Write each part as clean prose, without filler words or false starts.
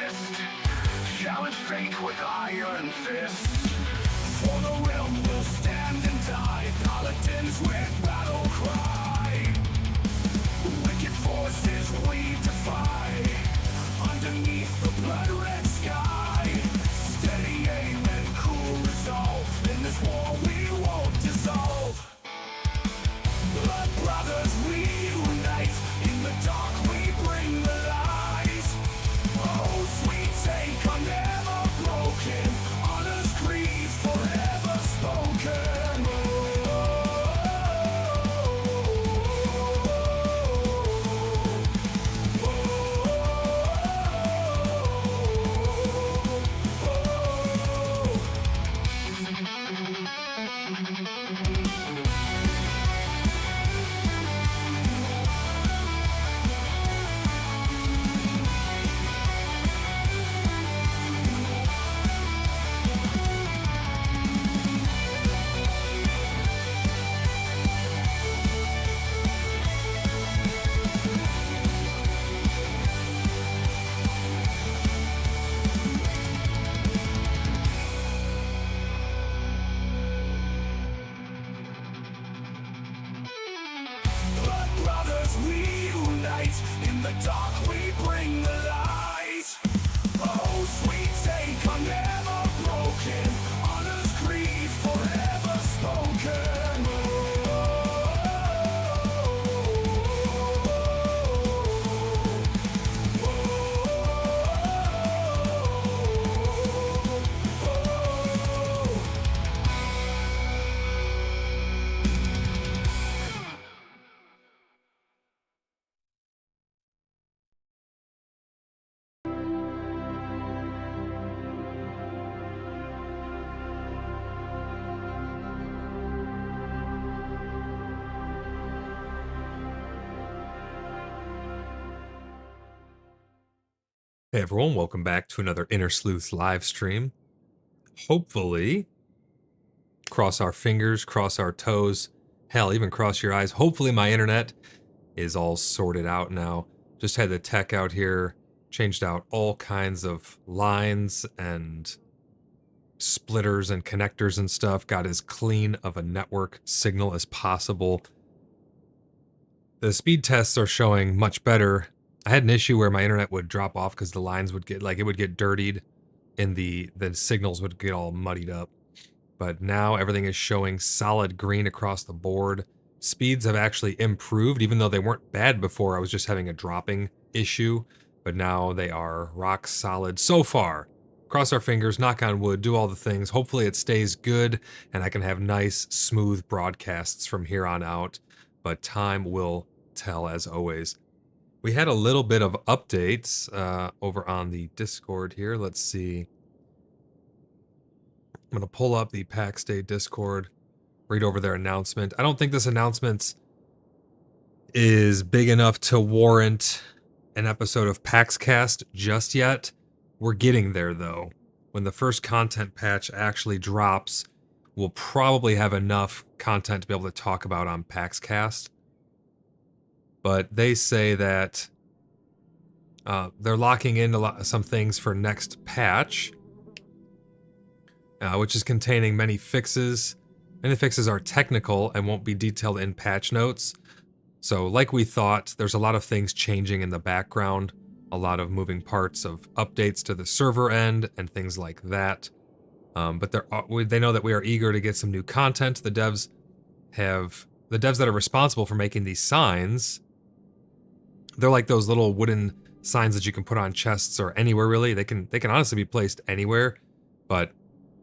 resist. Challenge fate with iron fists. For the realm will stand and die. Paladins with battle cry. Wicked forces we defy. Underneath the blood-red sky. Steady aim and cool resolve. In this war we won't dissolve. Blood brothers, we unite. In the dark we bring the light. Oh, sweet take are never broken. Honor's creed forever spoken. Blood brothers, we unite. In the dark we bring the light. Oh, sweet take are never broken. Honor's creed forever spoken. Hey everyone, welcome back to another InterSleuths live stream. Hopefully, cross our fingers, cross our toes, hell, even cross your eyes. Hopefully my internet is all sorted out now. Just had the tech out here, changed out all kinds of lines and splitters and connectors and stuff, got as clean of a network signal as possible. The speed tests are showing much better. I had an issue where my internet would drop off because the lines would get, it would get dirtied and the signals would get all muddied up. But now everything is showing solid green across the board. Speeds have actually improved, even though they weren't bad before. I was just having a dropping issue, but now they are rock solid so far. Cross our fingers, knock on wood, do all the things. Hopefully it stays good and I can have nice, smooth broadcasts from here on out, but time will tell as always. We had a little bit of updates over on the Discord here. Let's see. I'm going to pull up the Pax Dei Discord, read over their announcement. I don't think this announcement is big enough to warrant an episode of PaxCast just yet. We're getting there, though. When the first content patch actually drops, we'll probably have enough content to be able to talk about on PaxCast. But they say that they're locking in some things for next patch, which is containing many fixes. Many fixes are technical and won't be detailed in patch notes. So like we thought, there's a lot of things changing in the background, a lot of moving parts of updates to the server end and things like that. But they know that we are eager to get some new content. The devs that are responsible for making these signs, they're like those little wooden signs that you can put on chests or anywhere really. They can honestly be placed anywhere, but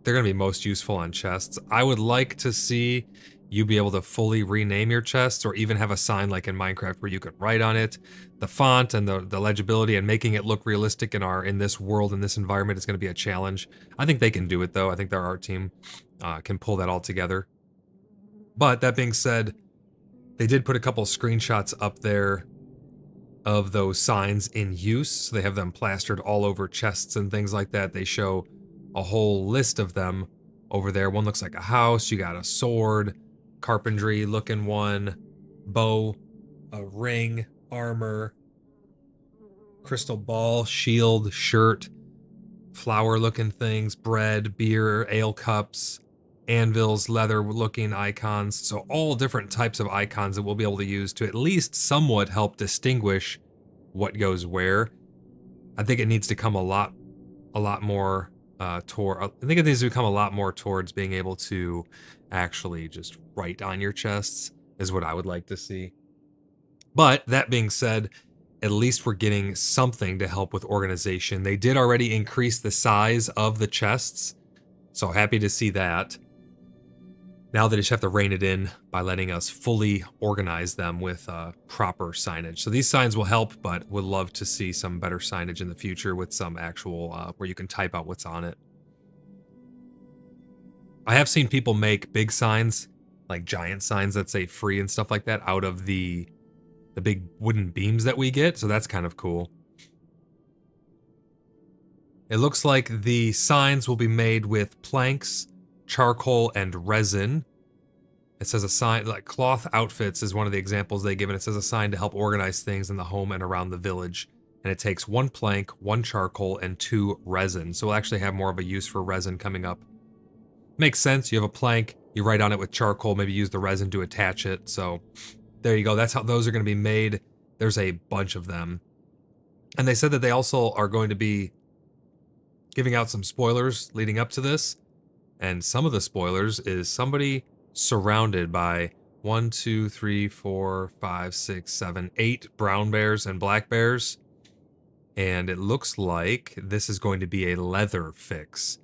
they're going to be most useful on chests. I would like to see you be able to fully rename your chests, or even have a sign like in Minecraft where you can write on it. The font and the legibility and making it look realistic in this world, in this environment, is going to be a challenge. I think they can do it though. I think their art team can pull that all together. But that being said, they did put a couple screenshots up there of those signs in use. So they have them plastered all over chests and things like that. They show a whole list of them over there. One looks like a house. You got a sword, carpentry looking one, bow, a ring, armor, crystal ball, shield, shirt, flower looking things, bread, beer, ale cups, anvils, leather looking icons. So all different types of icons that we'll be able to use to at least somewhat help distinguish what goes where. I think it needs to come a lot more I think it needs to become a lot more towards being able to actually just write on your chests is what I would like to see. But that being said, at least we're getting something to help with organization. They did already increase the size of the chests, so happy to see that. Now they just have to rein it in by letting us fully organize them with proper signage. So these signs will help, but would love to see some better signage in the future with some actual, where you can type out what's on it. I have seen people make big signs, like giant signs that say free and stuff like that, out of the big wooden beams that we get, so that's kind of cool. It looks like the signs will be made with planks, charcoal, and resin. It says a sign, like cloth outfits is one of the examples they give, and it says a sign to help organize things in the home and around the village. And it takes 1 plank, 1 charcoal, and 2 resin. So we'll actually have more of a use for resin coming up. Makes sense. You have a plank, you write on it with charcoal, maybe use the resin to attach it. So there you go. That's how those are going to be made. There's a bunch of them. And they said that they also are going to be giving out some spoilers leading up to this. And some of the spoilers is somebody surrounded by 1, 2, 3, 4, 5, 6, 7, 8 brown bears and black bears. And it looks like this is going to be a leather fix.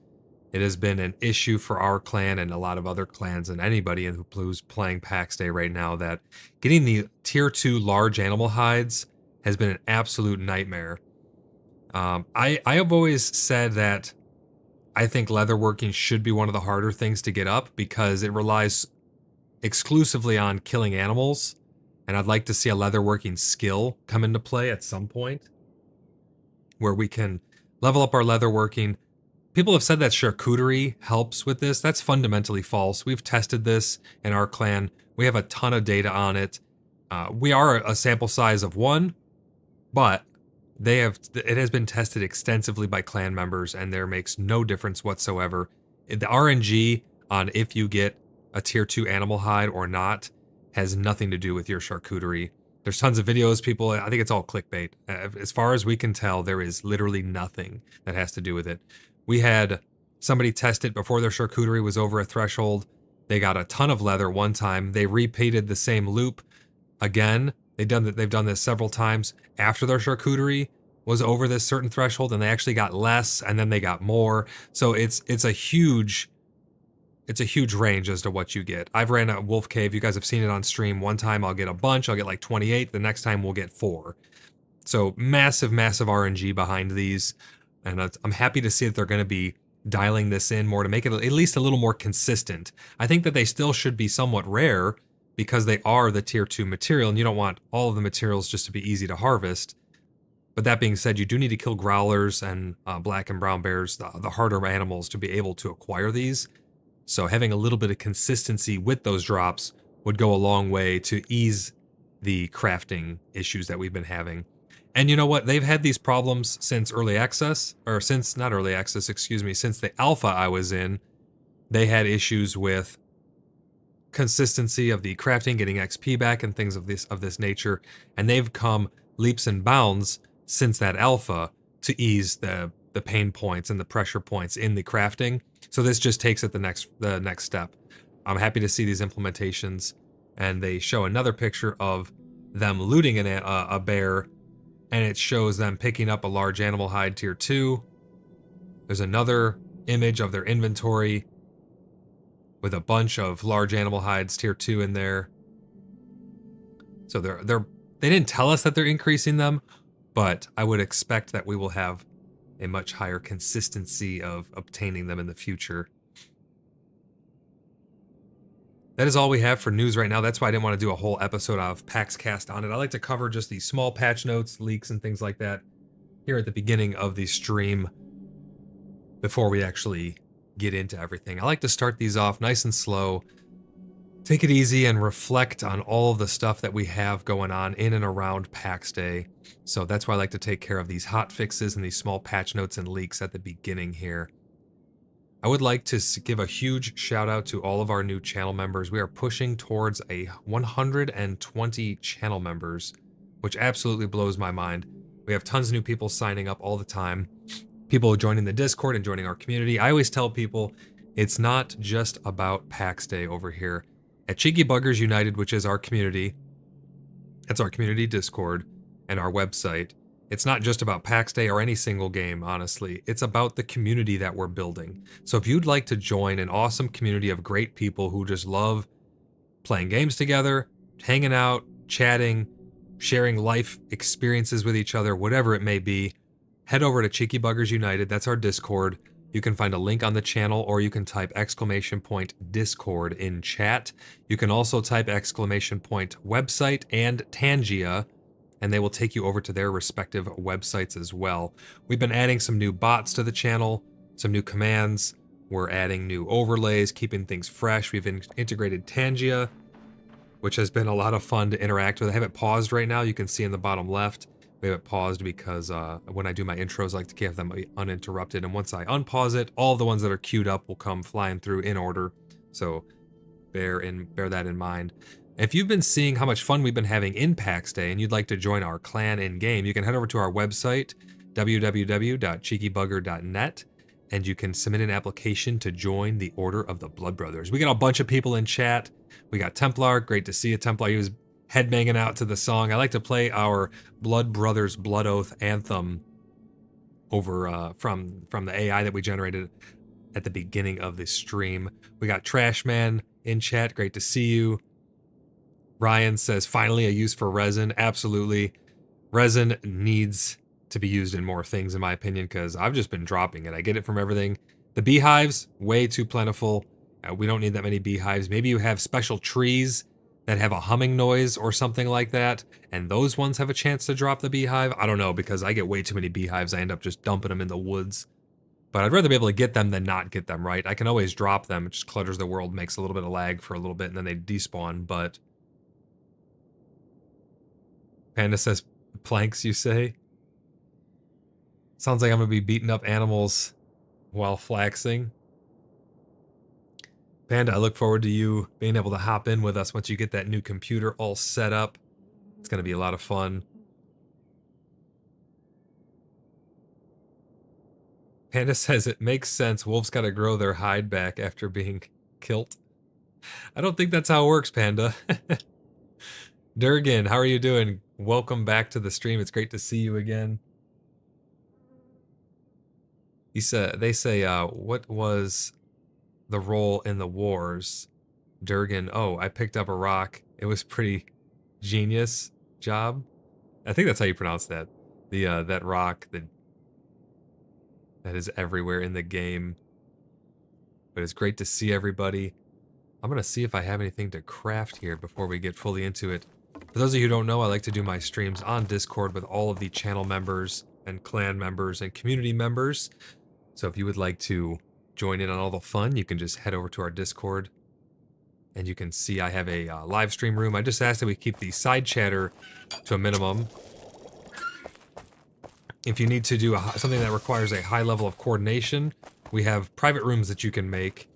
It has been an issue for our clan and a lot of other clans and anybody who's playing Pax Day right now that getting the tier 2 large animal hides has been an absolute nightmare. I have always said that I think leatherworking should be one of the harder things to get up because it relies exclusively on killing animals, and I'd like to see a leatherworking skill come into play at some point where we can level up our leatherworking. People have said that charcuterie helps with this. That's fundamentally false. We've tested this in our clan. We have a ton of data on it. We are a sample size of 1, but it has been tested extensively by clan members, and there makes no difference whatsoever. The RNG on if you get a tier 2 animal hide or not has nothing to do with your charcuterie. There's tons of videos, people, I think it's all clickbait. As far as we can tell, there is literally nothing that has to do with it. We had somebody test it before their charcuterie was over a threshold. They got a ton of leather one time. They repeated the same loop again. They've done this several times after their charcuterie was over this certain threshold, and they actually got less, and then they got more. So it's a huge range as to what you get. I've ran a wolf cave. You guys have seen it on stream. One time I'll get a bunch. I'll get like 28. The next time we'll get 4. So massive RNG behind these. And I'm happy to see that they're going to be dialing this in more to make it at least a little more consistent. I think that they still should be somewhat rare because they are the tier 2 material, and you don't want all of the materials just to be easy to harvest. But that being said, you do need to kill growlers and black and brown bears, the harder animals, to be able to acquire these. So having a little bit of consistency with those drops would go a long way to ease the crafting issues that we've been having. And you know what? They've had these problems since early access, or since not early access, excuse me, since the alpha I was in. They had issues with consistency of the crafting, getting XP back, and things of this nature. And they've come leaps and bounds since that alpha to ease the pain points and the pressure points in the crafting. So this just takes it the next step. I'm happy to see these implementations, and they show another picture of them looting a bear, and it shows them picking up a large animal hide tier 2. There's another image of their inventory with a bunch of large animal hides tier 2 in there. So they didn't tell us that they're increasing them, but I would expect that we will have a much higher consistency of obtaining them in the future. That is all we have for news right now. That's why I didn't want to do a whole episode of PaxCast on it. I like to cover just the small patch notes, leaks, and things like that here at the beginning of the stream before we actually get into everything. I like to start these off nice and slow, take it easy and reflect on all of the stuff that we have going on in and around Pax Day. So that's why I like to take care of these hot fixes and these small patch notes and leaks at the beginning here. I would like to give a huge shout out to all of our new channel members. We are pushing towards a 120 channel members, which absolutely blows my mind. We have tons of new people signing up all the time. People joining the Discord and joining our community. I always tell people it's not just about Pax Day over here. At Cheeky Buggers United, which is our community, that's our community Discord and our website. It's not just about Pax Day or any single game, honestly. It's about the community that we're building. So if you'd like to join an awesome community of great people who just love playing games together, hanging out, chatting, sharing life experiences with each other, whatever it may be, head over to Cheeky Buggers United. That's our Discord. You can find a link on the channel, or you can type !Discord in chat. You can also type !website and Tangia, and they will take you over to their respective websites as well. We've been adding some new bots to the channel, some new commands. We're adding new overlays, keeping things fresh. We've integrated Tangia, which has been a lot of fun to interact with. I have it paused right now. You can see in the bottom left. We have it paused because when I do my intros, I like to keep them uninterrupted. And once I unpause it, all the ones that are queued up will come flying through in order. So bear that in mind. If you've been seeing how much fun we've been having in Pax Day and you'd like to join our clan in-game, you can head over to our website, www.cheekybugger.net, and you can submit an application to join the Order of the Blood Brothers. We got a bunch of people in chat. We got Templar. Great to see you, Templar. He was headbanging out to the song. I like to play our Blood Brothers Blood Oath anthem over from the AI that we generated at the beginning of the stream. We got Trashman in chat. Great to see you. Ryan says, finally a use for resin. Absolutely. Resin needs to be used in more things, in my opinion, because I've just been dropping it. I get it from everything. The beehives, way too plentiful. We don't need that many beehives. Maybe you have special trees that have a humming noise or something like that, and those ones have a chance to drop the beehive. I don't know, because I get way too many beehives. I end up just dumping them in the woods. But I'd rather be able to get them than not get them, right? I can always drop them. It just clutters the world, makes a little bit of lag for a little bit, and then they despawn, but... Panda says, planks, you say? Sounds like I'm going to be beating up animals while flaxing. Panda, I look forward to you being able to hop in with us once you get that new computer all set up. It's going to be a lot of fun. Panda says it makes sense. Wolves got to grow their hide back after being killed. I don't think that's how it works, Panda. Durgan, how are you doing? Welcome back to the stream. It's great to see you again. They say, what was the role in the wars? Durgan, oh, I picked up a rock. It was pretty genius job. I think that's how you pronounce that. That rock that is everywhere in the game. But it's great to see everybody. I'm gonna see if I have anything to craft here before we get fully into it. For those of you who don't know, I like to do my streams on Discord with all of the channel members and clan members and community members. So if you would like to join in on all the fun, you can just head over to our Discord. And you can see I have a live stream room. I just asked that we keep the side chatter to a minimum. If you need to do something that requires a high level of coordination, we have private rooms that you can make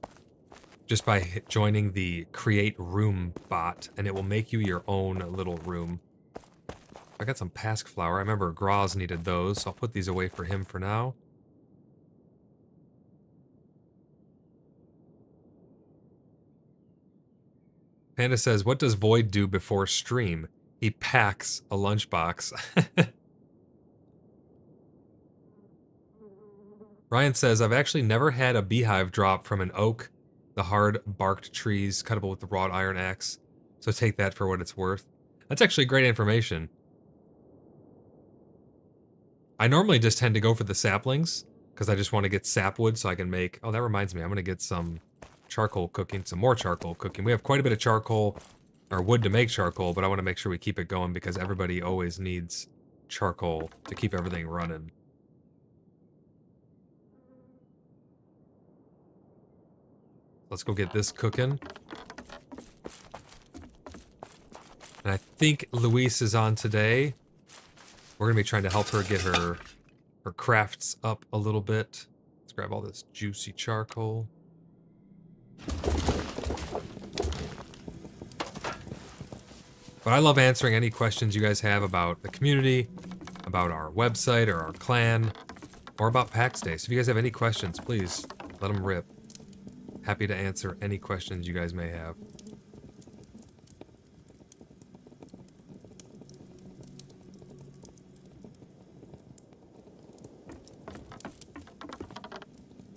just by joining the create room bot, and it will make you your own little room. I got some Pask flour. I remember Graz needed those, so I'll put these away for him for now. Panda says, what does Void do before stream? He packs a lunchbox. Ryan says, I've actually never had a beehive drop from an oak, the hard barked trees cuttable with the wrought iron axe. So take that for what it's worth. That's actually great information. I normally just tend to go for the saplings because I just want to get sapwood so I can make... Oh, that reminds me. I'm going to get some charcoal cooking, some more charcoal cooking. We have quite a bit of charcoal, or wood to make charcoal, but I want to make sure we keep it going because everybody always needs charcoal to keep everything running. Let's go get this cooking. think Luis is on today. We're going to be trying to help her get her crafts up a little bit. Let's grab all this juicy charcoal. But I love answering any questions you guys have about the community, about our website or our clan, or about Pax Day. So if you guys have any questions, please let them rip. Happy to answer any questions you guys may have.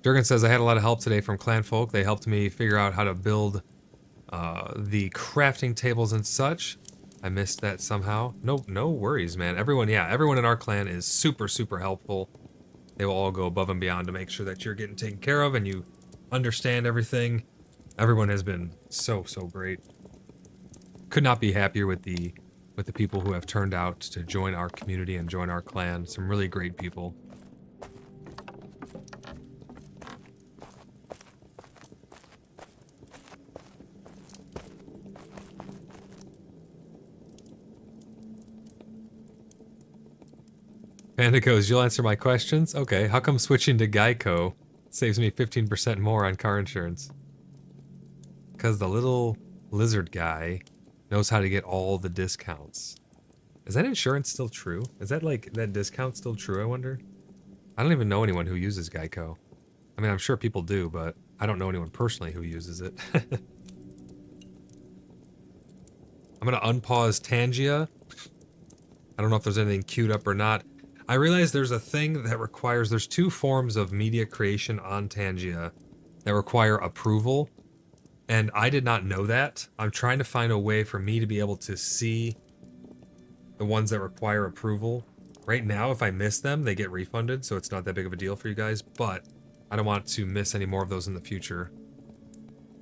Durgan says, I had a lot of help today from clan folk. They helped me figure out how to build the crafting tables and such. I missed that somehow. No worries, man. Everyone in our clan is super, super helpful. They will all go above and beyond to make sure that you're getting taken care of and you understand everything. Everyone has been so great. Could not be happier with the people who have turned out to join our community and join our clan. Some really great people. Panda goes, you'll answer my questions? Okay, how come switching to Geico saves me 15% more on car insurance? Because the little lizard guy knows how to get all the discounts. Is that insurance still true? Is that like, that discount still true, I wonder? I don't even know anyone who uses Geico. I mean, I'm sure people do, but I don't know anyone personally who uses it. I'm gonna unpause Tangia. I don't know if there's anything queued up or not. I realize there's a thing that requires, there's two forms of media creation on Tangia that require approval, and I did not know that. I'm trying to find a way for me to be able to see the ones that require approval. Right now, if I miss them, they get refunded, so it's not that big of a deal for you guys, but I don't want to miss any more of those in the future.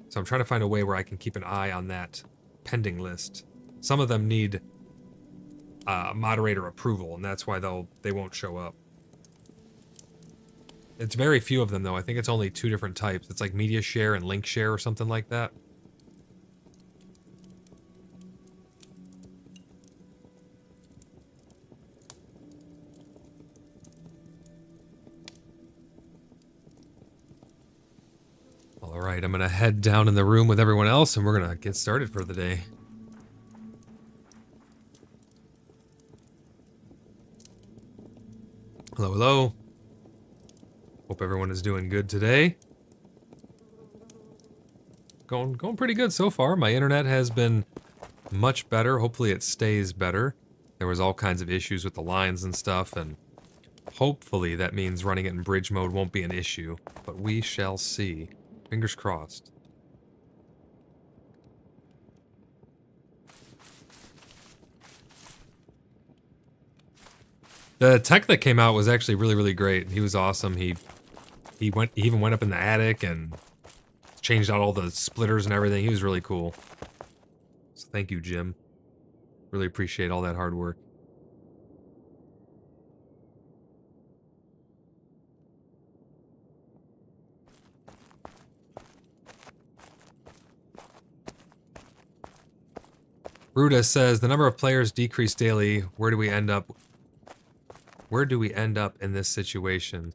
So I'm trying to find a way where I can keep an eye on that pending list. Some of them need moderator approval, and that's why they won't show up. It's very few of them, though. I think it's only 2 different types. It's like media share and link share or something like that. All right, I'm gonna head down in the room with everyone else, and we're gonna get started for the day. Hello, hello. Hope everyone is doing good today. Going pretty good so far. My internet has been much better. Hopefully it stays better. There was all kinds of issues with the lines and stuff, and hopefully that means running it in bridge mode won't be an issue, but we shall see. Fingers crossed. The tech that came out was actually really great. He was awesome. He even went up in the attic and changed out all the splitters and everything. He was really cool. So thank you, Jim. Really appreciate all that hard work. Ruda says the number of players decreased daily. Where do we end up? Where do we end up in this situation?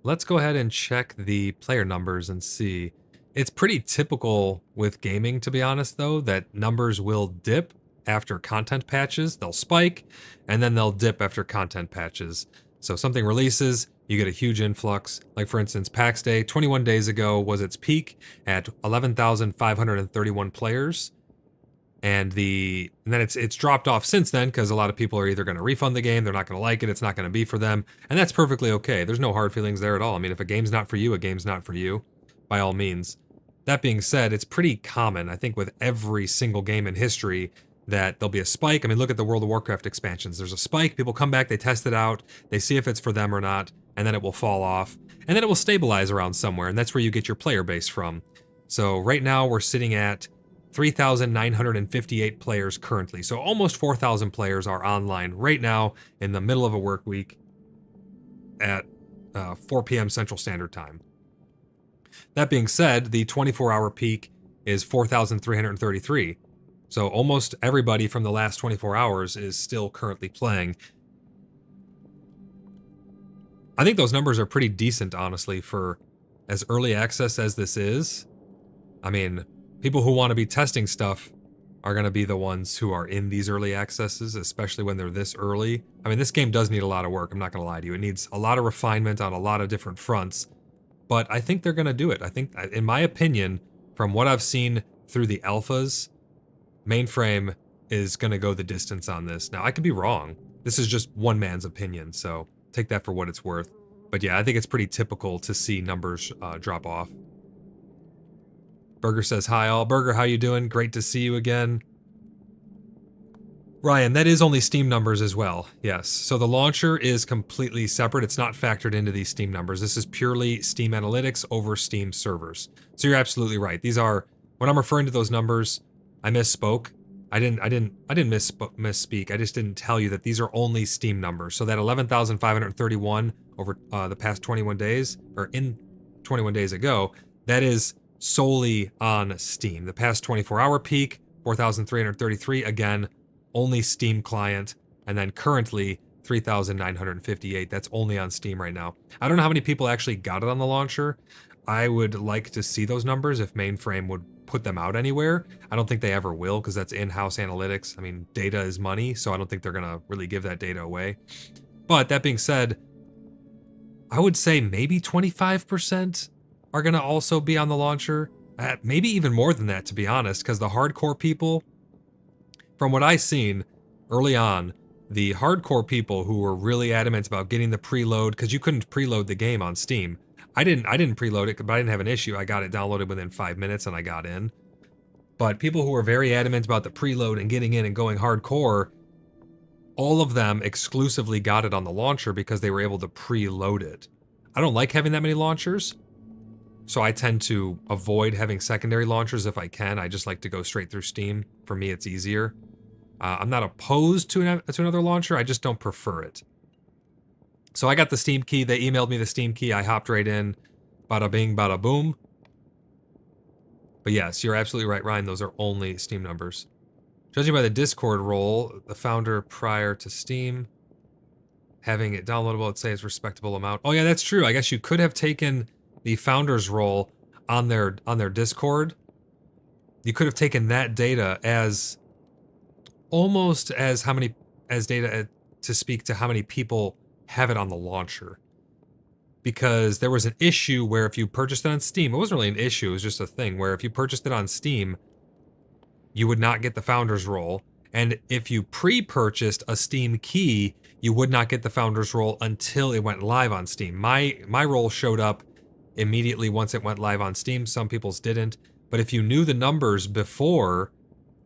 Let's go ahead and check the player numbers and see. It's pretty typical with gaming, to be honest, though, that numbers will dip after content patches. They'll spike, and then they'll dip after content patches. So something releases, you get a huge influx. Like, for instance, Pax Day, 21 days ago, was its peak at 11,531 players. And then it's dropped off since then because a lot of people are either going to refund the game, they're not going to like it, it's not going to be for them, and that's perfectly okay. There's no hard feelings there at all. I mean, if a game's not for you, a game's not for you, by all means. That being said, it's pretty common, I think, with every single game in history that there'll be a spike. I mean, look at the World of Warcraft expansions. There's a spike, people come back, they test it out, they see if it's for them or not, and then it will fall off, and then it will stabilize around somewhere, and that's where you get your player base from. So right now we're sitting at 3,958 players currently. So almost 4,000 players are online right now in the middle of a work week at 4 p.m. Central Standard Time. That being said, the 24-hour peak is 4,333. So almost everybody from the last 24 hours is still currently playing. I think those numbers are pretty decent, honestly, for as early access as this is. I mean, people who want to be testing stuff are going to be the ones who are in these early accesses, especially when they're this early. I mean, this game does need a lot of work, I'm not going to lie to you. It needs a lot of refinement on a lot of different fronts, but I think they're going to do it. I think, in my opinion, from what I've seen through the alphas, Mainframe is going to go the distance on this. Now, I could be wrong. This is just one man's opinion, so take that for what it's worth. But yeah, I think it's pretty typical to see numbers drop off. Burger says, hi all. Burger, how you doing? Great to see you again. Ryan, that is only Steam numbers as well. Yes, so the launcher is completely separate. It's not factored into these Steam numbers. This is purely Steam Analytics over Steam servers. So you're absolutely right. These are, when I'm referring to those numbers, I misspoke. I didn't misspeak. I just didn't tell you that these are only Steam numbers. So that 11,531 over the past 21 days, or in 21 days ago, that is solely on Steam. The past 24-hour peak, 4,333, again, only Steam client, and then currently 3,958. That's only on Steam right now. I don't know how many people actually got it on the launcher. I would like to see those numbers if Mainframe would put them out anywhere. I don't think they ever will, because that's in-house analytics. I mean, data is money, so I don't think they're gonna really give that data away. But that being said, I would say maybe 25% are gonna also be on the launcher. Maybe even more than that, to be honest, because the hardcore people, from what I've seen early on, the hardcore people who were really adamant about getting the preload, because you couldn't preload the game on Steam. I didn't preload it, but I didn't have an issue. I got it downloaded within 5 minutes and I got in. But people who were very adamant about the preload and getting in and going hardcore, all of them exclusively got it on the launcher because they were able to preload it. I don't like having that many launchers, so I tend to avoid having secondary launchers if I can. I just like to go straight through Steam. For me, it's easier. I'm not opposed to another launcher, I just don't prefer it. So I got the Steam key, they emailed me the Steam key, I hopped right in, bada bing, bada boom. But yes, you're absolutely right, Ryan, those are only Steam numbers. Judging by the Discord role, the founder prior to Steam, having it downloadable, I'd say it's a respectable amount. Oh yeah, that's true, I guess you could have taken the founder's role on their Discord. You could have taken that data as, almost as how many, as data to speak to how many people have it on the launcher, because there was an issue where if you purchased it on Steam, it wasn't really an issue, it was just a thing where if you purchased it on Steam, you would not get the founder's role, and if you pre-purchased a Steam key, you would not get the founder's role until it went live on Steam. My role showed up immediately once it went live on Steam. Some people's didn't, but if you knew the numbers before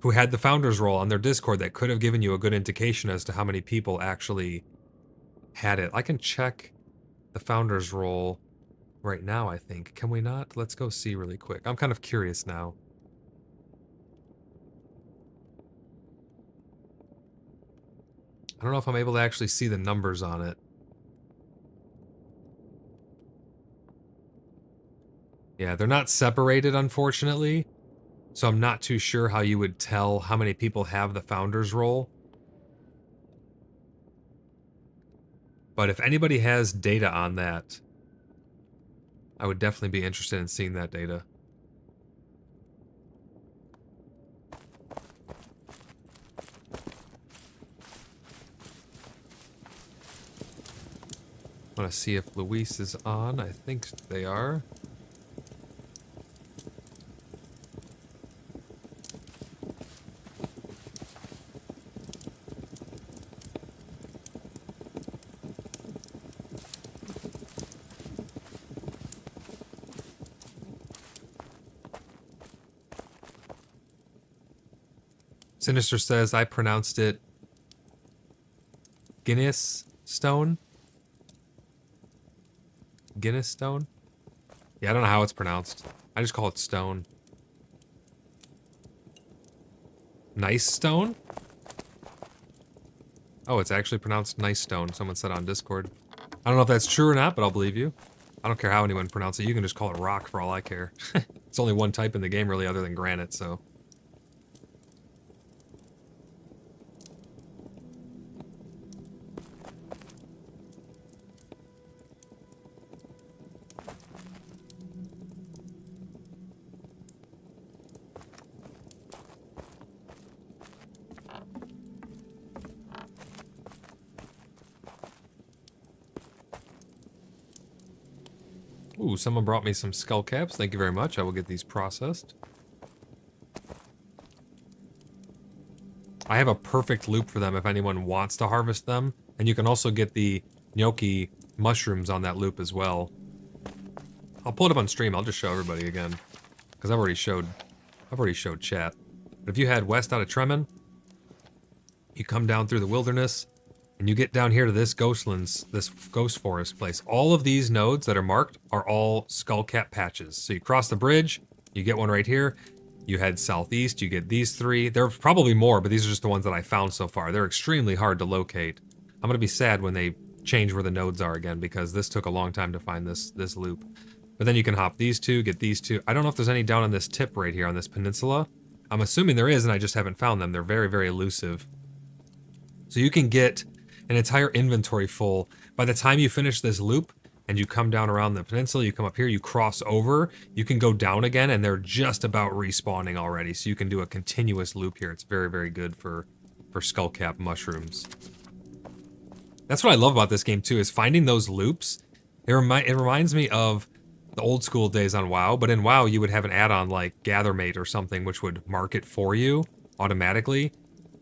who had the founder's role on their Discord, that could have given you a good indication as to how many people actually had it. I can check the founder's role right now, I think. Can we not? Let's go see really quick. I'm kind of curious now. I don't know if I'm able to actually see the numbers on it. Yeah, they're not separated, unfortunately. So I'm not too sure how you would tell how many people have the founder's role. But if anybody has data on that, I would definitely be interested in seeing that data. I want to see if Luis is on. I think they are. Sinister says I pronounced it Guinness Stone. Guinness Stone? Yeah, I don't know how it's pronounced. I just call it Stone. Nice Stone? Oh, it's actually pronounced Nice Stone. Someone said on Discord. I don't know if that's true or not, but I'll believe you. I don't care how anyone pronounces it. You can just call it rock for all I care. It's only one type in the game, really, other than granite, so. Ooh, someone brought me some skull caps. Thank you very much. I will get these processed. I have a perfect loop for them if anyone wants to harvest them. And you can also get the gnocchi mushrooms on that loop as well. I'll pull it up on stream. I'll just show everybody again. Because I've already showed chat. But if you head west out of Tremen, you come down through the wilderness, and you get down here to this Ghostlands, this Ghost Forest place. All of these nodes that are marked are all skullcap patches. So you cross the bridge, you get one right here. You head southeast, you get these 3. There are probably more, but these are just the ones that I found so far. They're extremely hard to locate. I'm gonna be sad when they change where the nodes are again, because this took a long time to find this loop. But then you can hop these 2, get these 2. I don't know if there's any down on this tip right here on this peninsula. I'm assuming there is, and I just haven't found them. They're very, very elusive. So you can get an entire inventory full. By the time you finish this loop, and you come down around the peninsula, you come up here, you cross over, you can go down again, and they're just about respawning already. So you can do a continuous loop here. It's very, very good for skullcap mushrooms. That's what I love about this game too, is finding those loops. It reminds me of the old school days on WoW, but in WoW you would have an add-on like Gathermate or something which would mark it for you automatically.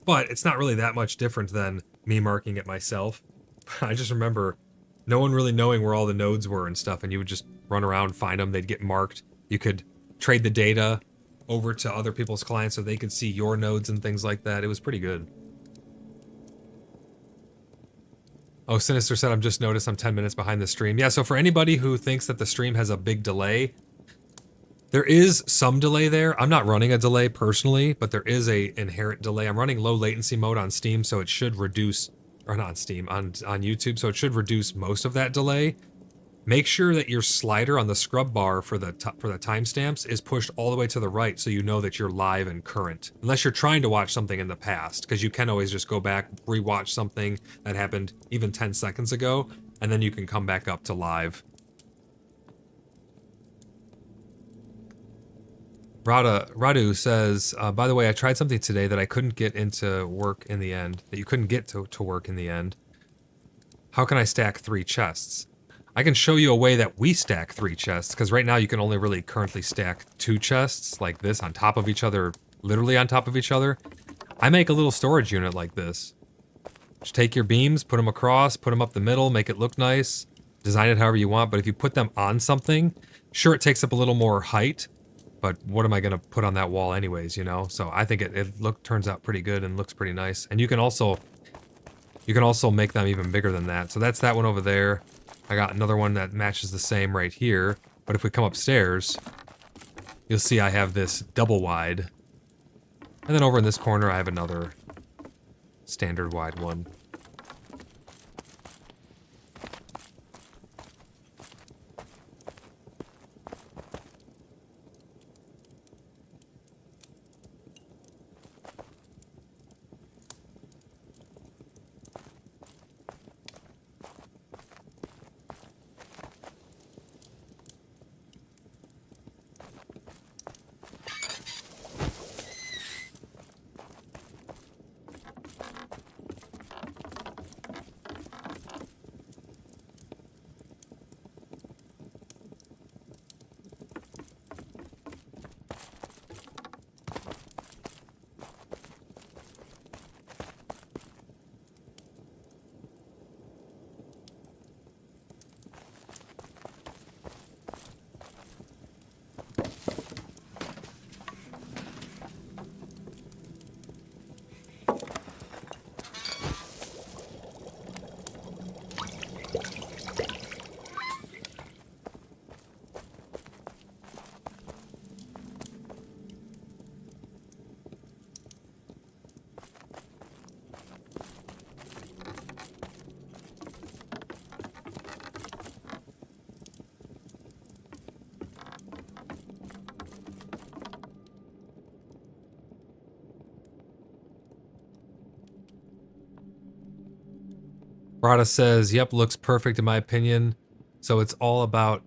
But it's not really that much different than me marking it myself. I just remember no one really knowing where all the nodes were and stuff, and you would just run around, find them, they'd get marked. You could trade the data over to other people's clients so they could see your nodes and things like that. It was pretty good. Oh, Sinister said, I'm just noticed I'm 10 minutes behind the stream. Yeah, so for anybody who thinks that the stream has a big delay, there is some delay there. I'm not running a delay personally, but there is a inherent delay. I'm running low latency mode on Steam, so it should reduce, or not on Steam, on YouTube, so it should reduce most of that delay. Make sure that your slider on the scrub bar for the timestamps is pushed all the way to the right so you know that you're live and current. Unless you're trying to watch something in the past, because you can always just go back, rewatch something that happened even 10 seconds ago, and then you can come back up to live. Radu says, by the way, I tried something today that I couldn't get into work in the end, that you couldn't get to work in the end. How can I stack 3 chests? I can show you a way that we stack 3 chests, because right now you can only really currently stack 2 chests like this on top of each other, literally on top of each other. I make a little storage unit like this. Just take your beams, put them across, put them up the middle, make it look nice, design it however you want, but if you put them on something, sure, it takes up a little more height, but what am I going to put on that wall anyways, you know? So I think it turns out pretty good and looks pretty nice. And you can also make them even bigger than that. So that's that one over there. I got another one that matches the same right here. But if we come upstairs, you'll see I have this double wide. And then over in this corner, I have another standard wide one. Rada says, yep, looks perfect in my opinion. So it's all about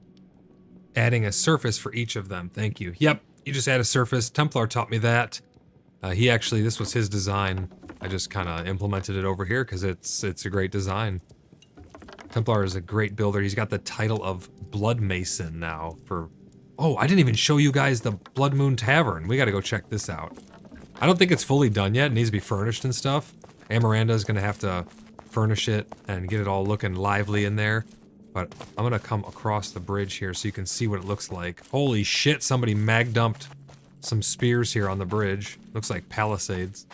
adding a surface for each of them. Thank you. Yep, you just add a surface. Templar taught me that. This was his design. I just kind of implemented it over here because it's a great design. Templar is a great builder. He's got the title of Blood Mason now for... Oh, I didn't even show you guys the Blood Moon Tavern. We gotta go check this out. I don't think it's fully done yet. It needs to be furnished and stuff. Amaranda's gonna have to furnish it and get it all looking lively in there. But I'm gonna come across the bridge here so you can see what it looks like. Holy shit, somebody mag dumped some spears here on the bridge. Looks like palisades.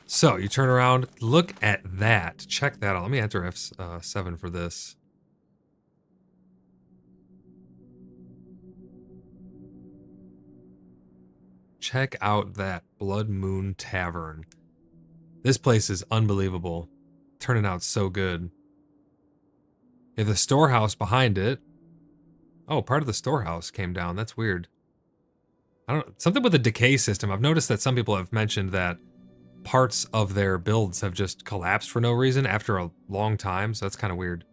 So, you turn around, look at that. Check that out. Let me enter F7 for this. Check out that Blood Moon Tavern. This place is unbelievable. Turning out so good. You have the storehouse behind it. Oh, part of the storehouse came down. That's weird. I don't... Something with the decay system. I've noticed that some people have mentioned that parts of their builds have just collapsed for no reason after a long time, so that's kind of weird.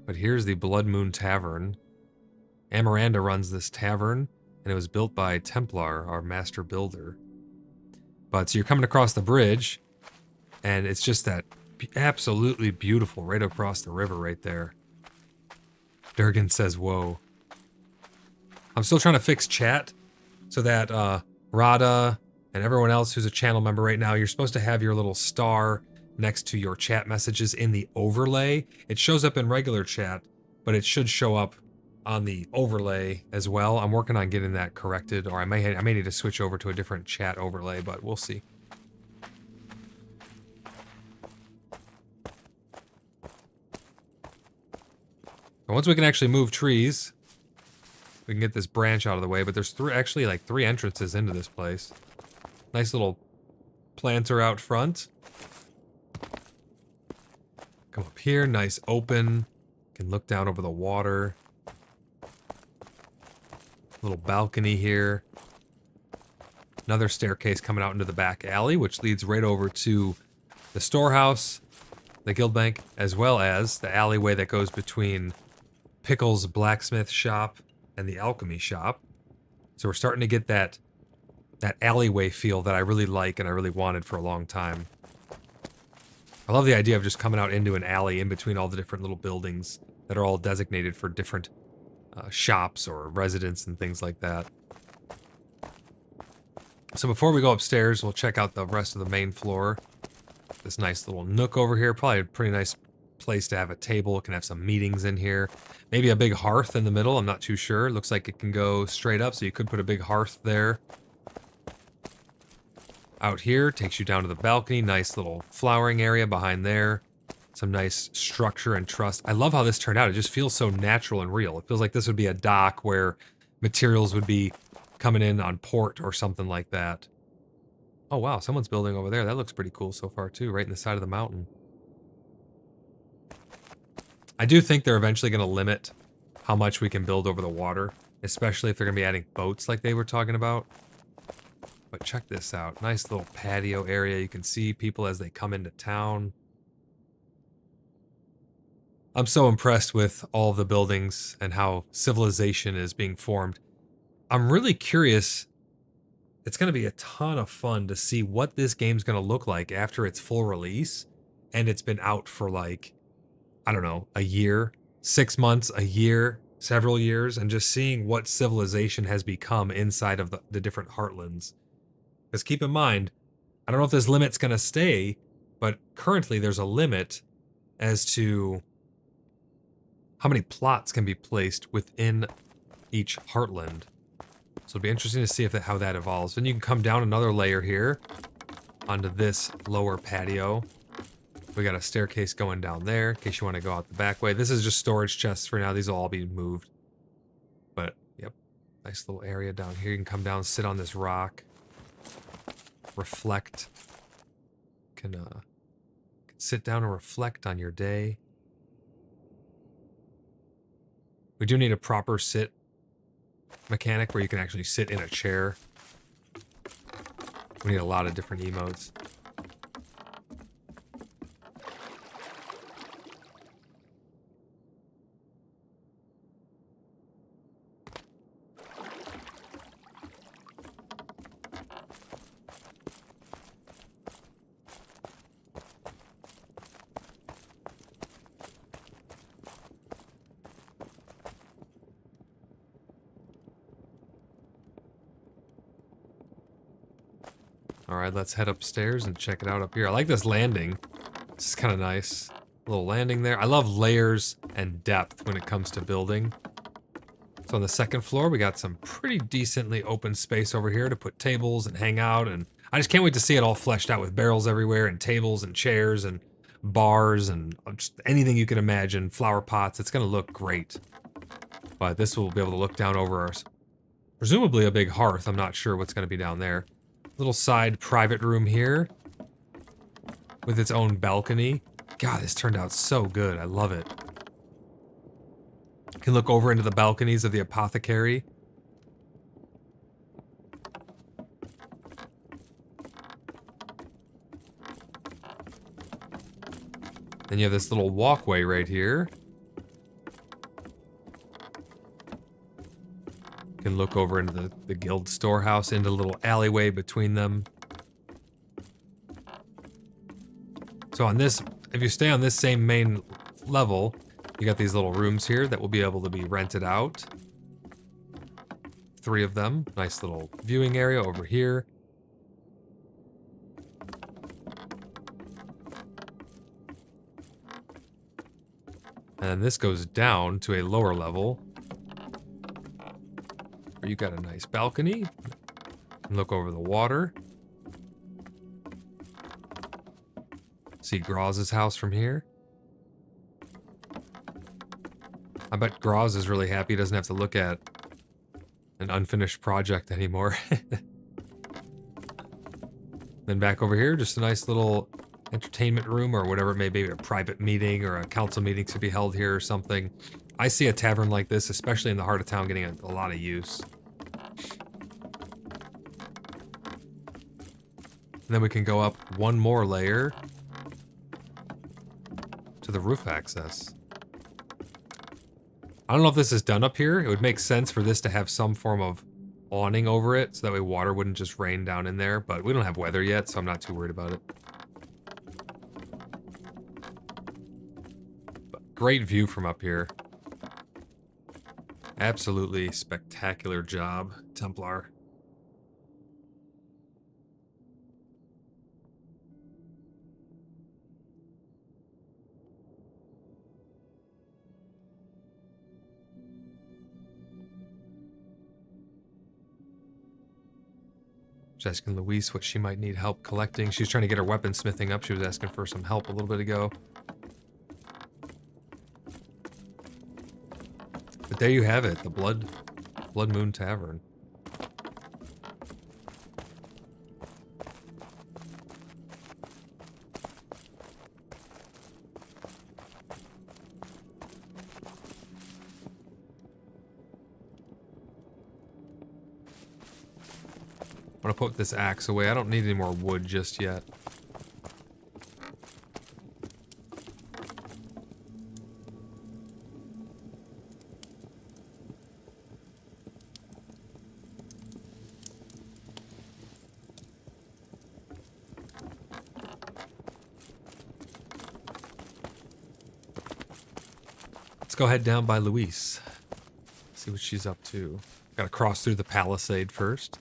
But here's the Blood Moon Tavern. Amaranda runs this tavern, and it was built by Templar, our master builder. But so you're coming across the bridge, and it's just that absolutely beautiful right across the river right there. Durgan says, whoa. I'm still trying to fix chat so that Rada and everyone else who's a channel member right now, you're supposed to have your little star next to your chat messages in the overlay. It shows up in regular chat, but it should show up on the overlay as well. I'm working on getting that corrected, or I may need to switch over to a different chat overlay, but we'll see. And once we can actually move trees, we can get this branch out of the way, but there's actually like three entrances into this place. Nice little planter out front. Come up here, nice open. Can look down over the water. Little balcony here. Another staircase coming out into the back alley, which leads right over to the storehouse, the guild bank, as well as the alleyway that goes between Pickle's blacksmith shop and the alchemy shop. So we're starting to get that alleyway feel that I really like and I really wanted for a long time. I love the idea of just coming out into an alley in between all the different little buildings that are all designated for different shops or residents and things like that. So before we go upstairs, we'll check out the rest of the main floor. This nice little nook over here, probably a pretty nice place to have a table. It can have some meetings in here. Maybe a big hearth in the middle, I'm not too sure. Looks like it can go straight up, so you could put a big hearth there. Out here, takes you down to the balcony. Nice little flowering area behind there. Some nice structure and truss. I love how this turned out. It just feels so natural and real. It feels like this would be a dock where materials would be coming in on port or something like that. Oh wow, someone's building over there. That looks pretty cool so far too, right in the side of the mountain. I do think they're eventually going to limit how much we can build over the water, especially if they're going to be adding boats like they were talking about. But check this out. Nice little patio area. You can see people as they come into town. I'm so impressed with all the buildings and how civilization is being formed. I'm really curious. It's going to be a ton of fun to see what this game's going to look like after its full release. And it's been out for like, I don't know, a year, 6 months, a year, several years, and just seeing what civilization has become inside of the different heartlands. Because keep in mind, I don't know if this limit's going to stay, but currently there's a limit as to how many plots can be placed within each heartland. So it'll be interesting to see how that evolves. Then you can come down another layer here onto this lower patio. We got a staircase going down there in case you want to go out the back way. This is just storage chests for now. These will all be moved. But, yep, nice little area down here. You can come down, sit on this rock, reflect. Can sit down and reflect on your day. We do need a proper sit mechanic where you can actually sit in a chair. We need a lot of different emotes. All right, let's head upstairs and check it out up here. I like this landing. This is kind of nice. A little landing there. I love layers and depth when it comes to building. So on the second floor, we got some pretty decently open space over here to put tables and hang out. And I just can't wait to see it all fleshed out with barrels everywhere and tables and chairs and bars and just anything you can imagine. Flower pots. It's going to look great. But this will be able to look down over our, presumably a big hearth. I'm not sure what's going to be down there. Little side private room here with its own balcony. God, this turned out so good. I love it. You can look over into the balconies of the apothecary. Then you have this little walkway right here. You can look over into the guild storehouse, into the little alleyway between them. So on this, if you stay on this same main level, you got these little rooms here that will be able to be rented out. 3 of them. Nice little viewing area over here. And this goes down to a lower level, where you got a nice balcony. And look over the water. See Graz's house from here. I bet Graz is really happy he doesn't have to look at an unfinished project anymore. Then back over here, just a nice little entertainment room or whatever it may be, a private meeting or a council meeting to be held here or something. I see a tavern like this, especially in the heart of town, getting a lot of use. And then we can go up one more layer to the roof access. I don't know if this is done up here. It would make sense for this to have some form of awning over it, so that way water wouldn't just rain down in there, but we don't have weather yet, so I'm not too worried about it. But great view from up here. Absolutely spectacular job, Templar. Asking Louise what she might need help collecting. She's trying to get her weaponsmithing up. She was asking for some help a little bit ago. But there you have it, the Blood Moon Tavern. I'm gonna put this axe away. I don't need any more wood just yet. Let's go head down by Louise. See what she's up to. Gotta cross through the palisade first.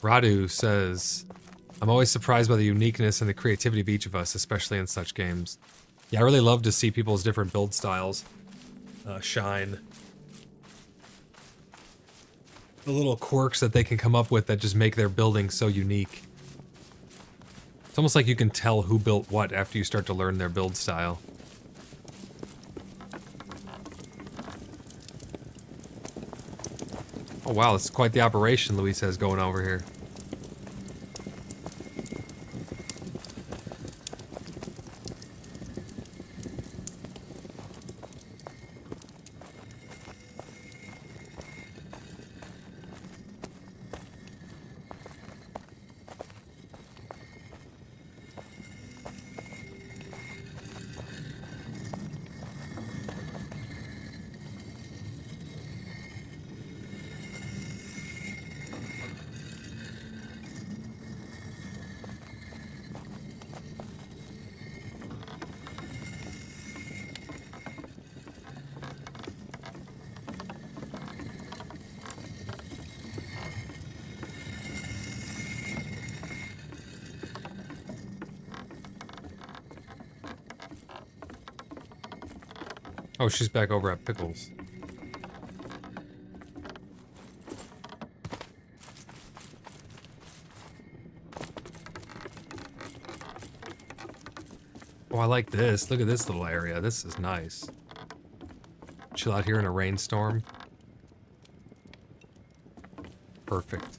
Radu says, I'm always surprised by the uniqueness and the creativity of each of us, especially in such games. Yeah, I really love to see people's different build styles shine. the little quirks that they can come up with that just make their building so unique. It's almost like you can tell who built what after you start to learn their build style. Oh wow, it's quite the operation Luis has going over here. Oh, she's back over at Pickles. Oh, I like this. Look at this little area. This is nice. Chill out here in a rainstorm. Perfect.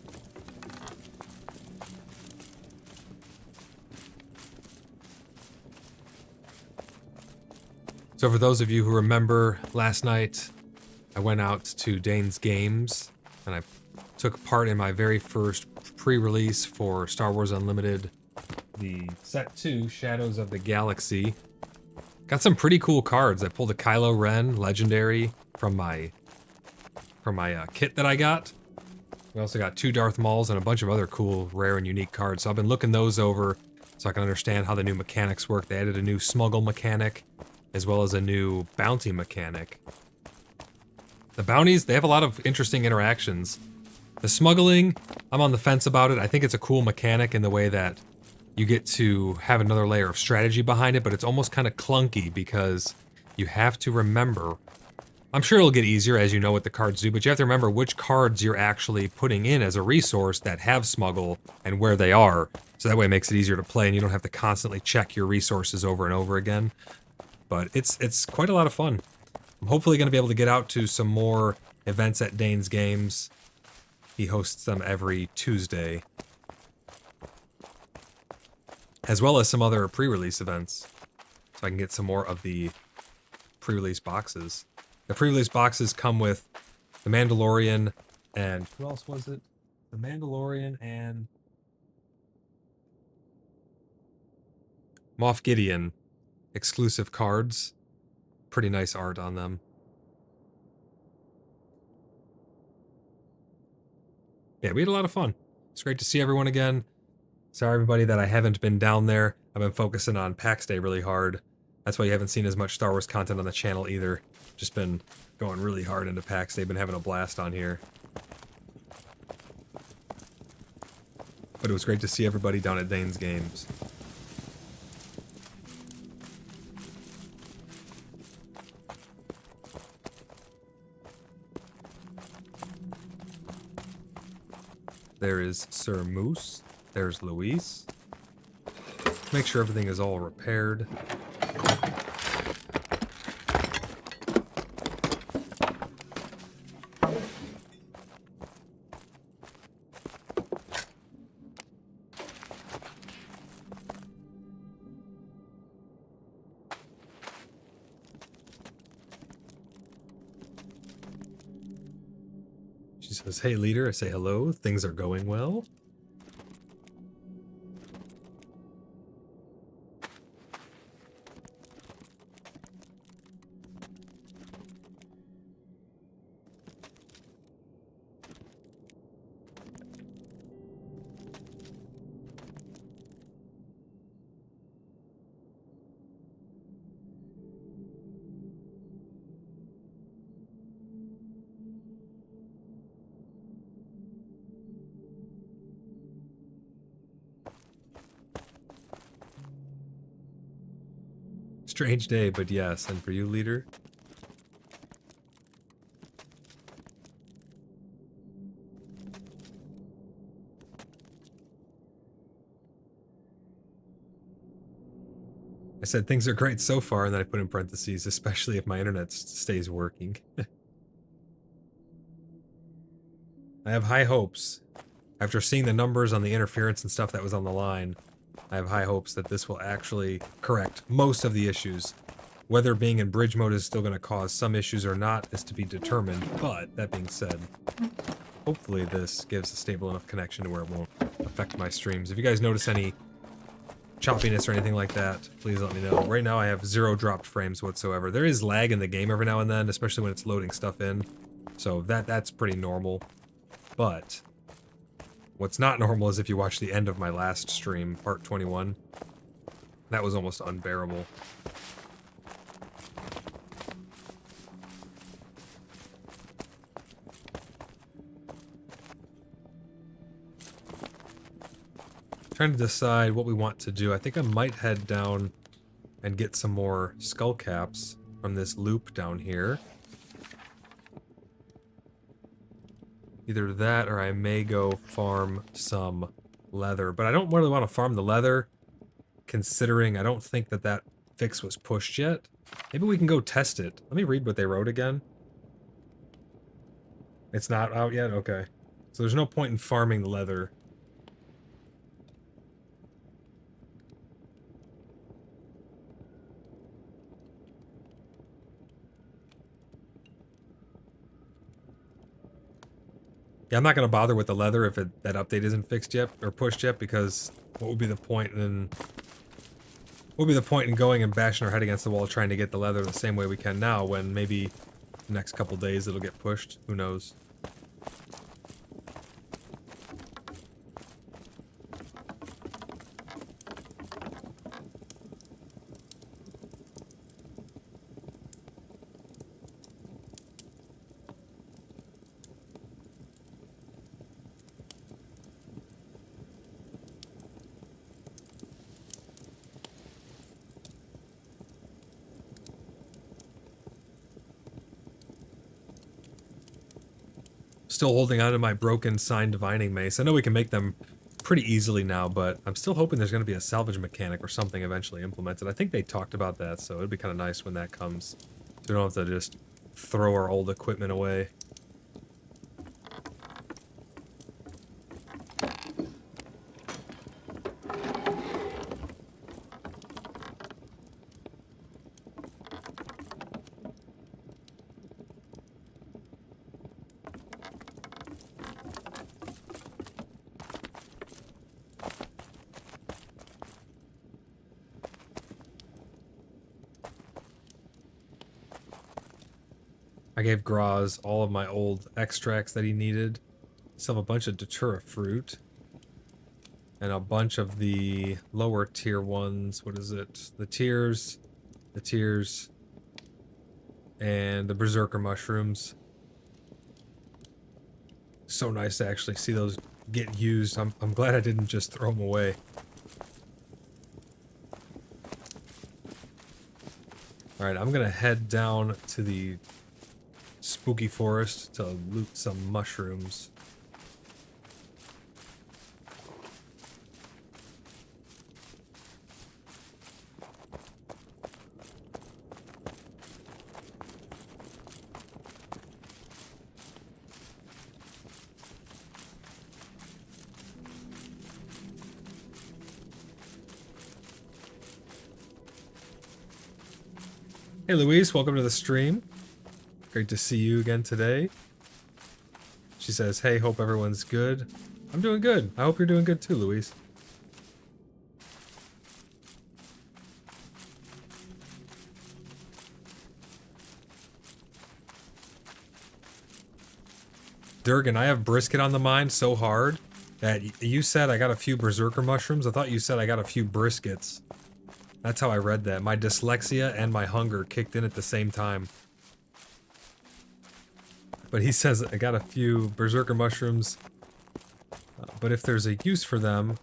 So for those of you who remember, last night I went out to Dane's Games and I took part in my very first pre-release for Star Wars Unlimited, the Set 2 Shadows of the Galaxy. Got some pretty cool cards. I pulled a Kylo Ren Legendary from my kit that I got. We also got 2 Darth Mauls and a bunch of other cool, rare, and unique cards. So I've been looking those over so I can understand how the new mechanics work. They added a new smuggle mechanic, as well as a new bounty mechanic. The bounties, they have a lot of interesting interactions. The smuggling, I'm on the fence about it. I think it's a cool mechanic in the way that you get to have another layer of strategy behind it, but it's almost kind of clunky because you have to remember. I'm sure it'll get easier as you know what the cards do, but you have to remember which cards you're actually putting in as a resource that have smuggle and where they are. So that way it makes it easier to play and you don't have to constantly check your resources over and over again. But it's quite a lot of fun. I'm hopefully going to be able to get out to some more events at Dane's Games. He hosts them every Tuesday. As well as some other pre-release events. So I can get some more of the pre-release boxes. The pre-release boxes come with The Mandalorian and... who else was it? The Mandalorian and... Moff Gideon exclusive cards. Pretty nice art on them. Yeah, we had a lot of fun. It's great to see everyone again. Sorry everybody that I haven't been down there. I've been focusing on Pax Day really hard. That's why you haven't seen as much Star Wars content on the channel either. Just been going really hard into Pax Day. Been having a blast on here. But it was great to see everybody down at Dane's Games. There is Sir Moose. There's Luis. Make sure everything is all repaired. She says, "Hey leader," I say hello, things are going well. Strange day, but yes, and for you, leader? I said things are great so far, and then I put in parentheses, especially if my internet stays working. I have high hopes. After seeing the numbers on the interference and stuff that was on the line, I have high hopes that this will actually correct most of the issues. Whether being in bridge mode is still going to cause some issues or not is to be determined, but that being said, hopefully this gives a stable enough connection to where it won't affect my streams. If you guys notice any choppiness or anything like that, please let me know. Right now I have 0 dropped frames whatsoever. There is lag in the game every now and then, especially when it's loading stuff in, so that's pretty normal. But what's not normal is if you watch the end of my last stream, part 21. That was almost unbearable. Trying to decide what we want to do. I think I might head down and get some more skull caps from this loop down here. Either that or I may go farm some leather. But I don't really want to farm the leather, considering I don't think that that fix was pushed yet. Maybe we can go test it. Let me read what they wrote again. It's not out yet? Okay. So there's no point in farming the leather. Yeah, I'm not going to bother with the leather if that update isn't fixed yet, or pushed yet, because what would be the point in... What would be the point in going and bashing our head against the wall trying to get the leather the same way we can now, when maybe the next couple days it'll get pushed? Who knows? Still holding on to my broken sign divining mace. I know we can make them pretty easily now, but I'm still hoping there's going to be a salvage mechanic or something eventually implemented. I think they talked about that, so it'd be kind of nice when that comes. So we don't have to just throw our old equipment away. I gave Graz all of my old extracts that he needed. Still have a bunch of Datura fruit. And a bunch of the lower tier ones. What is it? The tears, and the berserker mushrooms. So nice to actually see those get used. I'm glad I didn't just throw them away. Alright, I'm gonna head down to the spooky forest to loot some mushrooms. Hey Louise, welcome to the stream. Great to see you again today. She says, hey, hope everyone's good. I'm doing good. I hope you're doing good too, Louise. Durgan, I have brisket on the mind so hard that you said I got a few berserker mushrooms. I thought you said I got a few briskets. That's how I read that. My dyslexia and my hunger kicked in at the same time. But he says I got a few berserker mushrooms, but if there's a use for them,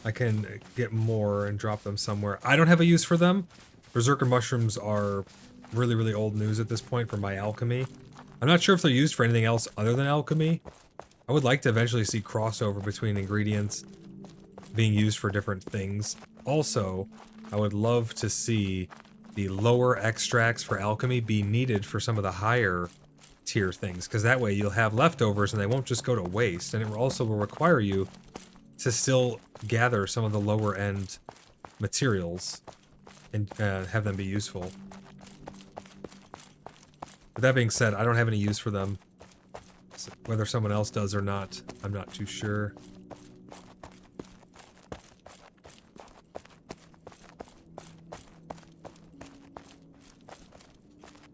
I can get more and drop them somewhere. I don't have a use for them. Berserker mushrooms are really, really old news at this point for my alchemy. I'm not sure if they're used for anything else other than alchemy. I would like to eventually see crossover between ingredients being used for different things also, I would love to see the lower extracts for alchemy be needed for some of the higher tier things, because that way you'll have leftovers and they won't just go to waste, and it also will require you to still gather some of the lower end materials and have them be useful. With that being said, I don't have any use for them. So whether someone else does or not, I'm not too sure.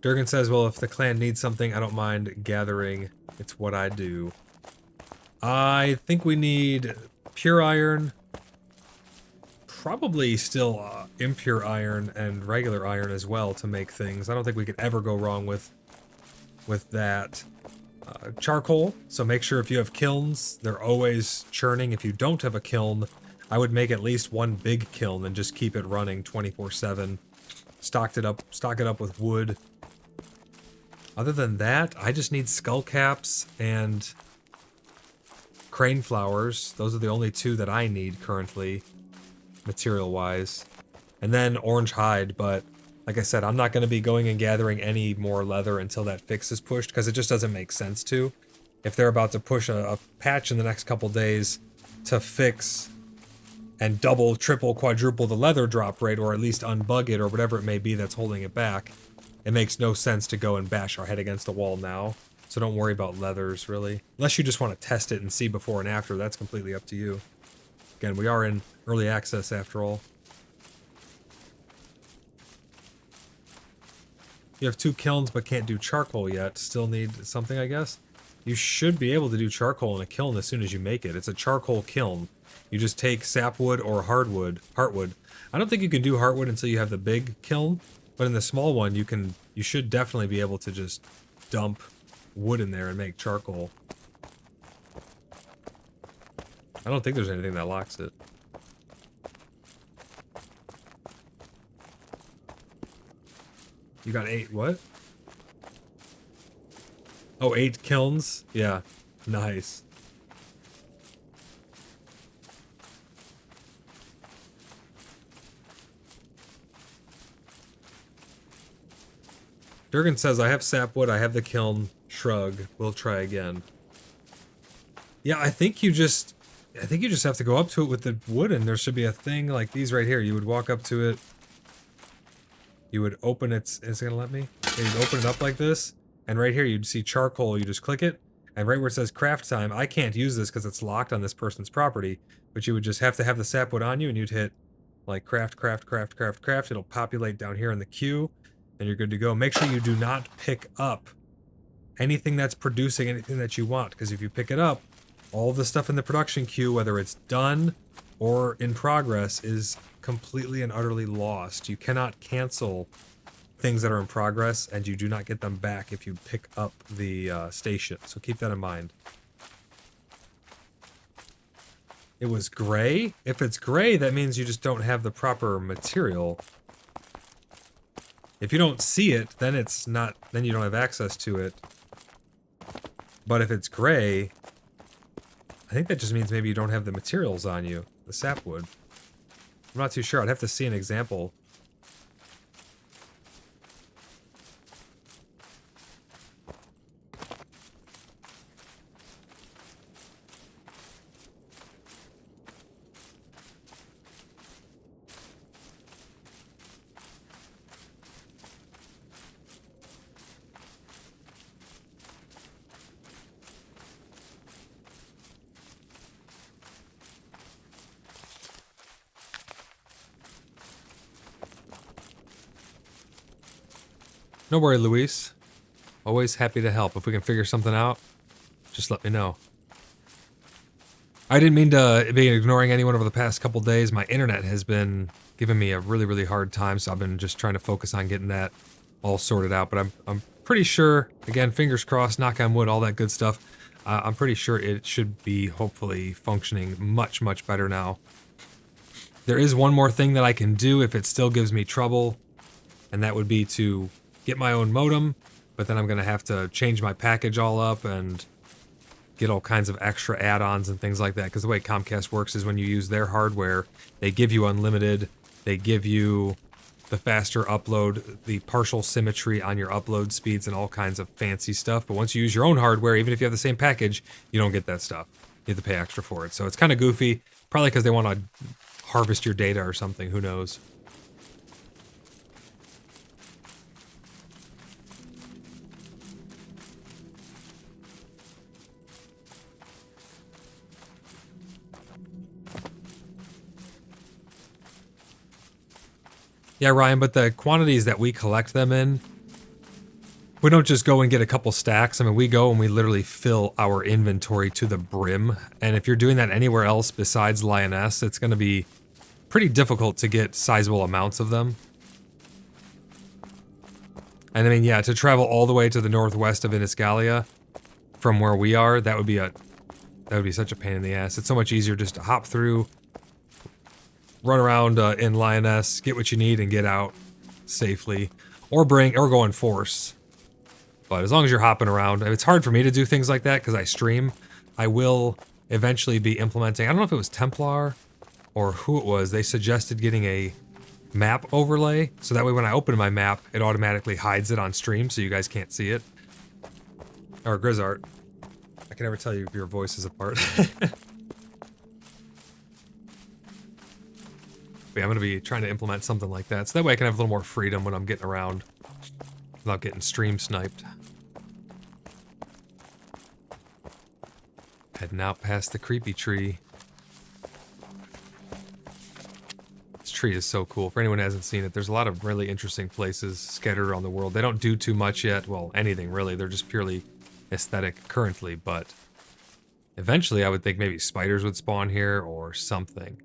Durgan says, well, if the clan needs something, I don't mind gathering. It's what I do. I think we need pure iron. Probably still impure iron and regular iron as well to make things. I don't think we could ever go wrong with that. Charcoal. So make sure if you have kilns, they're always churning. If you don't have a kiln, I would make at least one big kiln and just keep it running 24/7. Stock it up with wood. Other than that, I just need skull caps and crane flowers. Those are the only two that I need currently, material-wise. And then orange hide, but like I said, I'm not going to be going and gathering any more leather until that fix is pushed, because it just doesn't make sense to. If they're about to push a patch in the next couple days to fix and double, triple, quadruple the leather drop rate, or at least unbug it, or whatever it may be that's holding it back, it makes no sense to go and bash our head against the wall now. So don't worry about leathers, really. Unless you just want to test it and see before and after, that's completely up to you. Again, we are in early access after all. You have 2 kilns but can't do charcoal yet. Still need something, I guess? You should be able to do charcoal in a kiln as soon as you make it. It's a charcoal kiln. You just take sapwood or heartwood. I don't think you can do heartwood until you have the big kiln, but in the small one you should definitely be able to just dump wood in there and make charcoal. I don't think there's anything that locks it. You got 8 what? Oh, 8 kilns? Yeah. Nice. Durgan says, I have sapwood, I have the kiln. Shrug. We'll try again. Yeah, I think you just have to go up to it with the wood, and there should be a thing like these right here. You would walk up to it. You would open it. Is it gonna let me? Yeah, you'd open it up like this, and right here you'd see charcoal. You just click it, and right where it says craft time, I can't use this because it's locked on this person's property, but you would just have to have the sapwood on you, and you'd hit like craft. It'll populate down here in the queue, and you're good to go. Make sure you do not pick up anything that's producing anything that you want, because if you pick it up, all the stuff in the production queue, whether it's done or in progress, is completely and utterly lost. You cannot cancel things that are in progress, and you do not get them back if you pick up the station. So keep that in mind. It was gray? If it's gray, that means you just don't have the proper material. If you don't see it, then it's not, then you don't have access to it. But if it's gray, I think that just means maybe you don't have the materials on you, the sapwood. I'm not too sure. I'd have to see an example. No worry, Luis. Always happy to help. If we can figure something out, just let me know. I didn't mean to be ignoring anyone over the past couple days. My internet has been giving me a really hard time, so I've been just trying to focus on getting that all sorted out. But I'm pretty sure, again, fingers crossed, knock on wood, all that good stuff. I'm pretty sure it should be hopefully functioning much better now. There is one more thing that I can do if it still gives me trouble, and that would be to get my own modem, but then I'm going to have to change my package all up and get all kinds of extra add-ons and things like that. Because the way Comcast works is when you use their hardware, they give you unlimited, they give you the faster upload, the partial symmetry on your upload speeds, and all kinds of fancy stuff. But once you use your own hardware, even if you have the same package, you don't get that stuff. You have to pay extra for it. So it's kind of goofy, probably because they want to harvest your data or something, who knows. Yeah, Ryan, but the quantities that we collect them in, we don't just go and get a couple stacks. I mean, we go and we literally fill our inventory to the brim. And if you're doing that anywhere else besides Lioness, it's going to be pretty difficult to get sizable amounts of them. And I mean, yeah, to travel all the way to the northwest of Inisgalia from where we are, that would be such a pain in the ass. It's so much easier just to hop through, run around in Lioness, get what you need, and get out safely, or go in force. But as long as you're hopping around, it's hard for me to do things like that because I stream. I will eventually be implementing, I don't know if it was Templar or who it was, they suggested getting a map overlay, so that way when I open my map, it automatically hides it on stream so you guys can't see it. Or Grizzart. I can never tell you if your voice is apart. But yeah, I'm going to be trying to implement something like that, so that way I can have a little more freedom when I'm getting around without getting stream sniped. Heading out past the creepy tree. This tree is so cool. For anyone who hasn't seen it, there's a lot of really interesting places scattered around the world. They don't do too much yet. Well, anything really. They're just purely aesthetic currently, but eventually I would think maybe spiders would spawn here or something.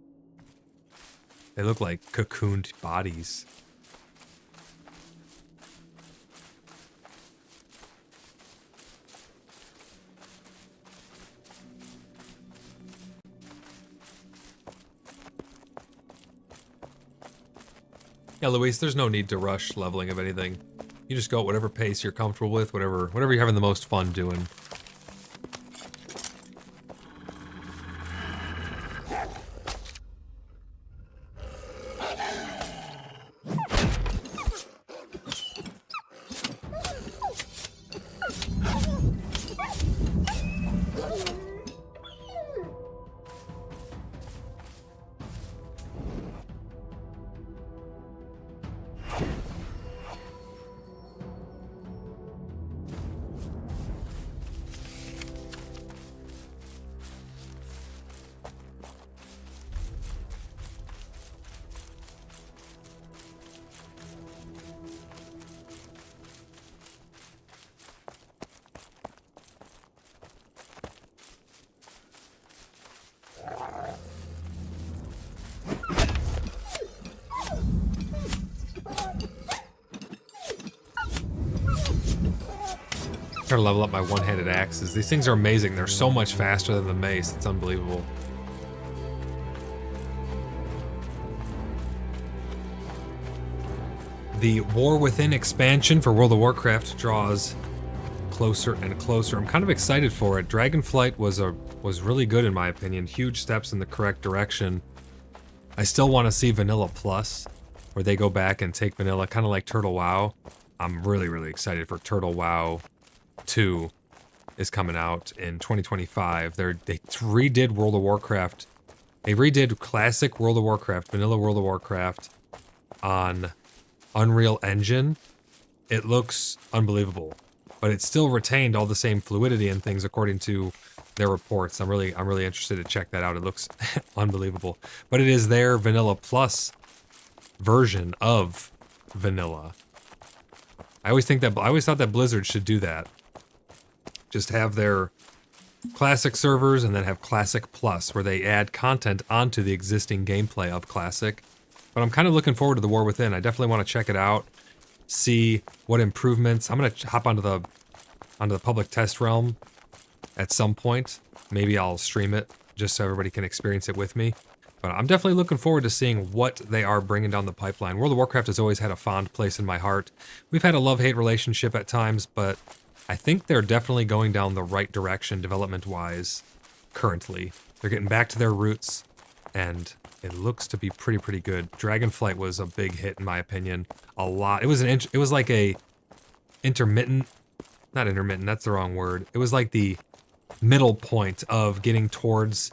They look like cocooned bodies. Yeah, Luis, there's no need to rush leveling of anything. You just go at whatever pace you're comfortable with, whatever you're having the most fun doing. Try to level up my one-handed axes. These things are amazing. They're so much faster than the mace. It's unbelievable. The War Within expansion for World of Warcraft draws closer and closer. I'm kind of excited for it. Dragonflight was really good in my opinion. Huge steps in the correct direction. I still want to see Vanilla Plus, where they go back and take Vanilla, kind of like Turtle WoW. I'm really, really excited for Turtle WoW 2 is coming out in 2025. They redid World of Warcraft. They redid classic World of Warcraft, vanilla World of Warcraft on Unreal Engine. It looks unbelievable, but it still retained all the same fluidity and things according to their reports. I'm really interested to check that out. It looks unbelievable, but it is their Vanilla Plus version of vanilla. I always thought that Blizzard should do that. Just have their Classic servers and then have Classic Plus, where they add content onto the existing gameplay of Classic. But I'm kind of looking forward to the War Within. I definitely want to check it out, see what improvements. I'm going to hop onto the public test realm at some point. Maybe I'll stream it just so everybody can experience it with me. But I'm definitely looking forward to seeing what they are bringing down the pipeline. World of Warcraft has always had a fond place in my heart. We've had a love-hate relationship at times, but I think they're definitely going down the right direction development-wise currently. They're getting back to their roots, and it looks to be pretty good. Dragonflight was a big hit in my opinion. A lot. It was it was like a intermittent, not intermittent, that's the wrong word. It was like the middle point of getting towards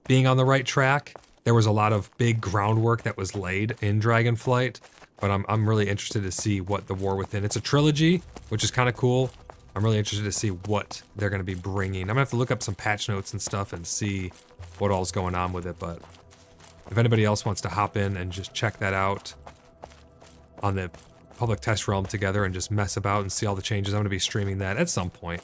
being on the right track. There was a lot of big groundwork that was laid in Dragonflight, but I'm really interested to see what the War Within. It's a trilogy, which is kind of cool. I'm really interested to see what they're going to be bringing. I'm going to have to look up some patch notes and stuff and see what all's going on with it, but if anybody else wants to hop in and just check that out on the public test realm together and just mess about and see all the changes, I'm going to be streaming that at some point.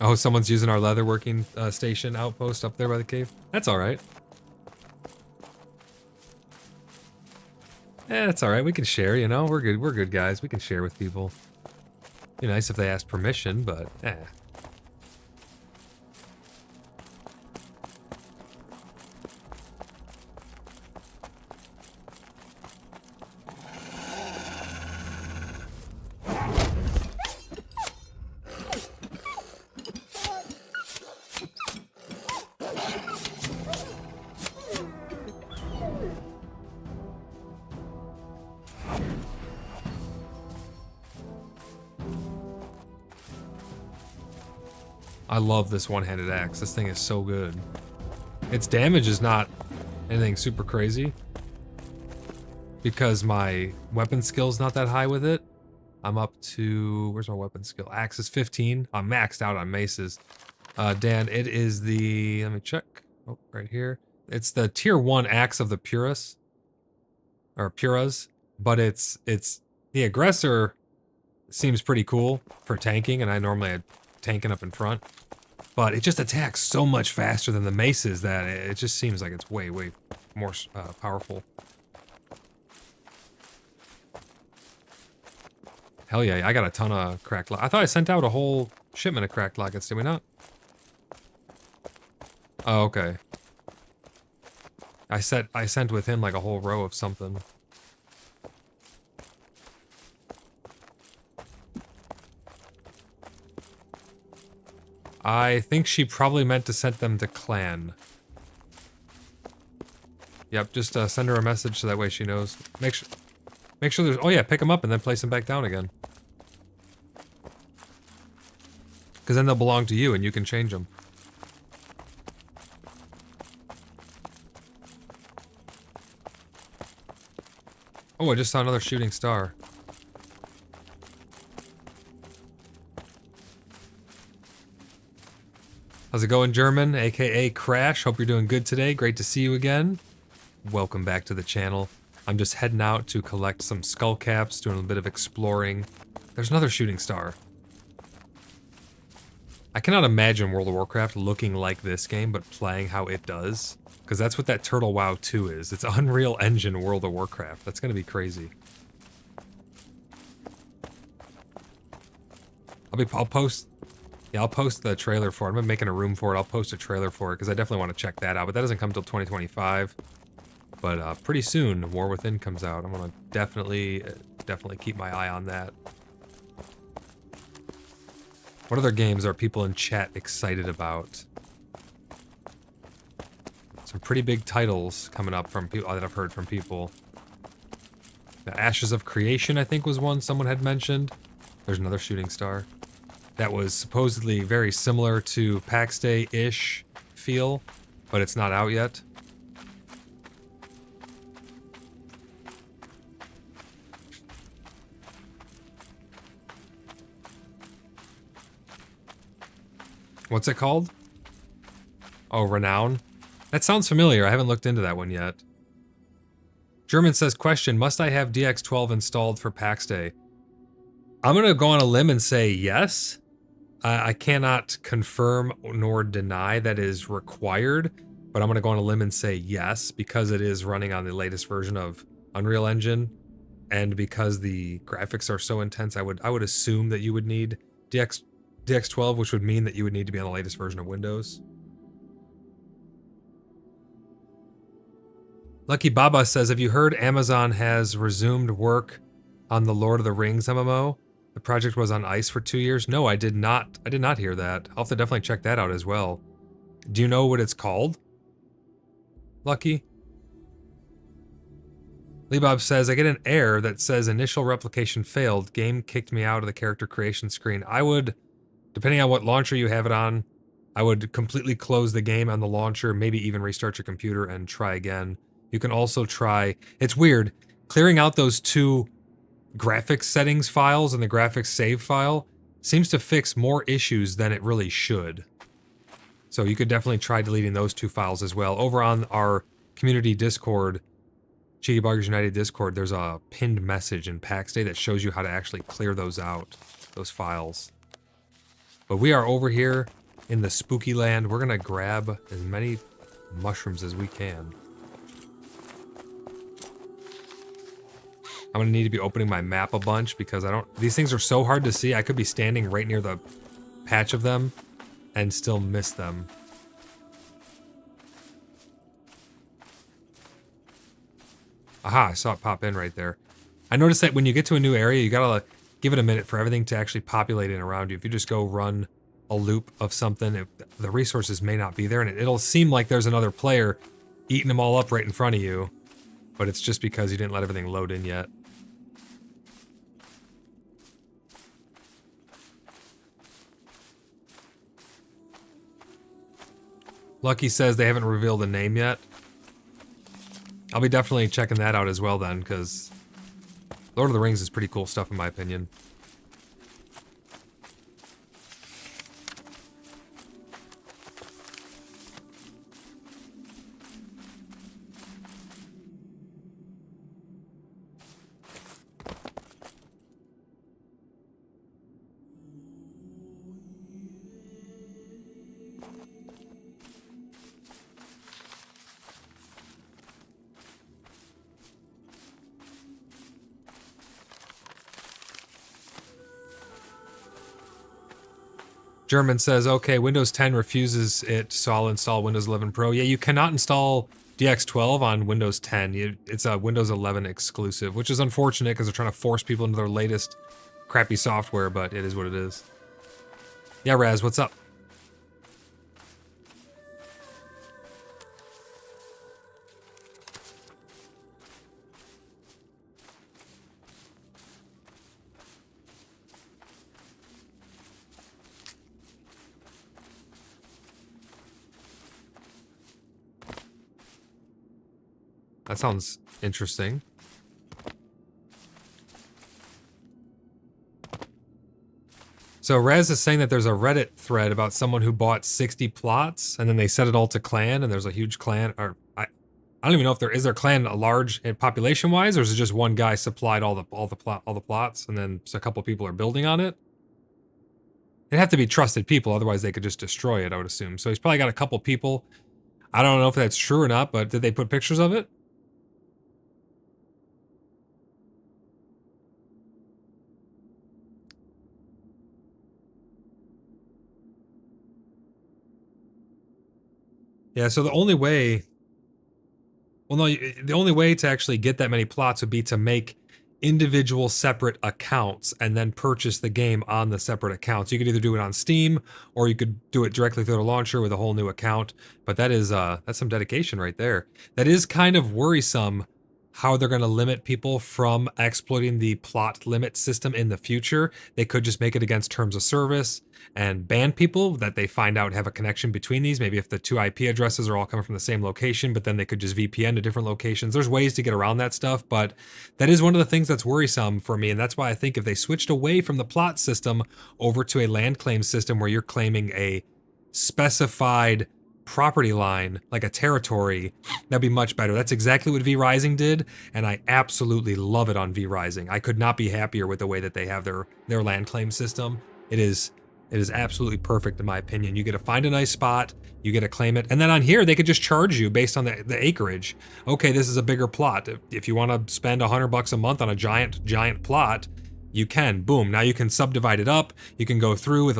Oh, someone's using our leatherworking station outpost up there by the cave. That's all right. That's all right. We can share, you know. We're good. We're good guys. We can share with people. Be nice if they asked permission, but I love this one-handed axe. This thing is so good. Its damage is not anything super crazy because my weapon skill's not that high with it. I'm up to, where's my weapon skill? Axe is 15. I'm maxed out on maces. Dan, it is the, let me check. Oh, right here. It's the tier 1 axe of the Puras. Or Puras. But it's the aggressor seems pretty cool for tanking, and I normally had tanking up in front. But it just attacks so much faster than the maces that it just seems like it's way more powerful. Hell yeah, I got a ton of cracked lockets. I thought I sent out a whole shipment of cracked lockets, did we not? Oh, okay. I sent with him like a whole row of something. I think she probably meant to send them to clan. Yep, just send her a message so that way she knows. Make sure there's, oh yeah, pick them up and then place them back down again. Because then they'll belong to you and you can change them. Oh, I just saw another shooting star. How's it going, German, aka Crash? Hope you're doing good today. Great to see you again. Welcome back to the channel. I'm just heading out to collect some skull caps, doing a bit of exploring. There's another shooting star. I cannot imagine World of Warcraft looking like this game, but playing how it does. Because that's what that Turtle WoW 2 is. It's Unreal Engine World of Warcraft. That's going to be crazy. I'll post the trailer for it. I'm making a room for it. I'll post a trailer for it because I definitely want to check that out. But that doesn't come till 2025. But pretty soon, War Within comes out. I'm gonna definitely keep my eye on that. What other games are people in chat excited about? Some pretty big titles coming up from people that I've heard from people. The Ashes of Creation, I think, was one someone had mentioned. There's another shooting star. That was supposedly very similar to Pax Day-ish feel, but it's not out yet. What's it called? Oh, Renown? That sounds familiar. I haven't looked into that one yet. German says, question, must I have DX12 installed for Pax Day? I'm going to go on a limb and say yes. I cannot confirm nor deny that is required, but I'm going to go on a limb and say yes, because it is running on the latest version of Unreal Engine, and because the graphics are so intense, I would assume that you would need DX12, which would mean that you would need to be on the latest version of Windows. Lucky Baba says, have you heard Amazon has resumed work on the Lord of the Rings MMO? The project was on ice for 2 years. No, I did not. I did not hear that. I'll have to definitely check that out as well. Do you know what it's called? Lucky? Lebob says, I get an error that says initial replication failed. Game kicked me out of the character creation screen. I would, depending on what launcher you have it on, I would completely close the game on the launcher, maybe even restart your computer and try again. You can also try, it's weird, clearing out those two graphics settings files and the graphics save file seems to fix more issues than it really should. So you could definitely try deleting those two files as well. Over on our community Discord, Cheeky Buggers United Discord, there's a pinned message in Pax Day that shows you how to actually clear those out, those files. But we are over here in the spooky land. We're gonna grab as many mushrooms as we can. I'm gonna need to be opening my map a bunch because these things are so hard to see. I could be standing right near the patch of them and still miss them. Aha, I saw it pop in right there. I noticed that when you get to a new area, you gotta give it a minute for everything to actually populate in around you. If you just go run a loop of something, the resources may not be there, and it'll seem like there's another player eating them all up right in front of you, but it's just because you didn't let everything load in yet. Lucky says they haven't revealed a name yet. I'll be definitely checking that out as well then, because Lord of the Rings is pretty cool stuff in my opinion. German says, okay, Windows 10 refuses it, so I'll install Windows 11 Pro. Yeah, you cannot install DX12 on Windows 10. It's a Windows 11 exclusive, which is unfortunate because they're trying to force people into their latest crappy software, but it is what it is. Yeah, Raz, what's up? That sounds interesting. So Raz is saying that there's a Reddit thread about someone who bought 60 plots and then they set it all to clan, and there's a huge clan, or I don't even know if there is their clan a large population wise, or is it just one guy supplied all the plots and then a couple people are building on it? It'd have to be trusted people, otherwise they could just destroy it, I would assume. So he's probably got a couple people. I don't know if that's true or not, but did they put pictures of it? Yeah, so the only way... Well, no, the only way to actually get that many plots would be to make individual separate accounts and then purchase the game on the separate accounts. You could either do it on Steam or you could do it directly through the launcher with a whole new account. But that is that's some dedication right there. That is kind of worrisome how they're going to limit people from exploiting the plot limit system in the future. They could just make it against terms of service and ban people that they find out have a connection between these. Maybe if the two IP addresses are all coming from the same location, but then they could just VPN to different locations. There's ways to get around that stuff, but that is one of the things that's worrisome for me. And that's why I think if they switched away from the plot system over to a land claim system where you're claiming a specified property line, like a territory, that'd be much better. That's exactly what V Rising did, and I absolutely love it on V Rising. I could not be happier with the way that they have their land claim system. It is absolutely perfect in my opinion. You get to find a nice spot, you get to claim it, and then on here they could just charge you based on the acreage. Okay, this is a bigger plot. If you want to spend $100 a month on a giant plot, you can. Boom. Now you can subdivide it up. You can go through with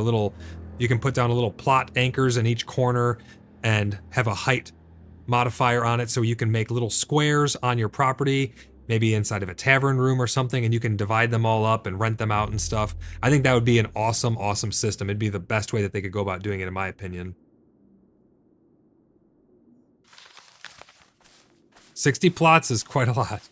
you can put down a little plot anchors in each corner and have a height modifier on it so you can make little squares on your property, maybe inside of a tavern room or something, and you can divide them all up and rent them out and stuff. I think that would be an awesome, awesome system. It'd be the best way that they could go about doing it, in my opinion. 60 plots is quite a lot.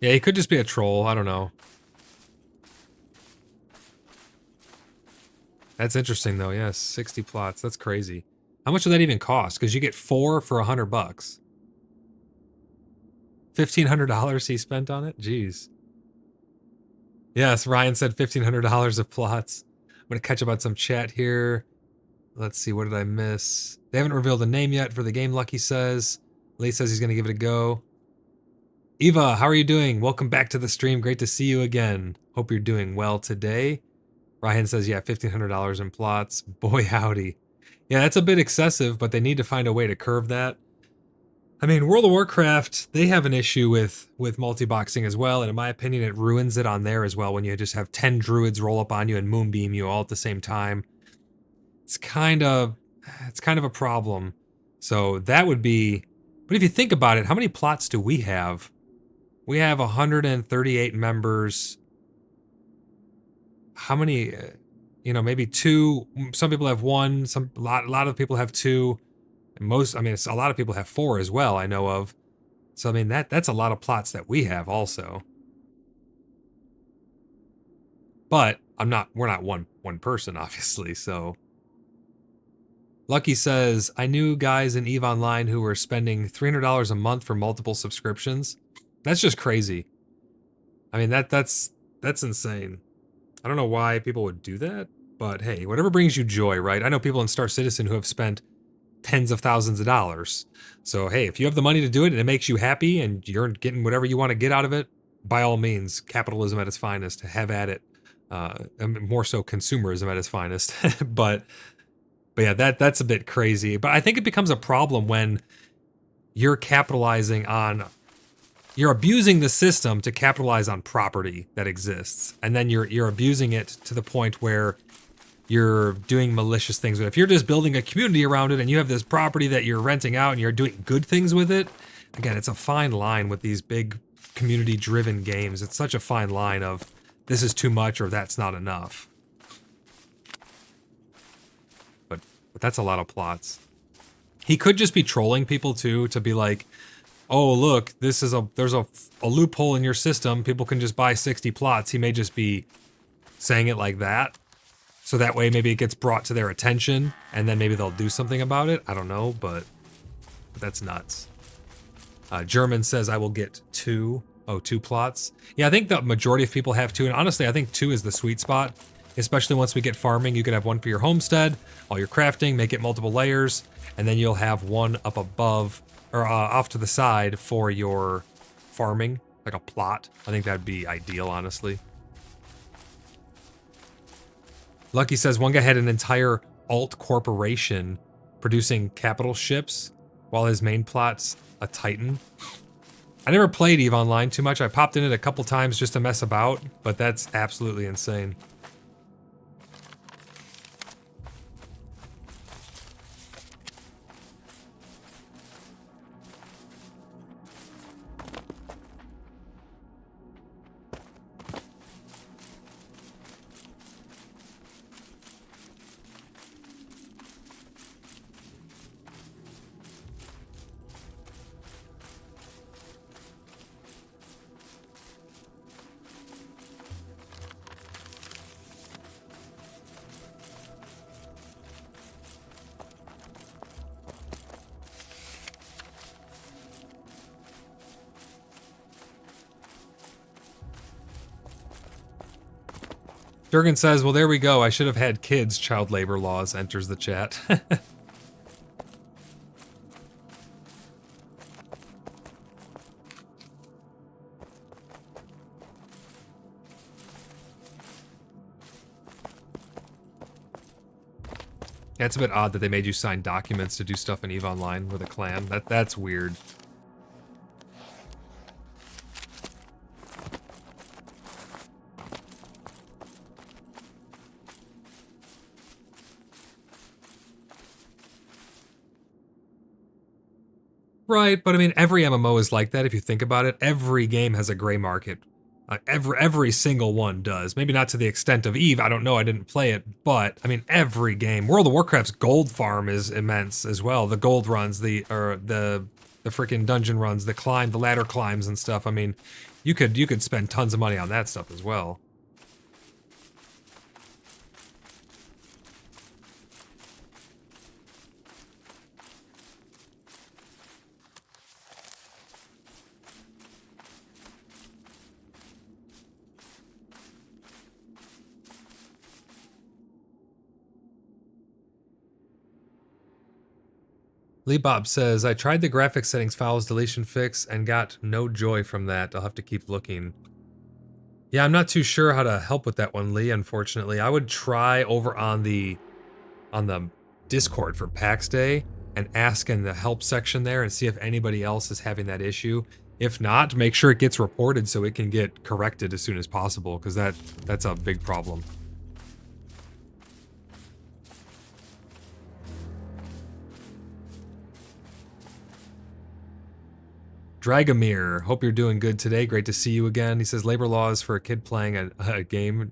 Yeah, he could just be a troll. I don't know. That's interesting, though. Yes, 60 plots. That's crazy. How much would that even cost? Because you get 4 for $100. $1,500 he spent on it? Jeez. Yes, Ryan said $1,500 of plots. I'm going to catch up on some chat here. Let's see, what did I miss? They haven't revealed a name yet for the game, Lucky says. Lee says he's going to give it a go. Eva, how are you doing? Welcome back to the stream. Great to see you again. Hope you're doing well today. Ryan says, yeah, $1,500 in plots. Boy, howdy. Yeah, that's a bit excessive, but they need to find a way to curve that. I mean, World of Warcraft, they have an issue with multi-boxing as well, and in my opinion, it ruins it on there as well when you just have 10 druids roll up on you and moonbeam you all at the same time. It's kind of a problem. So that would be... But if you think about it, how many plots do we have? We have 138 members. How many, maybe 2. Some people have 1. A lot of people have 2. And a lot of people have 4 as well, I know of. So, I mean, that's a lot of plots that we have also. But we're not one person, obviously, so. Lucky says, I knew guys in EVE Online who were spending $300 a month for multiple subscriptions. That's just crazy. I mean, that's insane. I don't know why people would do that, but hey, whatever brings you joy, right? I know people in Star Citizen who have spent tens of thousands of dollars. So hey, if you have the money to do it and it makes you happy and you're getting whatever you want to get out of it, by all means, capitalism at its finest, have at it. More so consumerism at its finest. But yeah, that's a bit crazy. But I think it becomes a problem when you're capitalizing on... You're abusing the system to capitalize on property that exists, and then you're abusing it to the point where you're doing malicious things with it. If you're just building a community around it and you have this property that you're renting out and you're doing good things with it, again, it's a fine line with these big community-driven games. It's such a fine line of this is too much or that's not enough. But that's a lot of plots. He could just be trolling people too, to be like, oh, look, there's a loophole in your system. People can just buy 60 plots. He may just be saying it like that. So that way maybe it gets brought to their attention and then maybe they'll do something about it. I don't know, but that's nuts. German says, I will get 2. Oh, 2 plots. Yeah, I think the majority of people have 2. And honestly, I think 2 is the sweet spot. Especially once we get farming, you could have 1 for your homestead, all your crafting, make it multiple layers. And then you'll have 1 up above or off to the side for your farming, like a plot. I think that'd be ideal, honestly. Lucky says one guy had an entire alt corporation producing capital ships while his main plot's a Titan. I never played EVE Online too much. I popped in it a couple times just to mess about, but that's absolutely insane. Durgan says, well, there we go. I should have had kids. Child labor laws enters the chat. Yeah, it's a bit odd that they made you sign documents to do stuff in EVE Online with a clan. That's weird. Right, but I mean, every MMO is like that if you think about it. Every game has a gray market. Every single one does. Maybe not to the extent of EVE. I don't know. I didn't play it, but I mean, every game. World of Warcraft's gold farm is immense as well. The gold runs, the freaking dungeon runs, the ladder climbs and stuff. I mean, you could spend tons of money on that stuff as well. Lee Bob says, I tried the graphics settings files deletion fix and got no joy from that. I'll have to keep looking. Yeah, I'm not too sure how to help with that one, Lee, unfortunately. I would try over on the Discord for Pax Day and ask in the help section there and see if anybody else is having that issue. If not, make sure it gets reported so it can get corrected as soon as possible, because that's a big problem. Dragomir, hope you're doing good today. Great to see you again. He says, labor laws for a kid playing a game.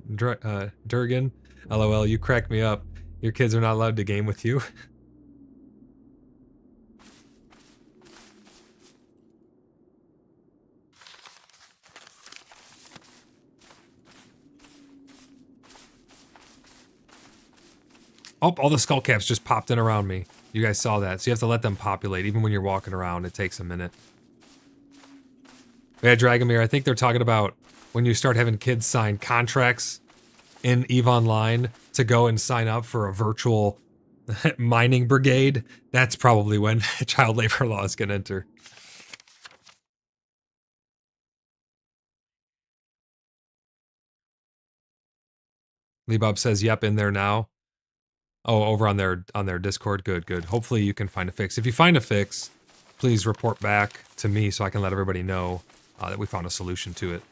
Durgan, LOL, you crack me up. Your kids are not allowed to game with you. Oh, all the skullcaps just popped in around me. You guys saw that. So you have to let them populate. Even when you're walking around, it takes a minute. Yeah, Dragomir, I think they're talking about when you start having kids sign contracts in EVE Online to go and sign up for a virtual mining brigade. That's probably when child labor laws can enter. Lee Bob says, yep, in there now. Oh, over on their Discord. Good, good. Hopefully you can find a fix. If you find a fix, please report back to me so I can let everybody know that we found a solution to it.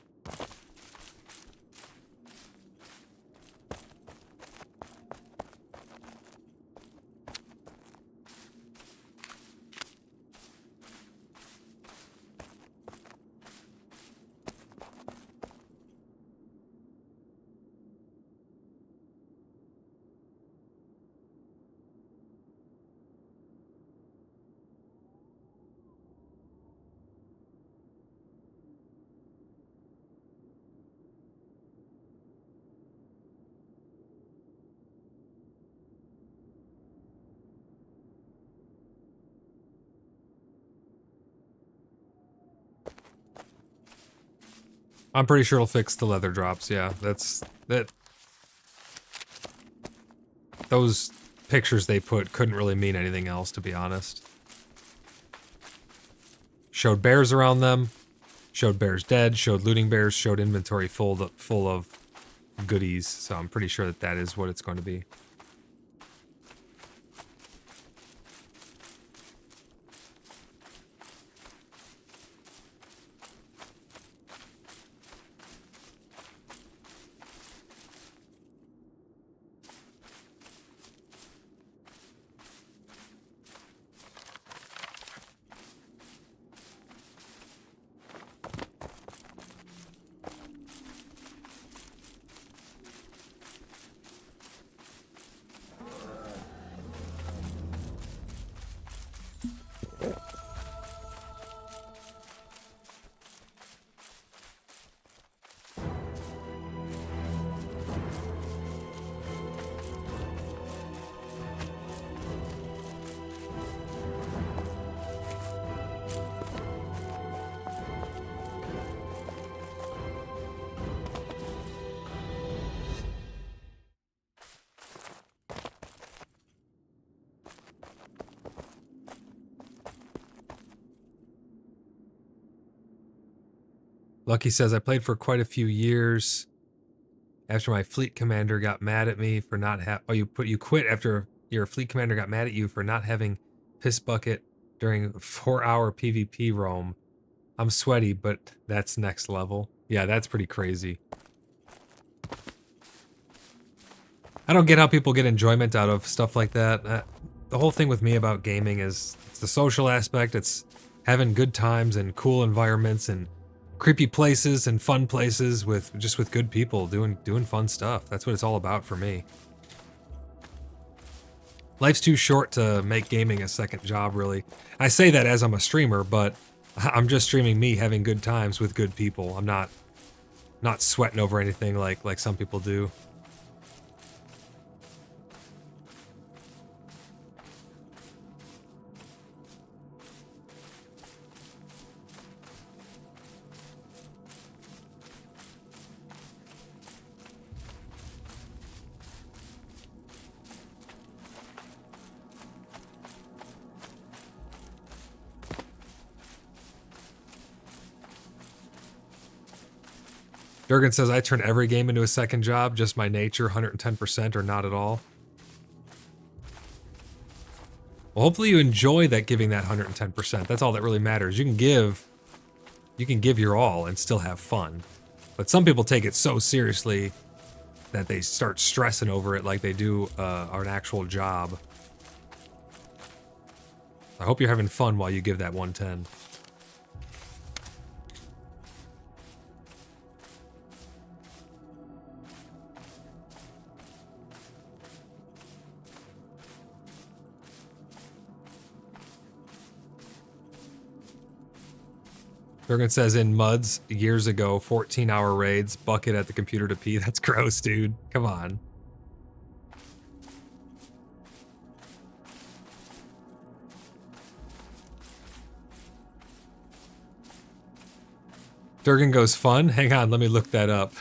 I'm pretty sure it'll fix the leather drops. Yeah, that. Those pictures they put couldn't really mean anything else, to be honest. Showed bears around them, showed bears dead, showed looting bears, showed inventory full of goodies. So I'm pretty sure that is what it's going to be. Lucky says, I played for quite a few years after my fleet commander got mad at me for not you quit after your fleet commander got mad at you for not having piss bucket during 4-hour PvP roam. I'm sweaty, but that's next level. Yeah, that's pretty crazy. I don't get how people get enjoyment out of stuff like that. The whole thing with me about gaming is it's the social aspect. It's having good times and cool environments and creepy places and fun places with good people doing fun stuff. That's what it's all about for me. Life's too short to make gaming a second job, really. I say that as I'm a streamer, but I'm just streaming me having good times with good people. I'm not sweating over anything like some people do. Durgan says, I turn every game into a second job, just my nature, 110% or not at all. Well, hopefully you enjoy that giving that 110%. That's all that really matters. You can give your all and still have fun. But some people take it so seriously that they start stressing over it like they do an actual job. I hope you're having fun while you give that 110. Durgan says, in Muds, years ago, 14-hour raids, bucket at the computer to pee. That's gross, dude. Come on. Durgan goes, fun? Hang on, let me look that up.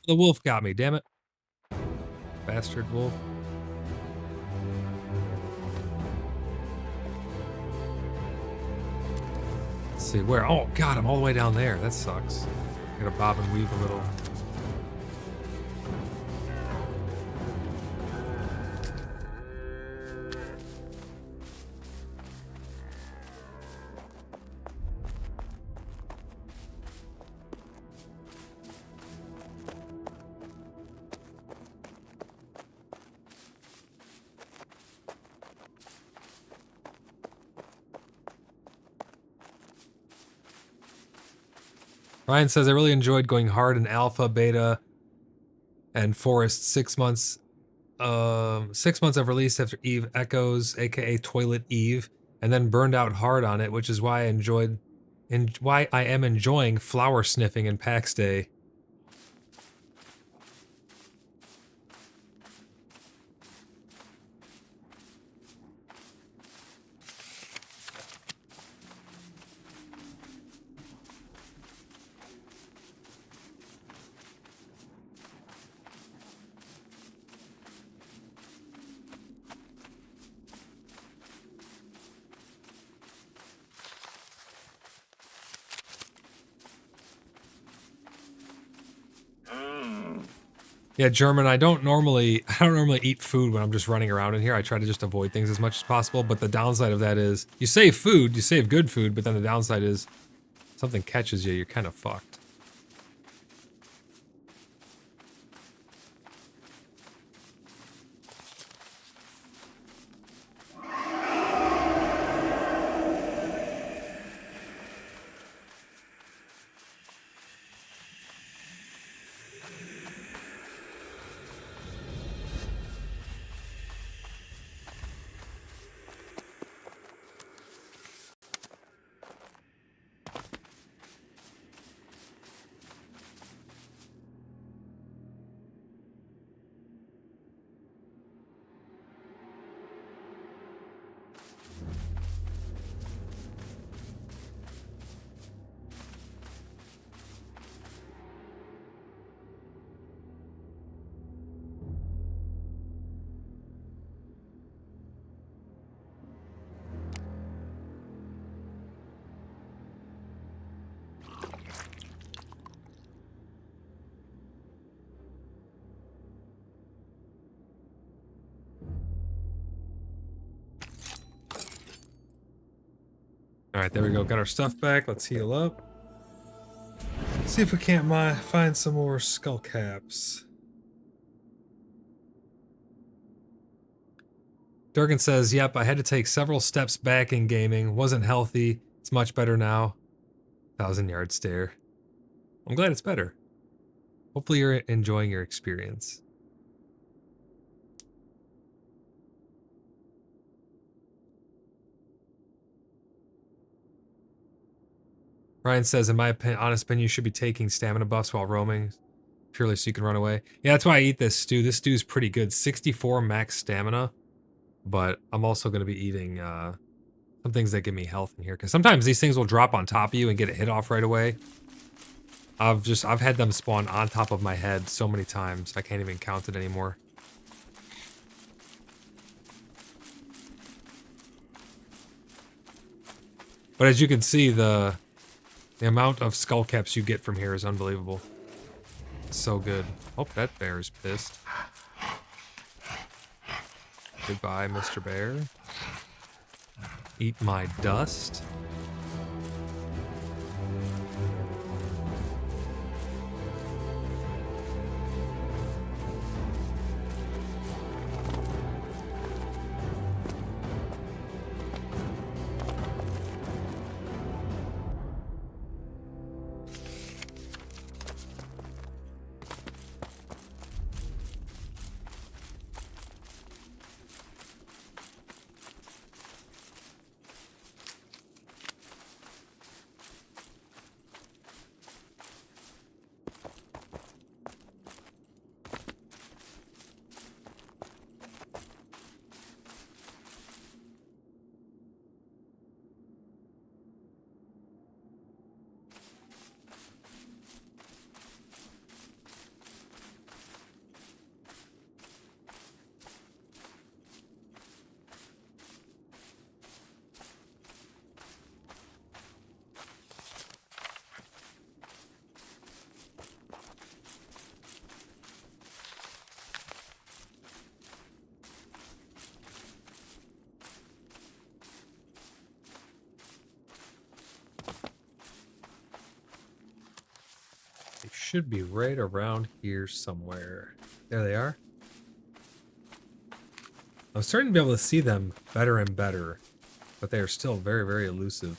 The wolf got me, damn it. Bastard wolf. Let's see, where? Oh, God, I'm all the way down there. That sucks. I gotta bob and weave a little. Ryan says, I really enjoyed going hard in alpha, beta, and forest 6 months. 6 months of release after Eve Echoes, aka Toilet Eve, and then burned out hard on it, which is why I am enjoying flower sniffing in Pax Day. Yeah, German, I don't normally eat food when I'm just running around in here. I try to just avoid things as much as possible, but the downside of that is you save food, you save good food, but then the downside is something catches you, you're kind of fucked. Alright, there we go. Got our stuff back. Let's heal up. See if we can't find some more skull caps. Durgan says, yep, I had to take several steps back in gaming. Wasn't healthy. It's much better now. 1,000-yard stare. I'm glad it's better. Hopefully you're enjoying your experience. Ryan says, in my honest opinion, you should be taking stamina buffs while roaming, purely so you can run away. Yeah, that's why I eat this stew. This stew's pretty good. 64 max stamina, but I'm also going to be eating some things that give me health in here, because sometimes these things will drop on top of you and get a hit off right away. I've had them spawn on top of my head so many times, I can't even count it anymore. But as you can see, the amount of skull caps you get from here is unbelievable. It's so good. Oh, that bear's pissed. Goodbye, Mr. Bear. Eat my dust. They should be right around here somewhere. There they are. I'm starting to be able to see them better and better, but they are still very, very elusive.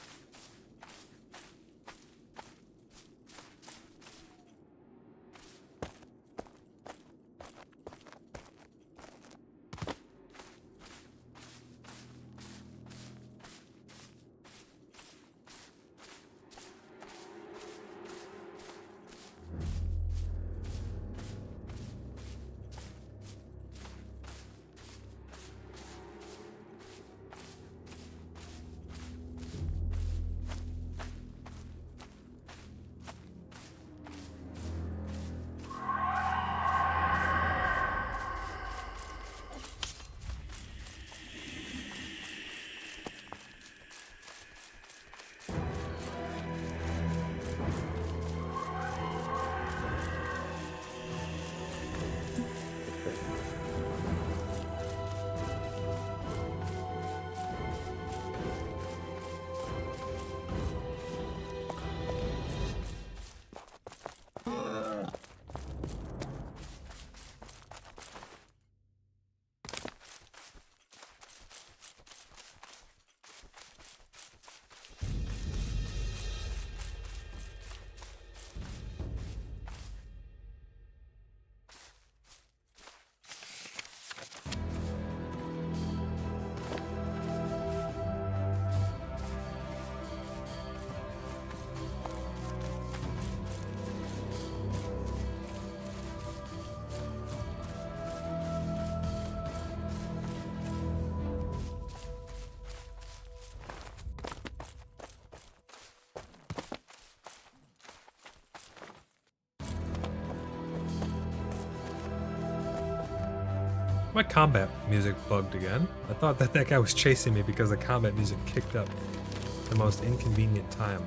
My combat music bugged again. I thought that guy was chasing me because the combat music kicked up at the most inconvenient time.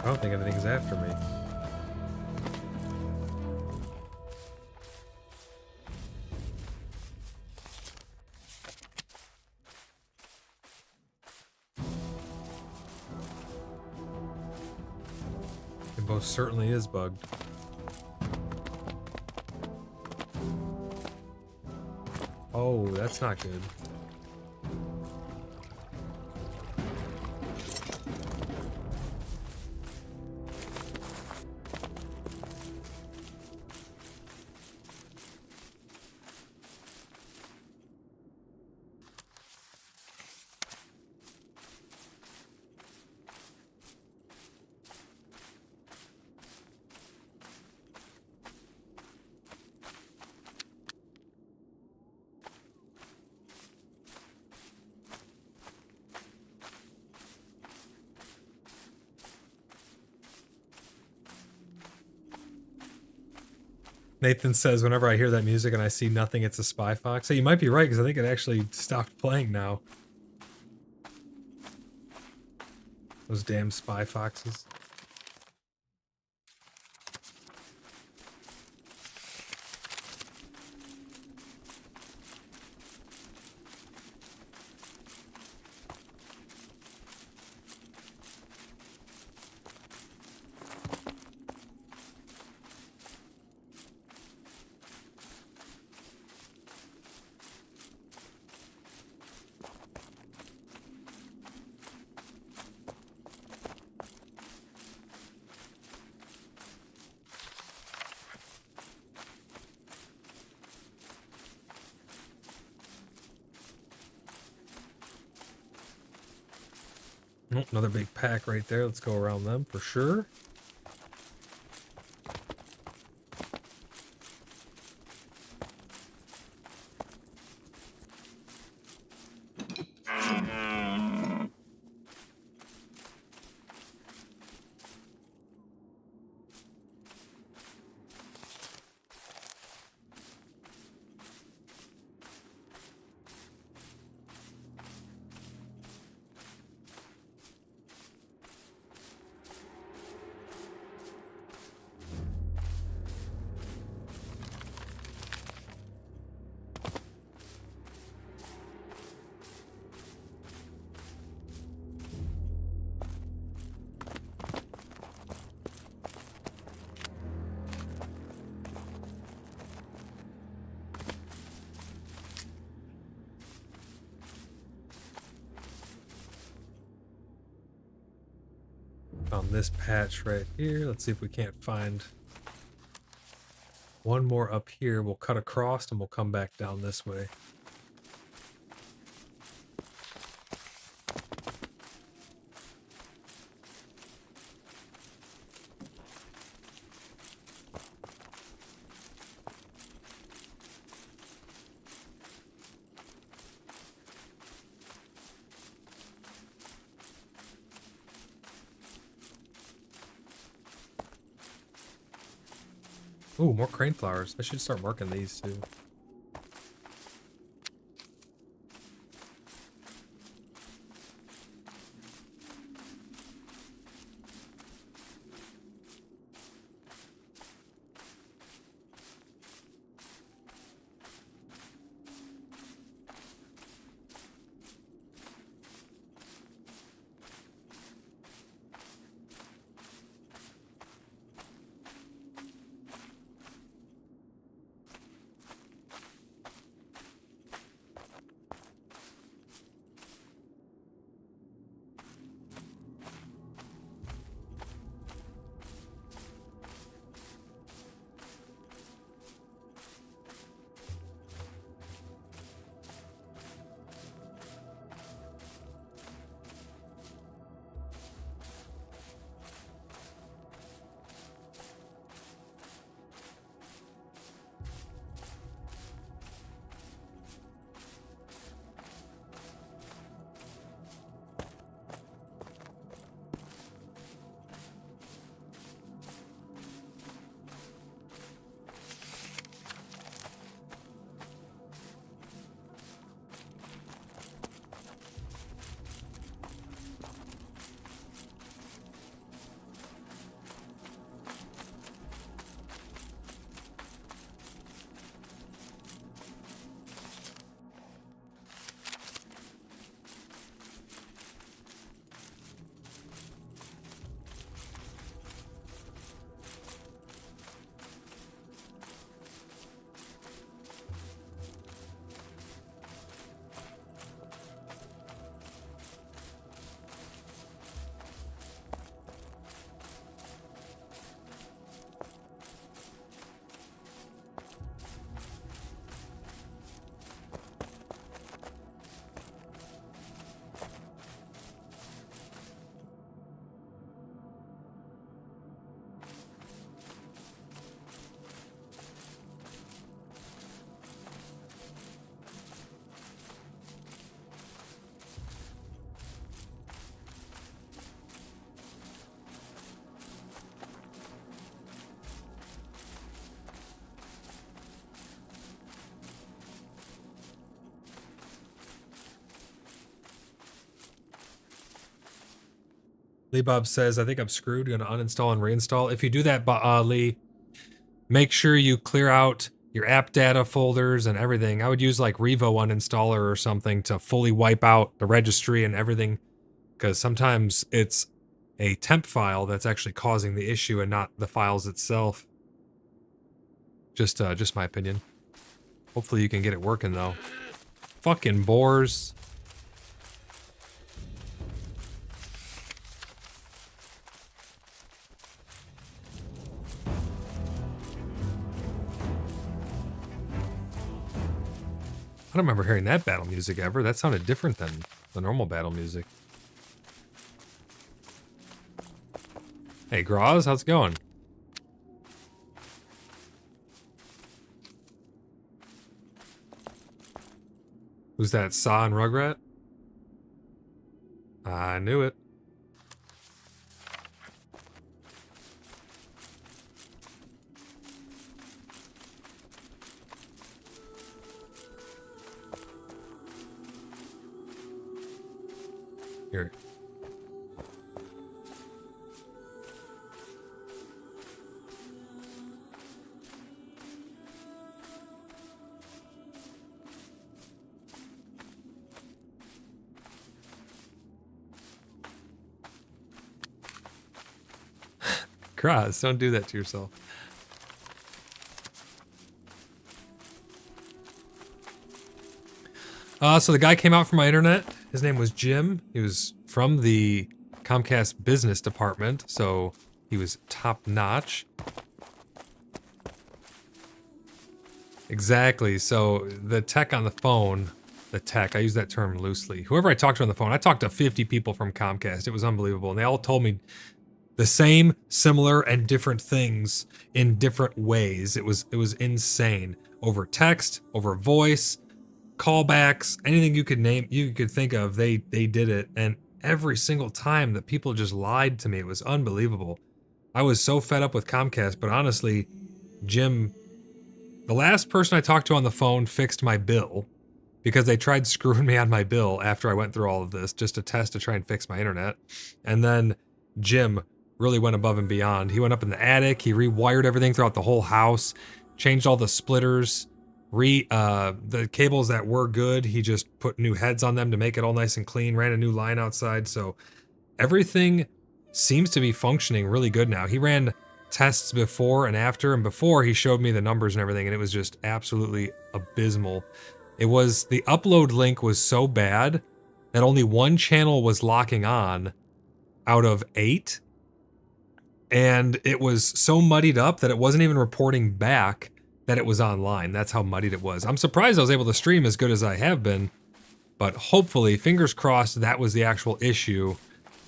I don't think anything's after me. most certainly is bugged. Oh, that's not good. Nathan says, whenever I hear that music and I see nothing, it's a spy fox. So you might be right, because I think it actually stopped playing now. Those damn spy foxes. Oh, another big pack right there. Let's go around them for sure. On this patch right here. Let's see if we can't find one more up here. We'll cut across and we'll come back down this way. Ooh, more crane flowers. I should start marking these too. Lee Bob says, I think I'm screwed. Gonna uninstall and reinstall. If you do that, Lee, make sure you clear out your app data folders and everything. I would use like Revo uninstaller or something to fully wipe out the registry and everything, because sometimes it's a temp file that's actually causing the issue and not the files itself. Just my opinion. Hopefully you can get it working though. Fucking boars. I don't remember hearing that battle music ever. That sounded different than the normal battle music. Hey, Graz, how's it going? Who's that, Saw and Rugrat? I knew it. Here. Cross, don't do that to yourself. So the guy came out from my internet. His name was Jim. He was from the Comcast business department, so he was top notch. Exactly. So the tech on the phone, I use that term loosely. Whoever I talked to on the phone, I talked to 50 people from Comcast. It was unbelievable. And they all told me the same, similar, and different things in different ways. It was insane. Over text, over voice, callbacks, anything you could name, you could think of, they did it. And every single time that people just lied to me, it was unbelievable. I was so fed up with Comcast, but honestly, Jim, the last person I talked to on the phone fixed my bill because they tried screwing me on my bill after I went through all of this just to test to try and fix my internet. And then Jim really went above and beyond. He went up in the attic, he rewired everything throughout the whole house, changed all the splitters, the cables that were good, he just put new heads on them to make it all nice and clean, ran a new line outside, so everything seems to be functioning really good now. He ran tests before and after, and before he showed me the numbers and everything, and it was just absolutely abysmal. It was, the upload link was so bad that only one channel was locking on out of 8, and it was so muddied up that it wasn't even reporting back that it was online. That's how muddied it was. I'm surprised I was able to stream as good as I have been, but hopefully, fingers crossed, that was the actual issue,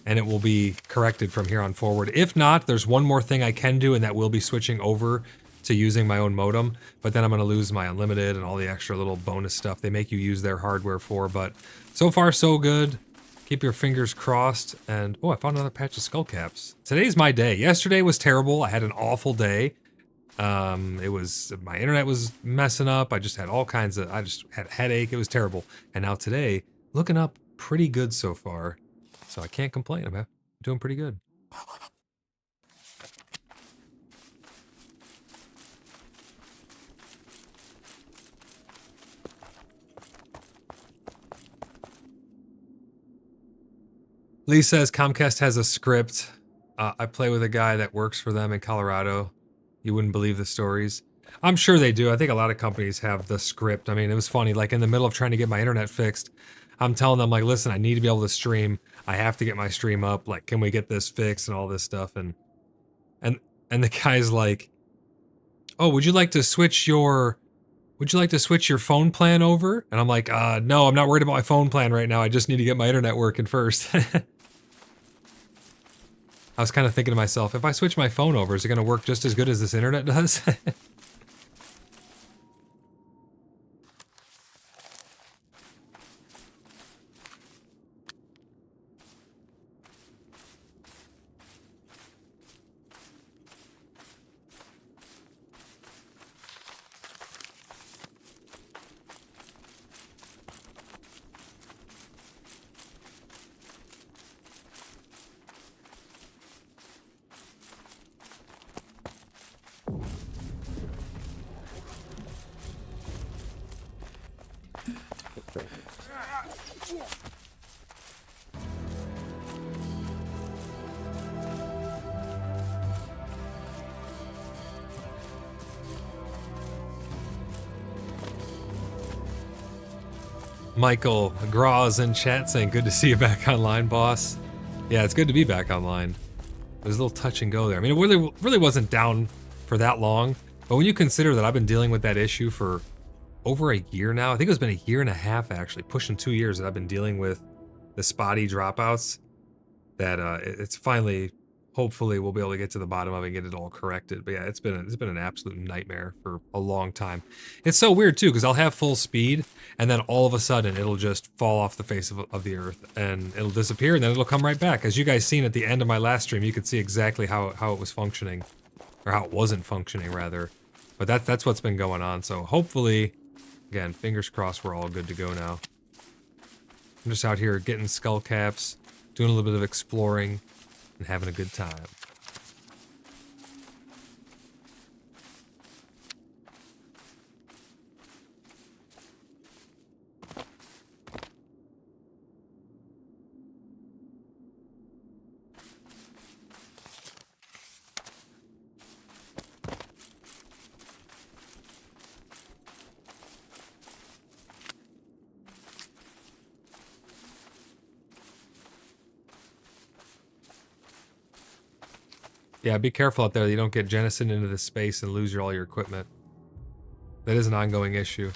and it will be corrected from here on forward. If not, there's one more thing I can do, and that will be switching over to using my own modem, but then I'm going to lose my unlimited and all the extra little bonus stuff they make you use their hardware for, but so far so good. Keep your fingers crossed, and oh, I found another patch of skullcaps. Today's my day. Yesterday was terrible. I had an awful day. My internet was messing up. I just had I just had a headache. It was terrible. And now today, looking up pretty good so far. So I can't complain. I'm doing pretty good. Lee says Comcast has a script. I play with a guy that works for them in Colorado. You wouldn't believe the stories. I'm sure they do. I think a lot of companies have the script. I mean, it was funny, like in the middle of trying to get my internet fixed, I'm telling them, like, listen, I need to be able to stream. I have to get my stream up. Like, can we get this fixed and all this stuff? And the guy's like, oh, would you like to switch your phone plan over? And I'm like, no, I'm not worried about my phone plan right now. I just need to get my internet working first. I was kind of thinking to myself, if I switch my phone over, is it going to work just as good as this internet does? Michael Graws in chat saying, good to see you back online, boss. Yeah, it's good to be back online. There's a little touch and go there. I mean, it really wasn't down for that long, but when you consider that I've been dealing with that issue for over a year now, I think it's been a year and a half actually, pushing 2 years that I've been dealing with the spotty dropouts, that it's finally, hopefully we'll be able to get to the bottom of it and get it all corrected. But yeah, it's been an absolute nightmare for a long time. It's so weird too, because I'll have full speed and then all of a sudden it'll just fall off the face of the earth and it'll disappear and then it'll come right back. As you guys seen at the end of my last stream, you could see exactly how it was functioning, or how it wasn't functioning rather. But that's what's been going on. So hopefully, again, fingers crossed, we're all good to go now. I'm just out here getting skull caps, doing a little bit of exploring, and having a good time. Yeah, be careful out there that you don't get jettisoned into the space and lose all your equipment. That is an ongoing issue.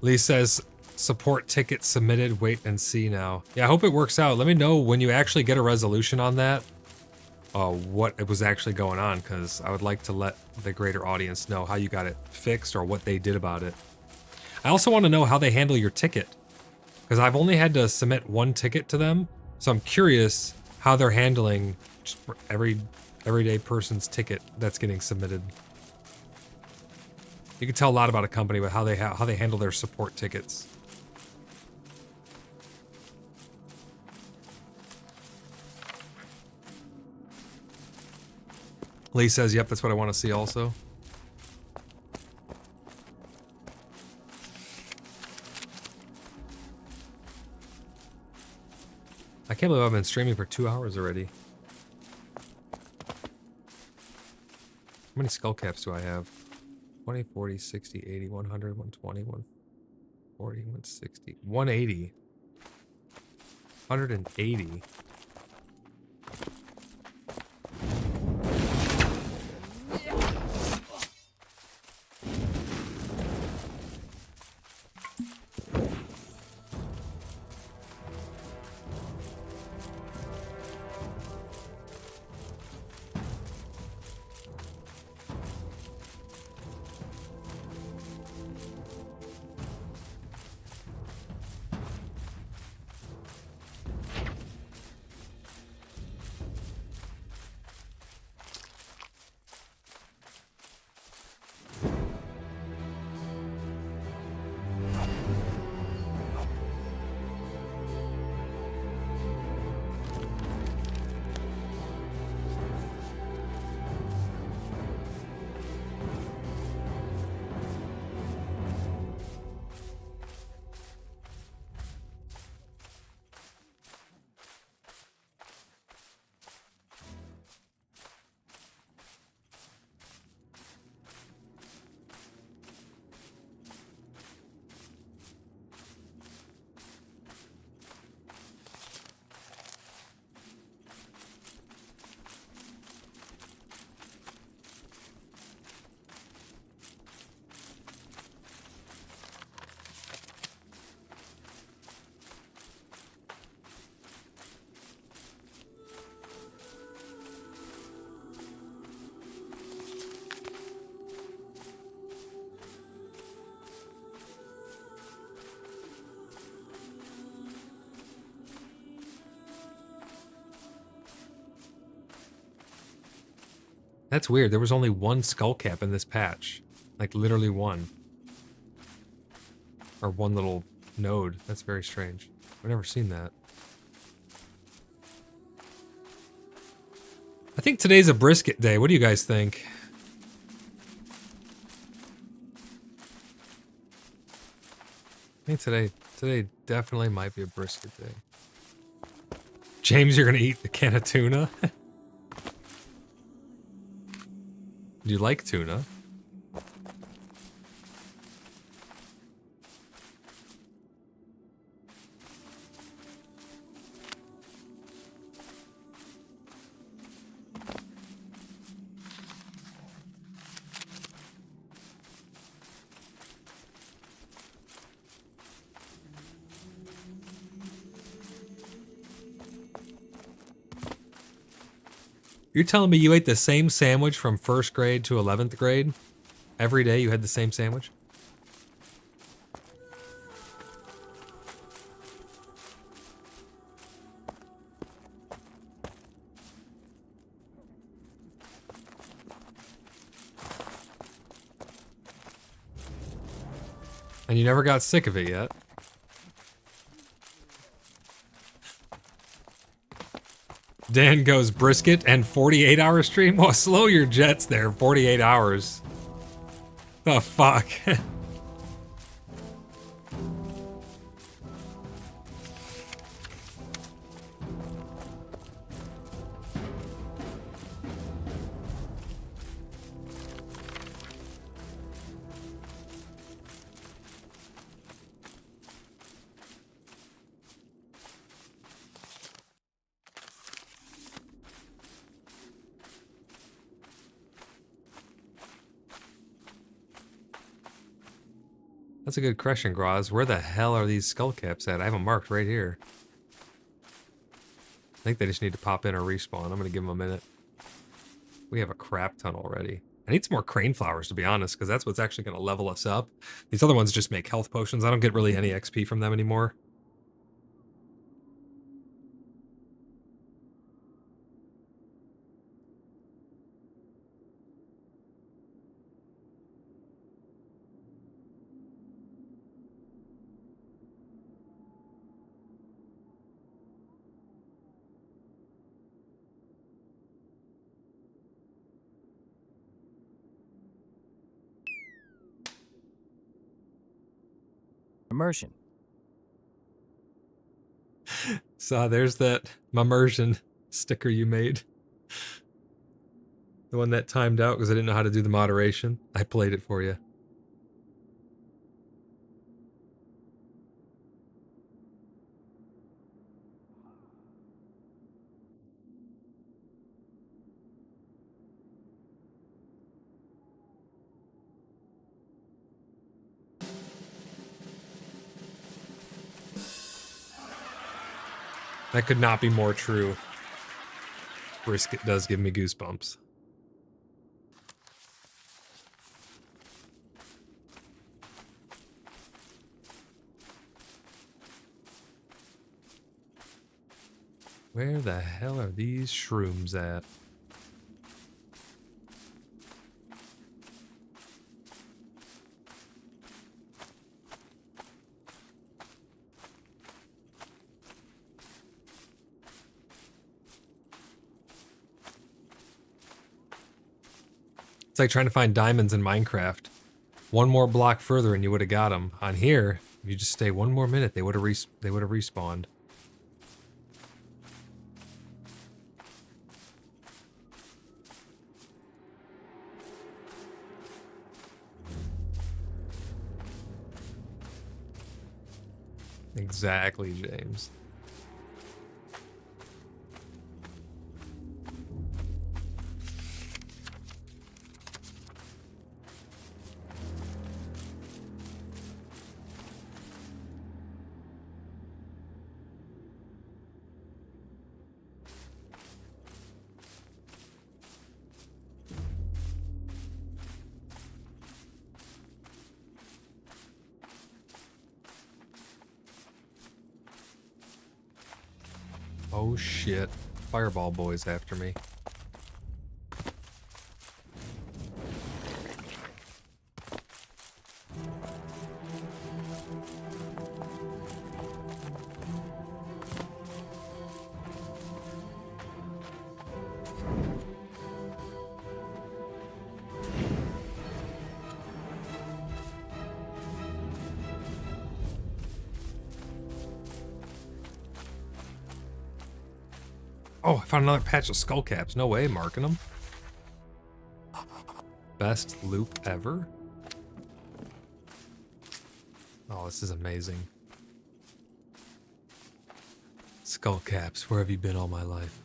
Lee says, support ticket submitted, wait and see now. Yeah, I hope it works out. Let me know when you actually get a resolution on that, what it was actually going on, because I would like to let the greater audience know how you got it fixed or what they did about it. I also want to know how they handle your ticket, because I've only had to submit one ticket to them, so I'm curious how they're handling just everyday person's ticket that's getting submitted. You can tell a lot about a company with how they handle their support tickets. Lee says, yep, that's what I want to see also. I can't believe I've been streaming for 2 hours already. How many skull caps do I have? 20, 40, 60, 80, 100, 120, 140, 160, 180. 180. That's weird. There was only one skull cap in this patch. Like, literally one. Or one little node. That's very strange. I've never seen that. I think today's a brisket day. What do you guys think? I think today definitely might be a brisket day. James, you're gonna eat the can of tuna? Do you like tuna? You're telling me you ate the same sandwich from 1st grade to 11th grade? Every day you had the same sandwich? And you never got sick of it yet? Dan goes brisket and 48-hour stream? Well, slow your jets there, 48 hours. The fuck? That's a good question, Graz. Where the hell are these skull caps at? I have them marked right here. I think they just need to pop in or respawn. I'm going to give them a minute. We have a crap ton already. I need some more crane flowers, to be honest, because that's what's actually going to level us up. These other ones just make health potions. I don't get really any XP from them anymore. Immersion. So there's that immersion sticker you made. The one that timed out because I didn't know how to do the moderation. I played it for you. That could not be more true. Brisket does give me goosebumps. Where the hell are these shrooms at? It's like trying to find diamonds in Minecraft. One more block further and you would have got them. On here, if you just stay one more minute, they would have respawned. Exactly, James. Oh shit. Fireball boy's after me. Oh, I found another patch of skull caps. No way, marking them. Best loop ever. Oh, this is amazing. Skull caps, where have you been all my life?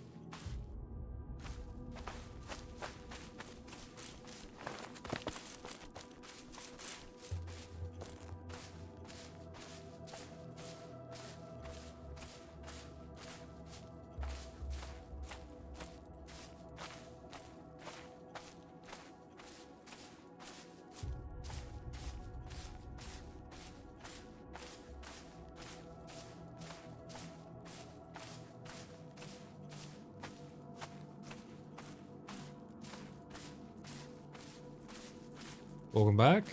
Welcome back.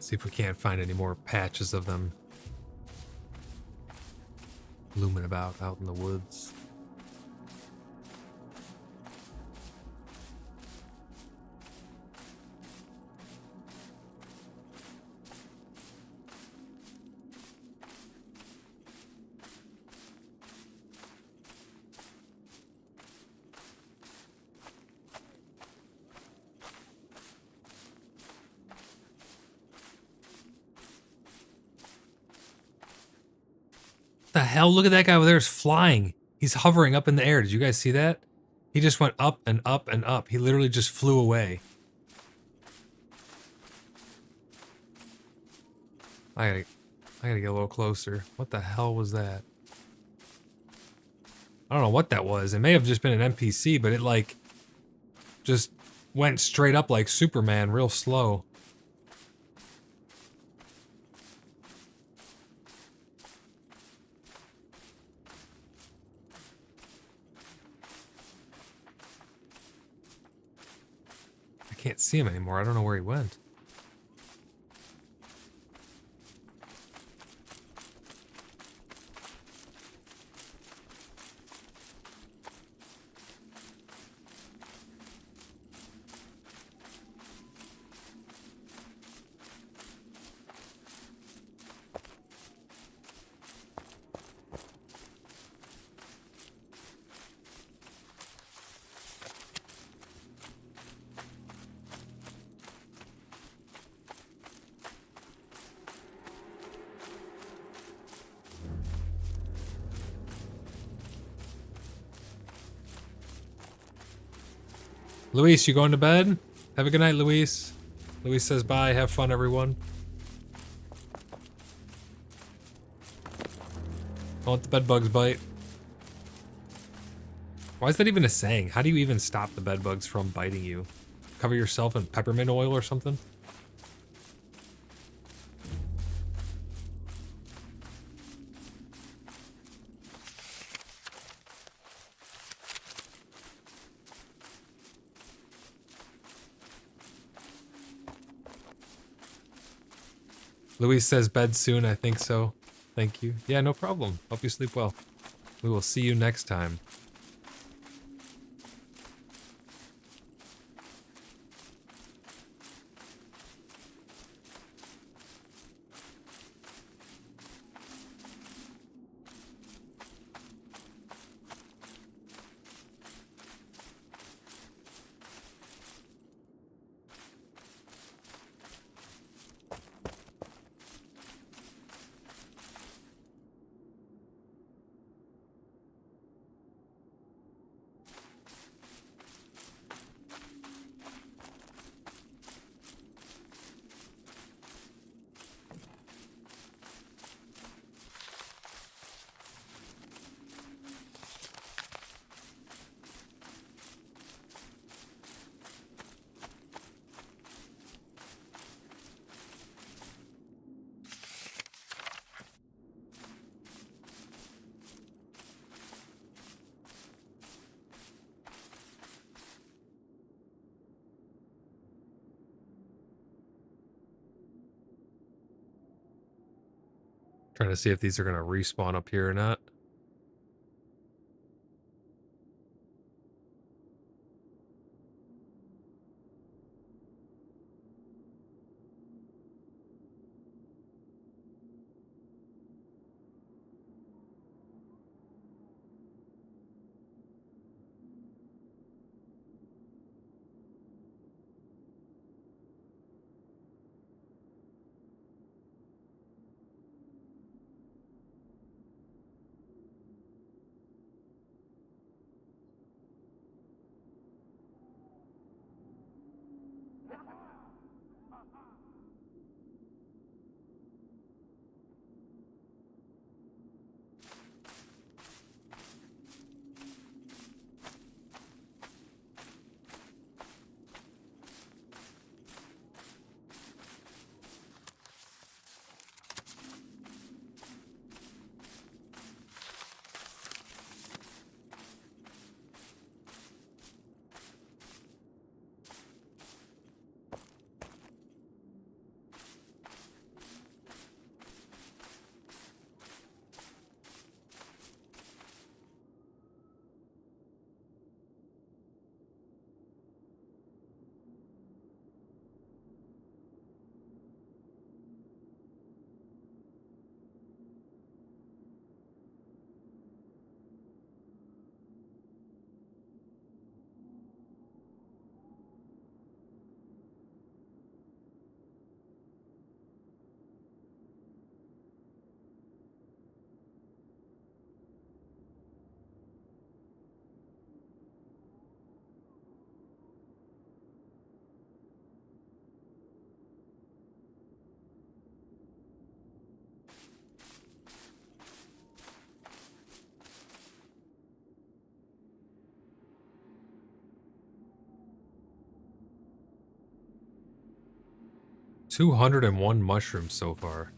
See if we can't find any more patches of them looming about out in the woods. The hell? Look at that guy over there is flying. He's hovering up in the air. Did you guys see that? He just went up and up and up. He literally just flew away. I gotta get a little closer. What the hell was that? I don't know what that was. It may have just been an NPC, but it like just went straight up like Superman, real slow. I can't see him anymore. I don't know where he went. Luis, you going to bed? Have a good night, Luis. Luis says bye. Have fun, everyone. Don't let the bed bugs bite. Why is that even a saying? How do you even stop the bed bugs from biting you? Cover yourself in peppermint oil or something? Luis says bed soon. I think so. Thank you. Yeah, no problem. Hope you sleep well. We will see you next time. Trying to see if these are going to respawn up here or not. $201 mushrooms so far.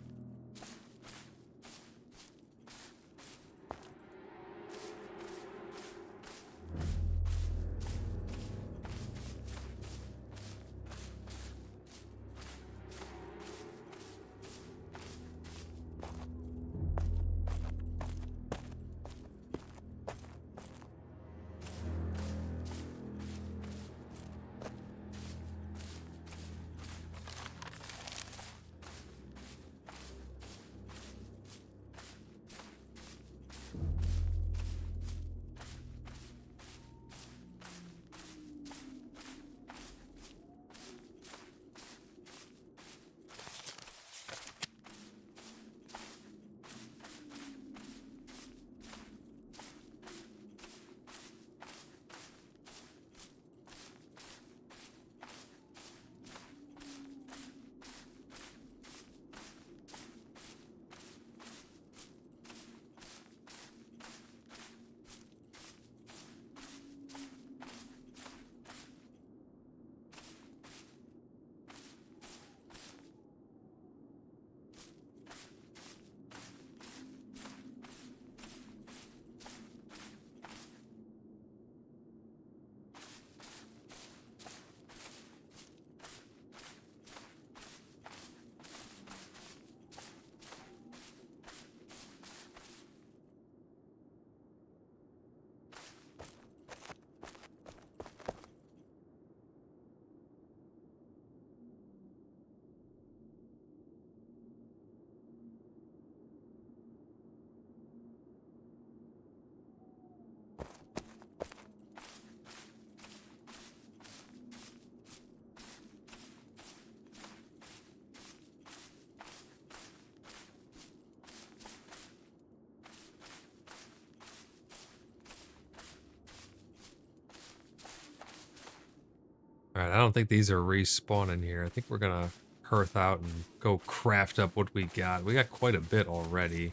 Alright, I don't think these are respawning here. I think we're gonna hearth out and go craft up what we got. We got quite a bit already.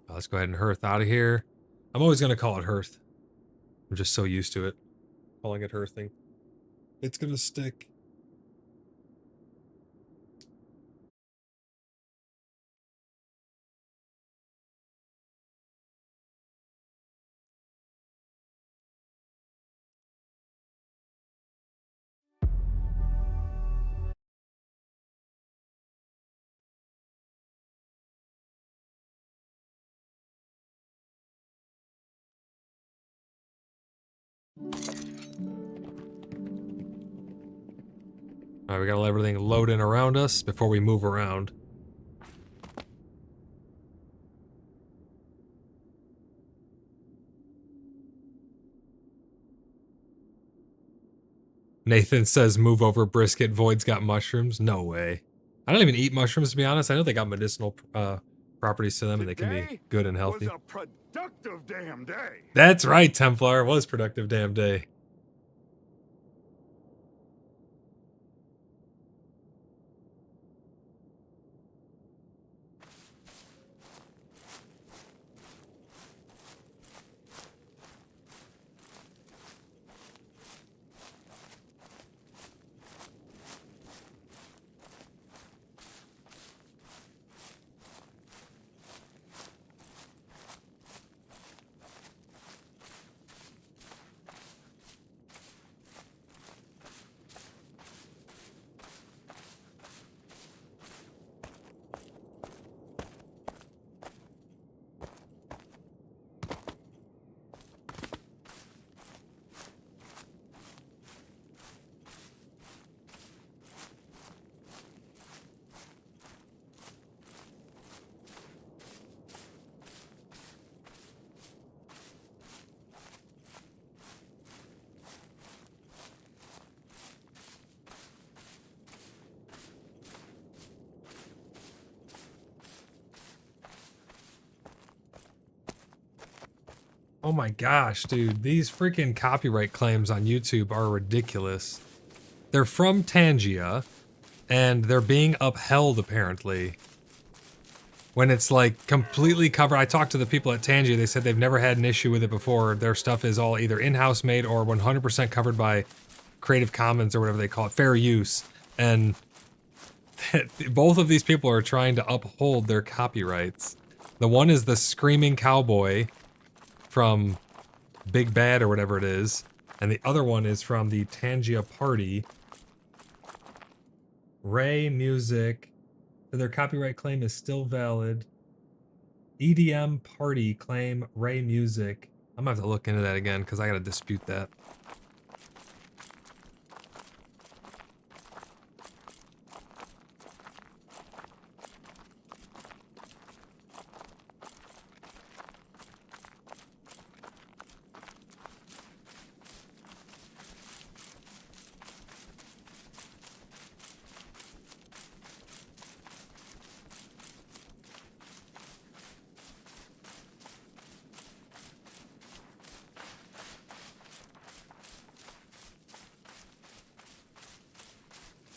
Let's go ahead and hearth out of here. I'm always gonna call it hearth. I'm just so used to it. Calling it hearthing. It's gonna stick. All right, we gotta let everything load in around us before we move around. Nathan says, move over brisket, Void's got mushrooms. No way. I don't even eat mushrooms, to be honest. I know they got medicinal properties to them, and they can be good and healthy. Was a productive damn day. That's right, Templar. It was productive damn day. Oh my gosh, dude. These freaking copyright claims on YouTube are ridiculous. They're from Tangia, and they're being upheld, apparently. When it's, like, completely covered. I talked to the people at Tangia. They said they've never had an issue with it before. Their stuff is all either in-house made or 100% covered by Creative Commons or whatever they call it. Fair use. And both of these people are trying to uphold their copyrights. The one is the Screaming Cowboy from Big Bad or whatever it is, and the other one is from the Tangia Party. Ray Music, their copyright claim is still valid. EDM Party claim Ray Music. I'm gonna have to look into that again because I gotta dispute that.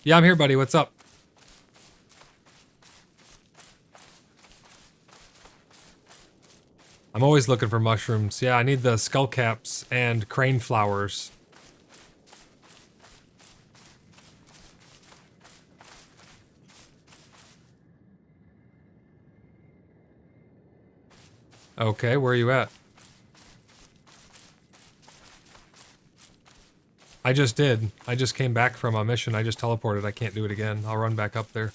Yeah, I'm here, buddy. What's up? I'm always looking for mushrooms. Yeah, I need the skull caps and crane flowers. Okay, where are you at? I just did. I just came back from a mission. I just teleported. I can't do it again. I'll run back up there.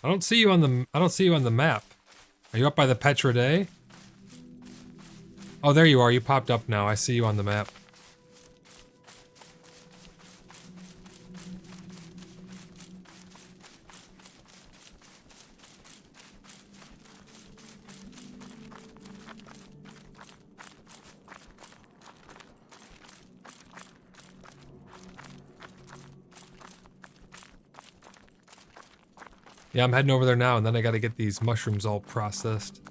I don't see you on the map. Are you up by the Pt23 Day? Oh, there you are. You popped up now. I see you on the map. Yeah, I'm heading over there now, and then I gotta get these mushrooms all processed.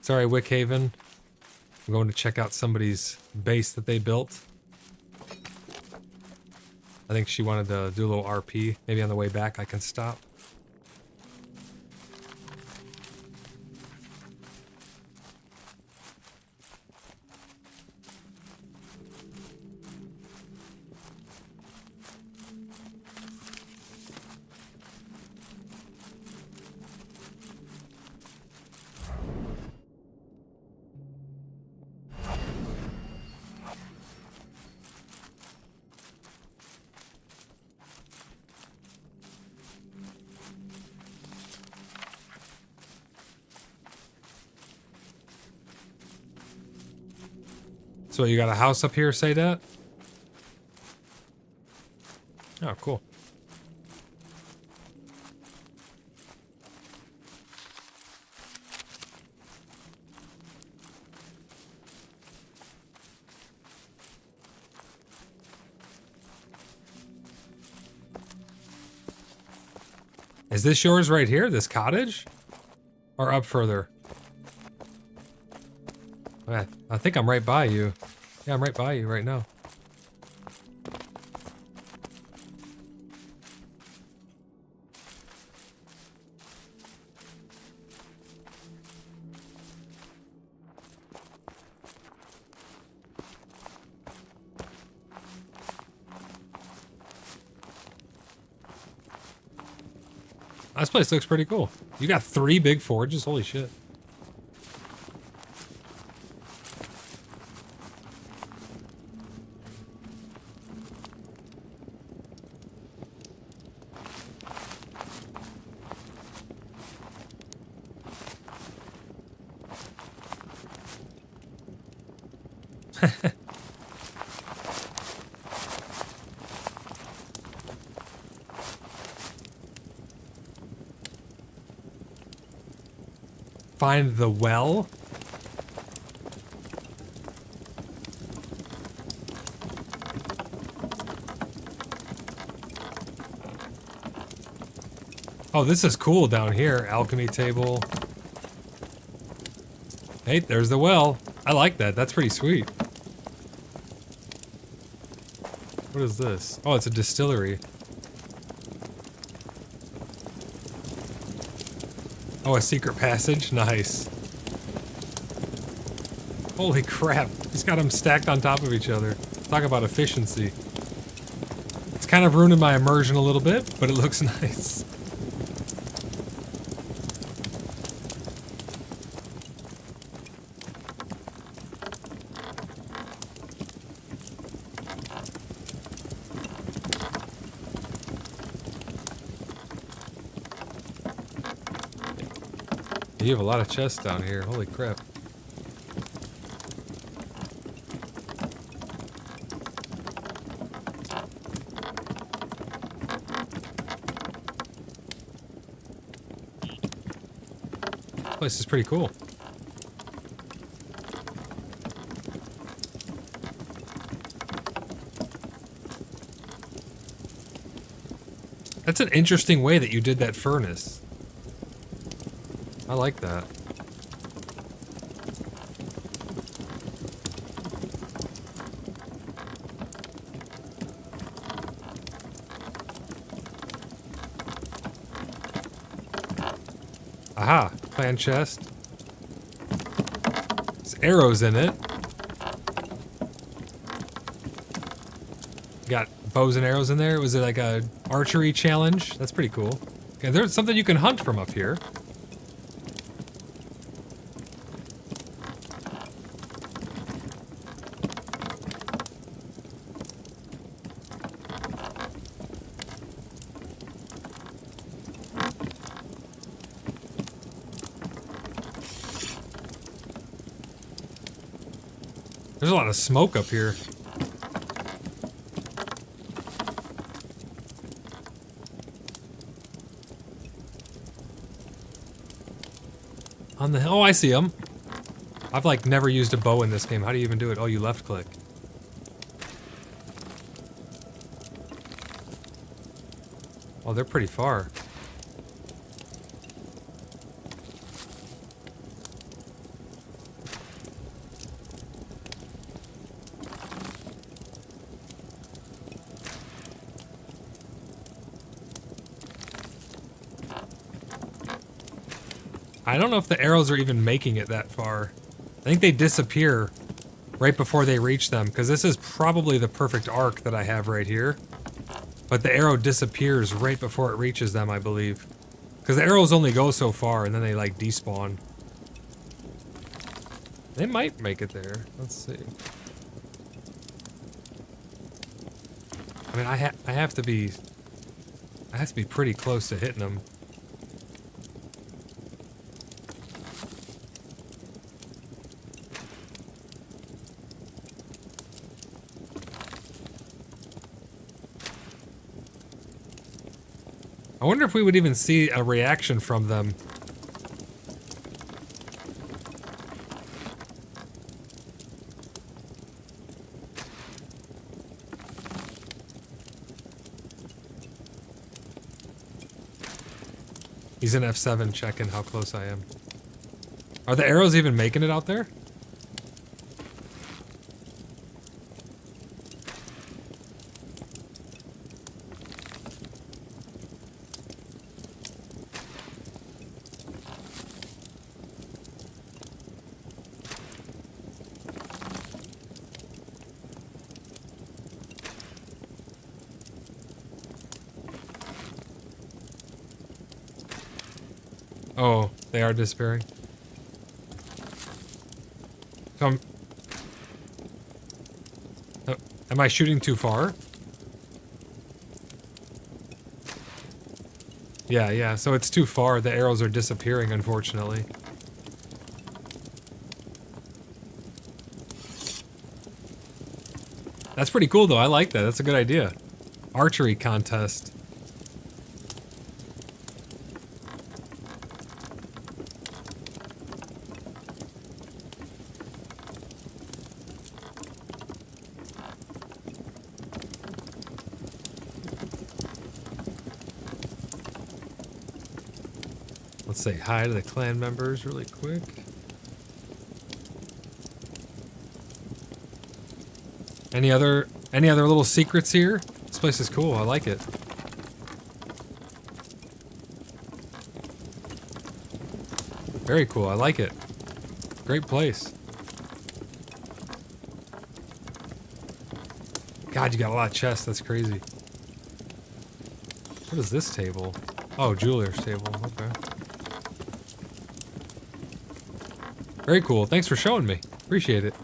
Sorry, Wickhaven. I'm going to check out somebody's base that they built. I think she wanted to do a little RP. Maybe on the way back I can stop. So you got a house up here, say that? Oh, cool. Is this yours right here, this cottage? Or up further? I think I'm right by you. Yeah, I'm right by you right now. This place looks pretty cool. You got 3 big forges? Holy shit. Find the well? Oh, this is cool down here. Alchemy table. Hey, there's the well. I like that. That's pretty sweet. What is this? Oh, it's a distillery. Oh, a secret passage? Nice. Holy crap. He's got them stacked on top of each other. Talk about efficiency. It's kind of ruining my immersion a little bit, but it looks nice. You have a lot of chests down here. Holy crap. This place is pretty cool. That's an interesting way that you did that furnace. I like that. Aha, clan chest. There's arrows in it. Got bows and arrows in there. Was it like a archery challenge? That's pretty cool. Okay, there's something you can hunt from up here. There's a lot of smoke up here. On the hill. Oh, I see them. I've like never used a bow in this game. How do you even do it? Oh, you left click. Oh, they're pretty far. I don't know if the arrows are even making it that far. I think they disappear right before they reach them, because this is probably the perfect arc that I have right here. But the arrow disappears right before it reaches them, I believe. Because the arrows only go so far, and then they, like, despawn. They might make it there. Let's see. I mean, I have to be pretty close to hitting them. I wonder if we would even see a reaction from them. He's in F7 checking how close I am. Are the arrows even making it out there? Oh, they are disappearing. So am I shooting too far? Yeah, so it's too far. The arrows are disappearing, unfortunately. That's pretty cool, though. I like that. That's a good idea. Archery contest. Let's say hi to the clan members really quick. Any other little secrets here? This place is cool. I like it. Very cool. I like it. Great place. God, you got a lot of chests. That's crazy. What is this table? Oh, jeweler's table. Okay. Very cool. Thanks for showing me. Appreciate it.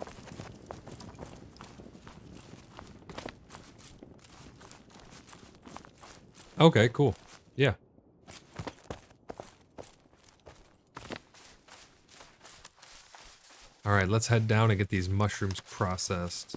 Okay, cool. Yeah. All right, let's head down and get these mushrooms processed.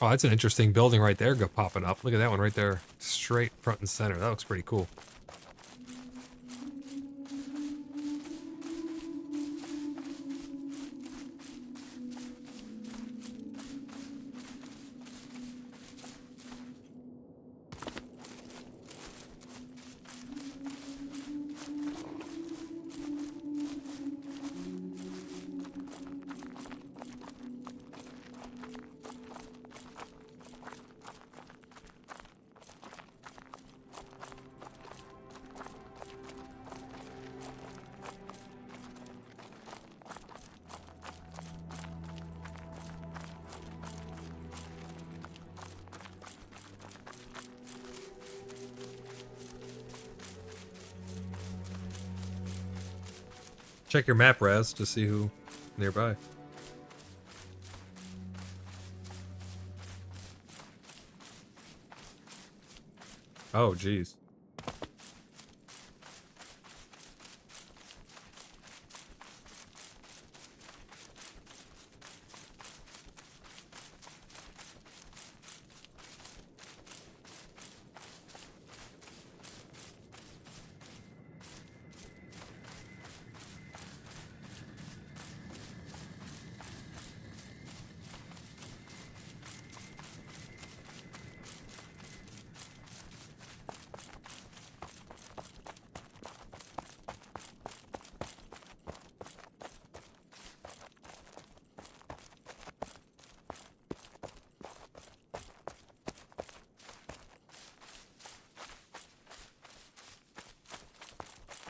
Oh, that's an interesting building right there popping up. Look at that one right there. Straight front and center. That looks pretty cool. Check your map, Raz, to see who nearby. Oh, geez.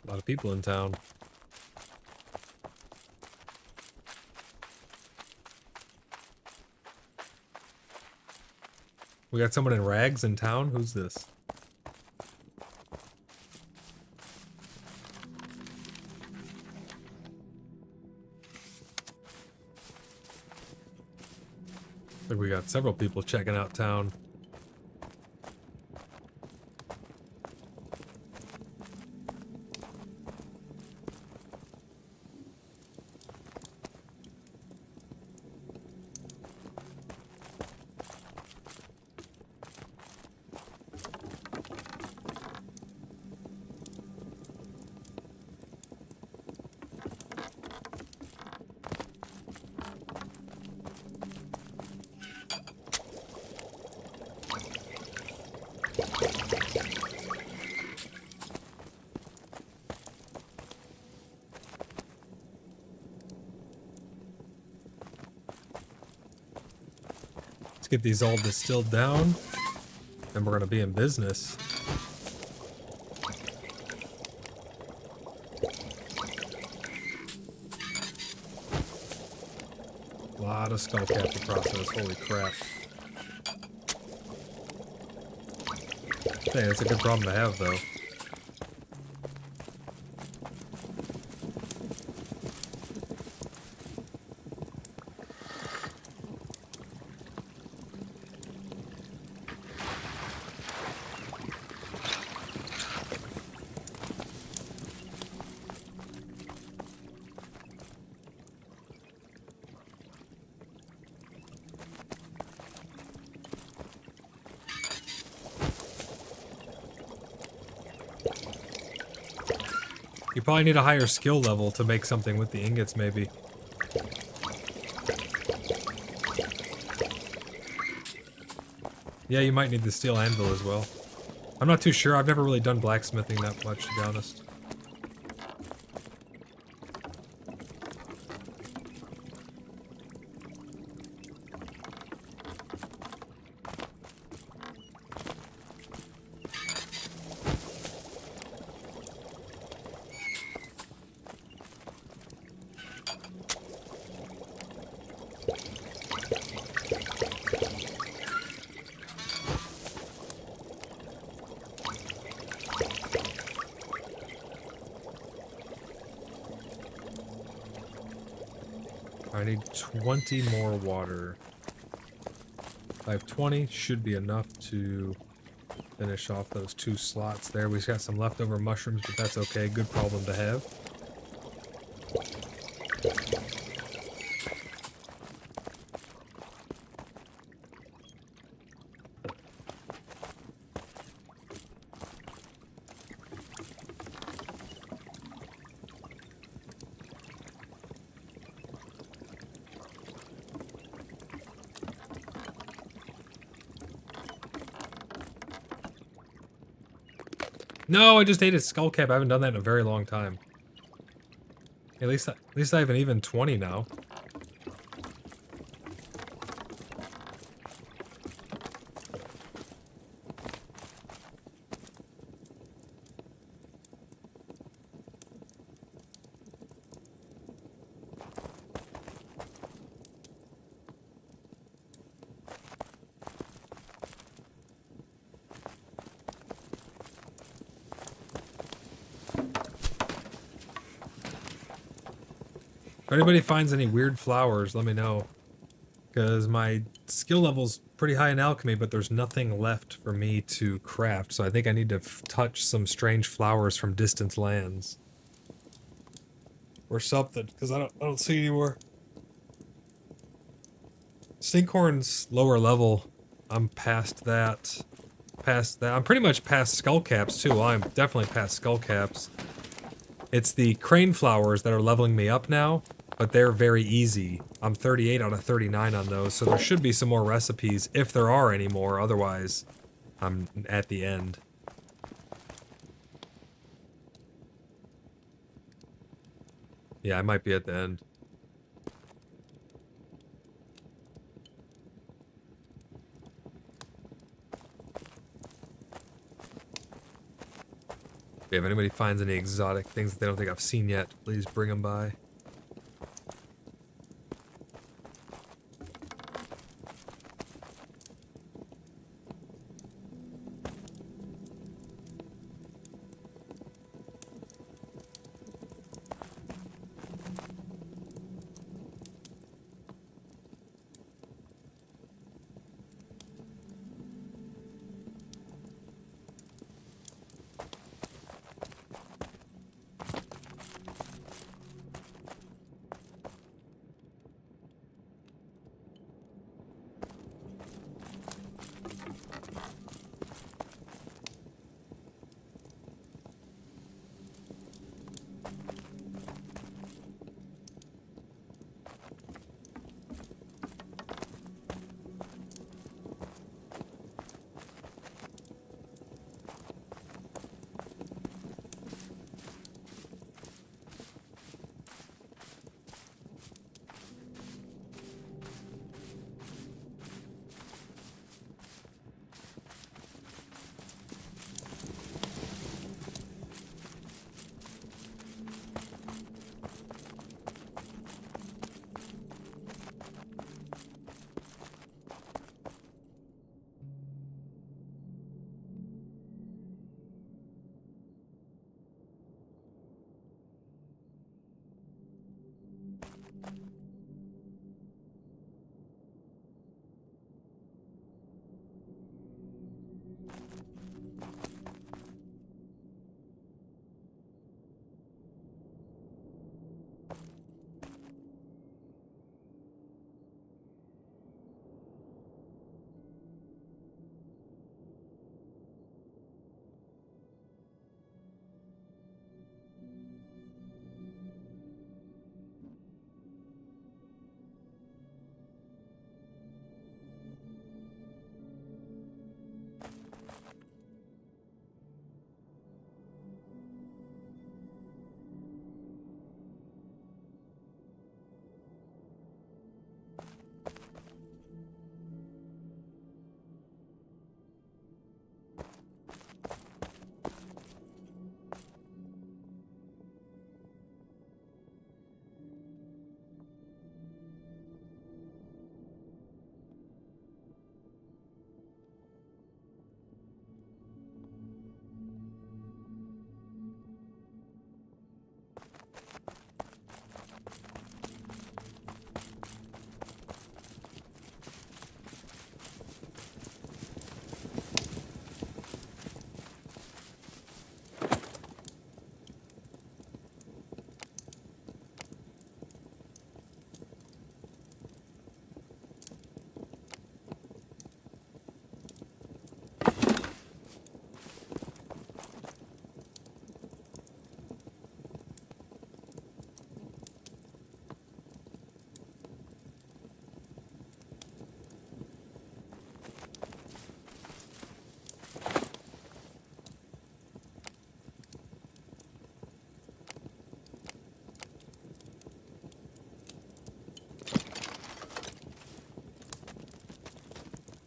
A lot of people in town. We got someone in rags in town? Who's this? Like we got several people checking out town. Let's get these all distilled down, and we're gonna be in business. A lot of skull cap to process, holy crap. Hey, it's a good problem to have though. You probably need a higher skill level to make something with the ingots, maybe. Yeah, you might need the steel anvil as well. I'm not too sure. I've never really done blacksmithing that much, to be honest. I need 20 more water. I have 20, should be enough to finish off those 2 slots there. We've got some leftover mushrooms, but that's okay. Good problem to have. No, I just ate a skull cap. I haven't done that in a very long time. At least I have an even 20 now. If anybody finds any weird flowers, let me know. Because my skill level's pretty high in alchemy, but there's nothing left for me to craft, so I think I need to touch some strange flowers from distant lands. Or something, because I don't see any more. Stinkhorn's lower level. I'm past that. I'm pretty much past skullcaps too. Well, I'm definitely past skullcaps. It's the crane flowers that are leveling me up now, but they're very easy. I'm 38 out of 39 on those, so there should be some more recipes if there are any more. Otherwise, I'm at the end. Yeah, I might be at the end. If anybody finds any exotic things that they don't think I've seen yet, please bring them by.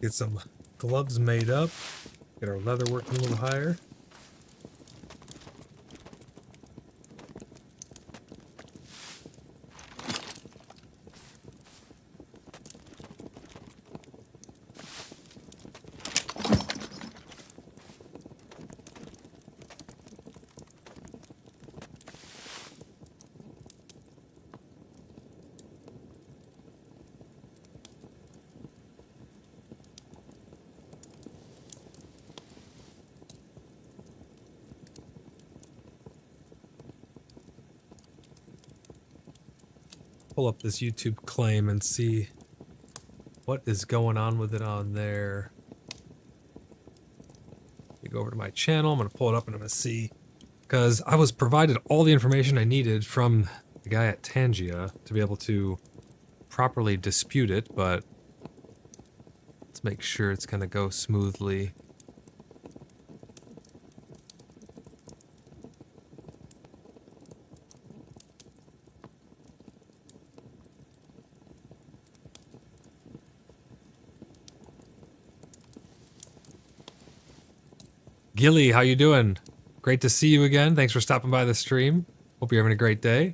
Get some gloves made up. Get our leather working a little higher. Pull up this YouTube claim and see what is going on with it on there. You go over to my channel. I'm going to pull it up and I'm going to see, because I was provided all the information I needed from the guy at Tangia to be able to properly dispute it, but let's make sure it's going to go smoothly. Gilly, how you doing? Great to see you again. Thanks for stopping by the stream. Hope you're having a great day.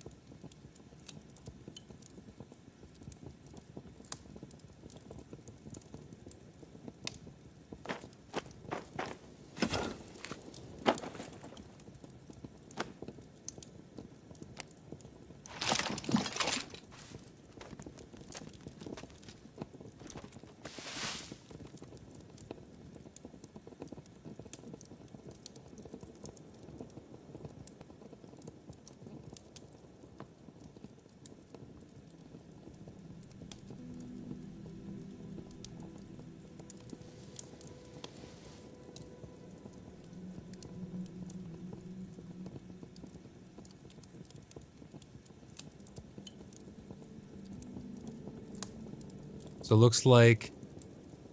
So it looks like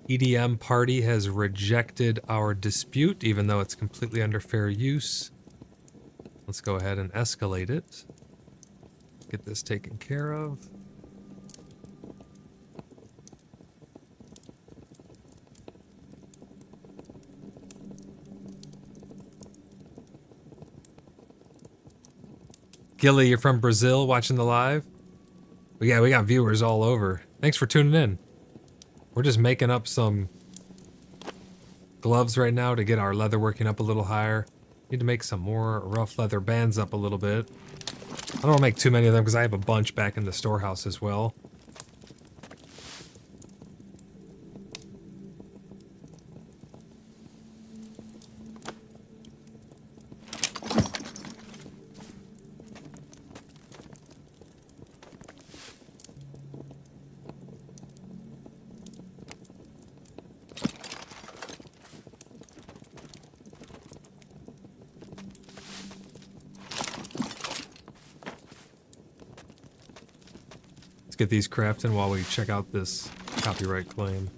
EDM party has rejected our dispute, even though it's completely under fair use. Let's go ahead and escalate it. Get this taken care of. Gilly, you're from Brazil watching the live? But yeah, we got viewers all over. Thanks for tuning in. We're just making up some gloves right now to get our leather working up a little higher. Need to make some more rough leather bands up a little bit. I don't want to make too many of them because I have a bunch back in the storehouse as well. Get these crafting while we check out this copyright claim.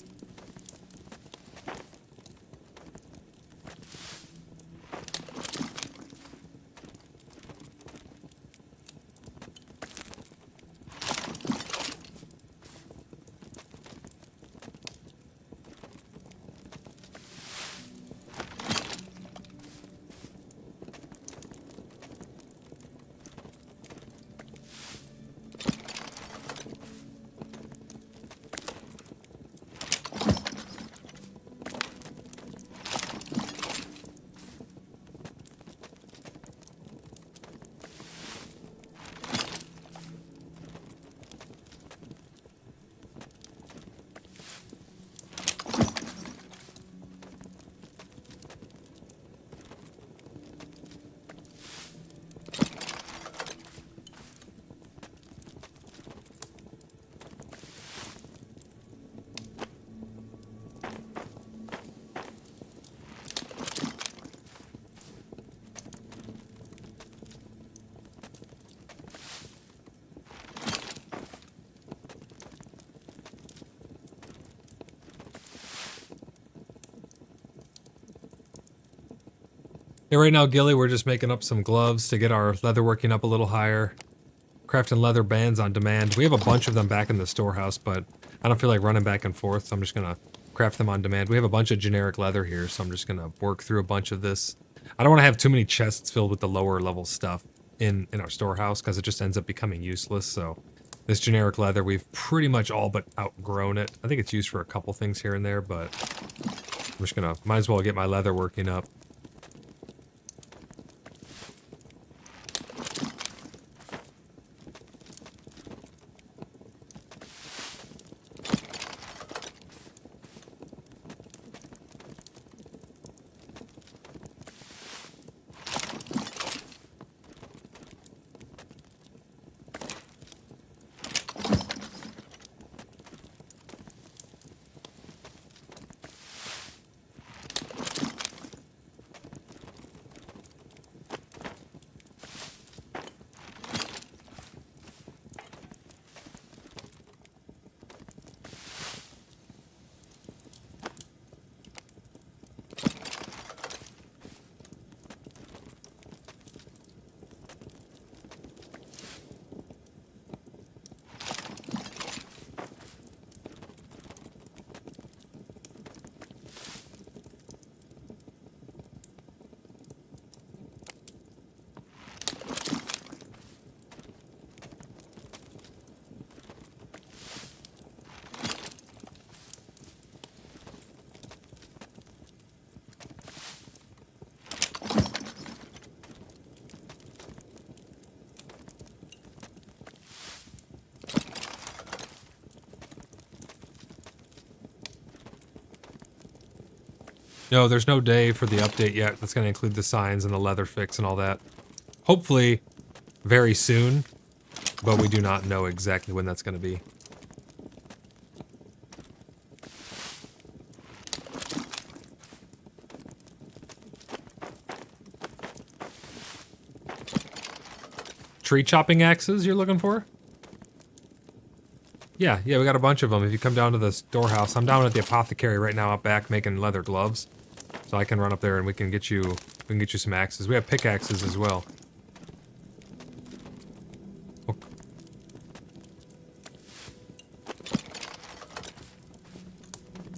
Yeah, right now, Gilly, we're just making up some gloves to get our leather working up a little higher. Crafting leather bands on demand. We have a bunch of them back in the storehouse, but I don't feel like running back and forth, so I'm just gonna craft them on demand. We have a bunch of generic leather here, so I'm just gonna work through a bunch of this. I don't want to have too many chests filled with the lower level stuff in our storehouse, because it just ends up becoming useless, so this generic leather, we've pretty much all but outgrown it. I think it's used for a couple things here and there, but I'm just gonna, might as well get my leather working up. No, there's no day for the update yet. That's going to include the signs and the leather fix and all that. Hopefully very soon, but we do not know exactly when that's going to be. Tree chopping axes you're looking for? Yeah, we got a bunch of them. If you come down to the storehouse, I'm down at the apothecary right now out back making leather gloves. So I can run up there and we can get you some axes. We have pickaxes as well. Oh.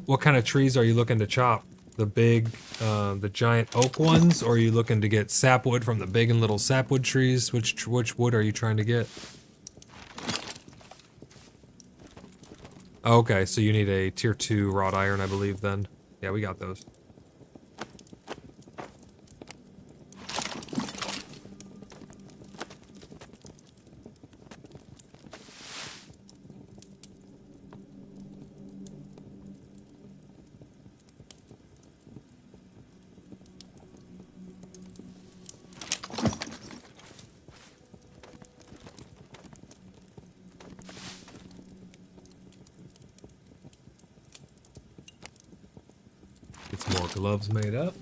What kind of trees are you looking to chop? The big, the giant oak ones, or are you looking to get sapwood from the big and little sapwood trees? Which wood are you trying to get? Okay, so you need a tier 2 wrought iron, I believe, then. Yeah, we got those. Get some more gloves made up.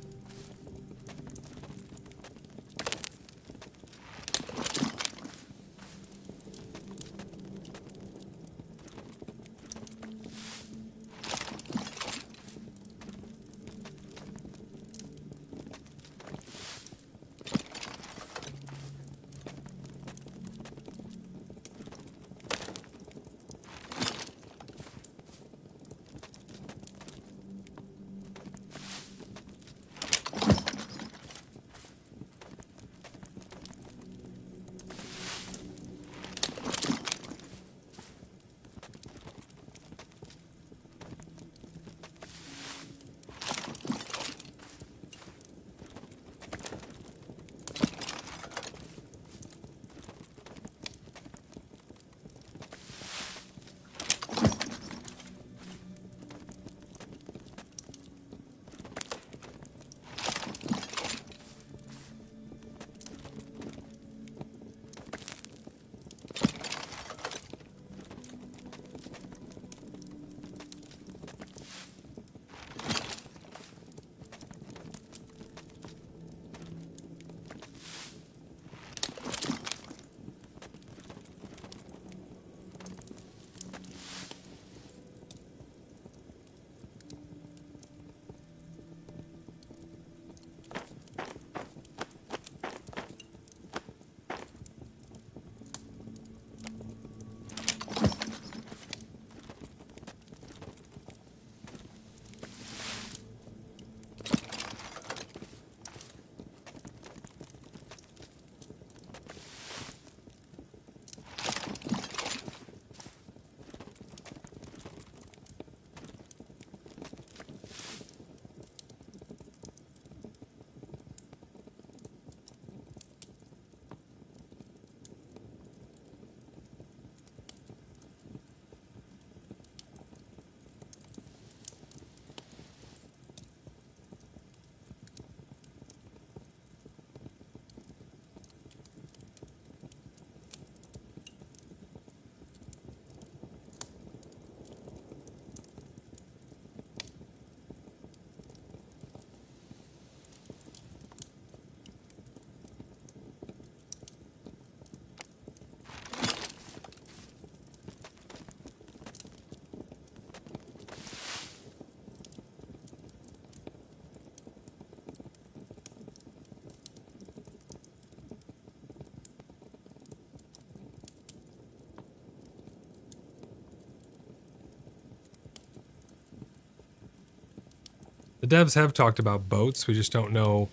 The devs have talked about boats, we just don't know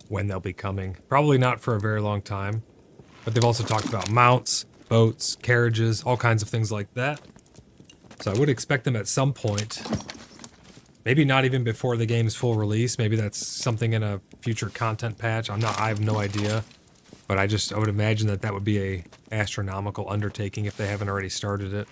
when they'll be coming. Probably not for a very long time. But they've also talked about mounts, boats, carriages, all kinds of things like that. So I would expect them at some point. Maybe not even before the game's full release. Maybe that's something in a future content patch. I have no idea. But I would imagine that would be a astronomical undertaking if they haven't already started it.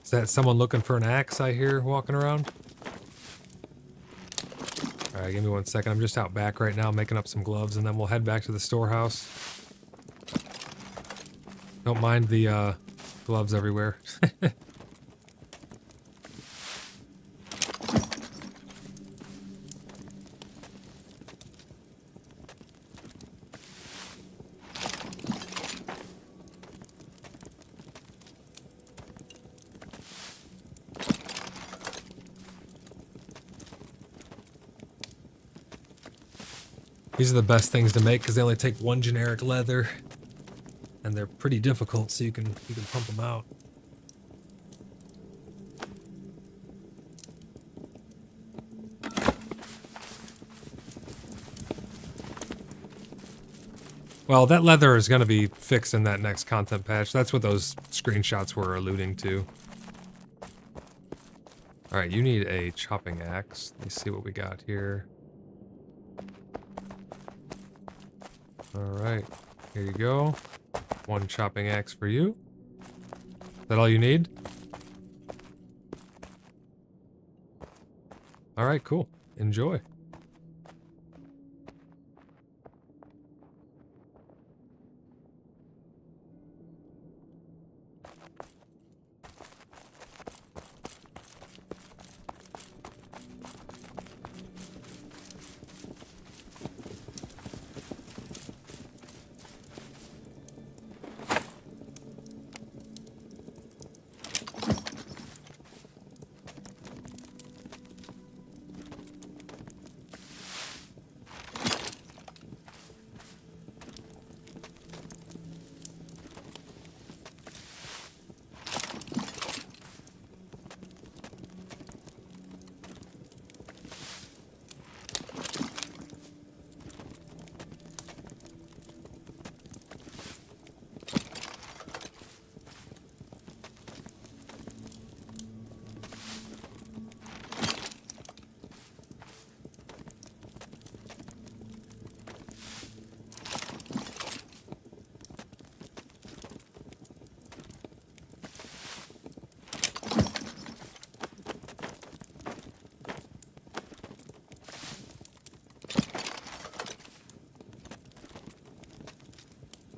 Is that someone looking for an axe I hear walking around? Alright, give me 1 second. I'm just out back right now making up some gloves, and then we'll head back to the storehouse. Don't mind the gloves everywhere. These are the best things to make because they only take 1 generic leather, and they're pretty difficult, so you can pump them out. Well, that leather is going to be fixed in that next content patch. That's what those screenshots were alluding to. All right, you need a chopping axe. Let me see what we got here. All right, here you go. 1 chopping axe for you. Is that all you need? All right, cool. Enjoy.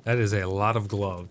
That is a lot of gloves.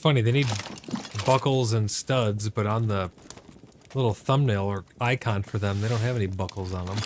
Funny, they need buckles and studs, but on the little thumbnail or icon for them, they don't have any buckles on them.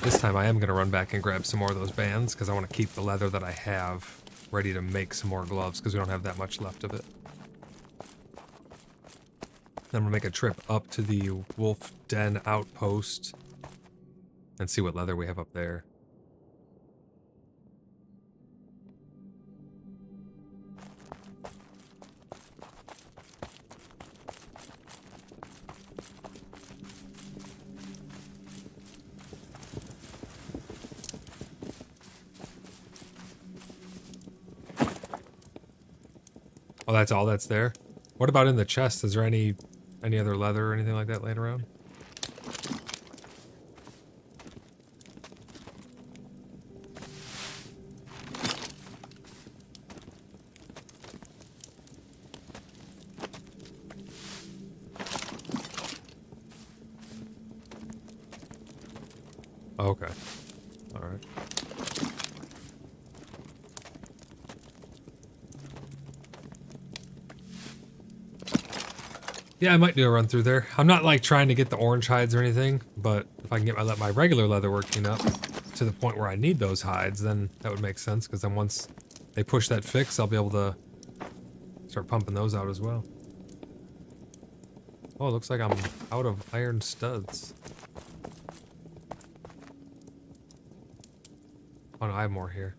This time I am going to run back and grab some more of those bands because I want to keep the leather that I have ready to make some more gloves because we don't have that much left of it. Then we'll make a trip up to the Wolf Den outpost and see what leather we have up there. Oh, that's all that's there? What about in the chest? Is there any other leather or anything like that laying around? Oh, okay. All right. Yeah, I might do a run through there. I'm not like trying to get the orange hides or anything, but if I can get my regular leather working up to the point where I need those hides, then that would make sense, because then once they push that fix, I'll be able to start pumping those out as well. Oh, it looks like I'm out of iron studs. Oh no, I have more here.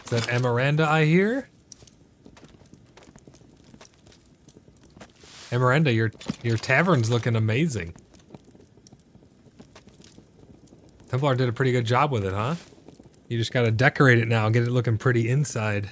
Is that Amaranda I hear? Amaranda, your tavern's looking amazing. Templar did a pretty good job with it, huh? You just gotta decorate it now and get it looking pretty inside.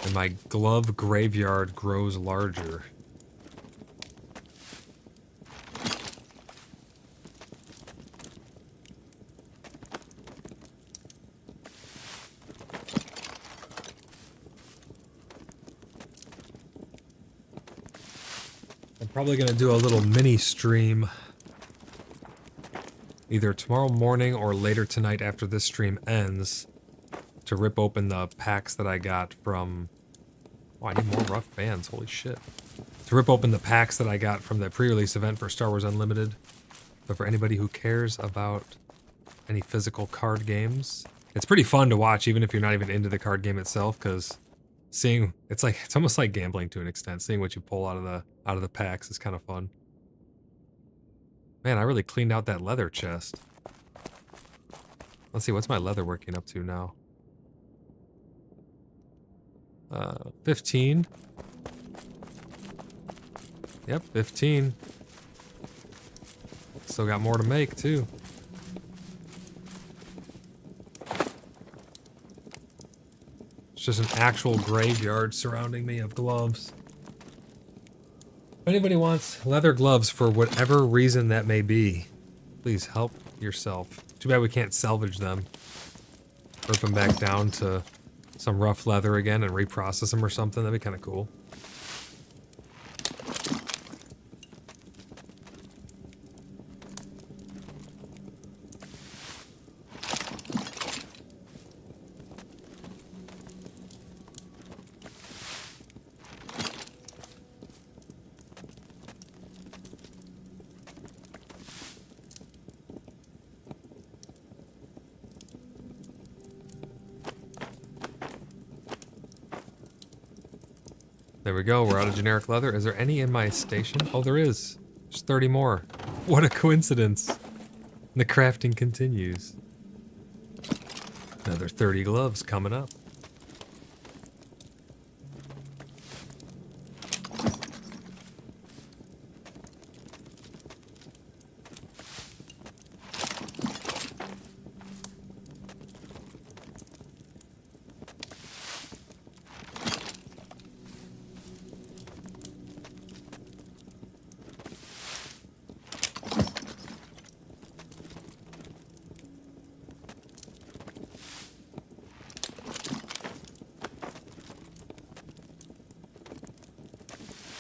And my glove graveyard grows larger. I'm probably gonna do a little mini stream either tomorrow morning or later tonight after this stream ends to rip open the packs that I got from... Oh, I need more rough bands, holy shit. To rip open the packs that I got from the pre-release event for Star Wars Unlimited. But for anybody who cares about any physical card games, it's pretty fun to watch even if you're not even into the card game itself, because seeing... It's almost like gambling to an extent. Seeing what you pull out of the packs is kind of fun. Man, I really cleaned out that leather chest. Let's see, what's my leather working up to now? 15. Yep, 15. Still got more to make, too. It's just an actual graveyard surrounding me of gloves. If anybody wants leather gloves for whatever reason that may be, please help yourself. Too bad we can't salvage them. Rip them back down to some rough leather again and reprocess them or something. That'd be kind of cool. There we go. We're out of generic leather. Is there any in my station? Oh, there is. There's 30 more. What a coincidence. The crafting continues. Another 30 gloves coming up.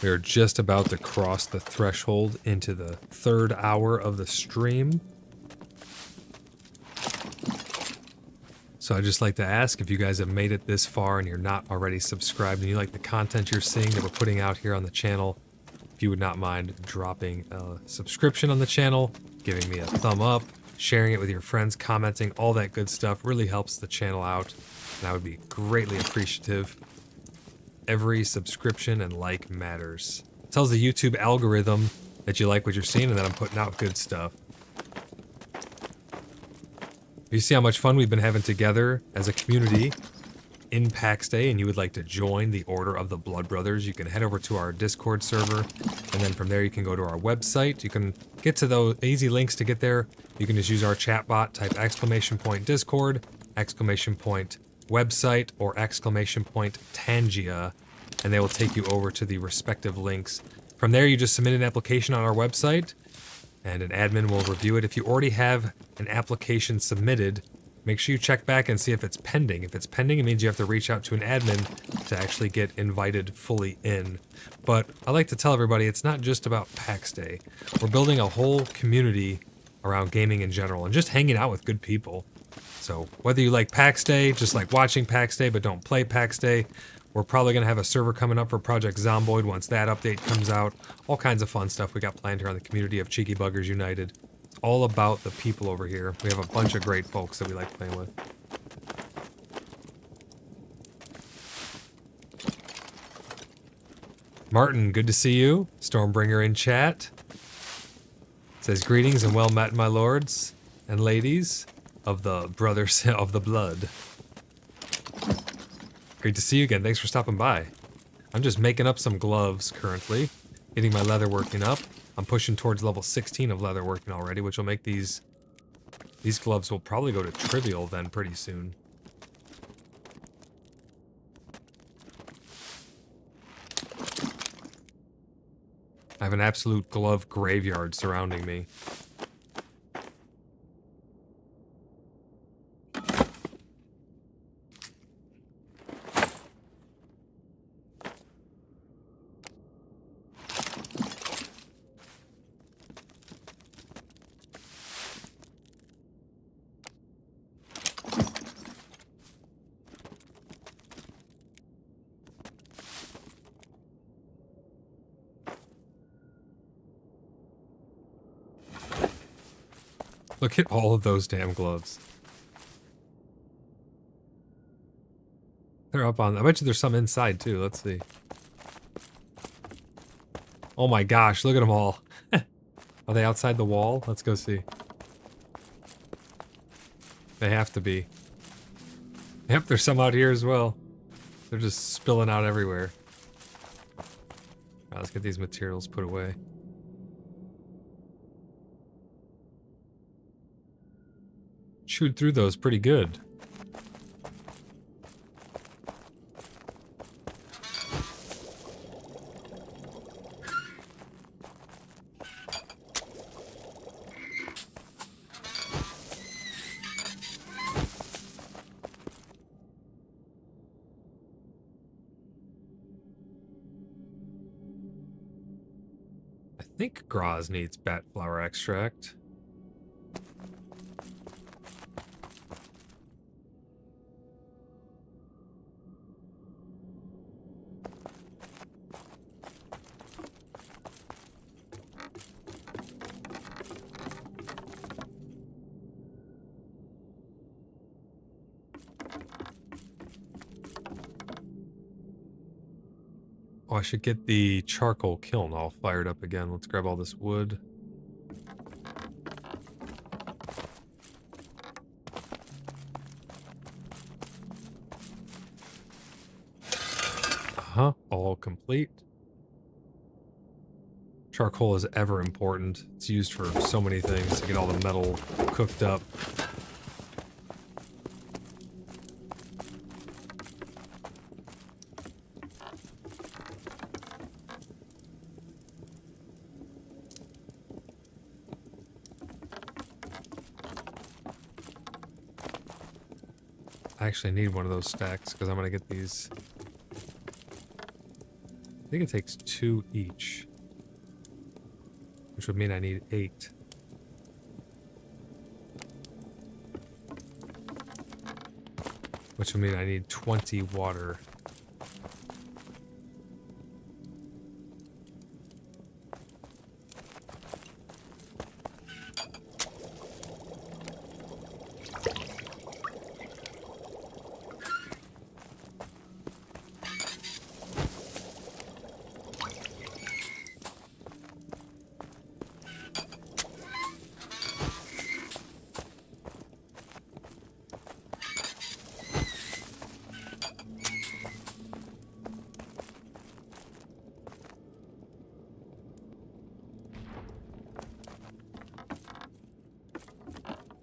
We are just about to cross the threshold into the 3rd hour of the stream. So I'd just like to ask if you guys have made it this far and you're not already subscribed and you like the content you're seeing that we're putting out here on the channel, if you would not mind dropping a subscription on the channel, giving me a thumb up, sharing it with your friends, commenting, all that good stuff really helps the channel out, and I would be greatly appreciative. Every subscription and like matters. It tells the YouTube algorithm that you like what you're seeing and that I'm putting out good stuff. If you see how much fun we've been having together as a community in Pax Day and you would like to join the Order of the Blood Brothers, you can head over to our Discord server, and then from there you can go to our website. You can get to those easy links to get there. You can just use our chat bot, type !Discord, !website, or !Tangia, and they will take you over to the respective links. From there, you just submit an application on our website, and an admin will review it. If you already have an application submitted, make sure you check back and see if it's pending. If it's pending, it means you have to reach out to an admin to actually get invited fully in. But I like to tell everybody, it's not just about Pax Day. We're building a whole community around gaming in general, and just hanging out with good people. So whether you like Pax Day, just like watching Pax Day but don't play Pax Day, we're probably going to have a server coming up for Project Zomboid once that update comes out. All kinds of fun stuff we got planned here on the community of Cheeky Buggers United. It's all about the people over here. We have a bunch of great folks that we like playing with. Martin, good to see you. Stormbringer in chat. Says, greetings and well met, my lords and ladies of the brothers of the blood. Great to see you again. Thanks for stopping by. I'm just making up some gloves currently, getting my leather working up. I'm pushing towards level 16 of leather working already, which will make these gloves will probably go to trivial then pretty soon. I have an absolute glove graveyard surrounding me. Look at all of those damn gloves. They're up on... I bet you there's some inside, too. Let's see. Oh my gosh, look at them all. Are they outside the wall? Let's go see. They have to be. Yep, there's some out here as well. They're just spilling out everywhere. Alright, let's get these materials put away. Chewed through those pretty good. I think Graz needs bat flower extract. Oh, I should get the charcoal kiln all fired up again. Let's grab all this wood. All complete. Charcoal is ever important. It's used for so many things to get all the metal cooked up. I actually need one of those stacks because I'm going to get these. I think it takes 2 each, which would mean I need 8. Which would mean I need 20 water.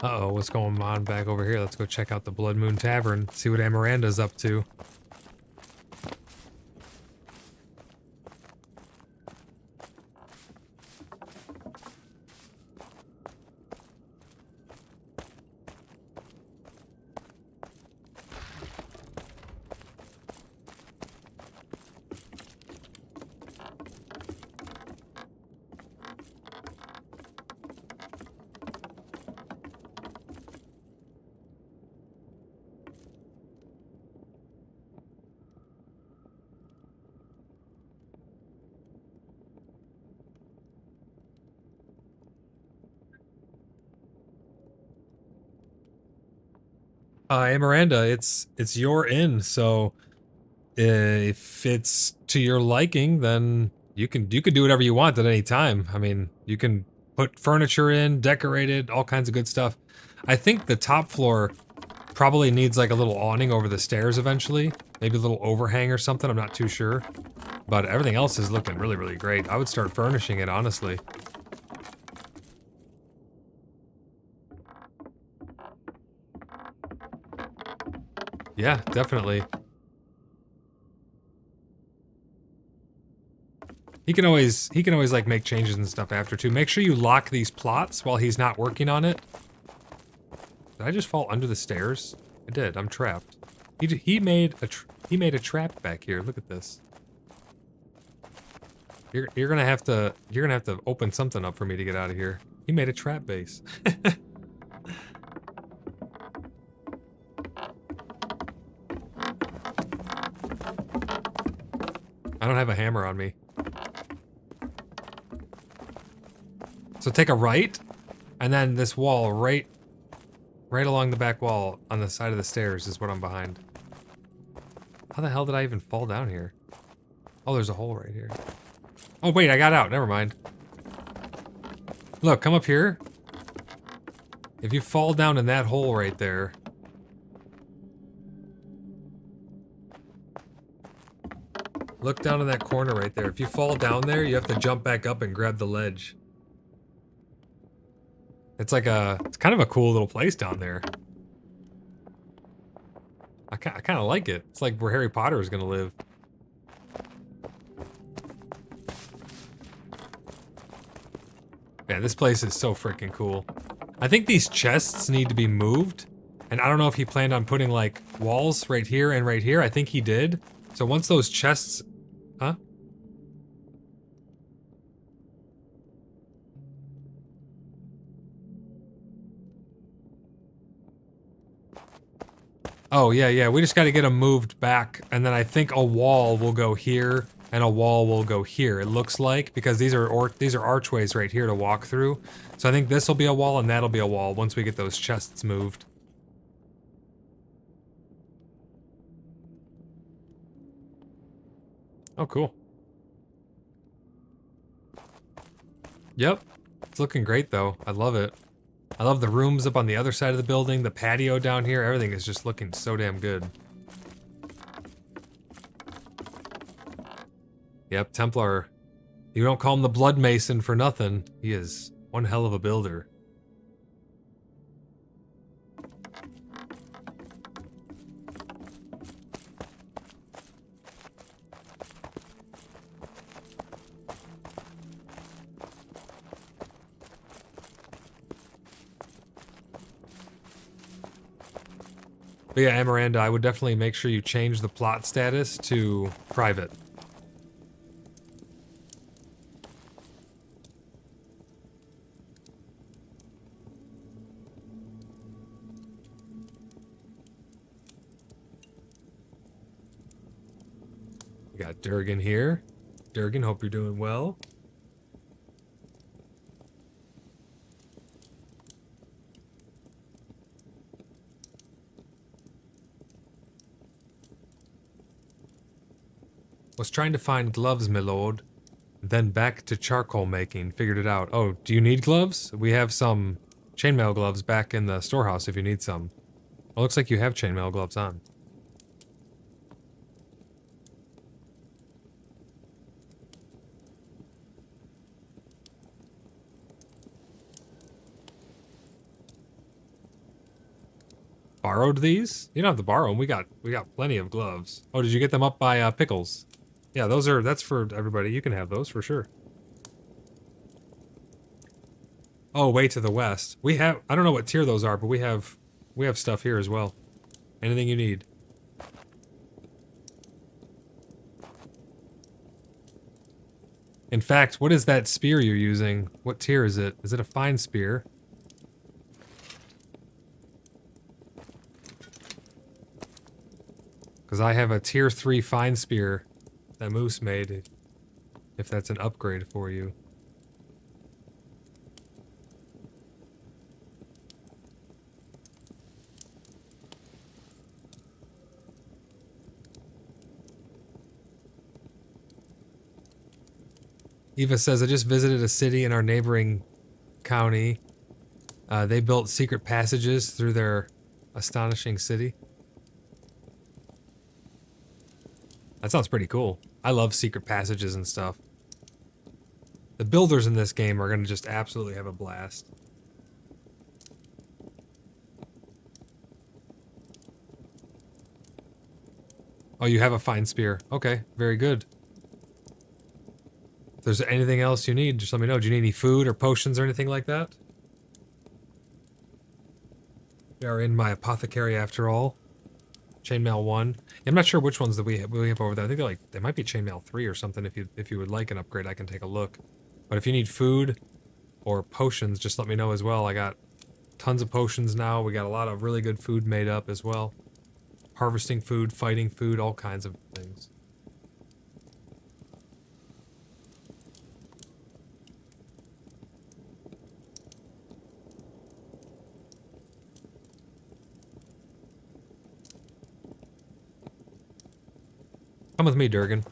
Uh-oh, what's going on back over here? Let's go check out the Blood Moon Tavern, see what Amaranda's up to. Miranda, it's your inn, so if it's to your liking, then you can do whatever you want at any time. I mean, you can put furniture in, decorate it, all kinds of good stuff. I think the top floor probably needs like a little awning over the stairs eventually, maybe a little overhang or something. I'm not too sure, but everything else is looking really, really great. I would start furnishing it, honestly. Yeah, definitely. He can always like make changes and stuff after too. Make sure you lock these plots while he's not working on it. Did I just fall under the stairs? I did. I'm trapped. He made a trap back here. Look at this. You're gonna have to open something up for me to get out of here. He made a trap base. I don't have a hammer on me. So take a right, and then this wall right along the back wall on the side of the stairs is what I'm behind. How the hell did I even fall down here? Oh, there's a hole right here. Oh wait, I got out. Never mind. Look, come up here. If you fall down in that hole right there, look down in that corner right there. If you fall down there, you have to jump back up and grab the ledge. It's like it's kind of a cool little place down there. I kind of like it. It's like where Harry Potter is gonna live. Yeah, this place is so freaking cool. I think these chests need to be moved. And I don't know if he planned on putting like walls right here and right here. I think he did. So once those chests... Huh? Oh, yeah. We just got to get them moved back. And then I think a wall will go here and a wall will go here, it looks like, because these are archways right here to walk through. So I think this will be a wall and that'll be a wall once we get those chests moved. Oh, cool. Yep. It's looking great though. I love it. I love the rooms up on the other side of the building, the patio down here. Everything is just looking so damn good. Yep, Templar. You don't call him the Blood Mason for nothing. He is one hell of a builder. But yeah, Amaranda, I would definitely make sure you change the plot status to private. We got Durgan here. Durgan, hope you're doing well. Was trying to find gloves, my lord. Then back to charcoal making. Figured it out. Oh, do you need gloves? We have some chainmail gloves back in the storehouse if you need some. It looks like you have chainmail gloves on. Borrowed these? You don't have to borrow them. We got plenty of gloves. Oh, did you get them up by Pickles? Yeah, that's for everybody. You can have those for sure. Oh, way to the west. We have, I don't know what tier those are, but we have stuff here as well. Anything you need. In fact, what is that spear you're using? What tier is it? Is it a fine spear? Because I have a tier 3 fine spear that Moose made, if that's an upgrade for you. Eva says, I just visited a city in our neighboring county. They built secret passages through their astonishing city. That sounds pretty cool. I love secret passages and stuff. The builders in this game are going to just absolutely have a blast. Oh, you have a fine spear. Okay, very good. If there's anything else you need, just let me know. Do you need any food or potions or anything like that? We are in my apothecary after all. Chainmail 1. I'm not sure which ones that we have over there. I think they might be Chainmail 3 or something. If you would like an upgrade, I can take a look. But if you need food or potions, just let me know as well. I got tons of potions now. We got a lot of really good food made up as well. Harvesting food, fighting food, all kinds of things. Come with me, Durgan.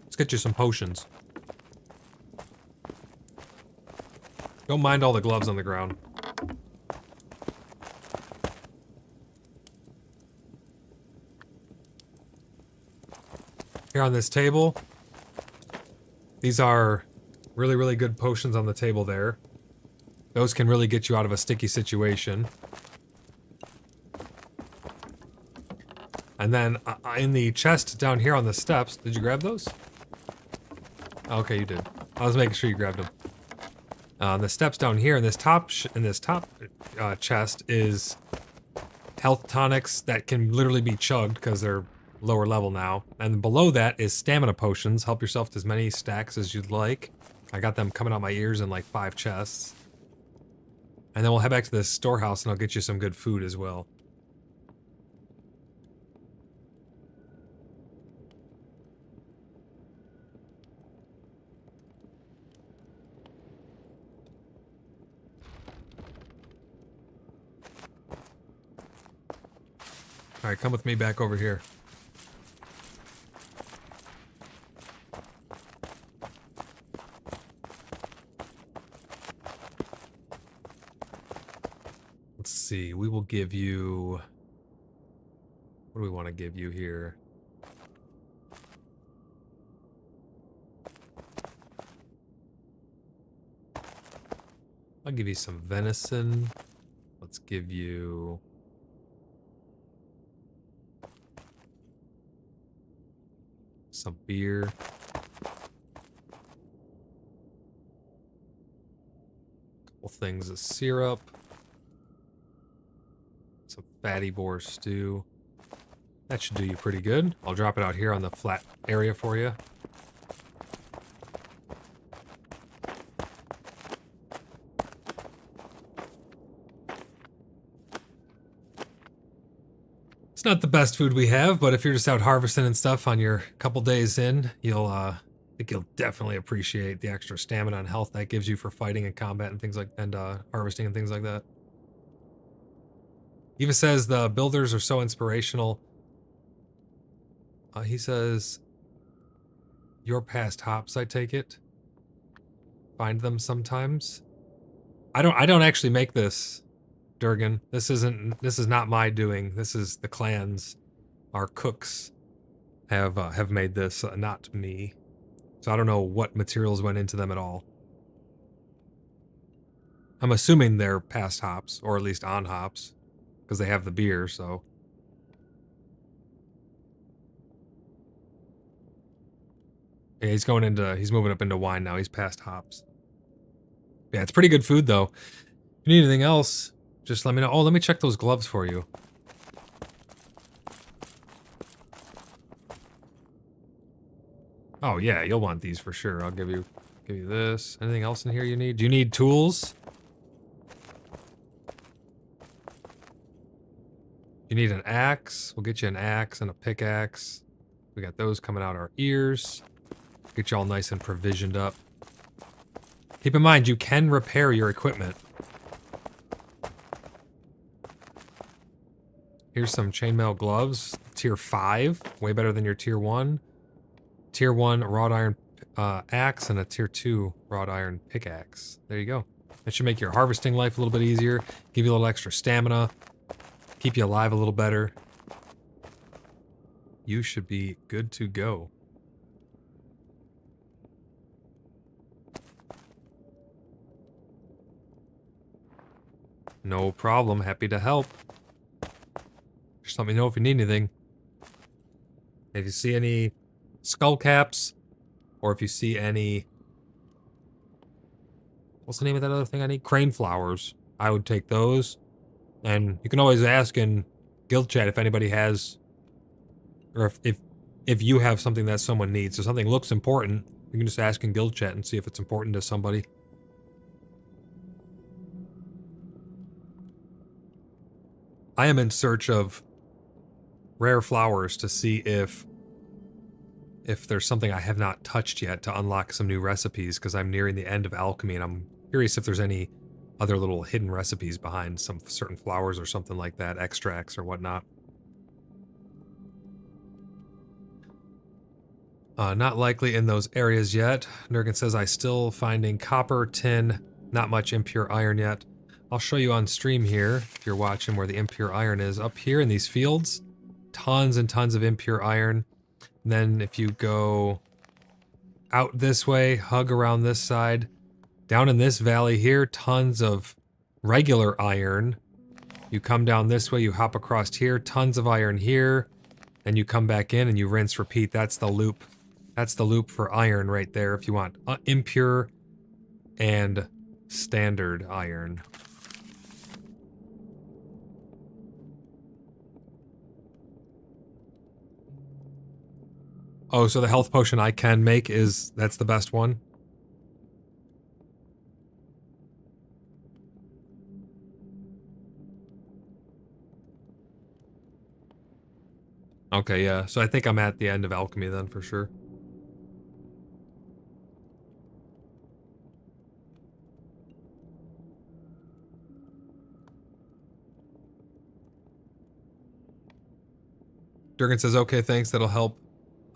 Let's get you some potions. Don't mind all the gloves on the ground. Here on this table, these are really, really good potions on the table there. Those can really get you out of a sticky situation. And then in the chest down here on the steps, did you grab those? Okay, you did. I was making sure you grabbed them. The steps down here in this top chest is health tonics that can literally be chugged because they're lower level now. And below that is stamina potions. Help yourself to as many stacks as you'd like. I got them coming out my ears in like 5 chests. And then we'll head back to the storehouse and I'll get you some good food as well. Alright, come with me back over here. see. We will give you... What do we want to give you here? I'll give you some venison. Let's give you... some beer. Couple things of syrup. Some fatty boar stew. That should do you pretty good. I'll drop it out here on the flat area for you. It's not the best food we have, but if you're just out harvesting and stuff on your couple days in, I think you'll definitely appreciate the extra stamina and health that gives you for fighting and combat and things like, and harvesting and things like that. Eva says the builders are so inspirational. He says, your past hops, I take it. Find them sometimes. I don't actually make this, Durgan. This is not my doing. This is the clan's. Our cooks have made this, not me. So I don't know what materials went into them at all. I'm assuming they're past hops, or at least on hops, because they have the beer, so. Yeah, he's moving up into wine now. He's past hops. Yeah, it's pretty good food, though. If you need anything else, just let me know. Oh, let me check those gloves for you. Oh, yeah, you'll want these for sure. I'll give you this. Anything else in here you need? Do you need tools? You need an axe? We'll get you an axe and a pickaxe. We got those coming out our ears. Get you all nice and provisioned up. Keep in mind, you can repair your equipment. Here's some chainmail gloves. Tier 5. Way better than your Tier 1. Tier 1 wrought iron axe and a Tier 2 wrought iron pickaxe. There you go. That should make your harvesting life a little bit easier. Give you a little extra stamina. Keep you alive a little better. You should be good to go. No problem. Happy to help. Just let me know if you need anything. If you see any skull caps, or if you see any... What's the name of that other thing I need? Crane flowers. I would take those. And you can always ask in guild chat if anybody has... Or if you have something that someone needs. If something looks important, you can just ask in guild chat and see if it's important to somebody. I am in search of rare flowers to see if there's something I have not touched yet to unlock some new recipes, because I'm nearing the end of alchemy and I'm curious if there's any other little hidden recipes behind some certain flowers or something like that, extracts or whatnot. Not likely in those areas yet. Nurgan says, I still finding copper, tin, not much impure iron yet. I'll show you on stream here, if you're watching, where the impure iron is. Up here in these fields, tons and tons of impure iron. And then if you go out this way, hug around this side, down in this valley here, tons of regular iron. You come down this way, you hop across here, tons of iron here. Then you come back in and you rinse, repeat. That's the loop. That's the loop for iron right there if you want impure and standard iron. Oh, so the health potion I can make that's the best one? Okay, yeah. So I think I'm at the end of alchemy then, for sure. Durgan says, okay, thanks, that'll help.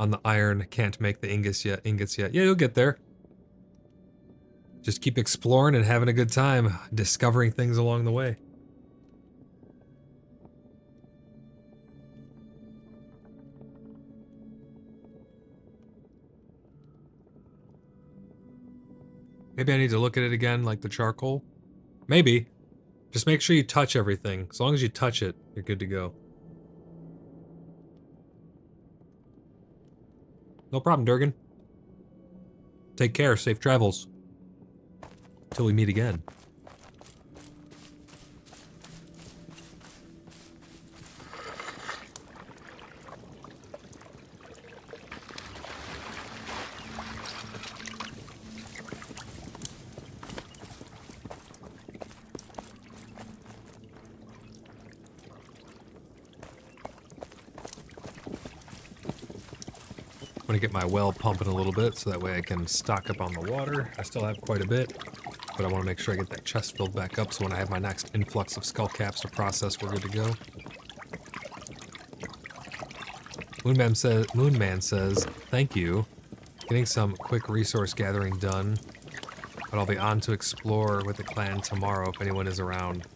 On the iron, can't make the ingots yet. Yeah, you'll get there. Just keep exploring and having a good time, discovering things along the way. Maybe I need to look at it again, like the charcoal. Maybe. Just make sure you touch everything. As long as you touch it, you're good to go. No problem, Durgan. Take care. Safe travels. Till we meet again. I'm gonna get my well pumping a little bit so that way I can stock up on the water. I still have quite a bit, but I want to make sure I get that chest filled back up so when I have my next influx of skull caps to process, we're good to go. Moonman says, thank you. Getting some quick resource gathering done, but I'll be on to explore with the clan tomorrow if anyone is around.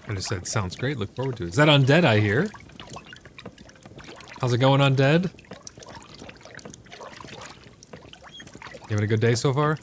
I just said, sounds great, look forward to it. Is that Undead I hear? How's it going, Undead? You having a good day so far?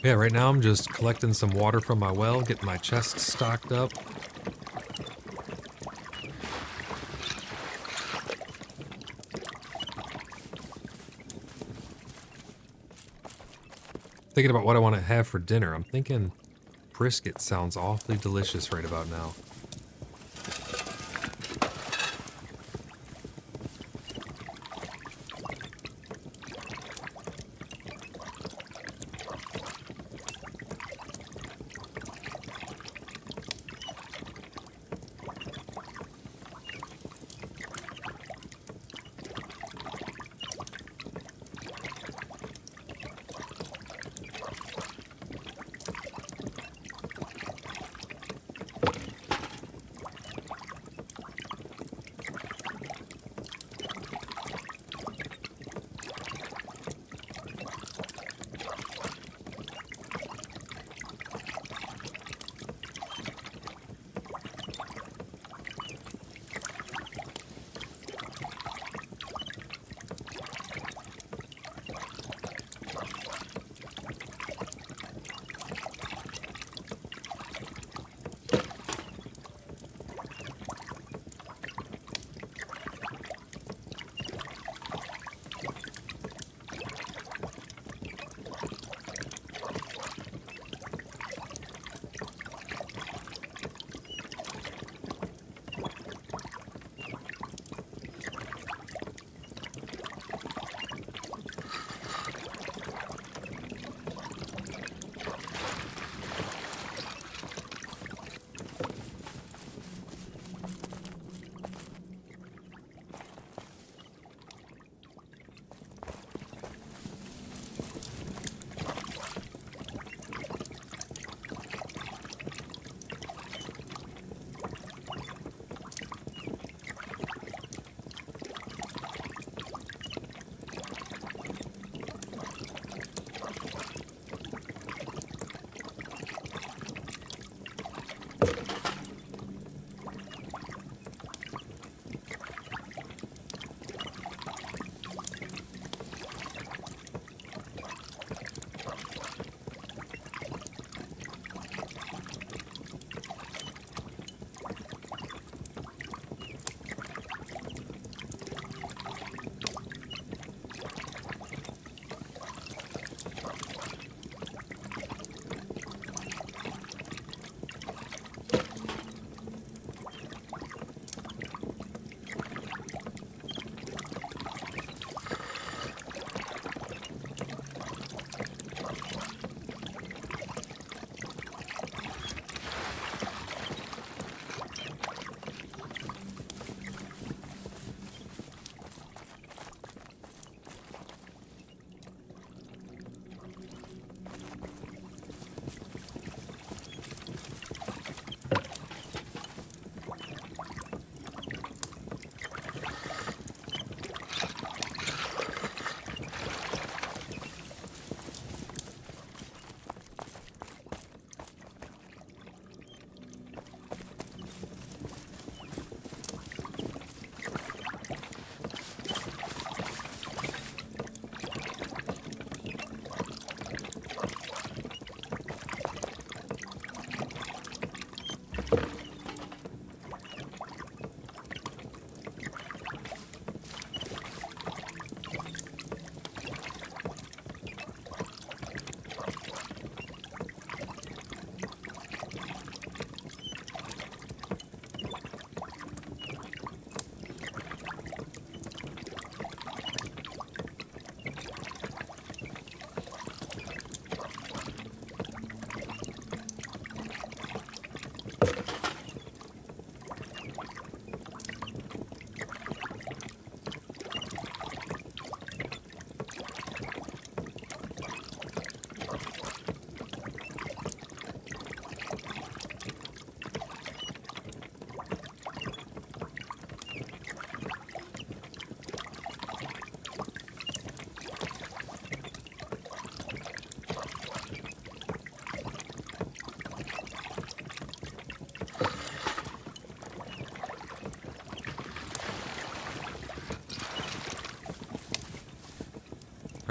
Yeah, right now I'm just collecting some water from my well, getting my chest stocked up. Thinking about what I want to have for dinner. I'm thinking brisket sounds awfully delicious right about now.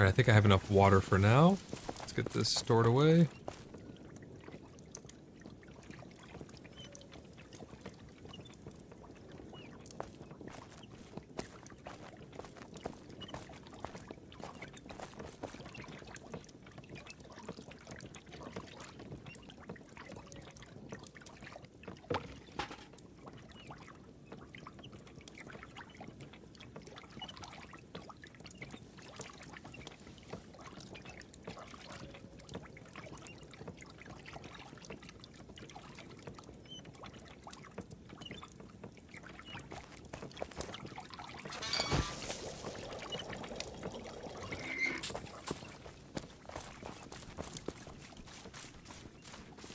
Alright, I think I have enough water for now. Let's get this stored away.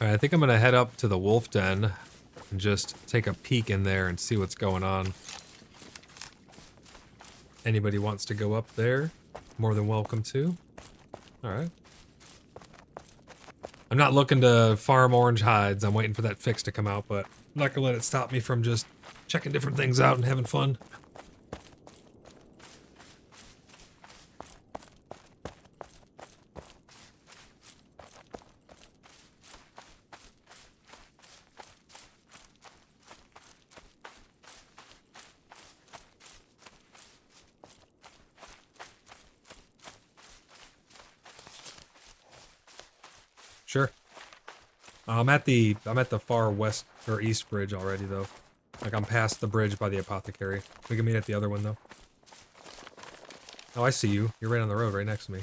Alright, I think I'm gonna head up to the wolf den and just take a peek in there and see what's going on. Anybody wants to go up there, more than welcome to. Alright. I'm not looking to farm orange hides. I'm waiting for that fix to come out, but I'm not gonna let it stop me from just checking different things out and having fun. Sure. I'm at the far west or east bridge already though. Like I'm past the bridge by the apothecary. We can meet at the other one though. Oh, I see you. You're right on the road, right next to me.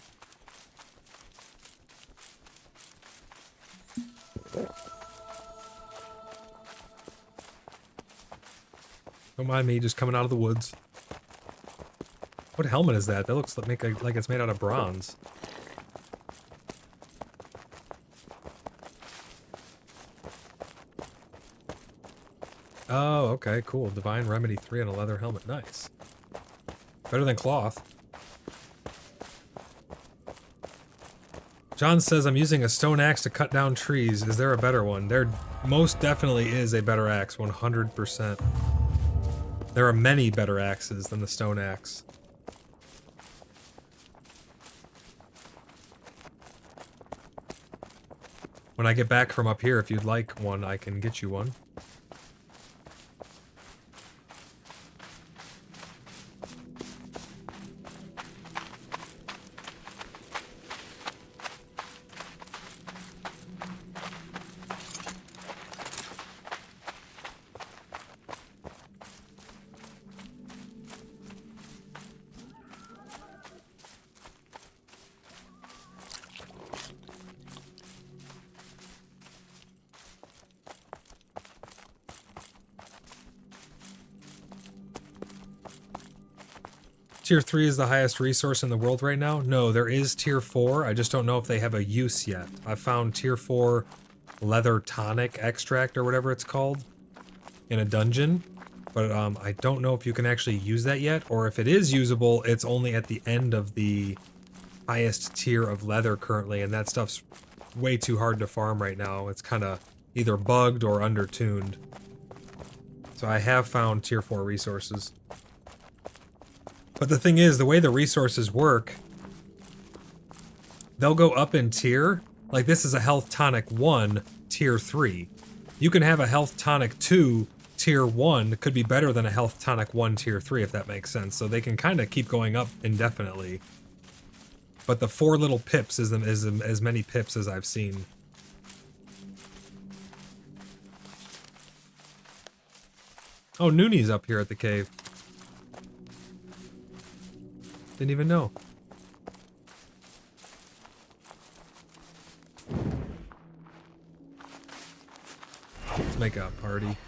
Don't mind me just coming out of the woods. What helmet is that? That looks like it's made out of bronze. Oh, okay, cool. Divine Remedy 3 on a leather helmet. Nice. Better than cloth. John says, I'm using a stone axe to cut down trees. Is there a better one? There most definitely is a better axe, 100%. There are many better axes than the stone axe. When I get back from up here, if you'd like one, I can get you one. Tier 3 is the highest resource in the world right now? No, there is Tier 4. I just don't know if they have a use yet. I found Tier 4 leather tonic extract or whatever it's called in a dungeon. But I don't know if you can actually use that yet, or if it is usable, it's only at the end of the highest tier of leather currently, and that stuff's way too hard to farm right now. It's kind of either bugged or undertuned. So I have found Tier 4 resources. But the thing is, the way the resources work, they'll go up in tier. Like this is a health tonic 1, tier 3. You can have a health tonic 2, tier 1, could be better than a health tonic 1, tier 3, if that makes sense. So they can kind of keep going up indefinitely. But the 4 little pips is as many pips as I've seen. Oh, Nooney's up here at the cave. Didn't even know. Let's make a party.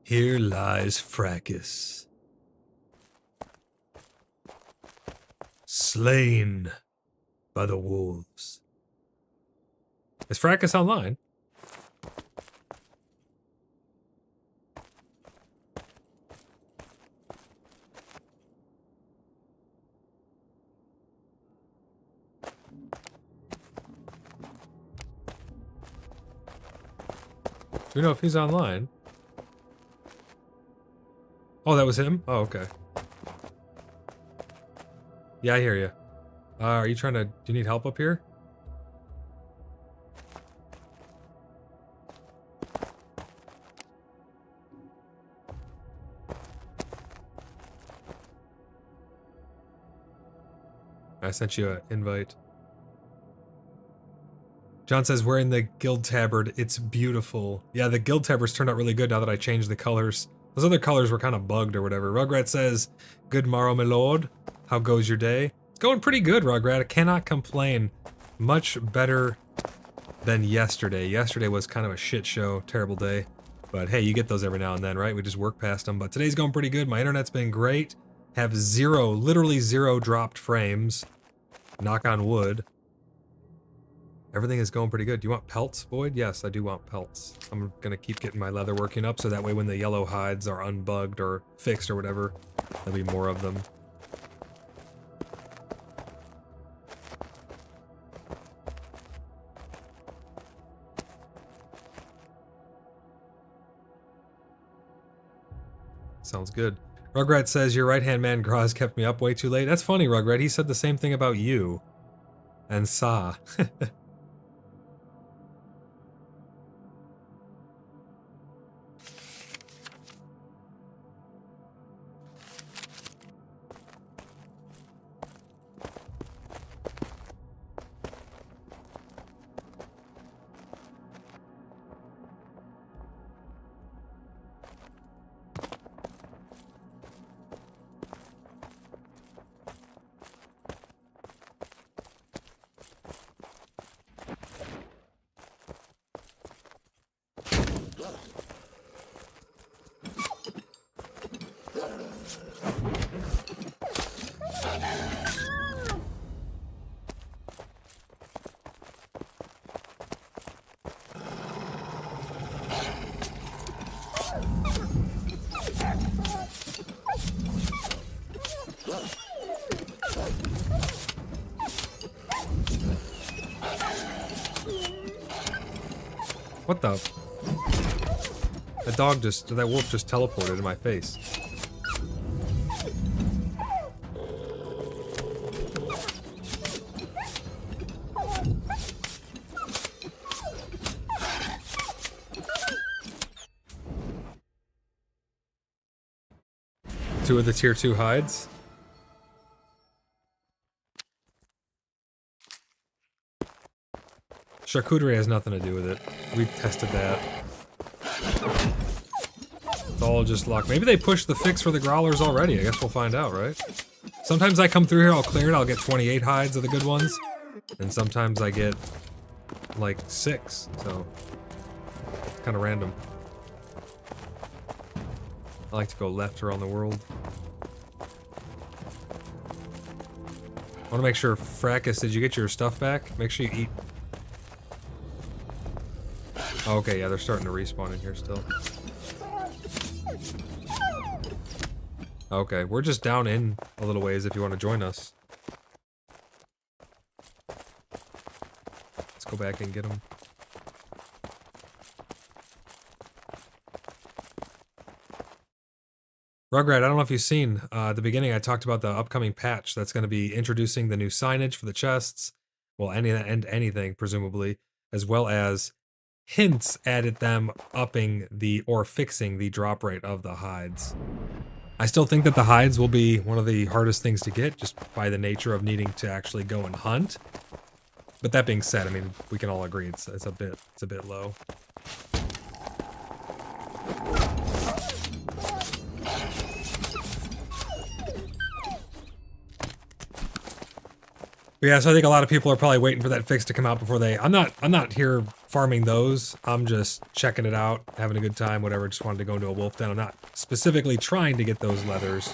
Here lies Fracas, slain by the wolves. Is Fracas online? Do we know if he's online? Oh, that was him? Oh, okay. Yeah, I hear you. Are you trying to... Do you need help up here? I sent you an invite. John says, wearing the guild tabard, it's beautiful. Yeah, the guild tabards turned out really good now that I changed the colors. Those other colors were kind of bugged or whatever. Rugrat says, good morrow, my lord. How goes your day? It's going pretty good, Rugrat. I cannot complain. Much better than yesterday. Yesterday was kind of a shit show, terrible day. But hey, you get those every now and then, right? We just work past them. But today's going pretty good. My internet's been great. Have zero, literally zero dropped frames. Knock on wood. Everything is going pretty good. Do you want pelts, Void? Yes, I do want pelts. I'm gonna keep getting my leather working up so that way when the yellow hides are unbugged or fixed or whatever, there'll be more of them. Sounds good. Rugrat says, your right-hand man Graz kept me up way too late. That's funny, Rugrat. He said the same thing about you. And Sa. What the? That wolf just teleported in my face. Two of the tier 2 hides. Charcuterie has nothing to do with it. We tested that. It's all just luck. Maybe they pushed the fix for the growlers already. I guess we'll find out, right? Sometimes I come through here, I'll clear it, I'll get 28 hides of the good ones. And sometimes I get, like, 6. So, it's kind of random. I like to go left around the world. I want to make sure, Fracas, did you get your stuff back? Make sure you eat. Oh, okay, yeah, they're starting to respawn in here still. Okay, we're just down in a little ways if you want to join us. Let's go back and get them. Rugrat, I don't know if you've seen, at the beginning I talked about the upcoming patch that's going to be introducing the new signage for the chests, well, anything, presumably, as well as hints at them upping or fixing the drop rate of the hides. I still think that the hides will be one of the hardest things to get, just by the nature of needing to actually go and hunt. But that being said, I mean, we can all agree it's a bit low. But yeah, so I think a lot of people are probably waiting for that fix to come out before they... I'm not here farming those. I'm just checking it out, having a good time, whatever. Just wanted to go into a wolf den. I'm not specifically trying to get those leathers.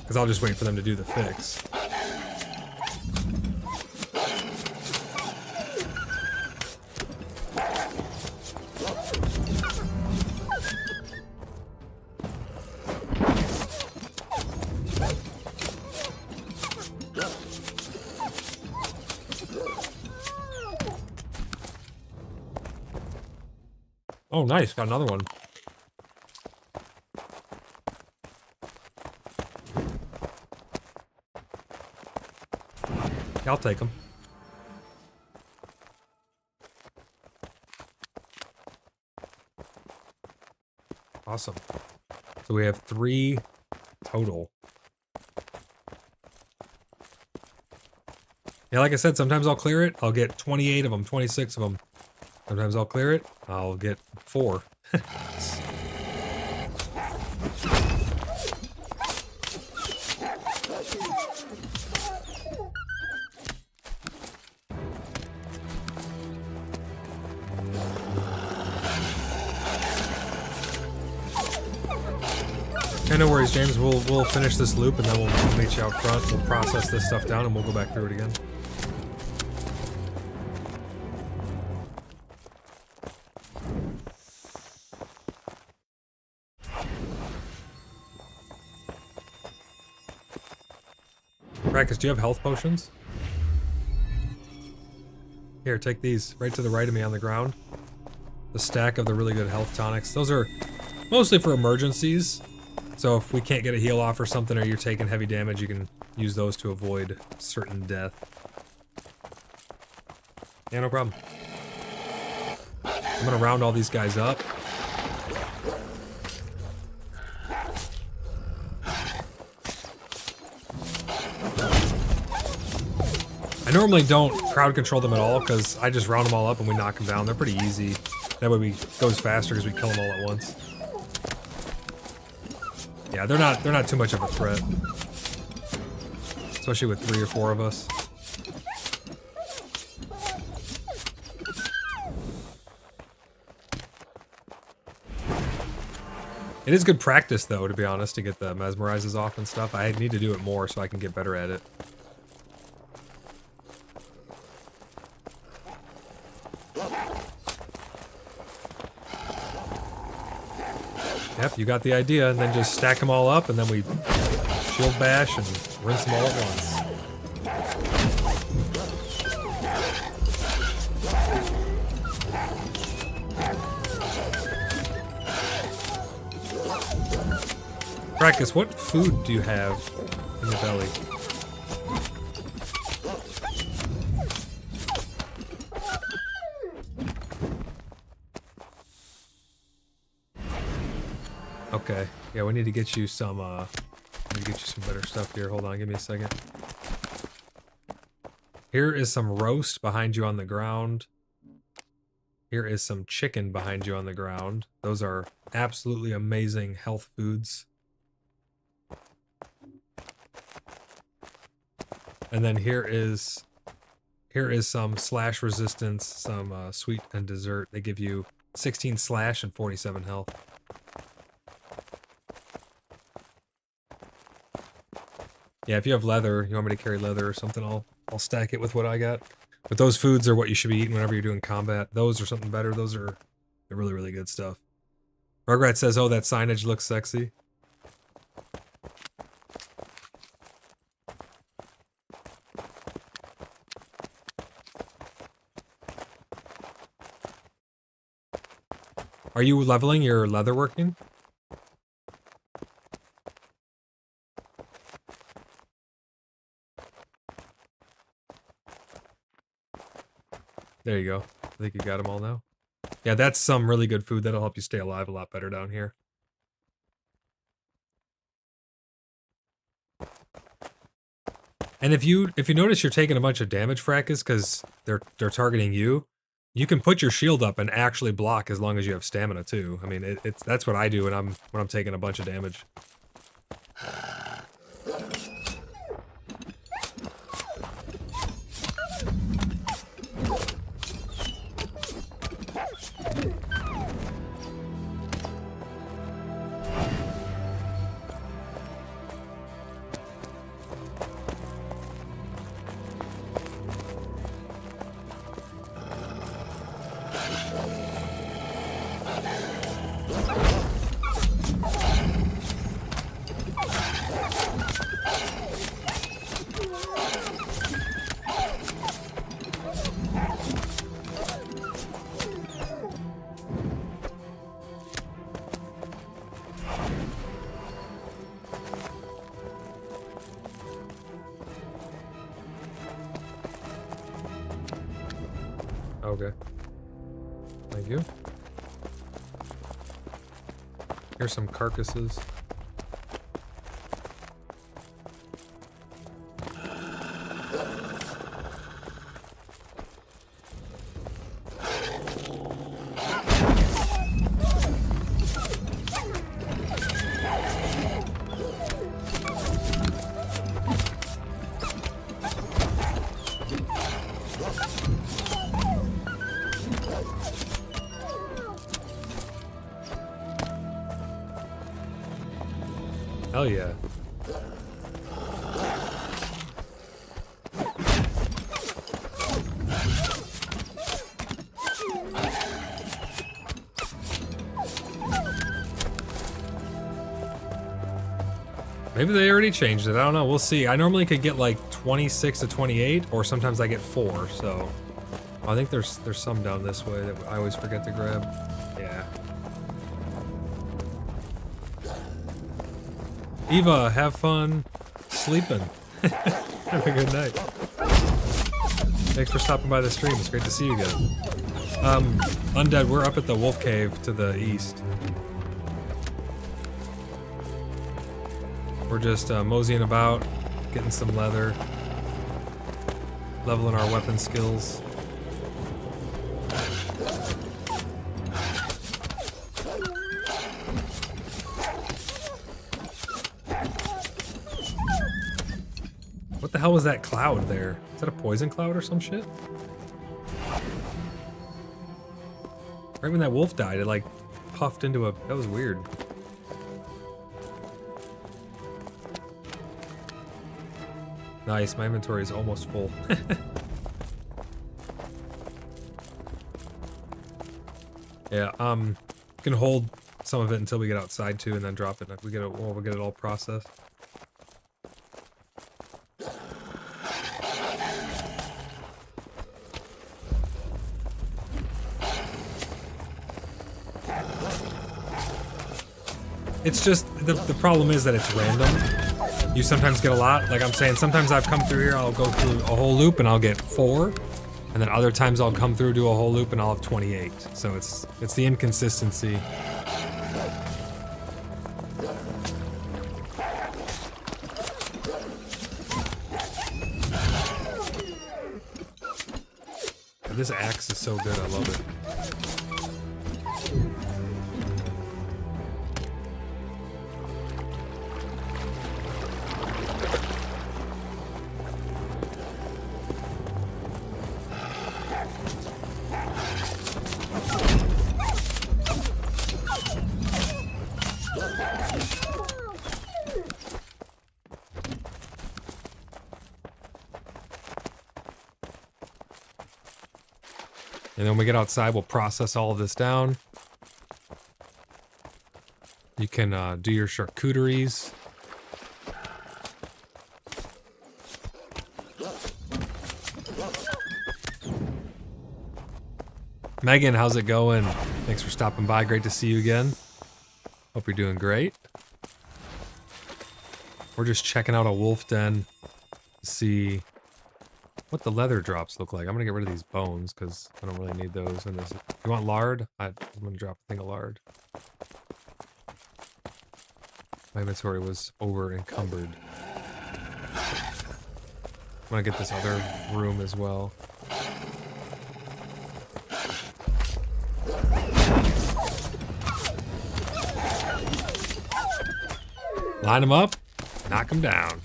Because I'll just wait for them to do the fix. Oh, nice. Got another one. Yeah, I'll take them. Awesome. So we have 3 total. Yeah, like I said, sometimes I'll clear it. I'll get 28 of them, 26 of them. Sometimes I'll clear it. I'll get 4. Okay, no worries, James. We'll finish this loop and then we'll meet you out front. We'll process this stuff down and we'll go back through it again. Brackus, do you have health potions? Here, take these. Right to the right of me on the ground. The stack of the really good health tonics. Those are mostly for emergencies. So if we can't get a heal off or something, or you're taking heavy damage, you can use those to avoid certain death. Yeah, no problem. I'm gonna round all these guys up. I normally don't crowd control them at all because I just round them all up and we knock them down. They're pretty easy. That way we goes faster because we kill them all at once. Yeah, they're not too much of a threat. Especially with 3 or 4 of us. It is good practice though, to be honest, to get the mesmerizes off and stuff. I need to do it more so I can get better at it. Yep, you got the idea, and then just stack them all up, and then we shield bash and rinse them all at once. Brackus, what food do you have in your belly? Okay. Yeah, we need to get you some better stuff here. Hold on, give me a second. Here is some roast behind you on the ground. Here is some chicken behind you on the ground. Those are absolutely amazing health foods. And then here is some slash resistance, some sweet and dessert. They give you 16 slash and 47 health. Yeah, if you have leather, you want me to carry leather or something, I'll stack it with what I got. But those foods are what you should be eating whenever you're doing combat. Those are something better. Those are really, really good stuff. Rugrat says, oh, that signage looks sexy. Are you leveling your leatherworking? There you go. I think you got them all now. Yeah, that's some really good food. That'll help you stay alive a lot better down here. And if you notice you're taking a bunch of damage, Frackus, because they're targeting you, you can put your shield up and actually block as long as you have stamina too. I mean, that's what I do when I'm taking a bunch of damage. Okay. Thank you. Here's some carcasses. Hell yeah. Maybe they already changed it. I don't know. We'll see. I normally could get like 26 to 28, or sometimes I get 4. So I think there's some down this way that I always forget to grab. Yeah. Eva, have fun sleeping. Have a good night. Thanks for stopping by the stream. It's great to see you again. Undead, we're up at the wolf cave to the east. We're just moseying about, getting some leather, leveling our weapon skills. What the hell was that cloud there? Is that a poison cloud or some shit? Right when that wolf died, it like puffed into a... That was weird. Nice, my inventory is almost full. Yeah, can hold some of it until we get outside too, and then drop it. We get it. We'll get it all processed. It's just the problem is that it's random. You sometimes get a lot. Like I'm saying, sometimes I've come through here, I'll go through a whole loop and I'll get 4. And then other times I'll come through, do a whole loop, and I'll have 28. So it's the inconsistency. And this axe is so good, I love it. And then when we get outside, we'll process all of this down. You can do your charcuteries. Megan, how's it going? Thanks for stopping by. Great to see you again. Hope you're doing great. We're just checking out a wolf den to see what the leather drops look like. I'm gonna get rid of these bones because I don't really need those. And this, you want lard? I'm gonna drop a thing of lard. My inventory was over encumbered. I'm gonna get this other room as well. Line them up, knock them down.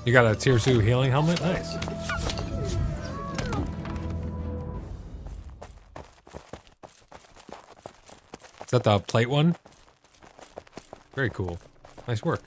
You got a tier 2 healing helmet? Nice. Is that the plate one? Very cool. Nice work.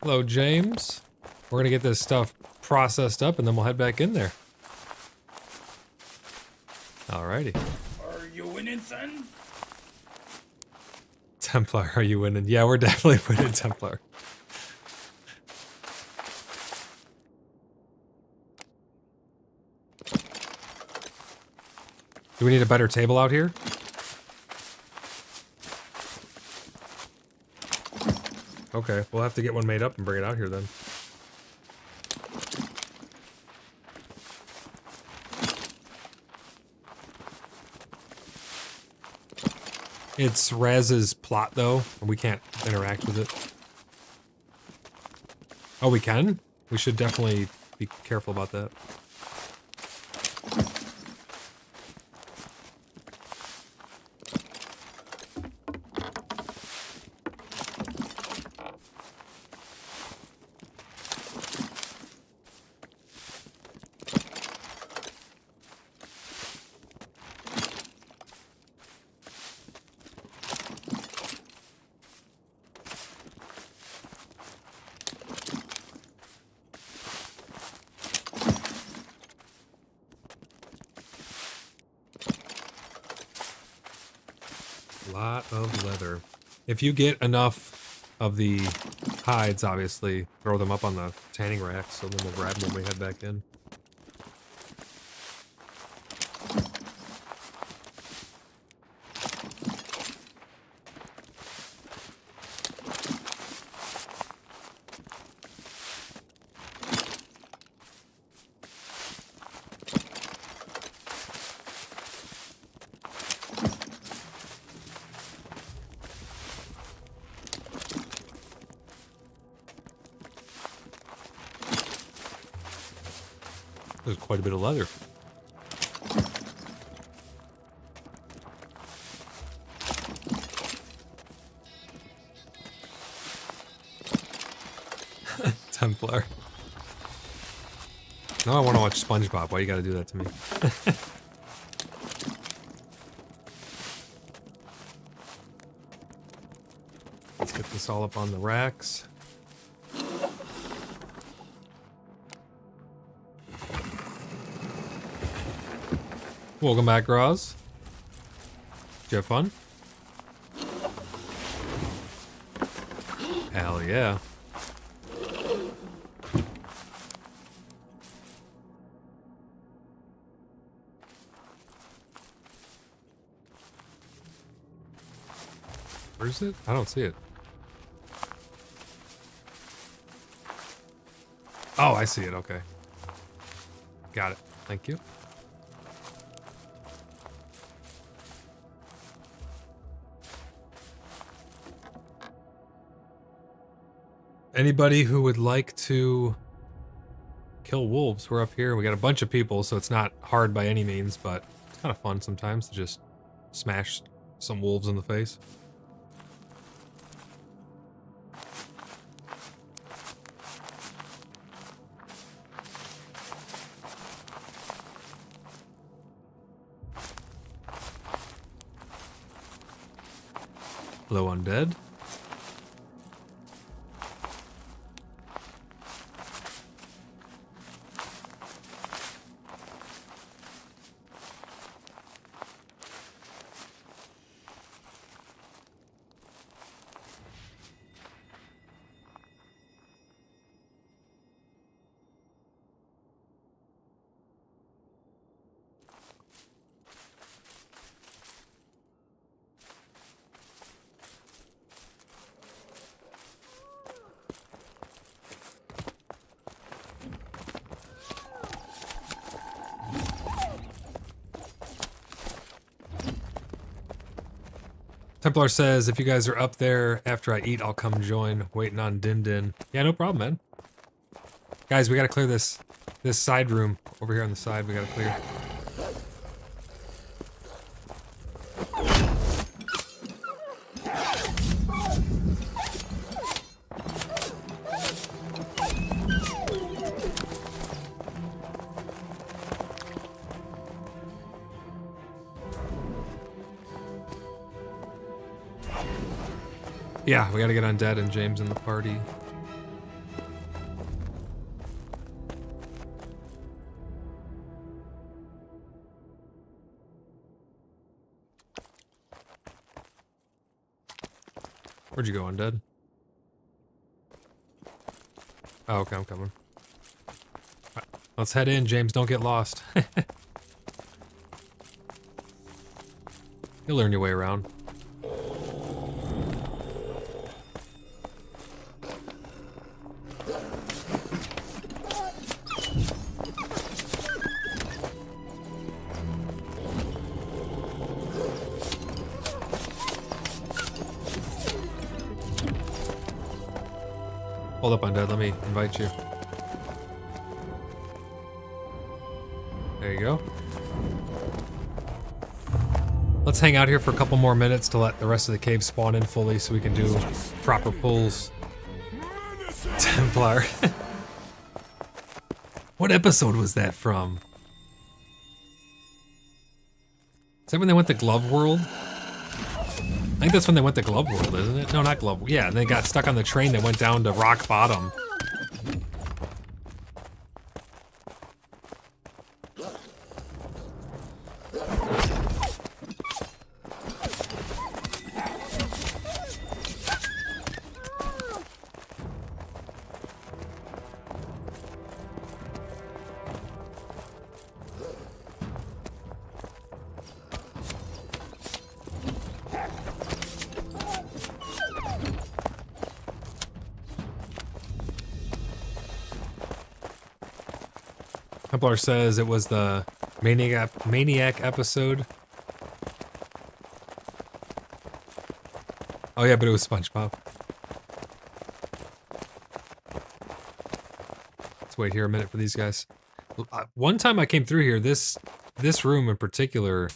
Hello, James. We're gonna get this stuff processed up and then we'll head back in there. Alrighty. Are you winning, son? Templar, are you winning? Yeah, we're definitely winning, Templar. Do we need a better table out here? Okay, we'll have to get one made up and bring it out here then. It's Raz's plot though, and we can't interact with it. Oh, we can? We should definitely be careful about that. Lot of leather. If you get enough of the hides, obviously, throw them up on the tanning rack, so then we'll grab them when we head back in. There's quite a bit of leather. Templar. Now I want to watch SpongeBob. Why you gotta do that to me? Let's get this all up on the racks. Welcome back, Roz. Did you have fun? Hell yeah. Where is it? I don't see it. Oh, I see it. Okay. Got it. Thank you. Anybody who would like to kill wolves, we're up here. We got a bunch of people, so it's not hard by any means, but it's kind of fun sometimes to just smash some wolves in the face. Hello, undead. Templar says, if you guys are up there after I eat, I'll come join. Waiting on Din Din. Yeah, no problem, man. Guys, we gotta clear this side room. Over here on the side, we gotta clear. Yeah, we gotta get undead and James in the party. Where'd you go, Undead? Oh, okay, I'm coming. Right, let's head in, James. Don't get lost. You'll learn your way around. Hold up, Undead. Let me invite you. There you go. Let's hang out here for a couple more minutes to let the rest of the cave spawn in fully so we can do proper pulls. Templar. What episode was that from? Is that when they went to Glove World? I think that's when they went to Glove World, isn't it? No, not Glove. Yeah, and they got stuck on the train that went down to Rock Bottom. Templar says it was the Maniac episode. Oh yeah, but it was SpongeBob. Let's wait here a minute for these guys. One time I came through here, this room in particular.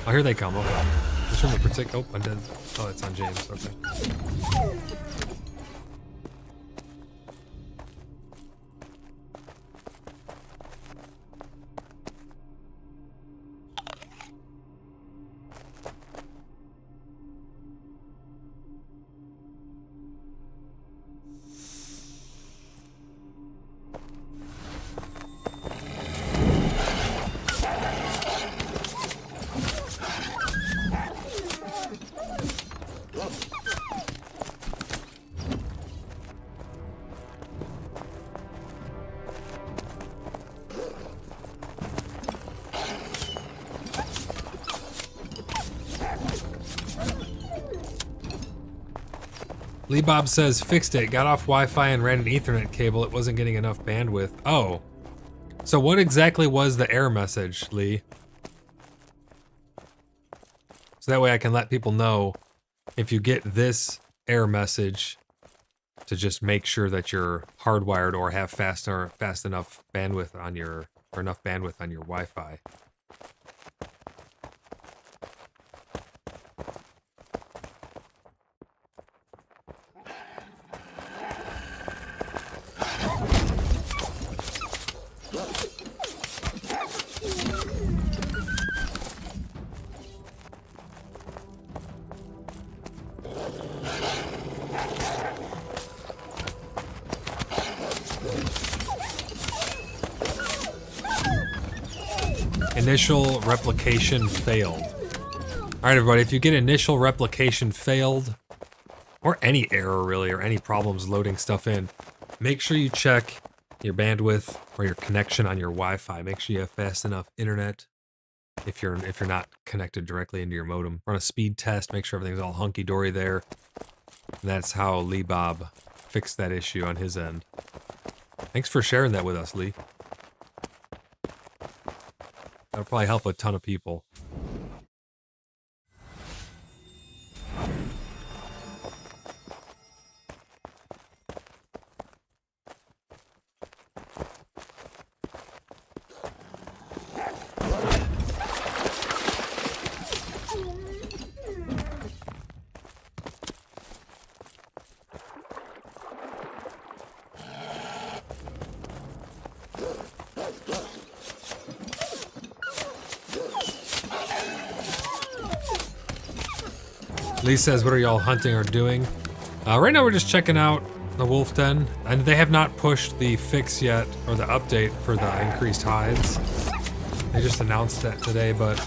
Oh, here they come. Okay. This room in particular. Oh, I'm dead. Oh, it's on James. Okay. Lee Bob says, fixed it. Got off Wi-Fi and ran an Ethernet cable. It wasn't getting enough bandwidth. Oh. So what exactly was the error message, Lee? So that way I can let people know if you get this error message to just make sure that you're hardwired or have fast enough bandwidth on your, or enough bandwidth on your Wi-Fi. Initial replication failed. Alright everybody, if you get initial replication failed, or any error really, or any problems loading stuff in, make sure you check your bandwidth or your connection on your Wi-Fi. Make sure you have fast enough internet if you're not connected directly into your modem. Run a speed test, make sure everything's all hunky-dory there. And that's how Lee Bob fixed that issue on his end. Thanks for sharing that with us, Lee. That'll probably help a ton of people. Lee says, what are y'all hunting or doing? Right now we're just checking out the wolf den, and they have not pushed the fix yet, or the update for the increased hides. They just announced that today, but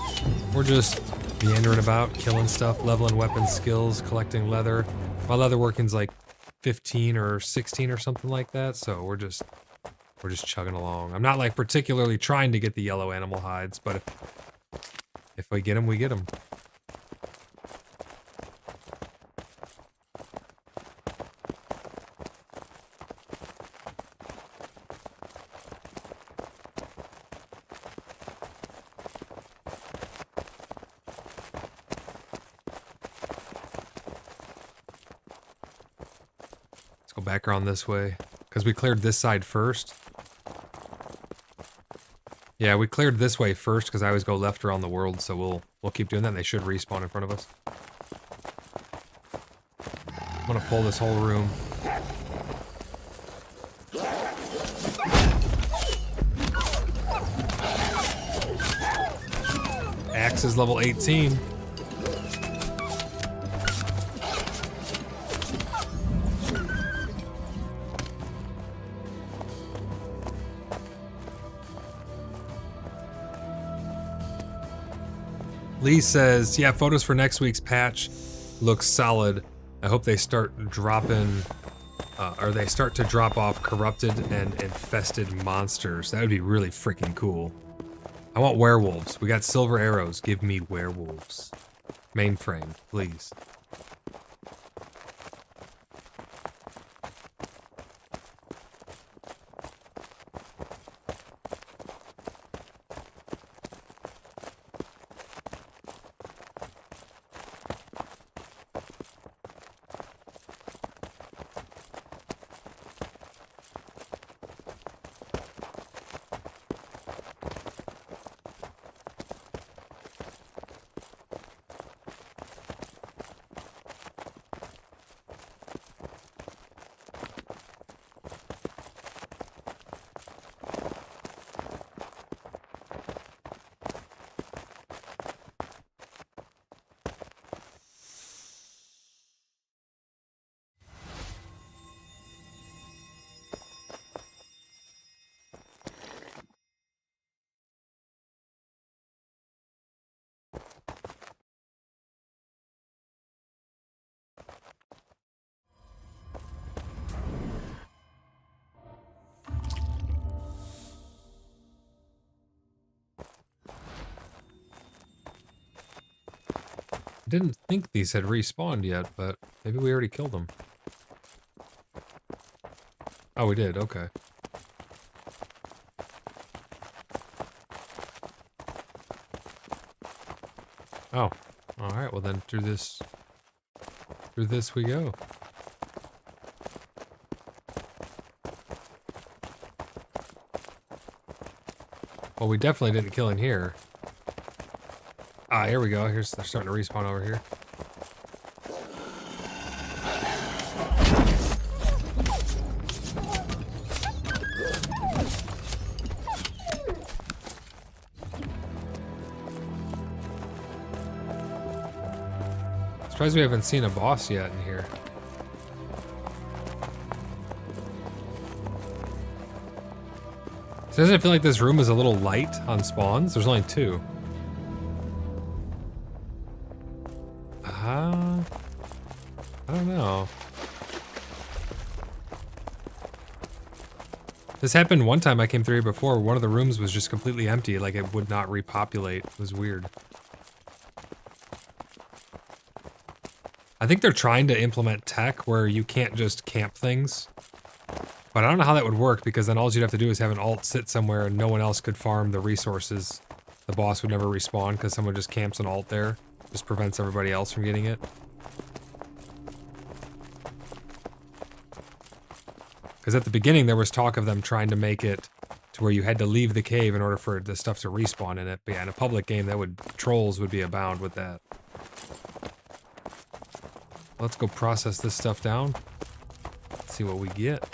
we're just meandering about, killing stuff, leveling weapon skills, collecting leather. My leather working's like 15 or 16 or something like that, so we're just chugging along. I'm not like particularly trying to get the yellow animal hides, but if we get them, we get them. Let's go back around this way, because we cleared this side first. Yeah, we cleared this way first because I always go left around the world, so we'll keep doing that and they should respawn in front of us. I'm gonna pull this whole room. Axe is level 18. Lee says, yeah, photos for next week's patch look solid. I hope they start dropping, or they start to drop off corrupted and infested monsters. That would be really freaking cool. I want werewolves. We got silver arrows. Give me werewolves. Mainframe, please. Didn't think these had respawned yet, but maybe we already killed them. Oh, we did, okay. Oh, alright, well then through this we go. Well, we definitely didn't kill in here. Ah, here we go. They're starting to respawn over here. Surprised we haven't seen a boss yet in here. So doesn't it feel like this room is a little light on spawns? There's only 2. I don't know. This happened one time I came through here before. One of the rooms was just completely empty, like it would not repopulate. It was weird. I think they're trying to implement tech where you can't just camp things. But I don't know how that would work, because then all you'd have to do is have an alt sit somewhere and no one else could farm the resources. The boss would never respawn because someone just camps an alt there. Just prevents everybody else from getting it. Because at the beginning there was talk of them trying to make it to where you had to leave the cave in order for the stuff to respawn in it. But yeah, in a public game, trolls would be abound with that. Let's go process this stuff down. See what we get.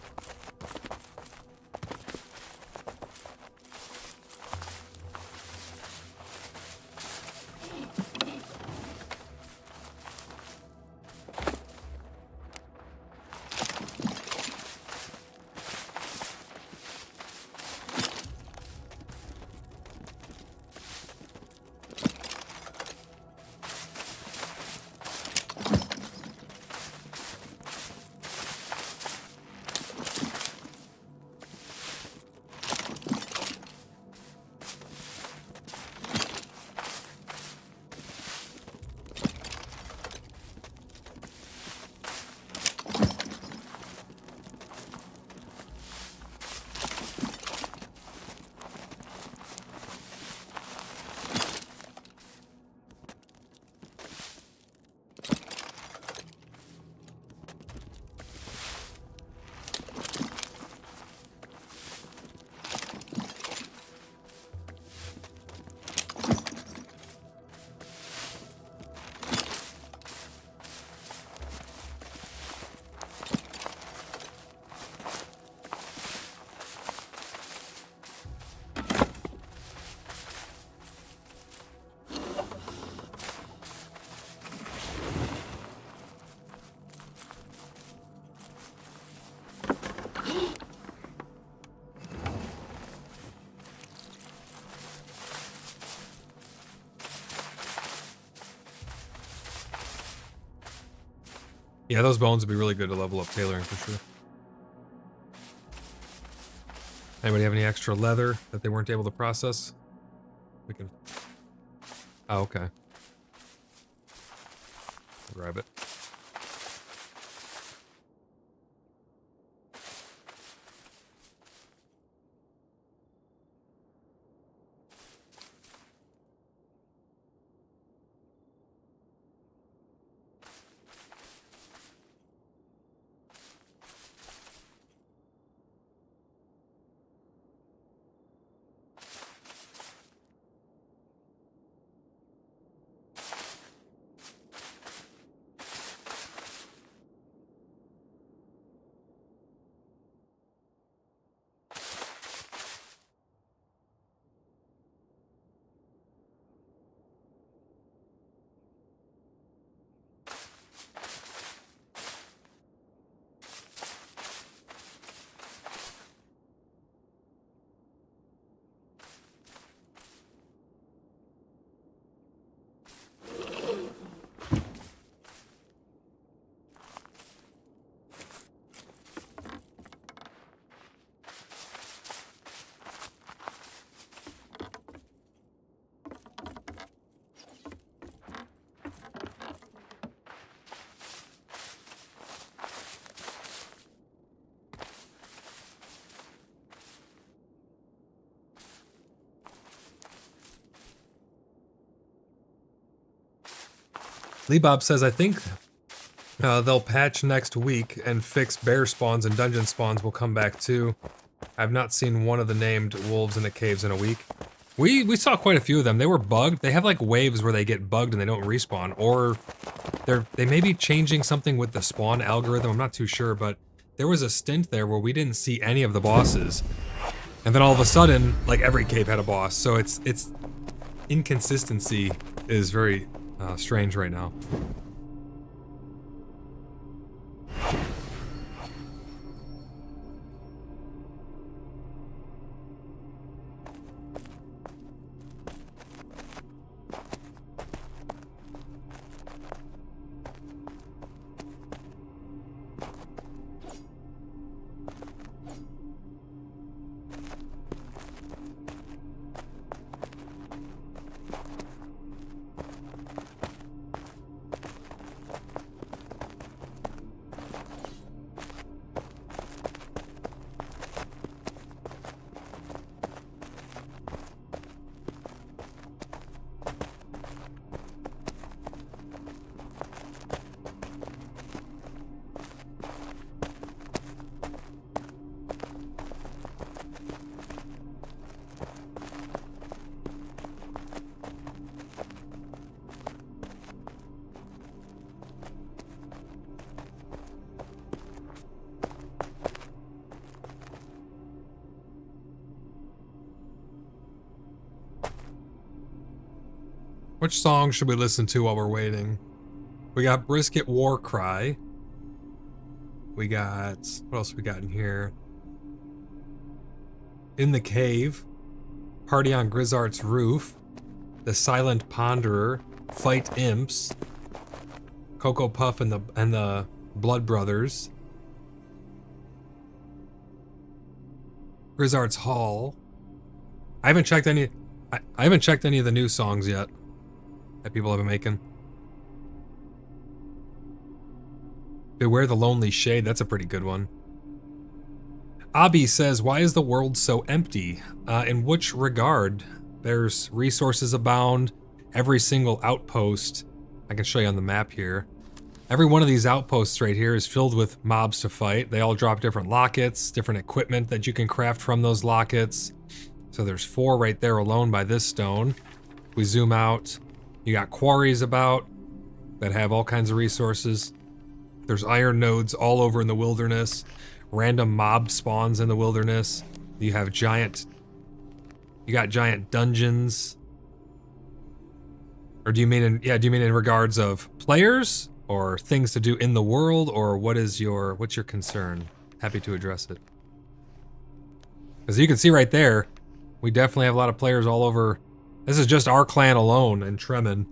Yeah, those bones would be really good to level up tailoring for sure. Anybody have any extra leather that they weren't able to process? We can... Oh, okay. I'll grab it. Lee Bob says, I think they'll patch next week and fix bear spawns and dungeon spawns will come back too. I've not seen one of the named wolves in the caves in a week. We saw quite a few of them. They were bugged. They have like waves where they get bugged and they don't respawn, or they may be changing something with the spawn algorithm. I'm not too sure, but there was a stint there where we didn't see any of the bosses, and then all of a sudden, like every cave had a boss. So it's inconsistency is very strange right now. Which song should we listen to while we're waiting? We got Brisket War Cry. We got, what else we got in here? In the Cave, Party on Grizzard's Roof, The Silent Ponderer, Fight Imps, Cocoa Puff and the Blood Brothers, Grizzard's Hall. I haven't checked any of the new songs yet that people have been making. Beware the Lonely Shade, that's a pretty good one. Abi says, why is the world so empty? In which regard? There's resources abound. Every single outpost, I can show you on the map here. Every one of these outposts right here is filled with mobs to fight. They all drop different lockets, different equipment that you can craft from those lockets. So there's 4 right there alone by this stone. If we zoom out, you got quarries about that have all kinds of resources. There's iron nodes all over in the wilderness. Random mob spawns in the wilderness. You got giant dungeons. Or do you mean in regards of players or things to do in the world, or what's your concern? Happy to address it. As you can see right there, we definitely have a lot of players all over. This is just our clan alone in Tremin.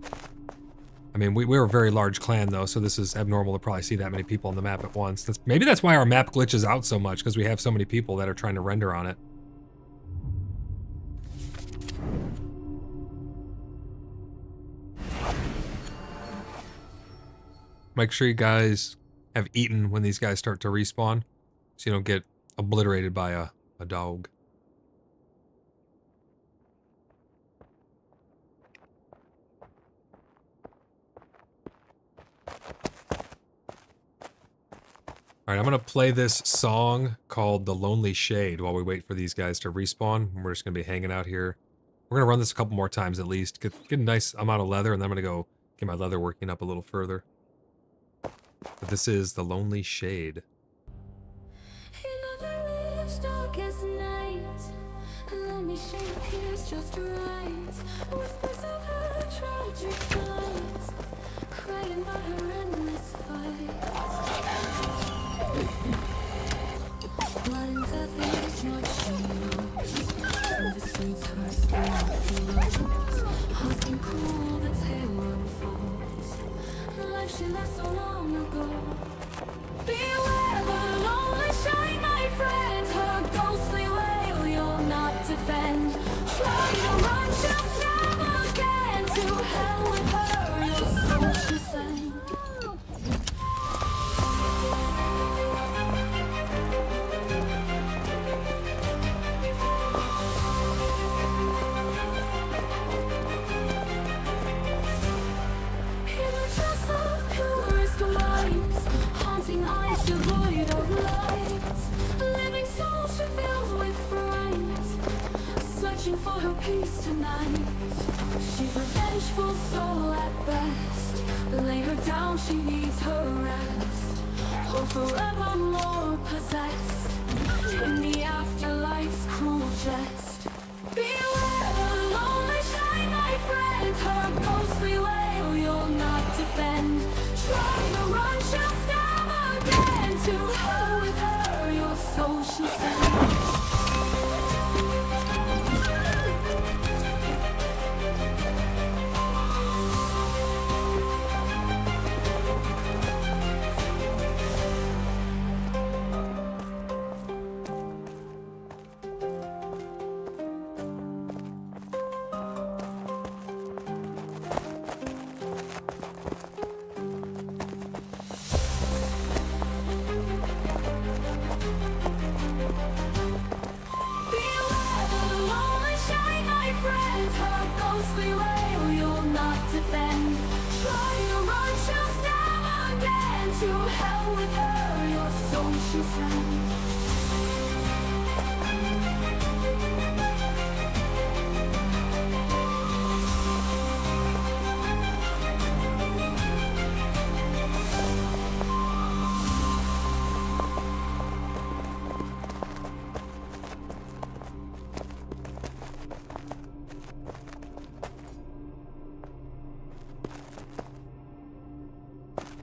I mean, we're a very large clan, though, so this is abnormal to probably see that many people on the map at once. Maybe that's why our map glitches out so much, because we have so many people that are trying to render on it. Make sure you guys have eaten when these guys start to respawn, so you don't get obliterated by a dog. All right, I'm gonna play this song called The Lonely Shade while we wait for these guys to respawn. We're just gonna be hanging out here. We're gonna run this a couple more times at least, get a nice amount of leather, and then I'm gonna go get my leather working up a little further. But this is The Lonely Shade. Just right, whispers of her tragic flight, crying about her endless fight. Blood and death is what she knows. The streets her spirit flows. Hearts can cool, the tale unfolds. The life she left so long ago. Beware the lonely shade, my friend. Her ghostly wail you'll not defend. Try to run, she'll stab again. To hell with her, your soul she sang. In a dress of purest white, haunting eyes devoid of light, living soul she fills with fright, searching for her peace tonight. She's a vengeful soul at best. Lay her down, she needs her rest. Or forevermore possessed in the afterlife's cruel jest. Beware the lonely shade, my friend. Her ghostly wail you'll not defend. Try to run, she'll stab again. To hell with her, your soul she sends. To hell with her, your soul she sends.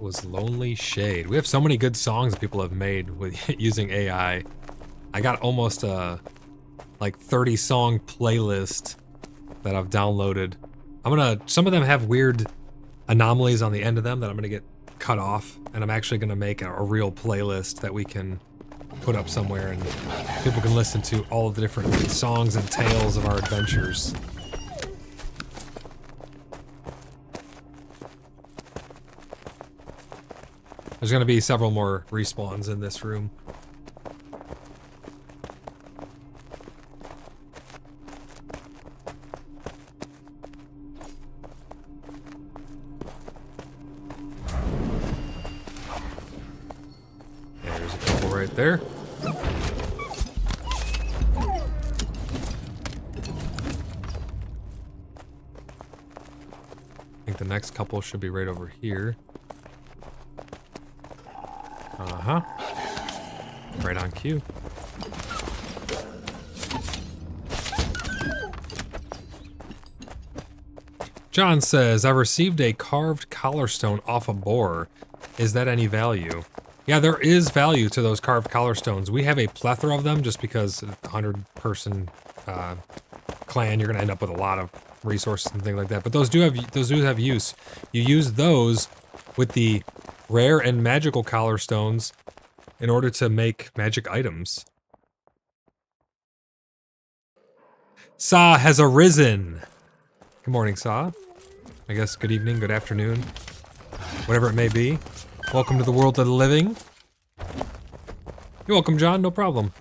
Was Lonely Shade. We have so many good songs that people have made with using AI. I got almost a like 30 song playlist that I've downloaded. Some of them have weird anomalies on the end of them that I'm gonna get cut off, and I'm actually gonna make a real playlist that we can put up somewhere and people can listen to all of the different songs and tales of our adventures. There's gonna be several more respawns in this room. There's a couple right there. I think the next couple should be right over here. Uh-huh. Right on cue. John says, I received a carved collar stone off a boar. Is that any value? Yeah, there is value to those carved collar stones. We have a plethora of them just because 100-person clan, you're going to end up with a lot of resources and things like that. But those do have use. You use those with the rare and magical collar stones in order to make magic items. Sa has arisen. Good morning, Sa. I guess good evening, good afternoon, whatever it may be. Welcome to the world of the living. You're welcome, John. No problem.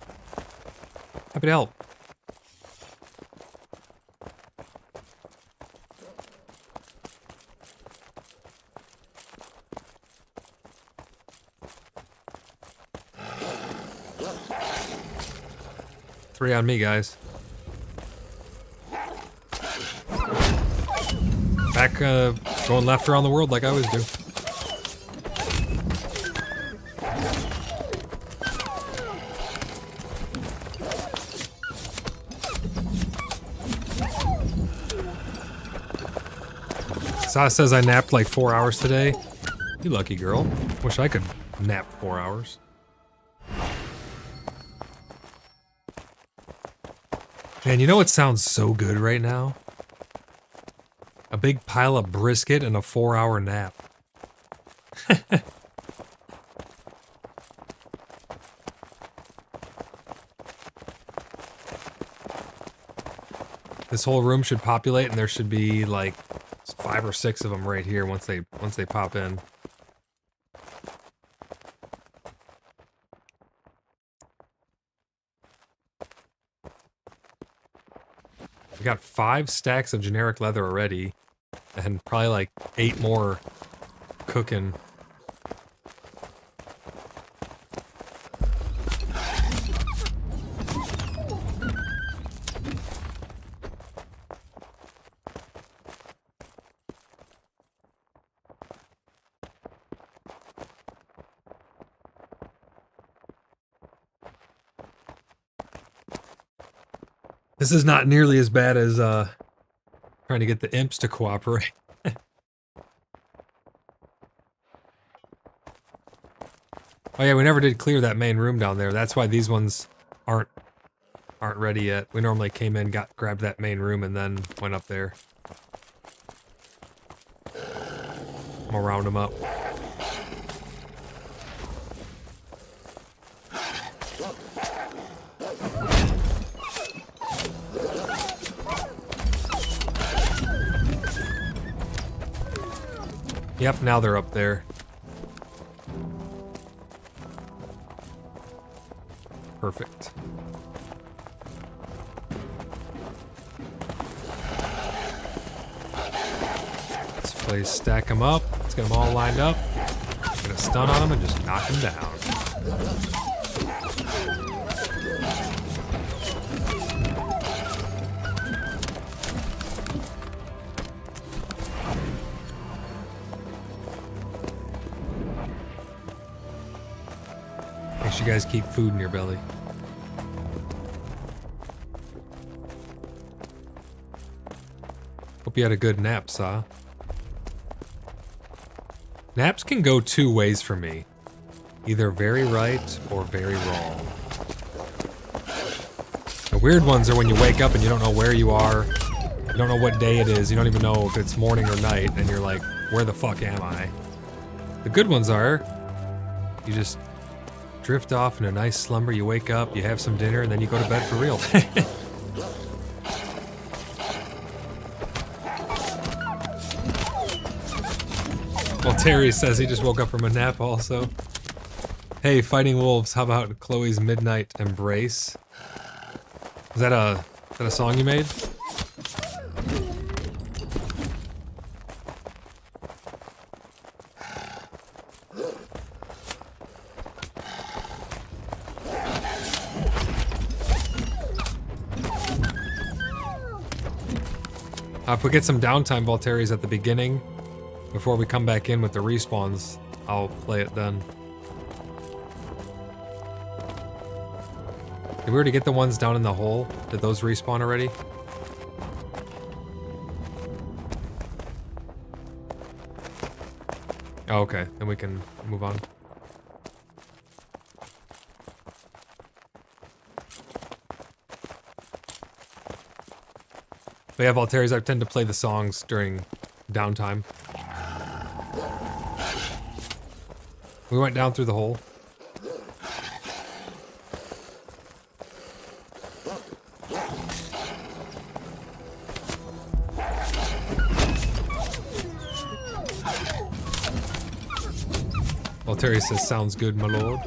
Happy to help. Three on me, guys. Back, going left around the world like I always do. Sa says I napped like 4 hours today. You lucky girl. Wish I could nap 4 hours. Man, you know what sounds so good right now? A big pile of brisket and a 4-hour nap. This whole room should populate, and there should be like 5 or 6 of them right here once they pop in. We got 5 stacks of generic leather already, and probably like 8 more cooking. This is not nearly as bad as trying to get the imps to cooperate. Oh yeah, we never did clear that main room down there. That's why these ones aren't ready yet. We normally came in, grabbed that main room, and then went up there. I'm gonna round them up. Yep, now they're up there. Perfect. Let's please stack them up. Let's get them all lined up. Get a stun on them and just knock them down. Make sure you guys keep food in your belly. Hope you had a good nap, Sa. Naps can go 2 ways for me. Either very right or very wrong. The weird ones are when you wake up and you don't know where you are. You don't know what day it is. You don't even know if it's morning or night. And you're like, where the fuck am I? The good ones are, you just drift off in a nice slumber. You wake up, you have some dinner, and then you go to bed for real. Well, Terry says he just woke up from a nap also. Hey, Fighting Wolves, how about Chloe's Midnight Embrace? Is that a song you made? If we get some downtime Voltaire's at the beginning, before we come back in with the respawns, I'll play it then. Did we already get the ones down in the hole? Did those respawn already? Oh, okay, then we can move on. But yeah, Voltaires, I tend to play the songs during downtime. We went down through the hole. Voltaire says, sounds good, my lord.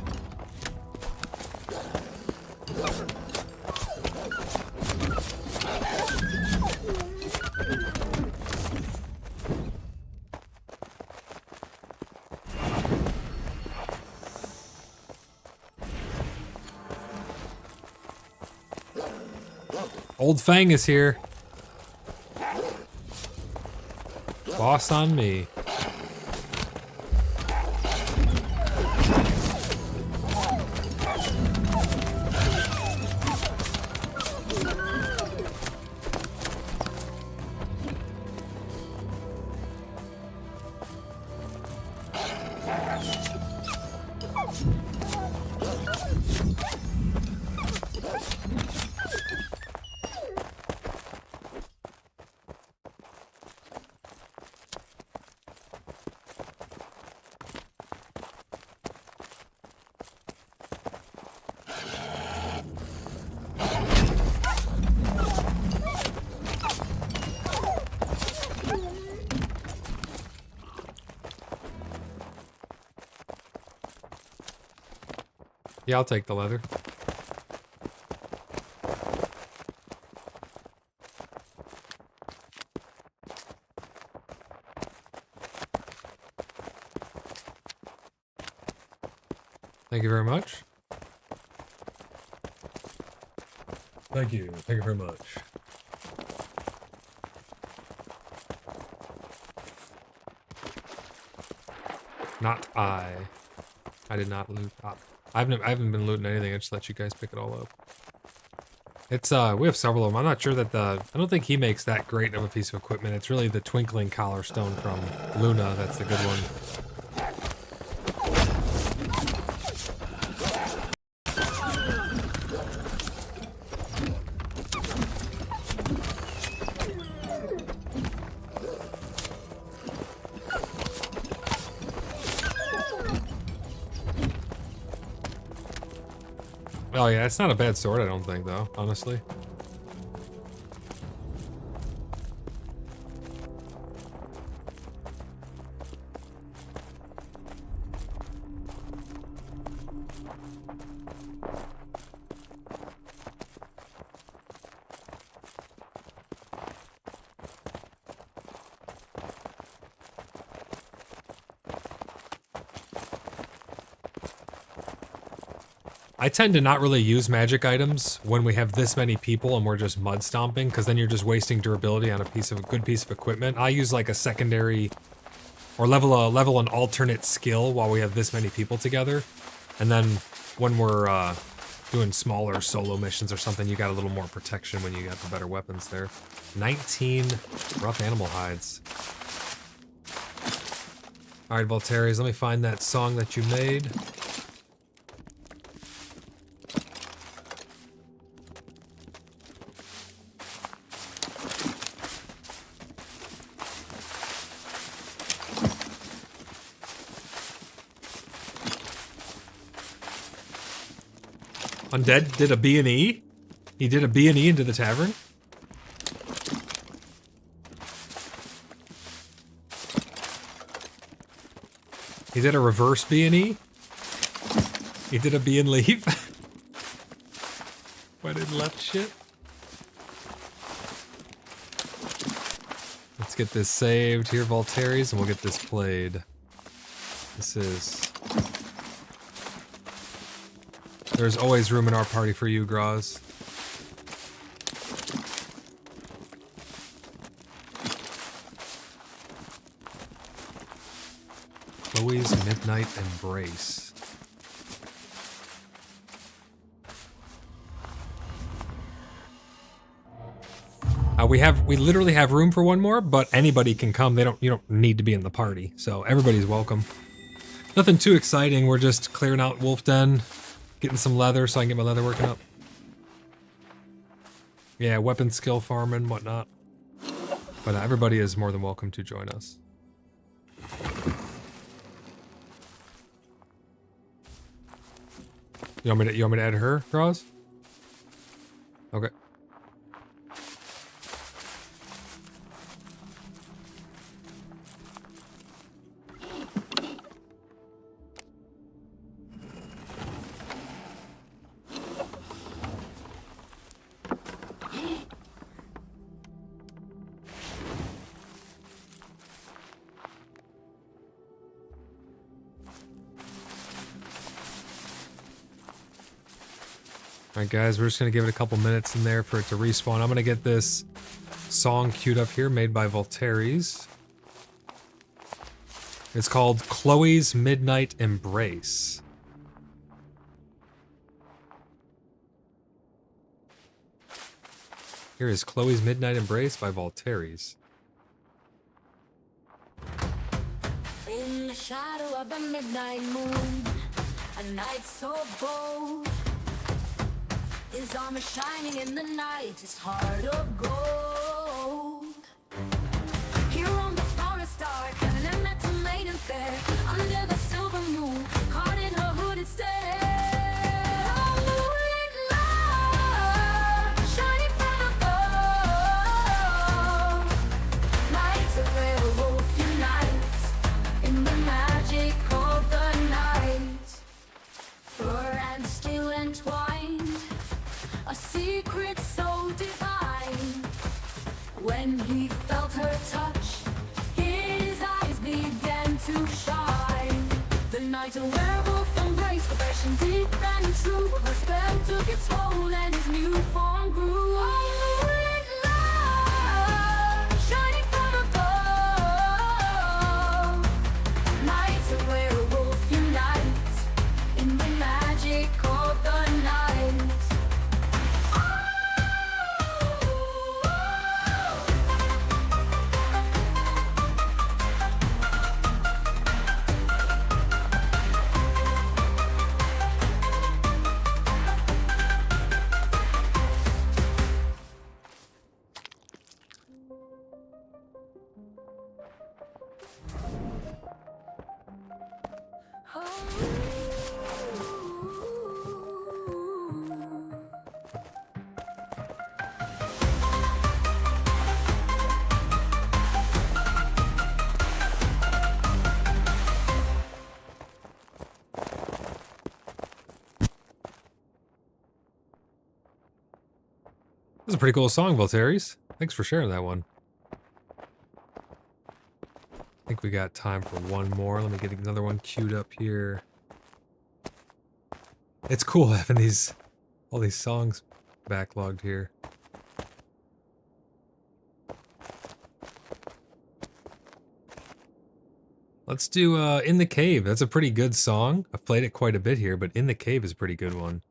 Old Fang is here. Boss on me. Yeah, I'll take the leather. Thank you very much. Thank you. Thank you very much. Not I. I did not loot. I haven't been looting anything. I just let you guys pick it all up. It's we have several of them. I'm not sure that I don't think he makes that great of a piece of equipment. It's really the twinkling collar stone from Luna that's the good one. Oh yeah, it's not a bad sword, I don't think, though, honestly. I tend to not really use magic items when we have this many people and we're just mud stomping, because then you're just wasting durability on a good piece of equipment. I use like a secondary or level an alternate skill while we have this many people together. And then when we're doing smaller solo missions or something, you got a little more protection when you got the better weapons there. 19 rough animal hides. All right, Voltaires, let me find that song that you made. Undead did a B&E? He did a B&E into the tavern? He did a reverse B&E? He did a B and leave? Went in left shit? Let's get this saved here, Voltaires, and we'll get this played. This is... There's always room in our party for you, Graz. Chloe's Midnight Embrace. We literally have room for one more, but anybody can come. You don't need to be in the party, so everybody's welcome. Nothing too exciting. We're just clearing out Wolf Den. Getting some leather so I can get my leather working up. Yeah, weapon skill farming, whatnot. But everybody is more than welcome to join us. You want me to add her, Draws? Okay. Alright guys, we're just going to give it a couple minutes in there for it to respawn. I'm going to get this song queued up here, made by Voltaires. It's called Chloe's Midnight Embrace. Here is Chloe's Midnight Embrace by Voltaires. In the shadow of the midnight moon, a night so bold, his armor shining in the night, his heart of gold. Here on the forest dark, and met a maiden fair, under the silver moon, caught in her hooded stare. A moonlit light, shining from above. Nights of werewolf unites in the magic of the night. Fur and steel entwined, a secret so divine. When he felt her touch, his eyes began to shine. The night a werewolf embraced, affection deep and true. Her spell took its hold and his new form grew. A moonlit light, shining from above. Nights a werewolf unite in the magic of the night. This is a pretty cool song, Voltaires. Thanks for sharing that one. I think we got time for one more. Let me get another one queued up here. It's cool having all these songs backlogged here. Let's do In the Cave. That's a pretty good song. I've played it quite a bit here, but In the Cave is a pretty good one.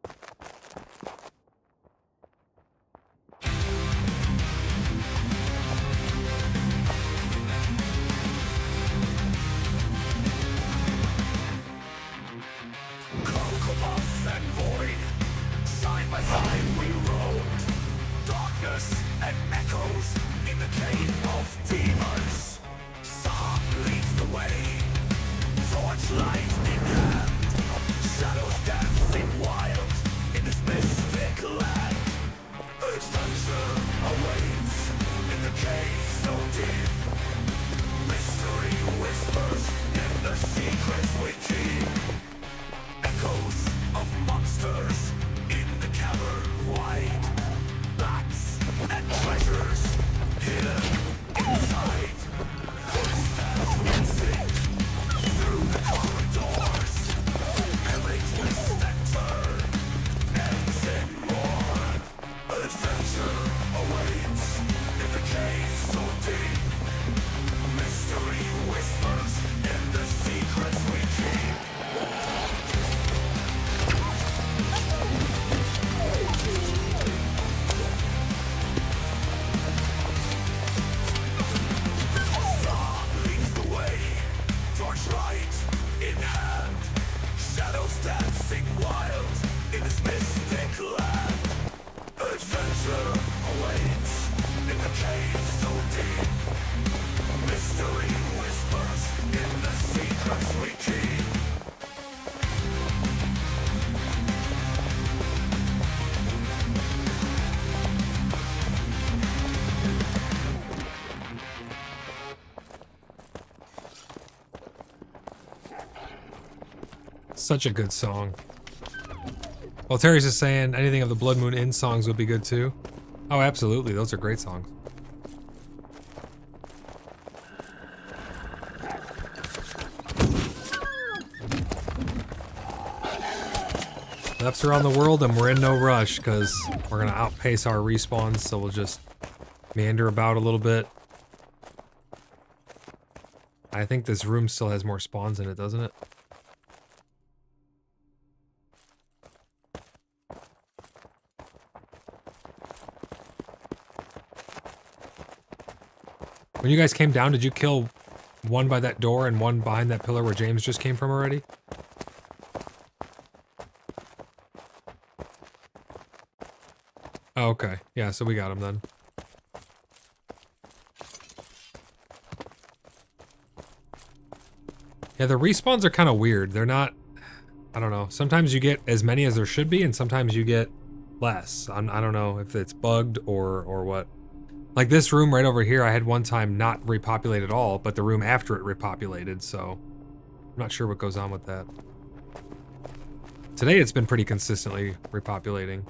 Conquerors and void, side by side we rode. Darkness and echoes in the cave of demons. Sun leads the way, torchlight in hand. Shadows dancing wild in this mystic land. Adventure awaits in the cave so deep. Mystery whispers in the secrets we keep. Echoes of monsters in the cavern wide. Bats and treasures hidden inside. Footsteps dancing through the corridors. Every twist and turn ends in more. Adventure awaits in the cave so deep. Mystery whispers in the secrets we keep. Such a good song. Well, Terry's just saying anything of the Blood Moon Inn songs would be good too. Oh, absolutely. Those are great songs. Lefts around the world and we're in no rush because we're going to outpace our respawns, so we'll just meander about a little bit. I think this room still has more spawns in it, doesn't it? When you guys came down, did you kill one by that door and one behind that pillar where James just came from already? Oh, okay. Yeah, so we got him then. Yeah, the respawns are kind of weird. They're not... I don't know. Sometimes you get as many as there should be, and sometimes you get less. I don't know if it's bugged or what. Like this room right over here, I had one time not repopulate at all, but the room after it repopulated, so... I'm not sure what goes on with that. Today it's been pretty consistently repopulating.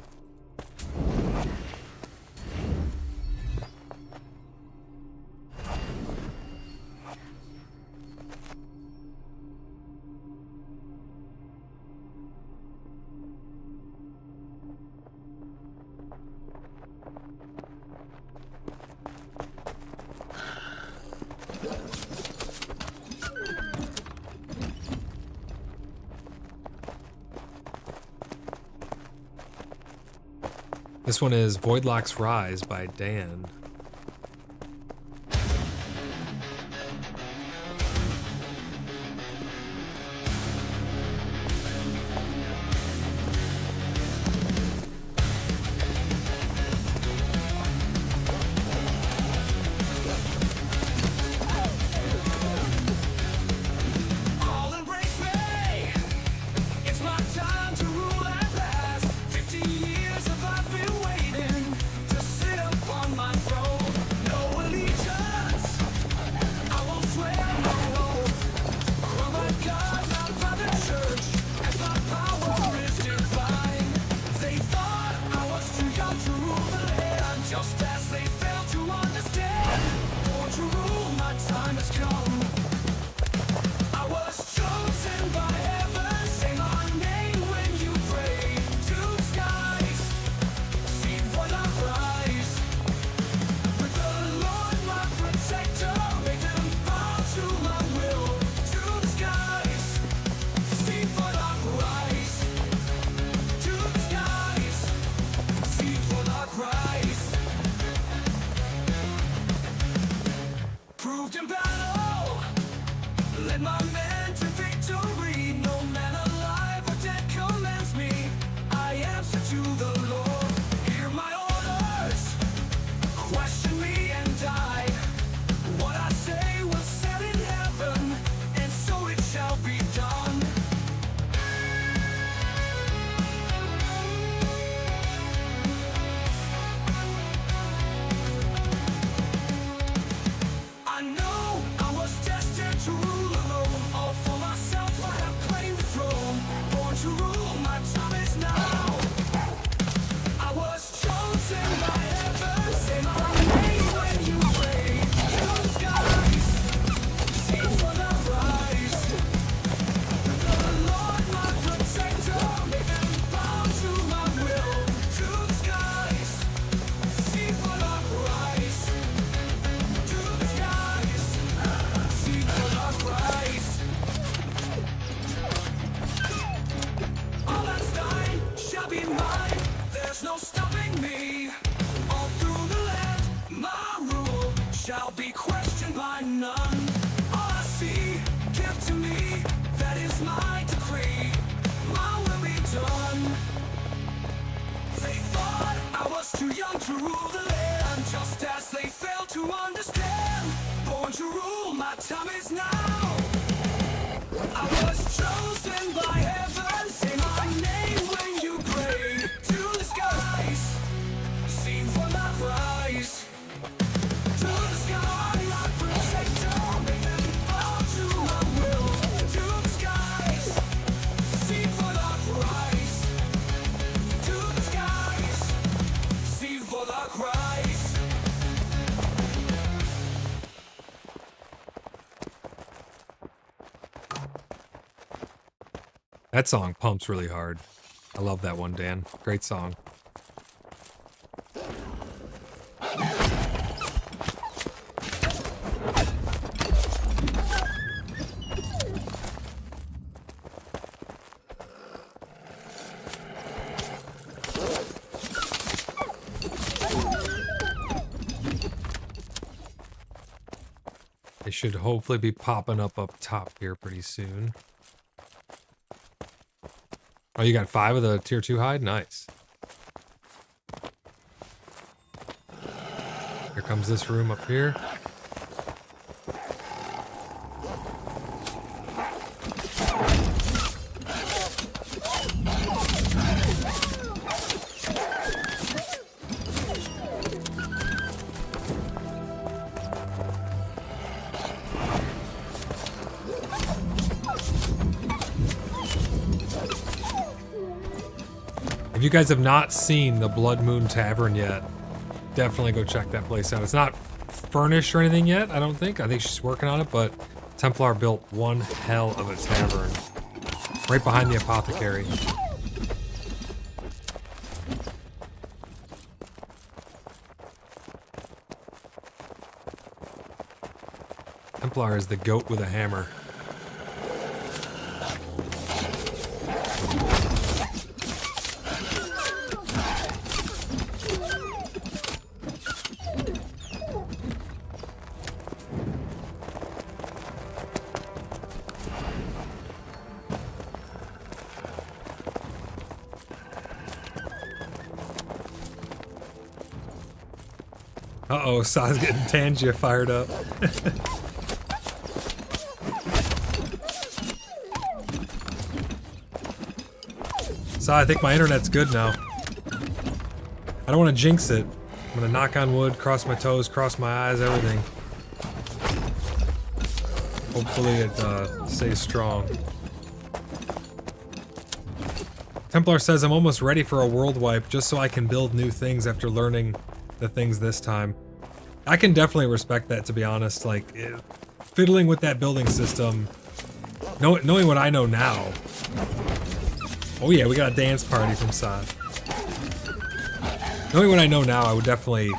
This one is Voidlock's Rise by Dan. All embrace me. It's my time to rule at last. 15 years have I been waiting to sit upon my throne. No allegiance, I won't swear no oath. Oh my God, not by the church, as my power is divine. They thought I was too young to rule the land, just as they failed to understand. Born to rule, my time has come. I was chosen by heaven, say my name when you pray to the skies. See what I rise. With the Lord my protector, make them bow to my will. To the skies. See what I rise. To the skies. See what I rise. Proved in battle. Led my men to victory. No man alive or dead commands me. I answer to the Lord. Hear my orders. Question me and die. What I say was said in heaven, and so it shall be done. I know I was destined to rule alone. All for myself I have claimed the throne. Born to rule, my time is now. I was chosen by heaven. Say my name when you pray. To the skies. See what I rise. The Lord my protector. Make them bow to my will. To the skies. See what I rise. To the skies. See what I rise. All that's thine shall be mine. There's no stopping me. All through the land, my rule shall be questioned by none. All I see, give to me. That is my decree. My will be done. They thought I was too young to rule the land, just as they failed to understand. Born to rule, my time is now. I was chosen by heaven. Say my name when you pray. To the skies. See what I rise. To the sky, my protector. Make them bow to my will. To the skies. See That song pumps really hard. I love that one, Dan. Great song. They should hopefully be popping up top here pretty soon. Oh, you got 5 of the tier 2 hide? Nice. Here comes this room up here. If you guys have not seen the Blood Moon Tavern yet, definitely go check that place out. It's not furnished or anything yet, I don't think. I think she's working on it, but Templar built one hell of a tavern right behind the apothecary. Templar is the goat with a hammer. Uh-oh, Saw's getting Tangia fired up. Saw, I think my internet's good now. I don't want to jinx it. I'm gonna knock on wood, cross my toes, cross my eyes, everything. Hopefully it stays strong. Templar says, I'm almost ready for a world wipe just so I can build new things after learning the things this time. I can definitely respect that, to be honest. Like, fiddling with that building system, knowing what I know now. Oh yeah, we got a dance party from Sa. Knowing what I know now, I would definitely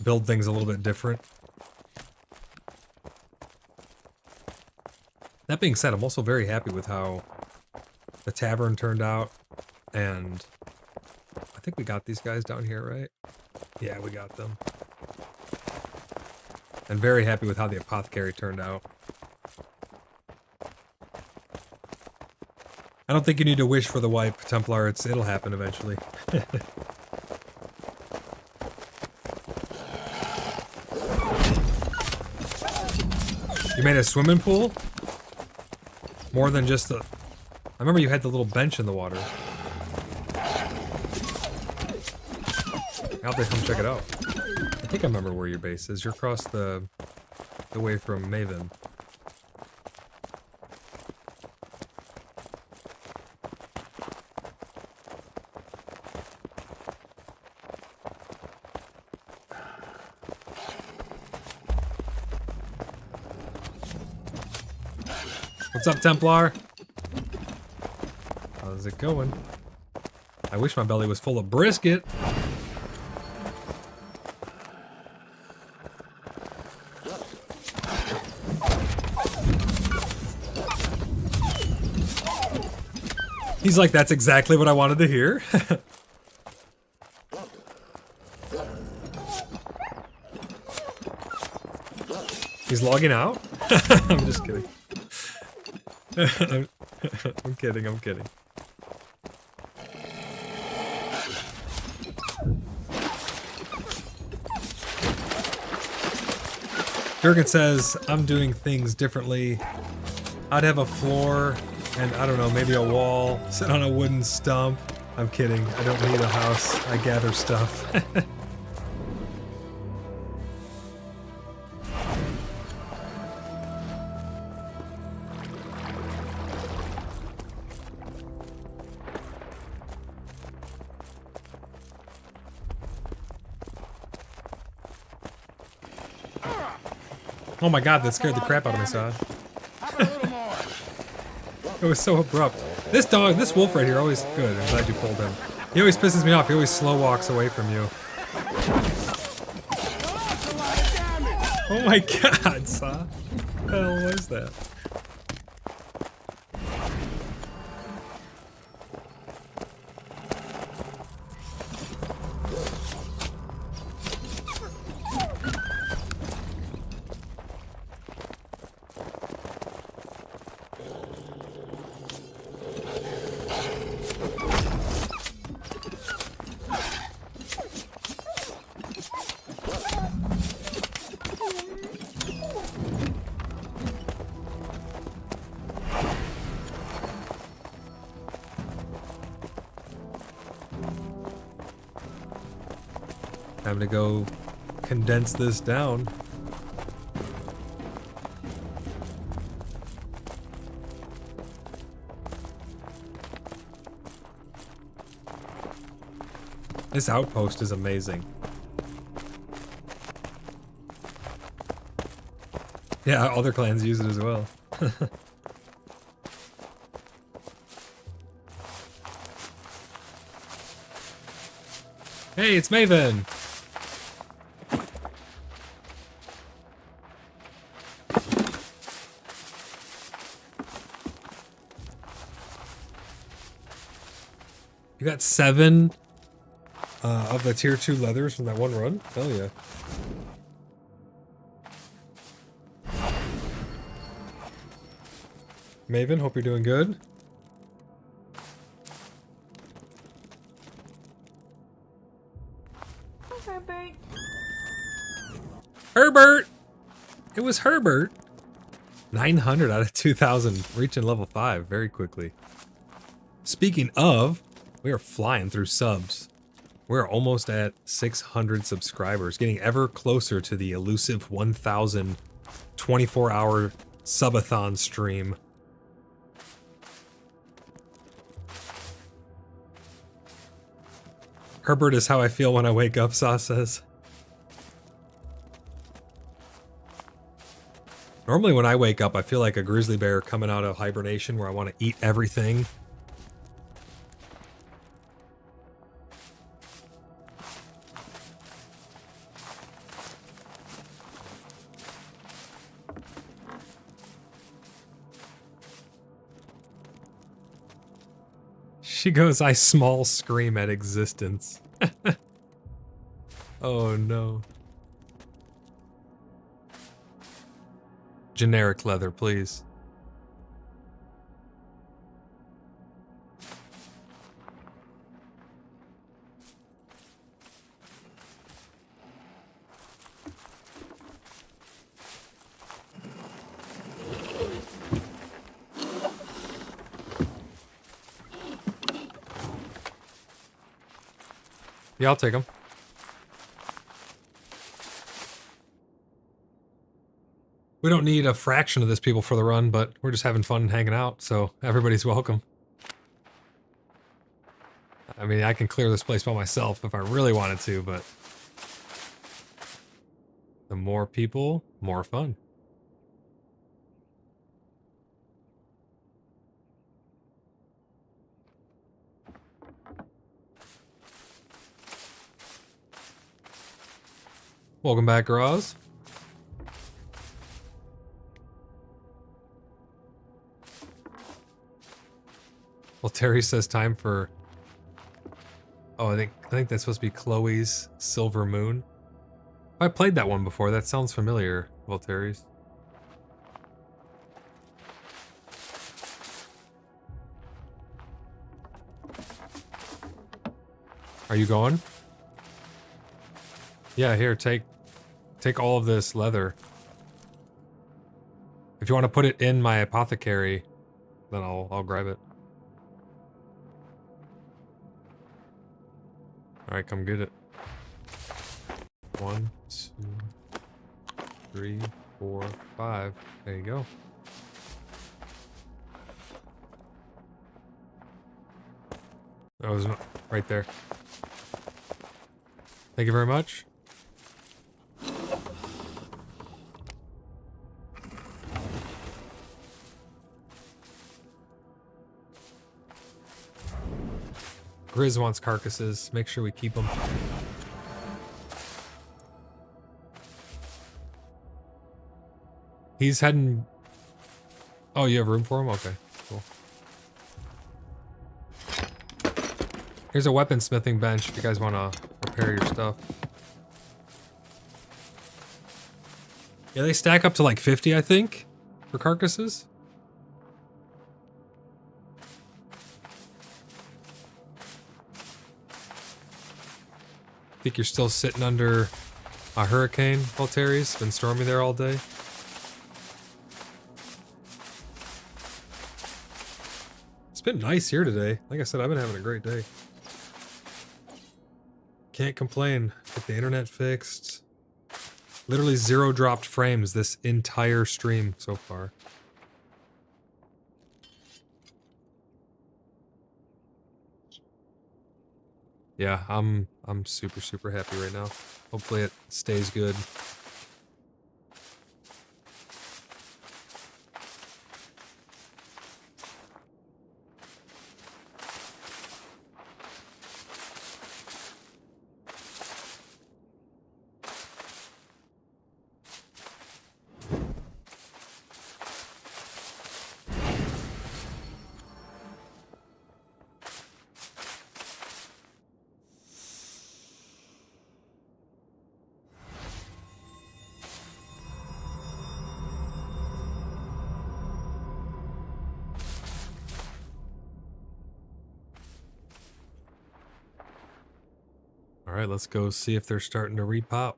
build things a little bit different. That being said, I'm also very happy with how the tavern turned out, and I think we got these guys down here, right? Yeah, we got them. And very happy with how the apothecary turned out. I don't think you need to wish for the wipe, Templar. It'll happen eventually. You made a swimming pool? More than just the... I remember you had the little bench in the water. I'll have to come check it out. I think I remember where your base is. You're across the way from Maven. What's up, Templar? How's it going? I wish my belly was full of brisket. He's like, that's exactly what I wanted to hear. He's logging out? I'm just kidding. I'm kidding, I'm kidding. Jurgen says, I'm doing things differently. I'd have a floor and, I don't know, maybe a wall, sit on a wooden stump. I'm kidding, I don't need a house, I gather stuff. Oh my god, that scared the crap out of me, Sod. It was so abrupt. This dog, this wolf right here, always good. I'm glad you pulled him. He always pisses me off. He always slow walks away from you. Oh my god, Sa. What the hell was that? Time to go condense this down. This outpost is amazing. Yeah, other clans use it as well. Hey, it's Maven! You got 7 of the tier 2 leathers from that one run? Hell yeah. Maven, hope you're doing good. Herbert. Herbert! It was Herbert! 900 out of 2,000, reaching level 5 very quickly. Speaking of, we are flying through subs. We're almost at 600 subscribers, getting ever closer to the elusive 1,000 24-hour subathon stream. Herbert is how I feel when I wake up, Sa says. Normally when I wake up, I feel like a grizzly bear coming out of hibernation where I want to eat everything. She goes, I small scream at existence. Oh no. Generic leather, please. Yeah, I'll take them. We don't need a fraction of this people for the run, but we're just having fun hanging out, so everybody's welcome. I mean, I can clear this place by myself if I really wanted to, but the more people, more fun. Welcome back, Roz. Well, Terry says time for... Oh, I think that's supposed to be Chloe's Silver Moon. I played that one before. That sounds familiar, Volteri's. Are you going? Yeah, here, take all of this leather. If you want to put it in my apothecary, then I'll grab it. Alright, come get it. 1, 2, 3, 4, 5. There you go. That was right there. Thank you very much. Grizz wants carcasses. Make sure we keep them. He's heading... Oh, you have room for him? Okay, cool. Here's a weaponsmithing bench if you guys want to repair your stuff. Yeah, they stack up to like 50, I think, for carcasses. I think you're still sitting under a hurricane, Voltaires. It's been stormy there all day. It's been nice here today. Like I said, I've been having a great day. Can't complain. Get the internet fixed. Literally 0 dropped frames this entire stream so far. Yeah, I'm super happy right now. Hopefully it stays good. All right, let's go see if they're starting to repop.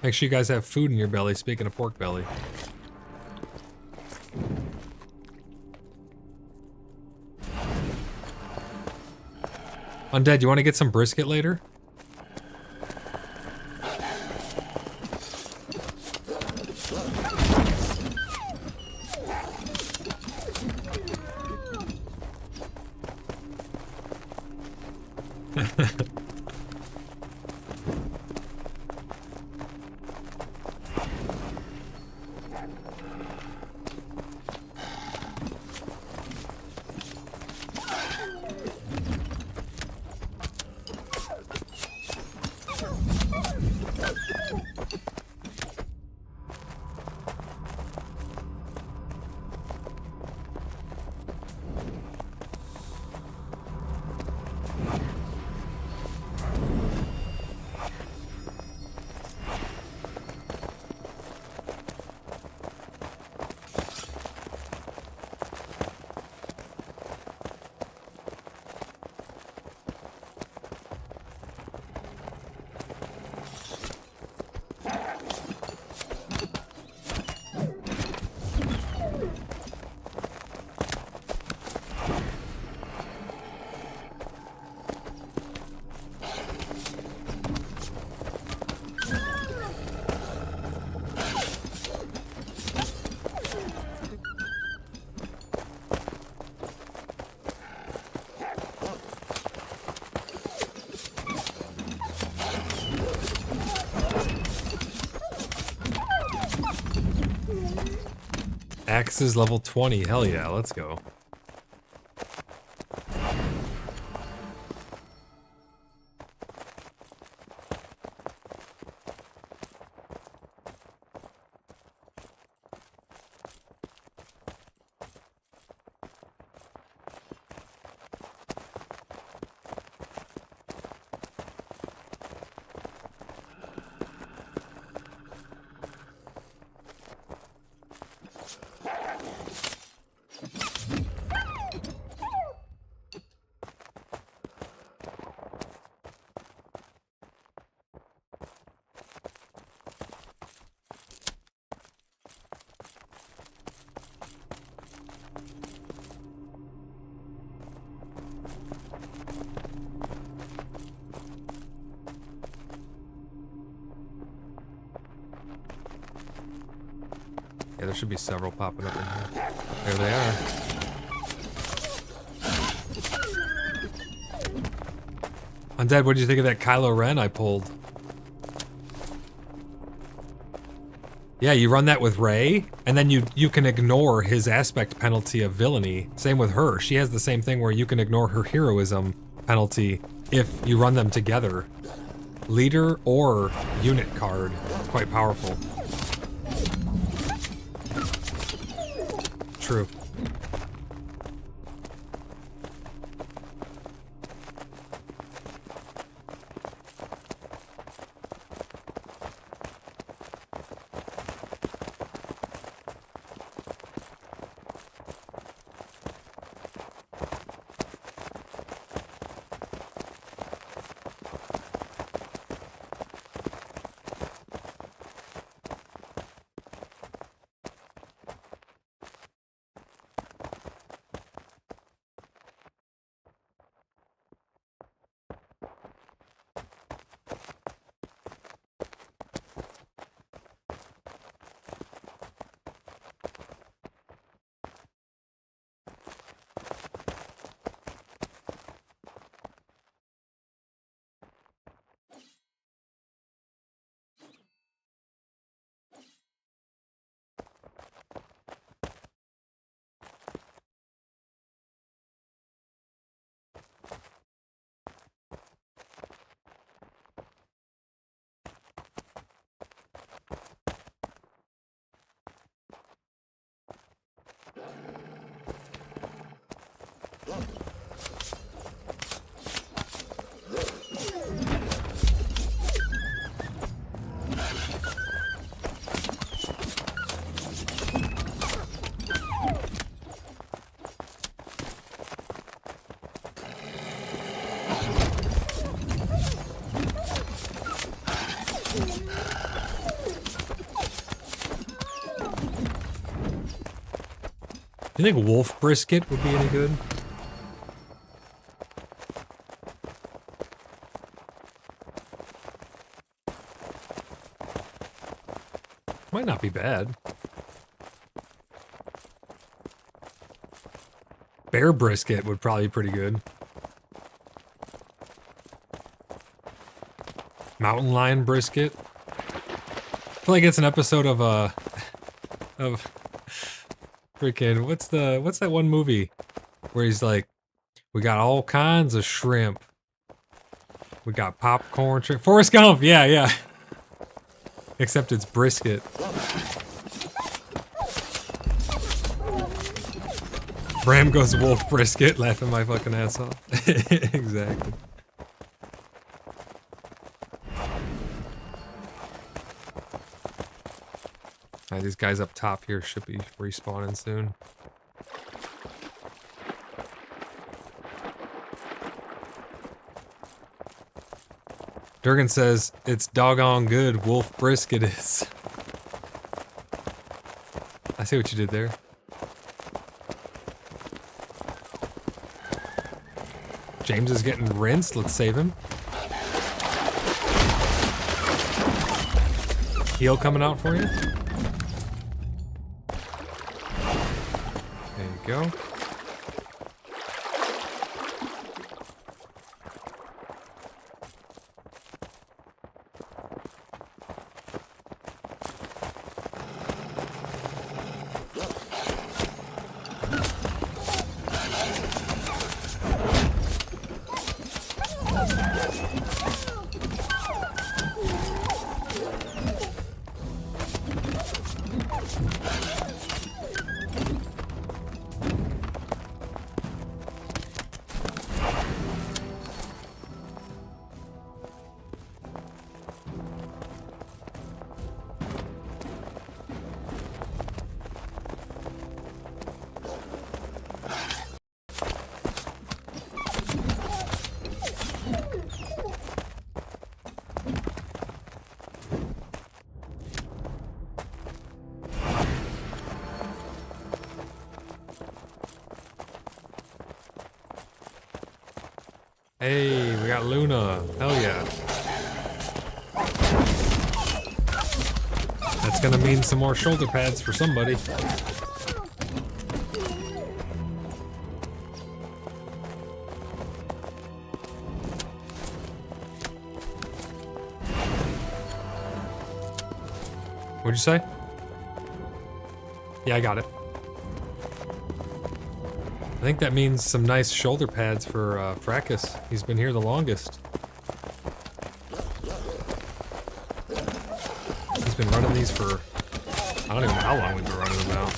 Make sure you guys have food in your belly, speaking of pork belly. Undead, you want to get some brisket later? Axe is level 20. Hell yeah, let's go. Yeah, there should be several popping up in here. There they are. Undead, what did you think of that Kylo Ren I pulled? Yeah, you run that with Rey, and then you can ignore his aspect penalty of villainy. Same with her. She has the same thing where you can ignore her heroism penalty if you run them together. Leader or unit card. It's quite powerful. True. Do you think wolf brisket would be any good? Might not be bad. Bear brisket would probably be pretty good. Mountain lion brisket. I feel like it's an episode of freaking what's that one movie where he's like, we got all kinds of shrimp. We got popcorn shrimp. Forrest Gump, yeah. Except it's brisket. Bram goes wolf brisket, laughing my fucking ass off. Exactly. Alright, these guys up top here should be respawning soon. Durgan says, it's doggone good, wolf brisket is. I see what you did there. James is getting rinsed, let's save him. Heal coming out for you. There you go. Hey, we got Luna. Hell yeah. That's gonna mean some more shoulder pads for somebody. What'd you say? Yeah, I got it. I think that means some nice shoulder pads for Fracus. He's been here the longest. He's been running these for... I don't even know how long we've been running them now.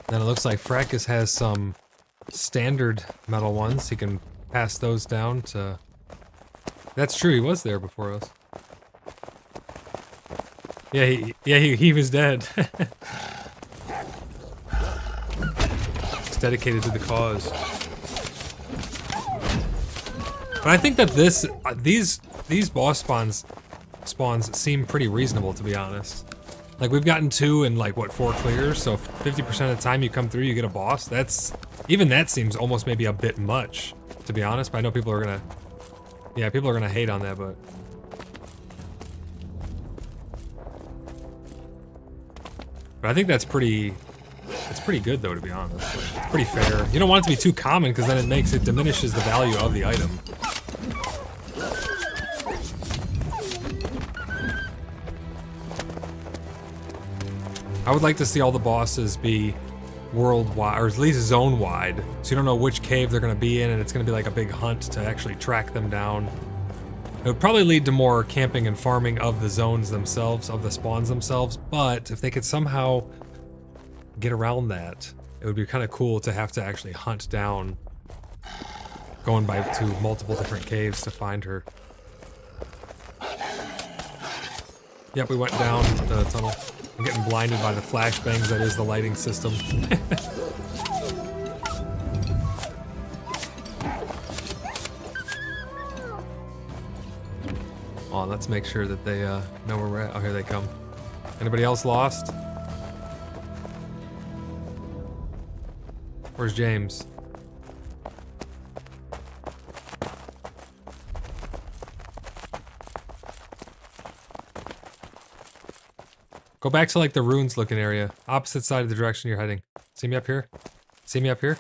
Then it looks like Fracus has some standard metal ones. He can pass those down to... That's true, he was there before us. Yeah, he was dead. He's dedicated to the cause. But I think that these boss spawns seem pretty reasonable, to be honest. Like, we've gotten 2 in, like, what, 4 clears, so 50% of the time you come through, you get a boss. Even that seems almost maybe a bit much, to be honest, but I know people are gonna... Yeah, people are gonna hate on that, but... But I think that's pretty... It's pretty good, though, to be honest. Like, it's pretty fair. You don't want it to be too common, because then it diminishes the value of the item. I would like to see all the bosses be worldwide, or at least zone-wide, so you don't know which cave they're going to be in, and it's going to be like a big hunt to actually track them down. It would probably lead to more camping and farming of the zones themselves, of the spawns themselves, but if they could somehow get around that, it would be kind of cool to have to actually hunt down, going to multiple different caves to find her. Yep, we went down the tunnel. I'm getting blinded by the flashbangs that is the lighting system. Oh, let's make sure that they know where we're at. Oh, here they come. Anybody else lost? Where's James? Go back to like the ruins looking area. Opposite side of the direction you're heading. See me up here? See me up here?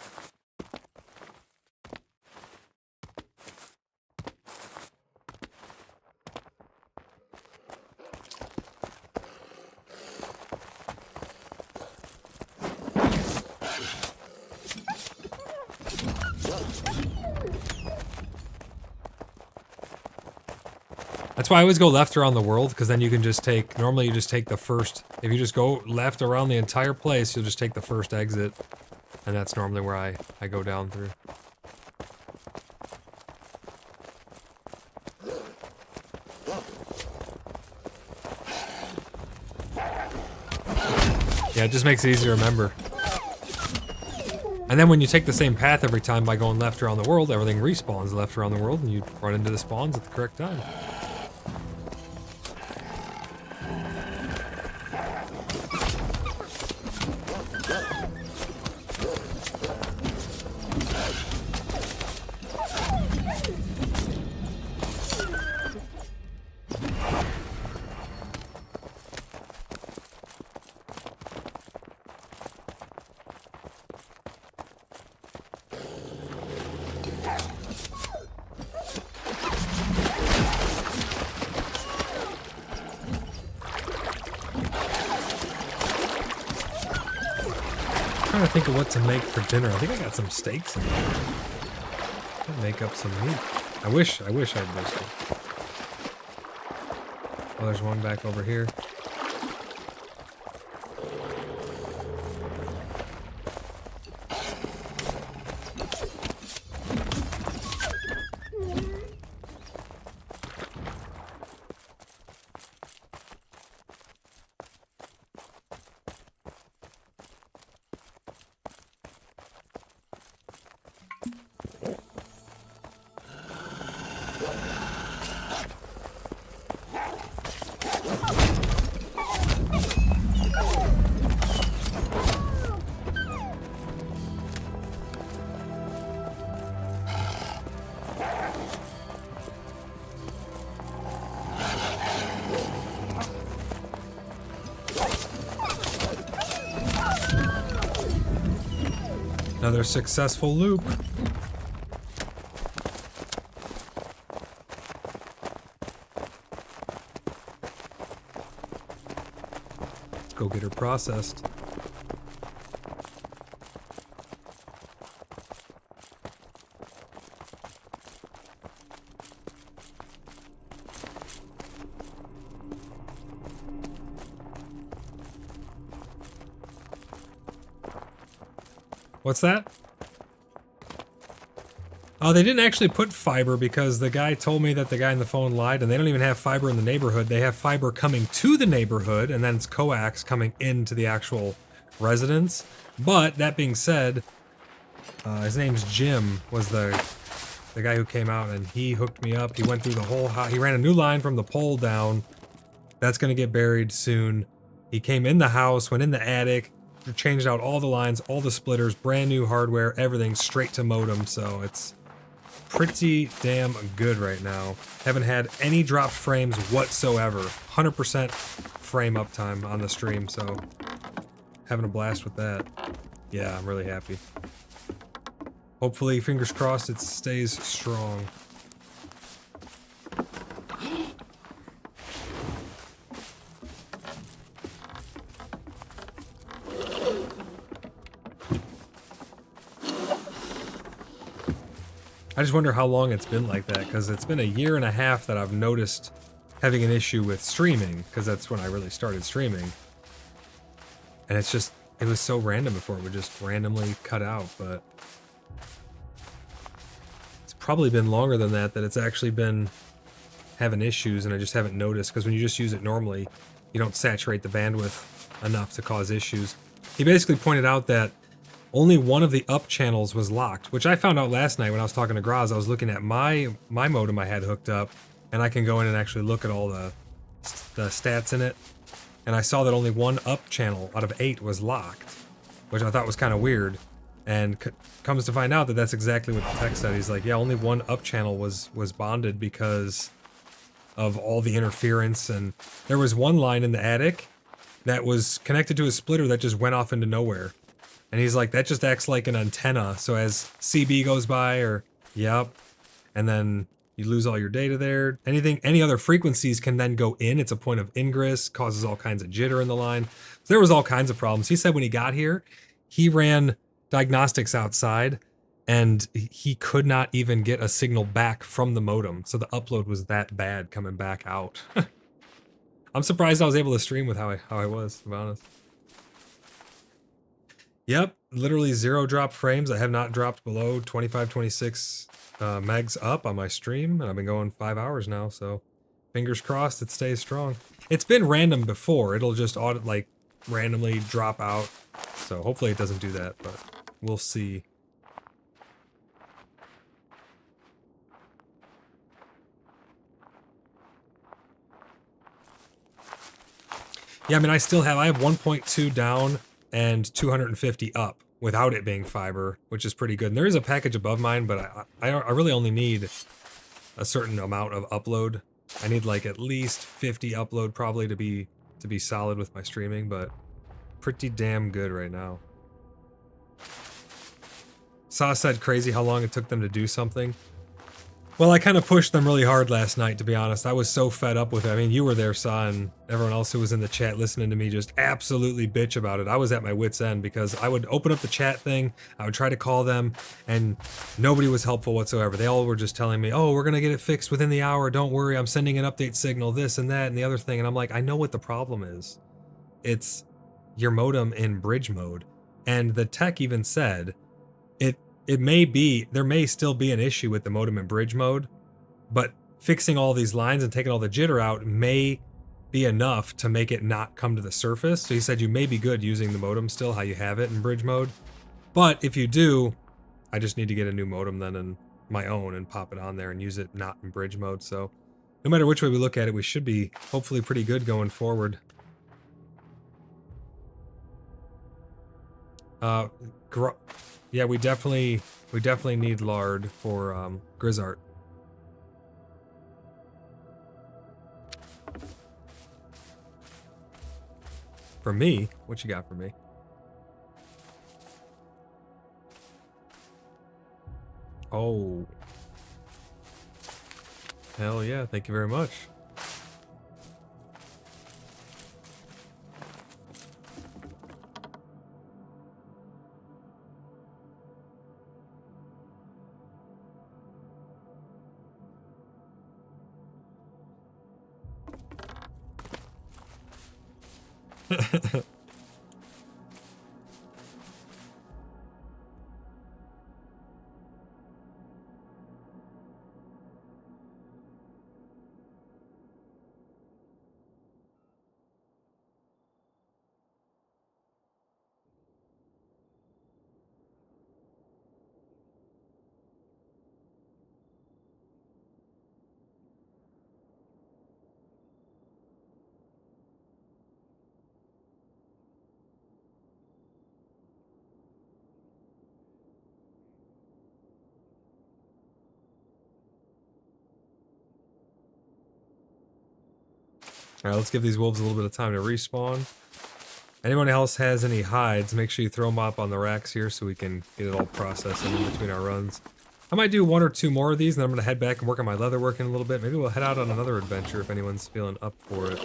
That's why I always go left around the world, because then you can just take, normally you just take the first, if you just go left around the entire place, you'll just take the first exit. And that's normally where I go down through. Yeah, it just makes it easy to remember. And then when you take the same path every time by going left around the world, everything respawns left around the world and you run into the spawns at the correct time. I'm trying to think of what to make for dinner. I think I got some steaks in there. I'll make up some meat. I wish I had brisket. Oh, there's one back over here. Another successful loop. go get her processed. What's that? Oh, they didn't actually put fiber because the guy told me that the guy on the phone lied, and they don't even have fiber in the neighborhood. They have fiber coming to the neighborhood, and then it's coax coming into the actual residence. But that being said, his name's Jim, was the guy who came out, and he hooked me up. He went through the whole house. He ran a new line from the pole down. That's going to get buried soon. He came in the house, went in the attic, changed out all the lines, all the splitters, brand new hardware, everything straight to modem. So it's pretty damn good right now. Haven't had any dropped frames whatsoever. 100% frame uptime on the stream, so having a blast with that. Yeah, I'm really happy. Hopefully, fingers crossed, it stays strong. I just wonder how long it's been like that, because it's been a year and a half that I've noticed having an issue with streaming, because that's when I really started streaming. And it's just, it was so random before, it would just randomly cut out, but it's probably been longer than that it's actually been having issues, and I just haven't noticed, because when you just use it normally, you don't saturate the bandwidth enough to cause issues. He basically pointed out that only one of the up channels was locked, which I found out last night when I was talking to Graz. I was looking at my modem I had hooked up, and I can go in and actually look at all the stats in it. And I saw that only one up channel out of 8 was locked, which I thought was kind of weird. And comes to find out that that's exactly what the tech said. He's like, yeah, only one up channel was bonded because of all the interference. And there was one line in the attic that was connected to a splitter that just went off into nowhere. And he's like, that just acts like an antenna. So as CB goes by, or yep, and then you lose all your data there. Any other frequencies can then go in. It's a point of ingress, causes all kinds of jitter in the line. So there was all kinds of problems. He said when he got here, he ran diagnostics outside, and he could not even get a signal back from the modem. So the upload was that bad coming back out. I'm surprised I was able to stream with how I was, to be honest. Yep, literally 0 drop frames. I have not dropped below 25, 26 megs up on my stream, and I've been going 5 hours now, so fingers crossed it stays strong. It's been random before. It'll just randomly drop out, so hopefully it doesn't do that, but we'll see. Yeah, I mean, I have 1.2 down and 250 up without it being fiber, which is pretty good. And there is a package above mine, but I really only need a certain amount of upload. I need like at least 50 upload probably to be solid with my streaming, but pretty damn good right now. Saw said crazy how long it took them to do something. Well, I kind of pushed them really hard last night, to be honest. I was so fed up with it. I mean, you were there, Saw, and everyone else who was in the chat listening to me just absolutely bitch about it. I was at my wit's end because I would open up the chat thing, I would try to call them, and nobody was helpful whatsoever. They all were just telling me, oh, we're going to get it fixed within the hour. Don't worry, I'm sending an update signal, this and that and the other thing. And I'm like, I know what the problem is. It's your modem in bridge mode. And the tech even said, there may still be an issue with the modem in bridge mode, but fixing all these lines and taking all the jitter out may be enough to make it not come to the surface. So he said you may be good using the modem still, how you have it in bridge mode. But if you do, I just need to get a new modem then, and my own, and pop it on there and use it not in bridge mode. So no matter which way we look at it, we should be hopefully pretty good going forward. Yeah, we definitely need lard for Grizzart. For me? What you got for me? Oh. Hell yeah, thank you very much. Alright, let's give these wolves a little bit of time to respawn. Anyone else has any hides, make sure you throw them up on the racks here so we can get it all processed in between our runs. I might do 1 or 2 more of these, and then I'm going to head back and work on my leather working a little bit. Maybe we'll head out on another adventure if anyone's feeling up for it.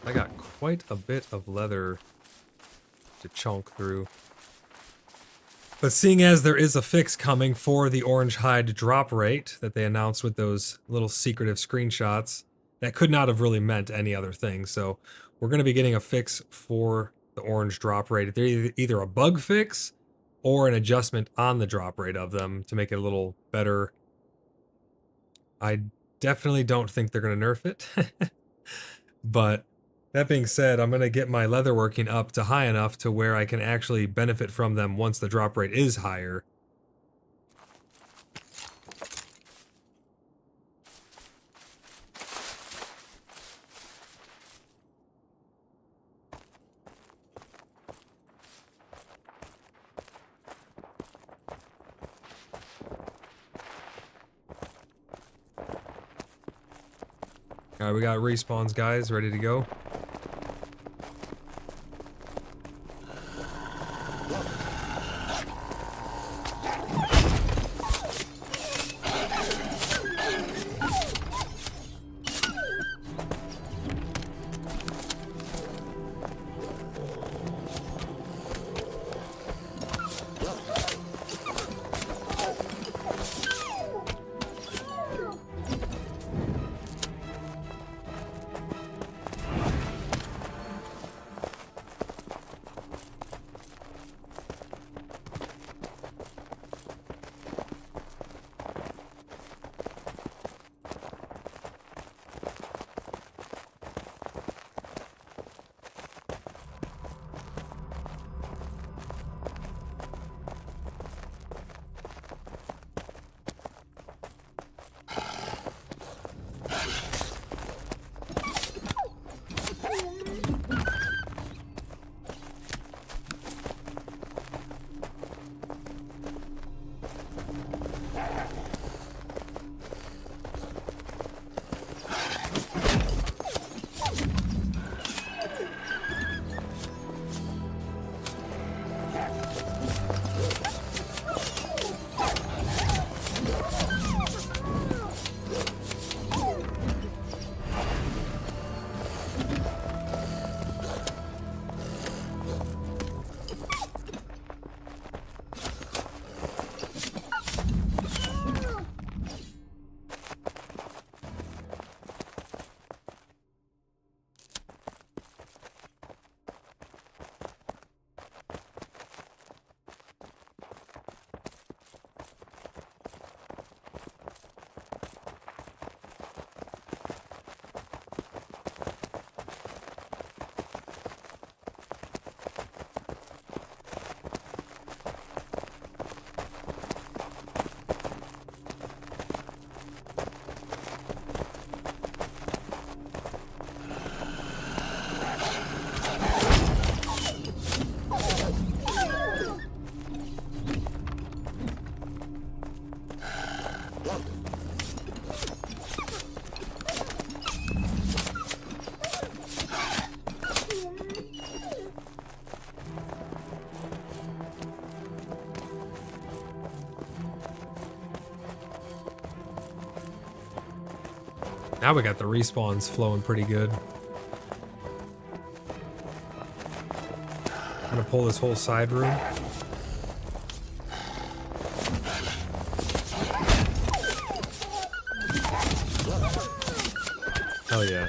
I got quite a bit of leather to chunk through. But seeing as there is a fix coming for the orange hide drop rate that they announced with those little secretive screenshots, that could not have really meant any other thing. So we're going to be getting a fix for the orange drop rate. They're either a bug fix or an adjustment on the drop rate of them to make it a little better. I definitely don't think they're going to nerf it. But that being said, I'm going to get my leather working up to high enough to where I can actually benefit from them once the drop rate is higher. Alright, we got respawns, guys, ready to go. Now we got the respawns flowing pretty good. I'm gonna pull this whole side room. Oh yeah.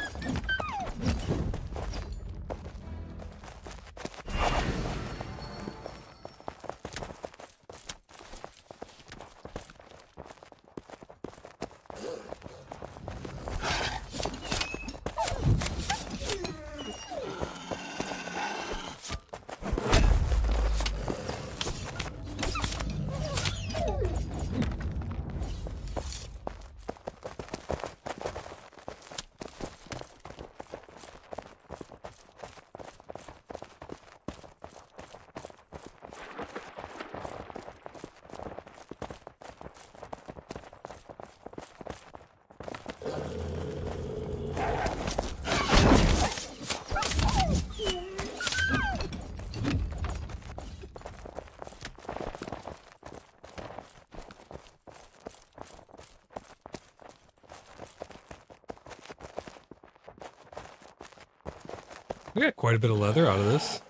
We got quite a bit of leather out of this.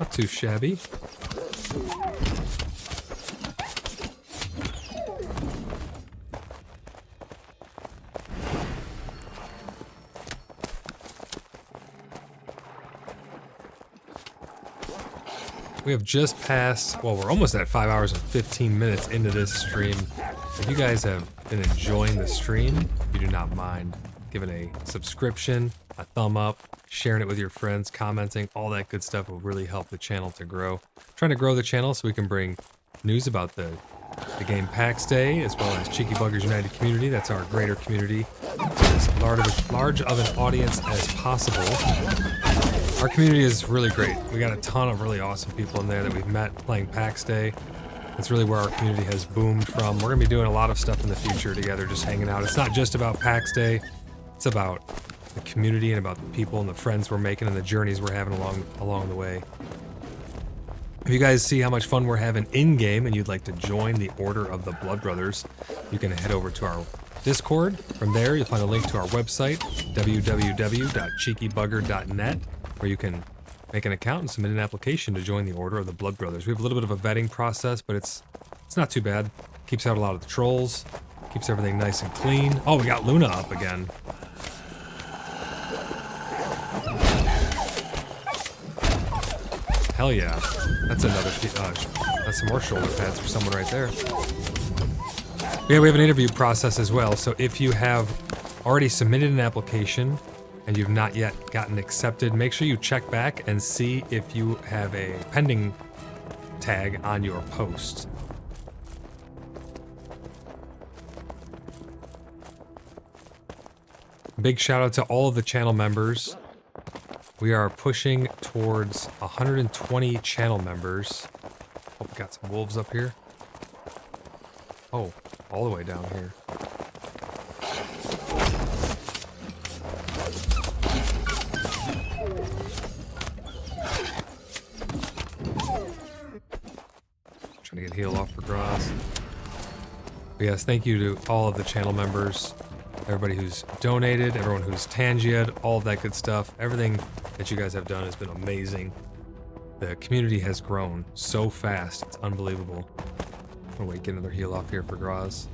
Not too shabby. We have just passed, well, we're almost at 5 hours and 15 minutes into this stream. If you guys have been enjoying the stream, if you do not mind giving a subscription, a thumb up, sharing it with your friends, commenting, all that good stuff will really help the channel to grow. Trying to grow the channel so we can bring news about the game Pax Day, as well as Cheeky Buggers United community. That's our greater community, to as large of an audience as possible. Our community is really great. We got a ton of really awesome people in there that we've met playing Pax Day. That's really where our community has boomed from. We're gonna be doing a lot of stuff in the future together, just hanging out. It's not just about Pax Day, it's about the community and about the people and the friends we're making and the journeys we're having along the way. If you guys see how much fun we're having in-game and you'd like to join the Order of the Blood Brothers, you can head over to our Discord. From there, you'll find a link to our website, www.cheekybugger.net, where you can make an account and submit an application to join the Order of the Blood Brothers. We have a little bit of a vetting process, but it's not too bad. Keeps out a lot of the trolls, keeps everything nice and clean. Oh, we got Luna up again. Hell yeah. That's another, that's some more shoulder pads for someone right there. Yeah, we have an interview process as well, so if you have already submitted an application and you've not yet gotten accepted, make sure you check back and see if you have a pending tag on your post. Big shout out to all of the channel members. We are pushing towards 120 channel members. Oh, we got some wolves up here. Oh, all the way down here. Trying to get healed off for Groz. But yes, thank you to all of the channel members. Everybody who's donated, everyone who's tangied, all of that good stuff. Everything that you guys have done has been amazing. The community has grown so fast, it's unbelievable. I'm gonna wait, get another heal off here for Groz.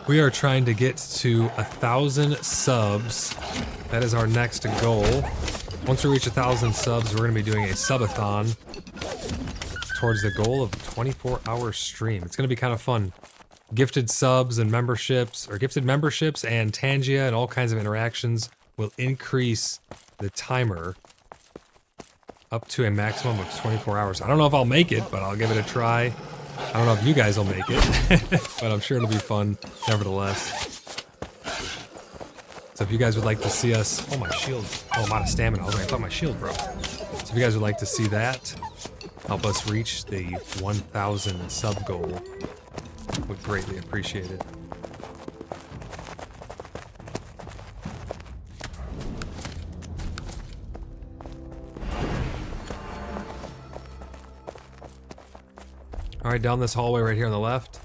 We are trying to get to 1,000 subs. That is our next goal. Once we reach 1,000 subs, we're going to be doing a subathon towards the goal of a 24-hour stream. It's going to be kind of fun. Gifted subs and memberships, or gifted memberships and Tangia and all kinds of interactions will increase the timer up to a maximum of 24 hours. I don't know if I'll make it, but I'll give it a try. I don't know if you guys will make it, but I'm sure it'll be fun nevertheless. So if you guys would like to see us... Oh, my shield. Oh, I'm out of stamina. I thought my shield broke. So if you guys would like to see that, help us reach the 1,000 sub goal, would greatly appreciate it. All right, down this hallway right here on the left.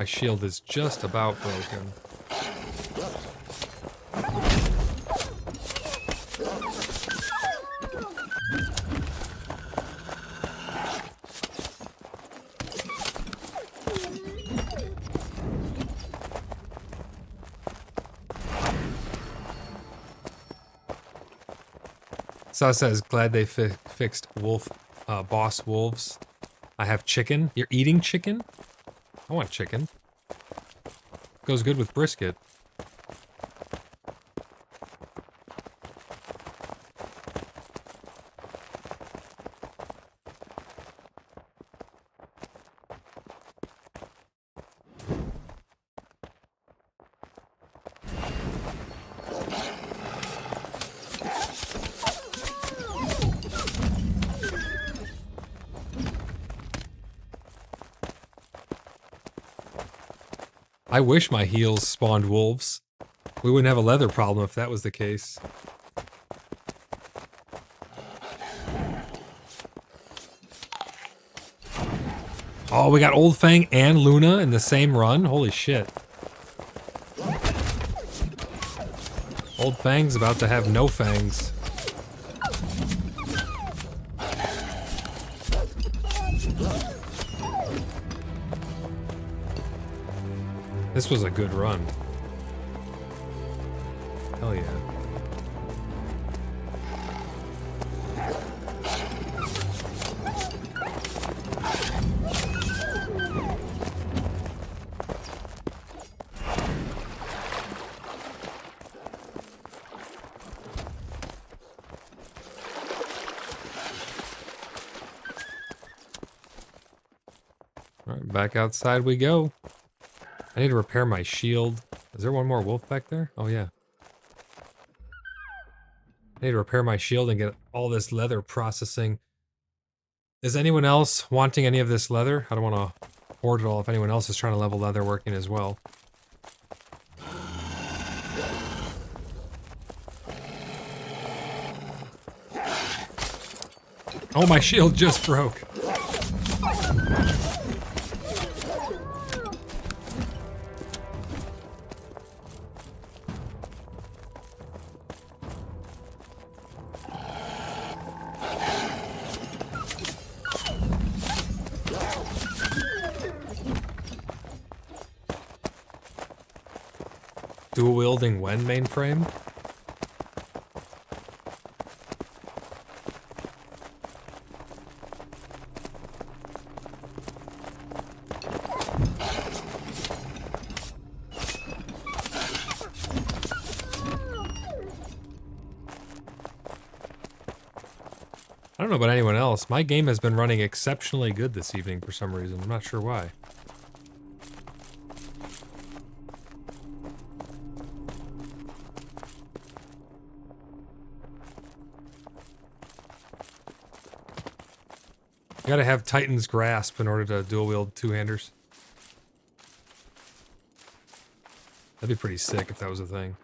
My shield is just about broken. So says, glad they fixed boss wolves. I have chicken. You're eating chicken? I want chicken. Goes good with brisket. I wish my heels spawned wolves. We wouldn't have a leather problem if that was the case. Oh, we got Old Fang and Luna in the same run? Holy shit. Old Fang's about to have no fangs. This was a good run. Hell yeah. All right, back outside we go. I need to repair my shield. Is there one more wolf back there? Oh, yeah. I need to repair my shield and get all this leather processing. Is anyone else wanting any of this leather? I don't want to hoard it all if anyone else is trying to level leather working as well. Oh, my shield just broke. Dual wielding when mainframe? I don't know about anyone else. My game has been running exceptionally good this evening for some reason. I'm not sure why. You gotta have Titan's Grasp in order to dual wield two-handers. That'd be pretty sick if that was a thing.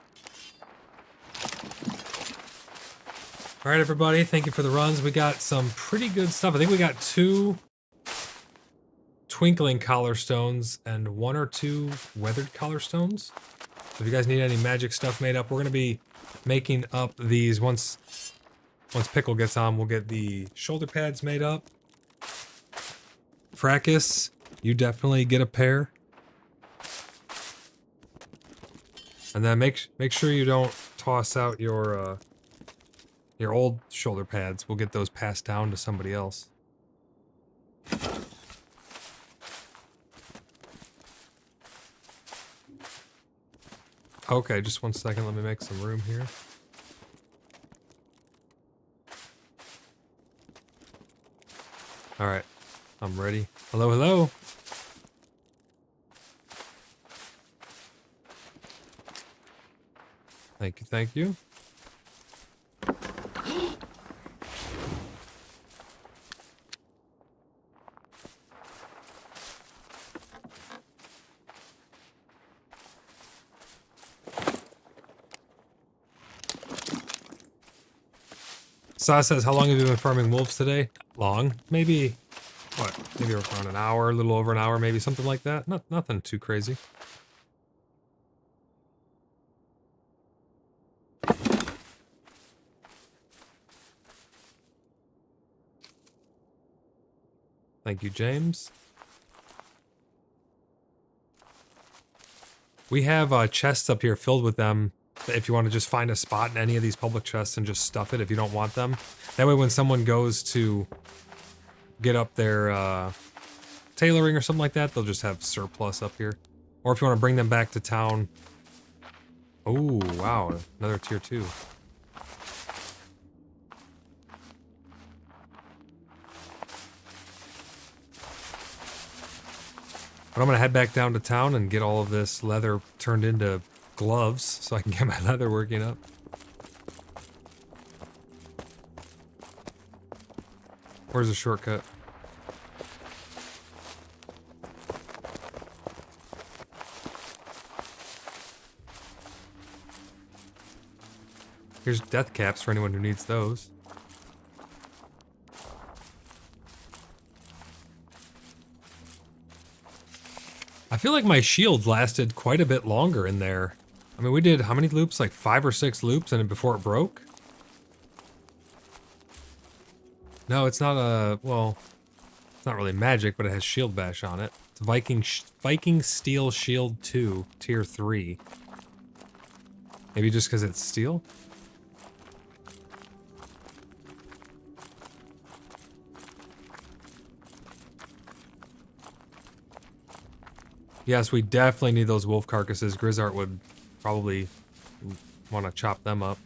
Alright everybody, thank you for the runs. We got some pretty good stuff. I think we got 2 Twinkling Collar Stones and 1 or 2 Weathered Collar Stones. So if you guys need any magic stuff made up, we're gonna be making up these once Pickle gets on. We'll get the shoulder pads made up. Fracus, you definitely get a pair. And then make sure you don't toss out your old shoulder pads. We'll get those passed down to somebody else. Okay, just one second. Let me make some room here. All right, I'm ready. Hello, hello. Thank you, thank you. Sa says, how long have you been farming wolves today? Long. Maybe what, maybe around an hour, a little over an hour, maybe something like that. Nothing too crazy. Thank you, James. We have chests up here filled with them. If you want to just find a spot in any of these public chests and just stuff it if you don't want them. That way when someone goes to get up their tailoring or something like that, they'll just have surplus up here. Or if you want to bring them back to town. Oh, wow, another tier 2. But I'm going to head back down to town and get all of this leather turned into gloves so I can get my leather working up. Where's the shortcut? Here's death caps for anyone who needs those. I feel like my shield lasted quite a bit longer in there. I mean, we did how many loops? Like 5 or 6 loops and before it broke? No, it's not a, well, it's not really magic, but it has shield bash on it. It's Viking Steel Shield 2, tier 3. Maybe just because it's steel? Yes, we definitely need those wolf carcasses. Grizzart would probably want to chop them up.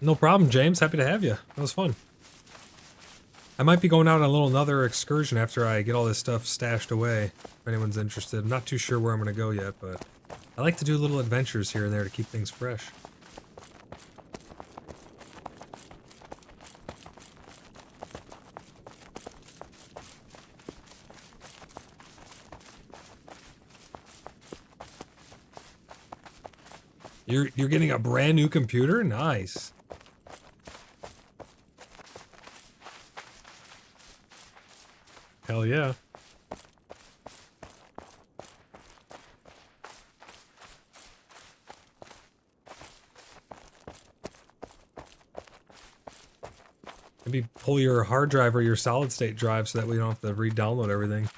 No problem, James. Happy to have you. That was fun. I might be going out on another excursion after I get all this stuff stashed away, if anyone's interested. I'm not too sure where I'm going to go yet, but I like to do little adventures here and there to keep things fresh. You're getting a brand new computer? Nice. Hell yeah. Maybe pull your hard drive or your solid state drive so that we don't have to re-download everything.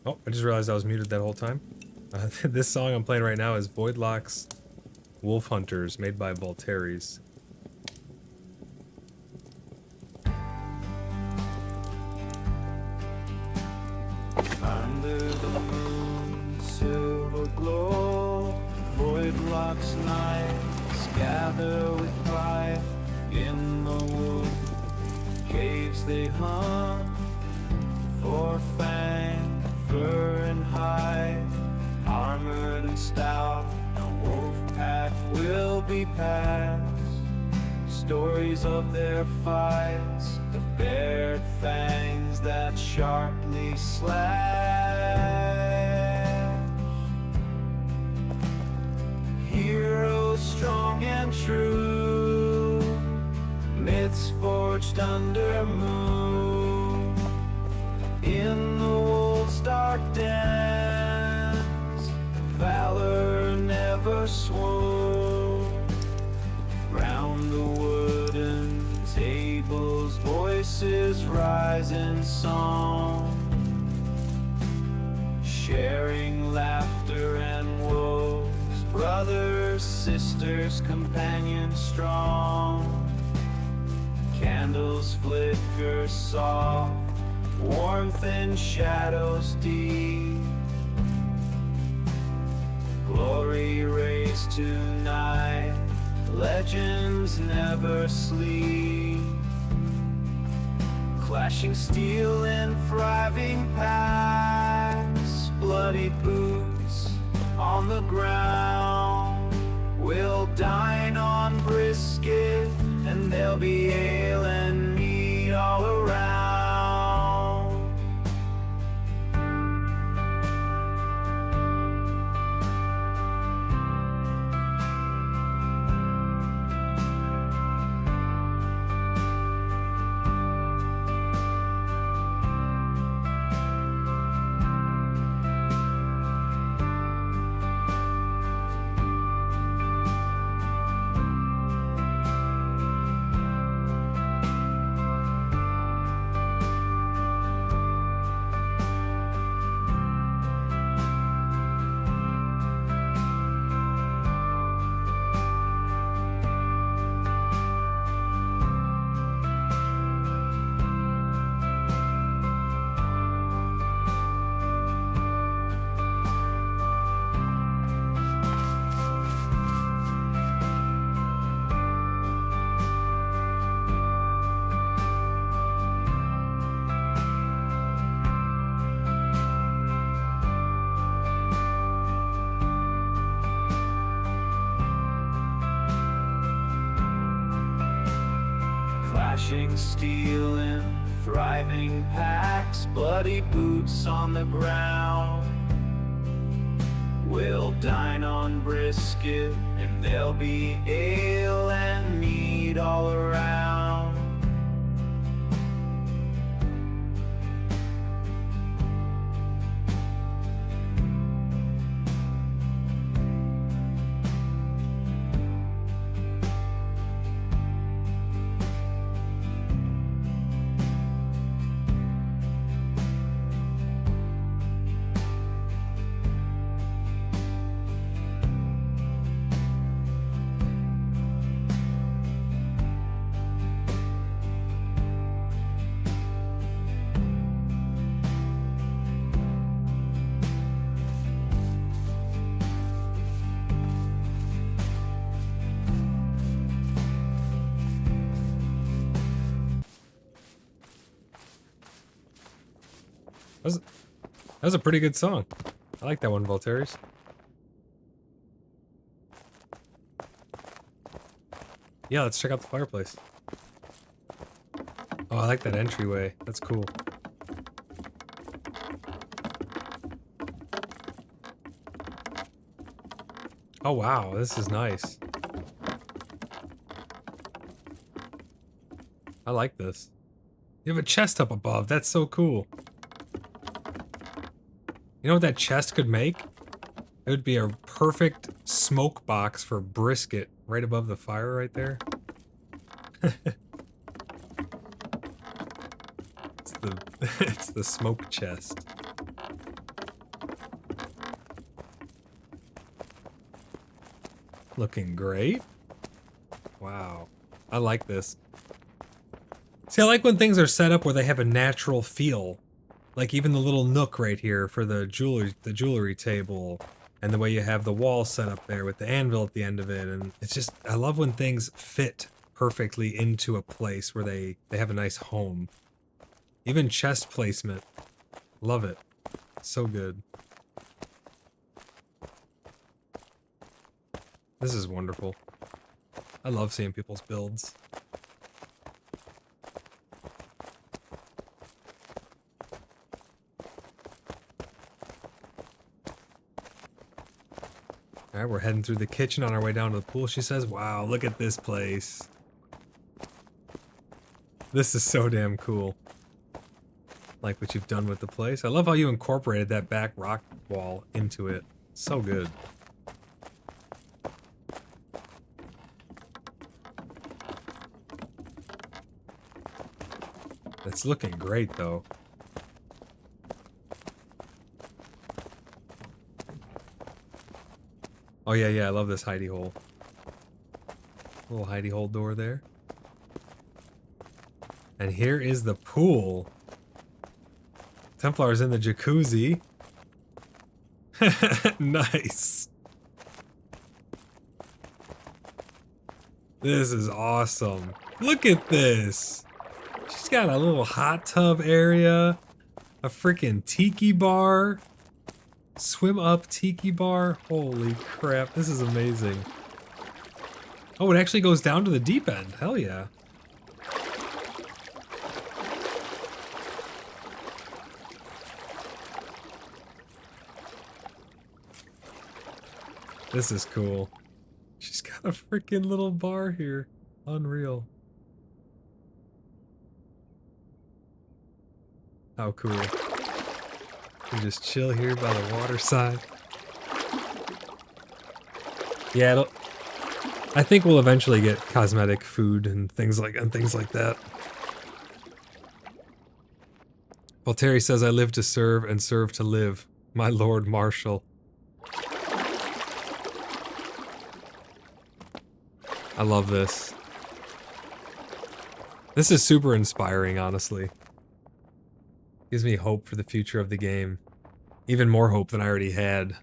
Oh, I just realized I was muted that whole time. This song I'm playing right now is Voidlock's Wolf Hunters, made by Voltaires. Under the moon's silver glow, Voidlock's knights gather with pride. In the wood caves they hunt for fang, fur and hide. Armored and stout, a wolf pack will be passed. Stories of their fights, of bared fangs that sharply slash. Heroes strong and true, myths forged under moon. In the wolf's dark dens, valor never swoon. Round the wooden tables, voices rise in song, sharing laughter and woes, brothers, sisters, companions strong. Candles flicker soft, warmth in shadows deep. Glory raised tonight, legends never sleep. Clashing steel in thriving packs, bloody boots on the ground. We'll dine on brisket, and there'll be ale and meat all around. Clashing steel in thriving packs, bloody boots on the ground. We'll dine on brisket, and there'll be ale and meat all around. That was a pretty good song. I like that one, Voltaires. Yeah, let's check out the fireplace. Oh, I like that entryway. That's cool. Oh wow, this is nice. I like this. You have a chest up above. That's so cool. You know what that chest could make? It would be a perfect smoke box for brisket right above the fire right there. It's the smoke chest. Looking great. Wow. I like this. See, I like when things are set up where they have a natural feel. Like even the little nook right here for the jewelry table. And the way you have the wall set up there with the anvil at the end of it. And it's just, I love when things fit perfectly into a place where they have a nice home. Even chest placement. Love it. So good. This is wonderful. I love seeing people's builds. All right, we're heading through the kitchen on our way down to the pool. She says, wow, look at this place. This is so damn cool. Like what you've done with the place. I love how you incorporated that back rock wall into it. So good. It's looking great, though. Oh, yeah, I love this hidey hole. Little hidey hole door there. And here is the pool. Templar's in the jacuzzi. Nice. This is awesome. Look at this. She's got a little hot tub area. A freaking tiki bar. Swim up tiki bar. Holy crap, this is amazing. Oh, it actually goes down to the deep end. Hell yeah. This is cool. She's got a freaking little bar here. Unreal. How cool. You just chill here by the water side. Yeah, I think we'll eventually get cosmetic food and things like that. Well, Terry says, I live to serve and serve to live. My Lord Marshal. I love this. This is super inspiring, honestly. Gives me hope for the future of the game. Even more hope than I already had.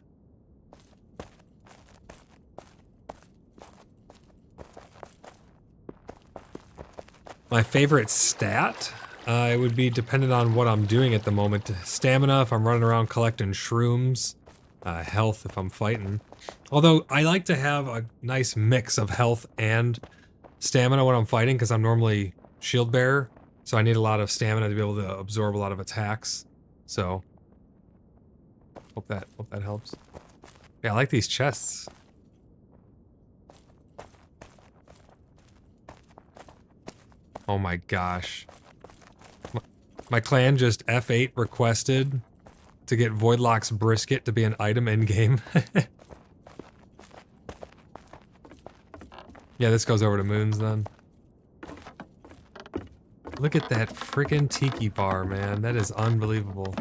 My favorite stat? It would be dependent on what I'm doing at the moment. Stamina if I'm running around collecting shrooms. Health if I'm fighting. Although I like to have a nice mix of health and stamina when I'm fighting because I'm normally shield bearer. So I need a lot of stamina to be able to absorb a lot of attacks. So hope that helps. Yeah, I like these chests. Oh my gosh. My clan just F8 requested to get Voidlock's brisket to be an item in game. Yeah, this goes over to Moons then. Look at that freaking tiki bar, man. That is unbelievable.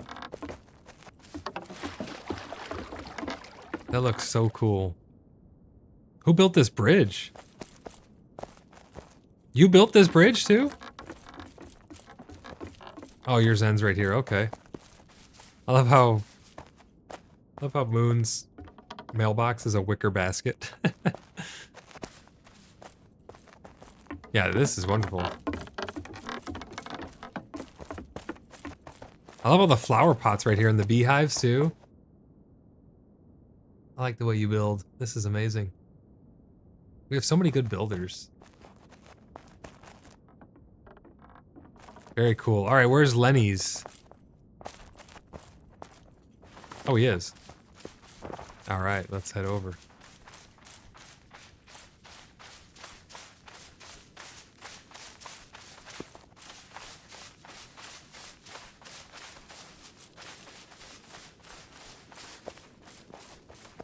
That looks so cool. Who built this bridge? You built this bridge too? Oh, yours ends right here. Okay. I love how Moon's mailbox is a wicker basket. Yeah, this is wonderful. I love all the flower pots right here and the beehives too. I like the way you build. This is amazing. We have so many good builders. Very cool. All right, where's Lenny's? Oh, he is. All right, let's head over.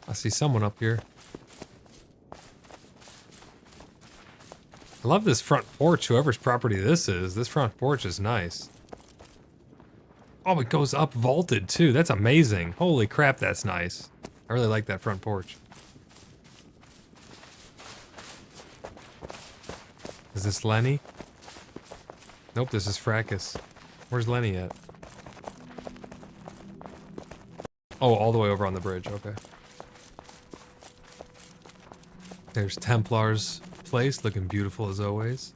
I see someone up here. I love this front porch, whoever's property this is. This front porch is nice. Oh, it goes up vaulted too. That's amazing. Holy crap, that's nice. I really like that front porch. Is this Lenny? Nope, this is Fracas. Where's Lenny at? Oh, all the way over on the bridge, okay. There's Templar's place, looking beautiful as always.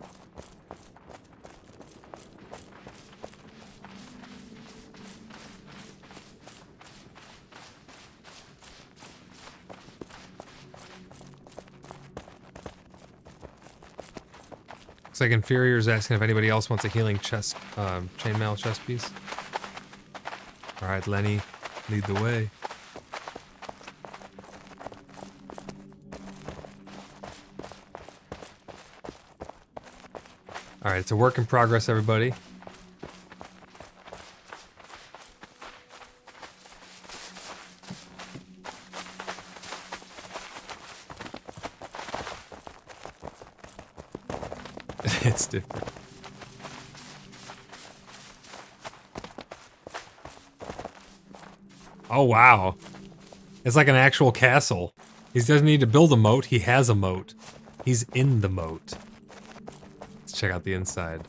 Looks like Inferior's asking if anybody else wants a healing chest, chainmail chest piece. Alright, Lenny, lead the way. Alright, it's a work in progress, everybody. It's different. Oh, wow. It's like an actual castle. He doesn't need to build a moat, he has a moat. He's in the moat. Let's check out the inside.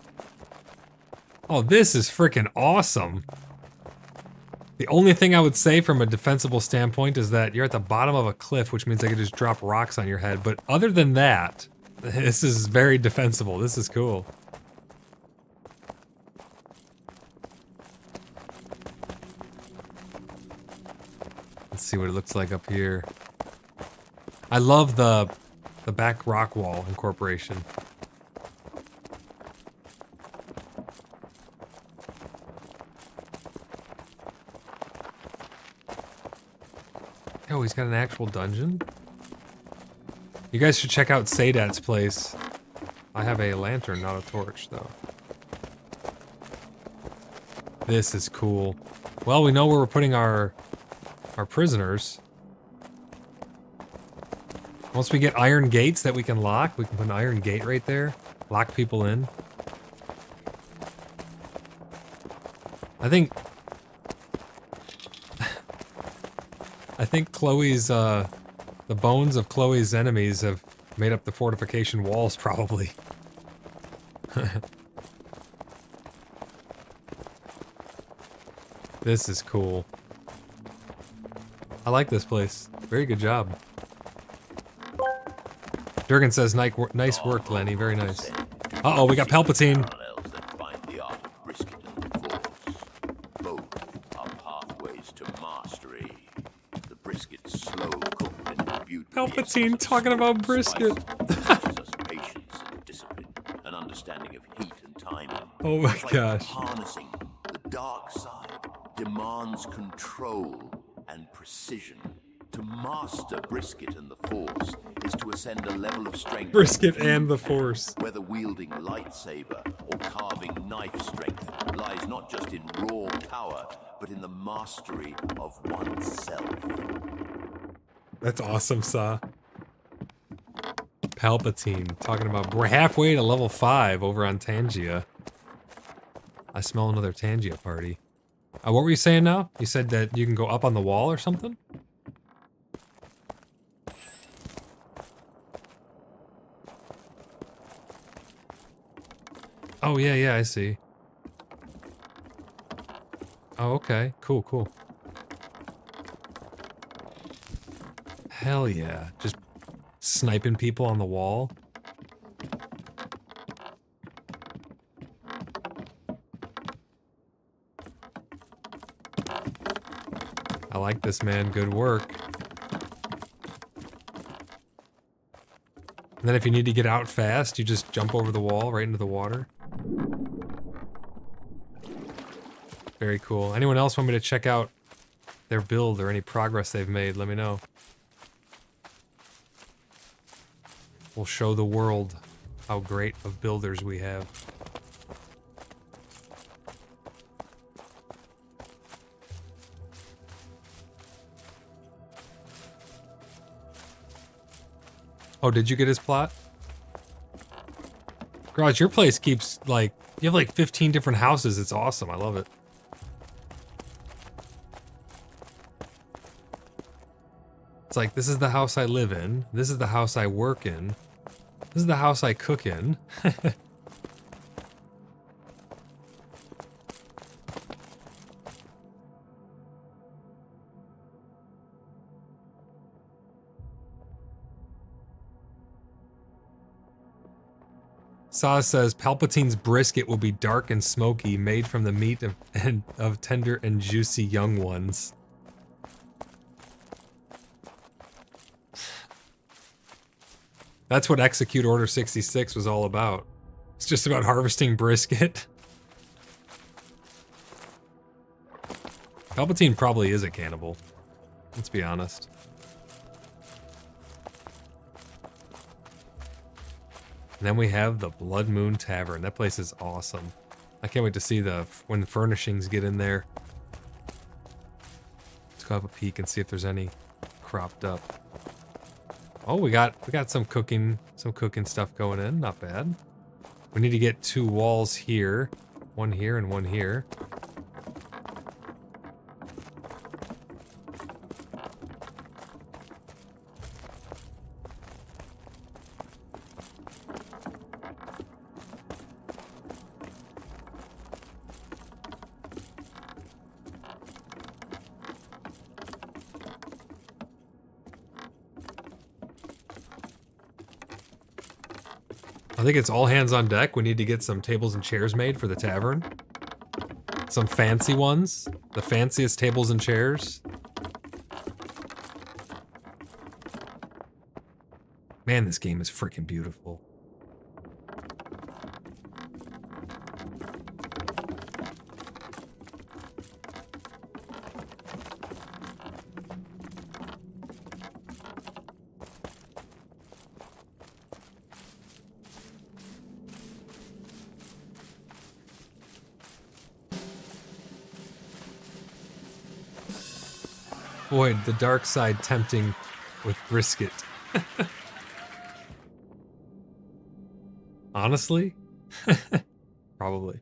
Oh, this is freaking awesome. The only thing I would say from a defensible standpoint is that you're at the bottom of a cliff, which means they could just drop rocks on your head. But other than that, this is very defensible. This is cool. Let's see what it looks like up here. I love the back rock wall incorporation. Oh, he's got an actual dungeon? You guys should check out Sadat's place. I have a lantern, not a torch, though. This is cool. Well, we know where we're putting our prisoners. Once we get iron gates that we can lock, we can put an iron gate right there. Lock people in. I think Chloe's, the bones of Chloe's enemies have made up the fortification walls, probably. This is cool. I like this place. Very good job. Durgan says, nice work, Lenny. Very nice. Uh-oh, we got Palpatine. Palpatine talking about brisket. Oh my gosh. Harnessing the dark side demands control and precision. To master brisket and the Force is to ascend a level of strength. Brisket and the Force. Whether wielding lightsaber or carving knife strength lies not just in raw power, but in the mastery of oneself. That's awesome, Saw. Palpatine talking about we're halfway to level 5 over on Tangia. I smell another Tangia party. What were you saying now? You said that you can go up on the wall or something? Oh, yeah, I see. Oh, okay. Cool, cool. Hell yeah. Just sniping people on the wall. I like this, man. Good work. And then if you need to get out fast, you just jump over the wall right into the water. Very cool. Anyone else want me to check out their build or any progress they've made? Let me know. We'll show the world how great of builders we have. Oh, did you get his plot? Garage, your place keeps, like, you have like 15 different houses. It's awesome. I love it. It's like, this is the house I live in. This is the house I work in. This is the house I cook in. Saw says Palpatine's brisket will be dark and smoky, made from the meat of tender and juicy young ones. That's what Execute Order 66 was all about. It's just about harvesting brisket. Palpatine probably is a cannibal. Let's be honest. And then we have the Blood Moon Tavern. That place is awesome. I can't wait to see when the furnishings get in there. Let's go have a peek and see if there's any cropped up. Oh, we got some cooking stuff going in. Not bad. We need to get 2 walls here. One here and one here. I think it's all hands on deck. We need to get some tables and chairs made for the tavern. Some fancy ones. The fanciest tables and chairs. Man, this game is freaking beautiful. Boy, the dark side tempting with brisket. Honestly? Probably.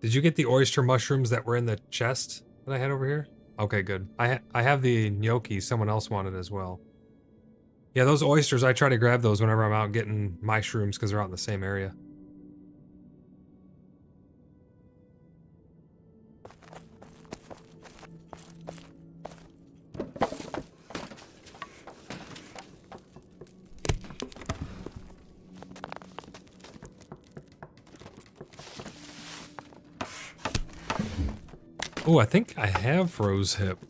Did you get the oyster mushrooms that were in the chest that I had over here? Okay, good. I have the gnocchi someone else wanted as well. Yeah, those oysters, I try to grab those whenever I'm out getting my shrooms because they're out in the same area. Oh, I think I have rose hip.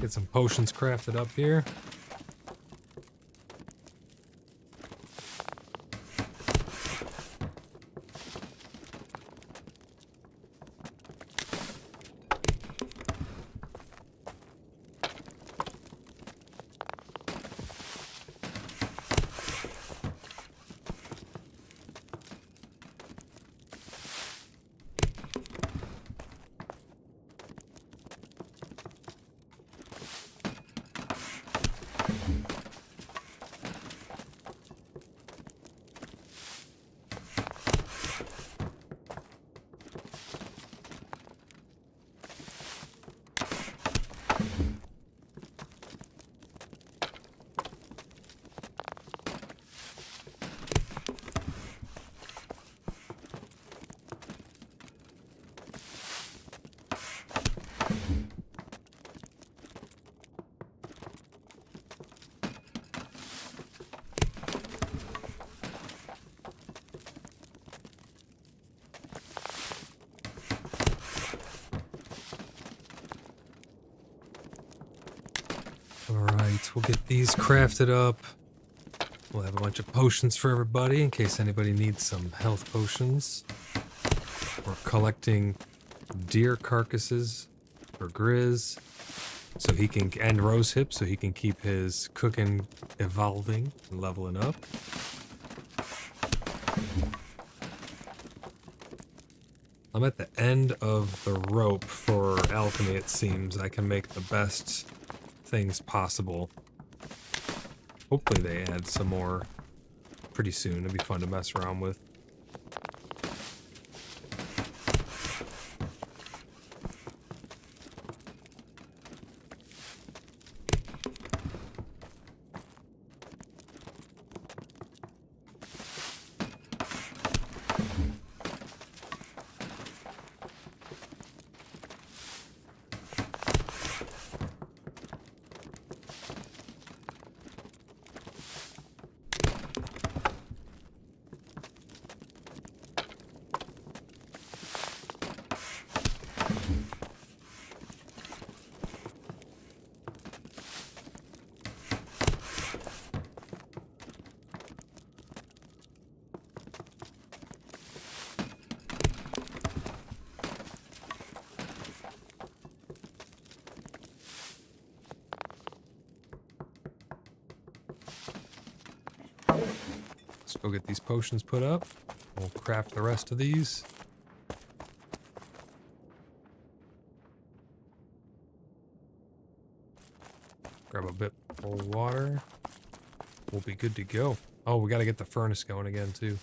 Get some potions crafted up here. Alright, we'll get these crafted up. We'll have a bunch of potions for everybody in case anybody needs some health potions. We're collecting deer carcasses for Grizz so he can, and rose hips, so he can keep his cooking evolving and leveling up. I'm at the end of the rope for alchemy, it seems. I can make the best things possible. Hopefully they add some more pretty soon. It'd be fun to mess around with. Let's go get these potions put up. We'll craft the rest of these. Grab a bit more water. We'll be good to go. Oh, we gotta get the furnace going again too.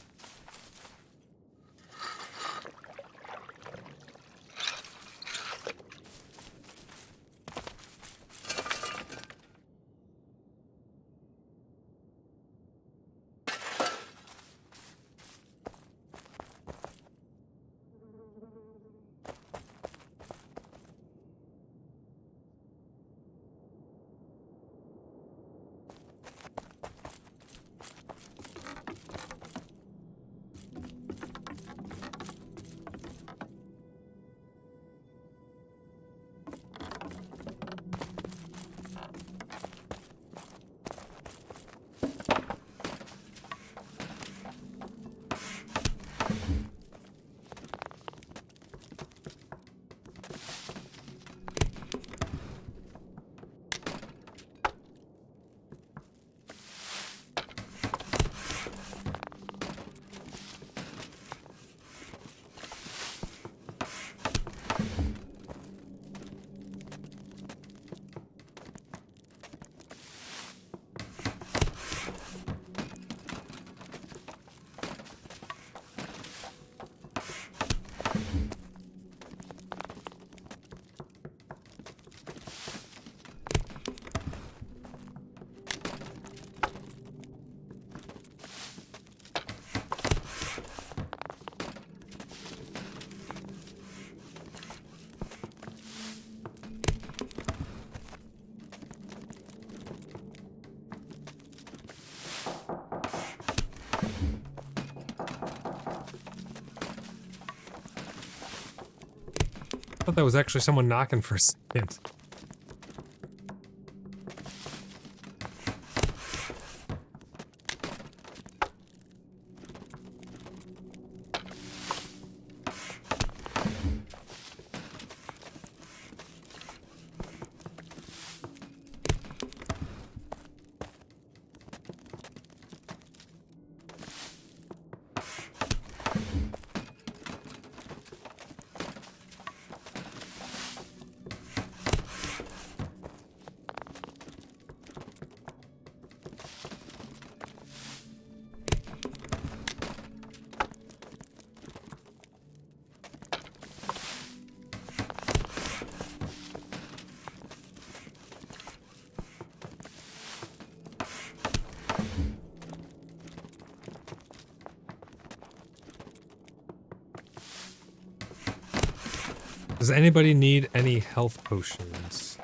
I thought that was actually someone knocking for a second. Does anybody need any health potions?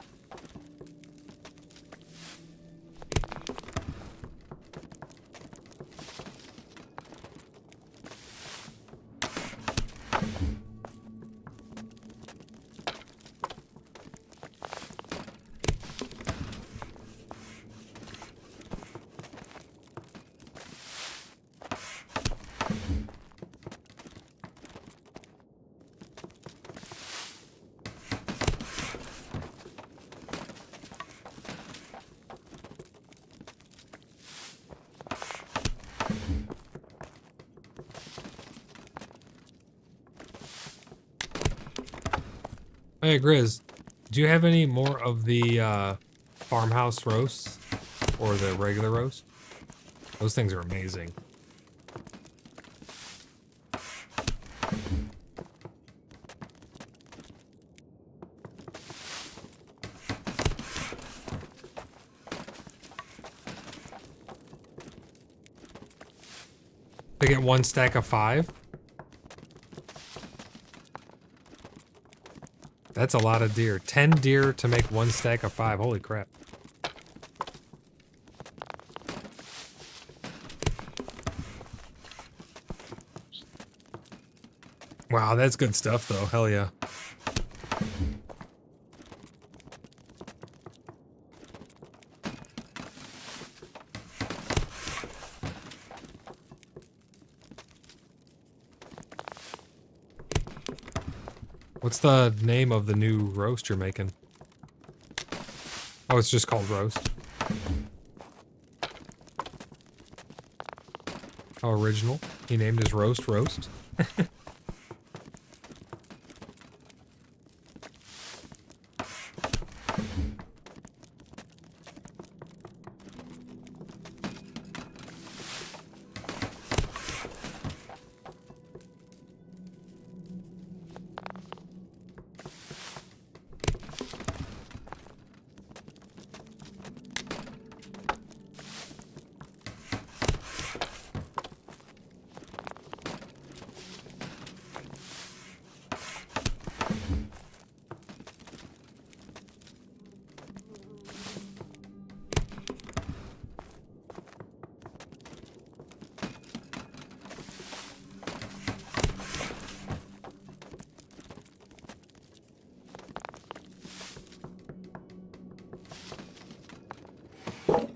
Hey, Grizz, do you have any more of the farmhouse roasts or the regular roast? Those things are amazing. They get 1 stack of 5. That's a lot of deer. 10 deer to make 1 stack of 5. Holy crap. Wow, that's good stuff though. Hell yeah. What's the name of the new roast you're making? Oh, it's just called roast. How original. He named his roast roast.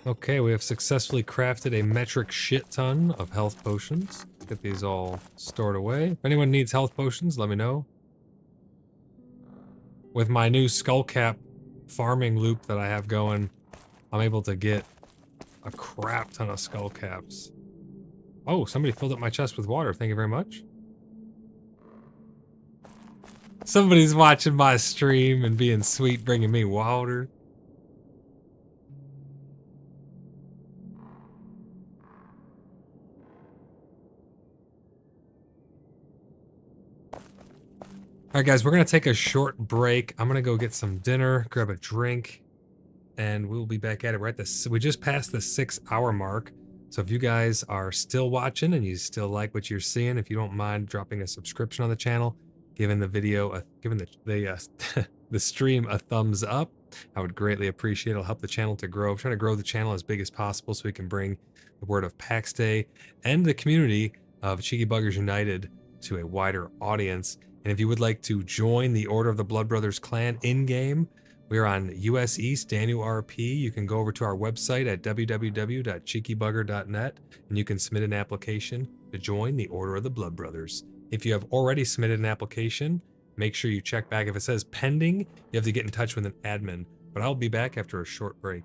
Okay, we have successfully crafted a metric shit ton of health potions. Let's get these all stored away. If anyone needs health potions, let me know. With my new skullcap farming loop that I have going, I'm able to get a crap ton of skullcaps. Oh, somebody filled up my chest with water. Thank you very much. Somebody's watching my stream and being sweet, bringing me water. Alright guys, we're going to take a short break. I'm going to go get some dinner, grab a drink, and we'll be back at it right this. We just passed the 6-hour mark. So if you guys are still watching and you still like what you're seeing, if you don't mind dropping a subscription on the channel, giving the video, giving the stream a thumbs up, I would greatly appreciate it. It'll help the channel to grow. I'm trying to grow the channel as big as possible so we can bring the word of Pax Day and the community of Cheeky Buggers United to a wider audience. And if you would like to join the Order of the Blood Brothers clan in-game, we are on US East, Danu RP. You can go over to our website at www.cheekybugger.net and you can submit an application to join the Order of the Blood Brothers. If you have already submitted an application, make sure you check back. If it says pending, you have to get in touch with an admin. But I'll be back after a short break.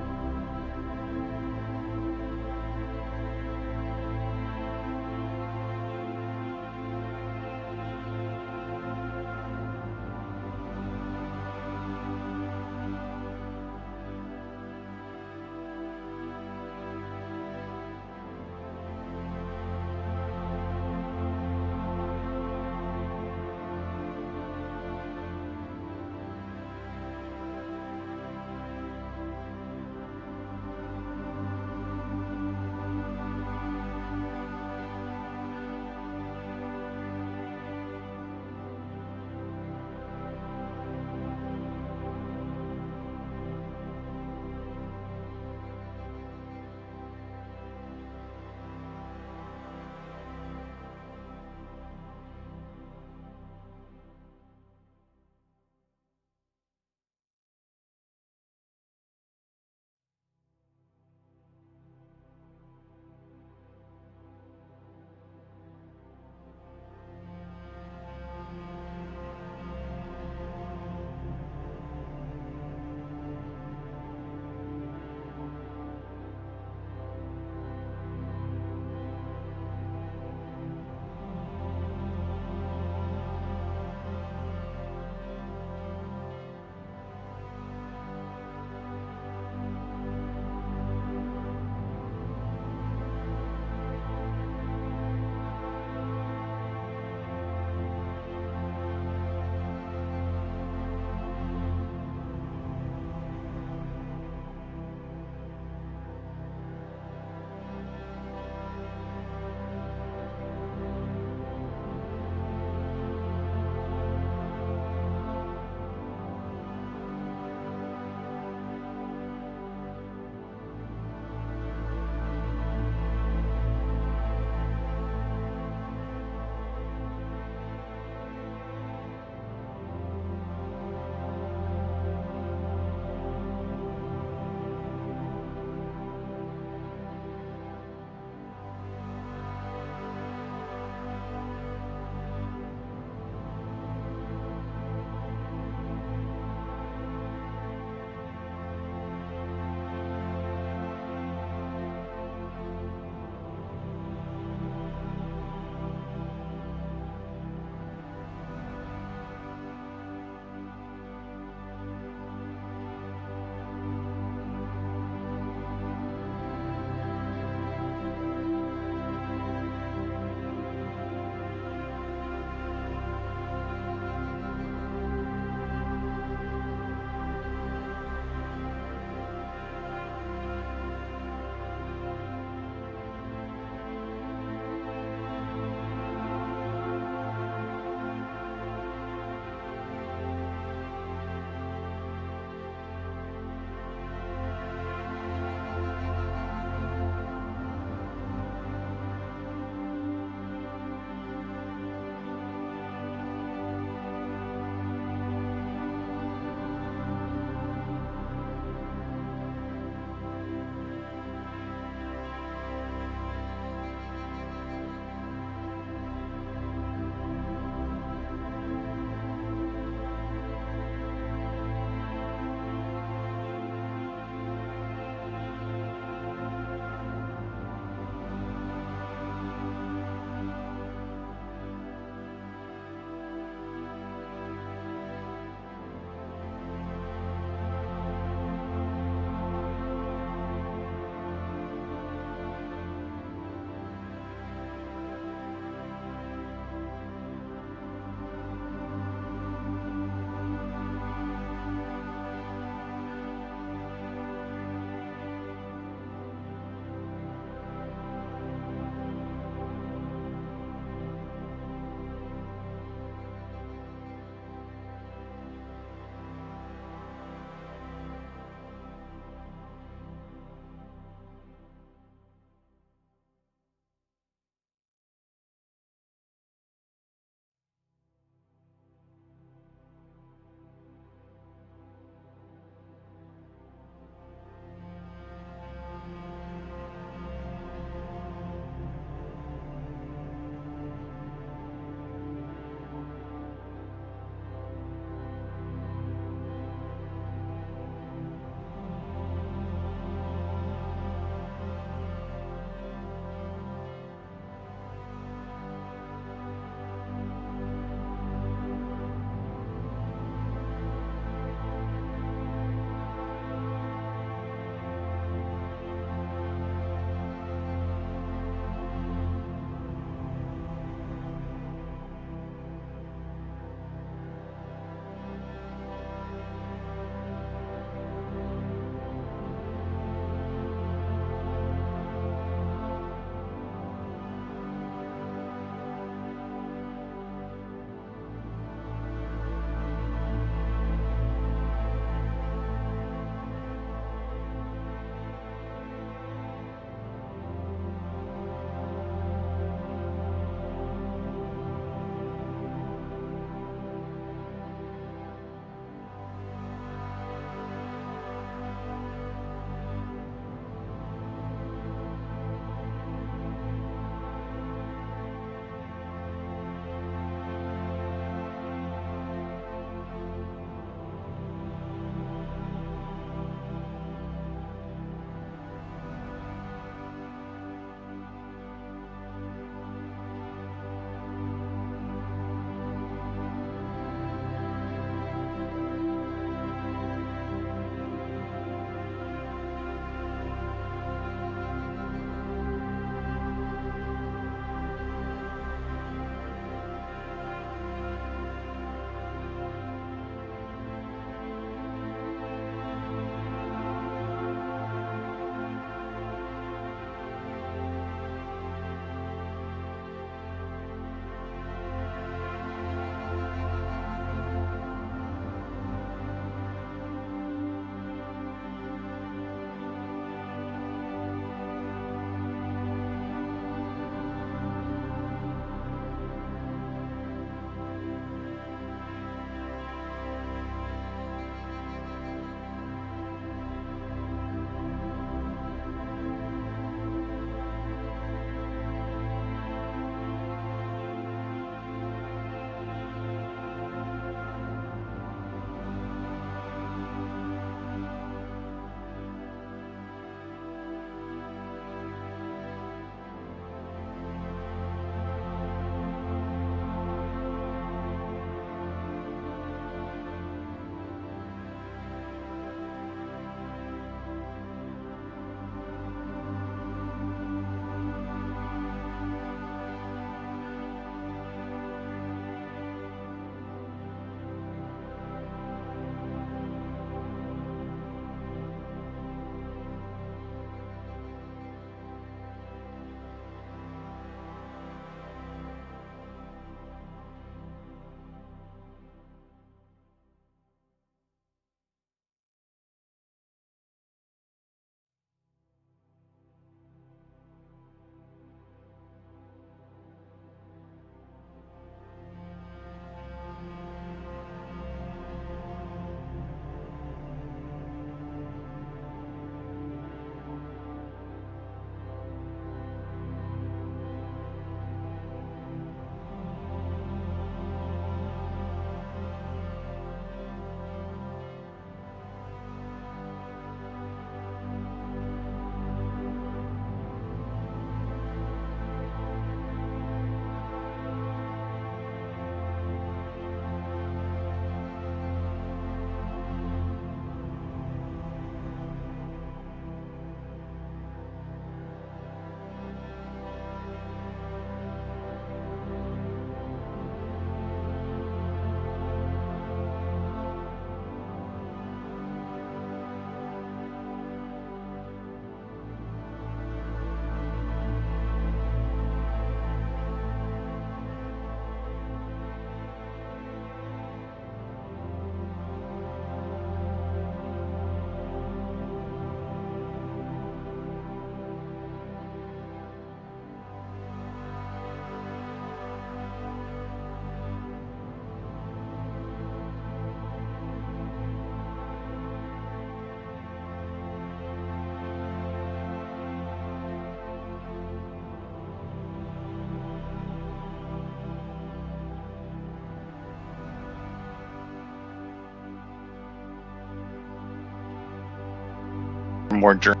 more journey.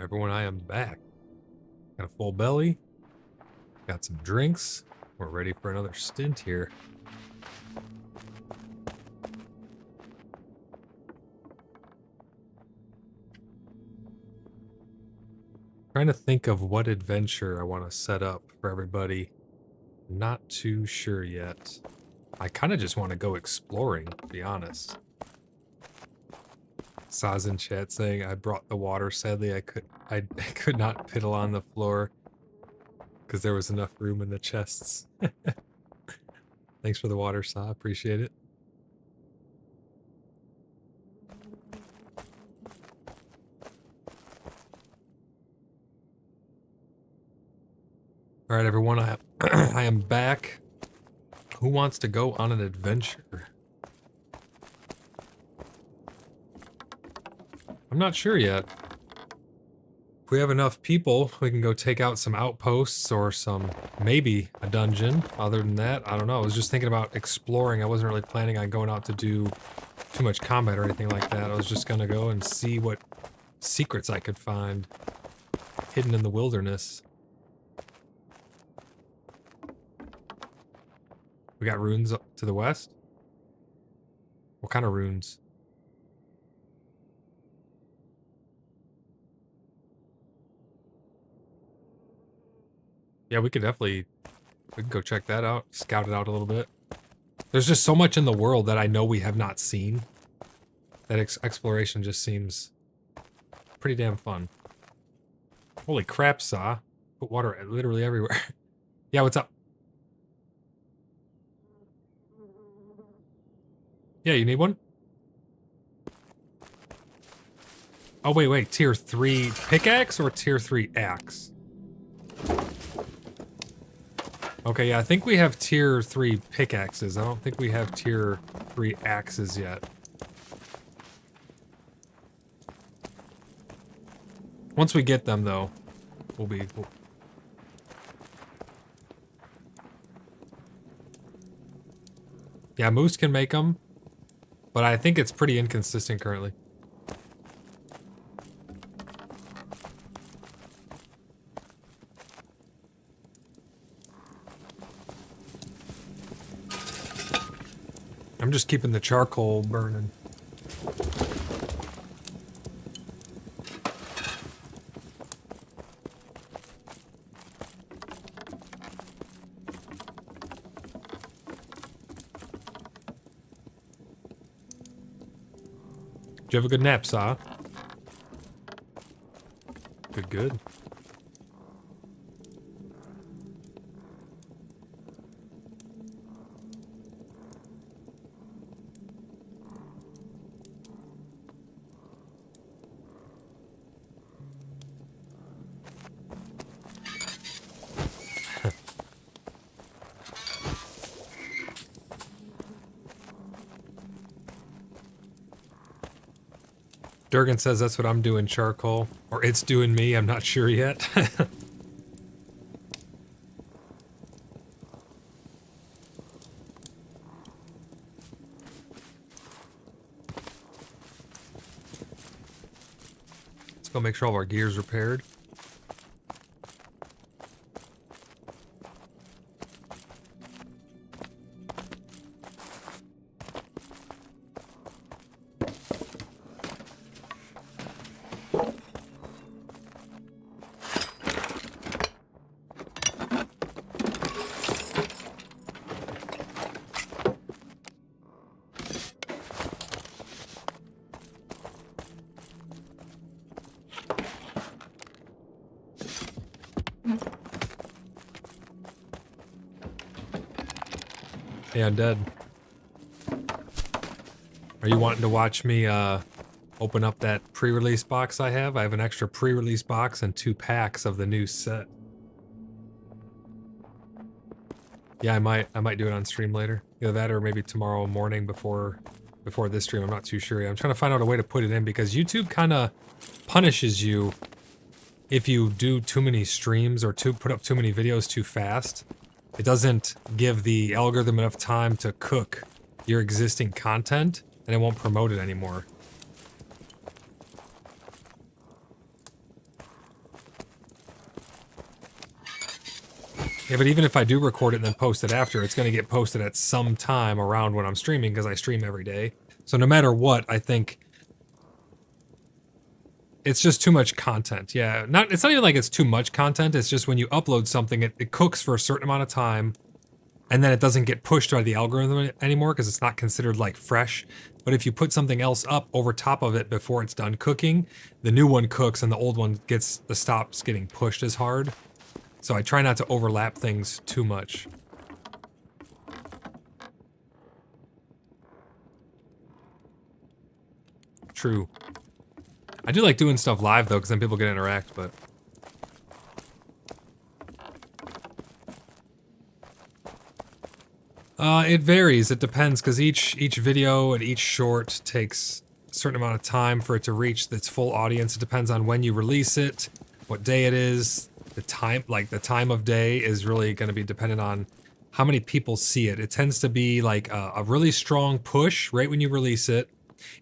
Everyone, I am back. Got a full belly. Got some drinks. We're ready for another stint here. Trying to think of what adventure I want to set up for everybody. Not too sure yet. I kind of just want to go exploring, to be honest. Saz in chat saying I brought the water. Sadly, I could not piddle on the floor because there was enough room in the chests. Thanks for the water, Sa. Appreciate it. All right, everyone. I am back. Who wants to go on an adventure? I'm not sure yet. If we have enough people, we can go take out some outposts or maybe a dungeon. Other than that, I don't know. I was just thinking about exploring. I wasn't really planning on going out to do too much combat or anything like that. I was just gonna go and see what secrets I could find hidden in the wilderness. We got runes up to the west? What kind of runes? Yeah, we can go check that out, scout it out a little bit. There's just so much in the world that I know we have not seen. That exploration just seems pretty damn fun. Holy crap, Saw. Put water literally everywhere. Yeah, what's up? Yeah, you need one? Oh, wait. Tier 3 pickaxe or tier 3 axe? Okay, yeah, I think we have tier 3 pickaxes. I don't think we have tier 3 axes yet. Once we get them, though, we'll Yeah, Moose can make them, but I think it's pretty inconsistent currently. I'm just keeping the charcoal burning. Did you have a good nap, Saw? Good. Durgan says that's what I'm doing, charcoal. Or it's doing me, I'm not sure yet. Let's go make sure all our gear's repaired. Hey, Undead. Are you wanting to watch me open up that pre-release box I have? I have an extra pre-release box and 2 packs of the new set. Yeah, I might do it on stream later. Either that or maybe tomorrow morning before this stream. I'm not too sure yet. I'm trying to find out a way to put it in because YouTube kind of punishes you if you do too many streams or put up too many videos too fast. It doesn't give the algorithm enough time to cook your existing content and it won't promote it anymore. Yeah, but even if I do record it and then post it after, it's going to get posted at some time around when I'm streaming, because I stream every day. So no matter what, I think it's just too much content. Yeah, it's not even like it's too much content. It's just when you upload something, it cooks for a certain amount of time, and then it doesn't get pushed by the algorithm anymore because it's not considered like fresh. But if you put something else up over top of it before it's done cooking, the new one cooks and the old one stops getting pushed as hard. So I try not to overlap things too much. True. I do like doing stuff live though, because then people can interact, but... it varies. It depends, because each video and each short takes a certain amount of time for it to reach its full audience. It depends on when you release it, what day it is, the time of day is really going to be dependent on how many people see it. It tends to be like a really strong push right when you release it.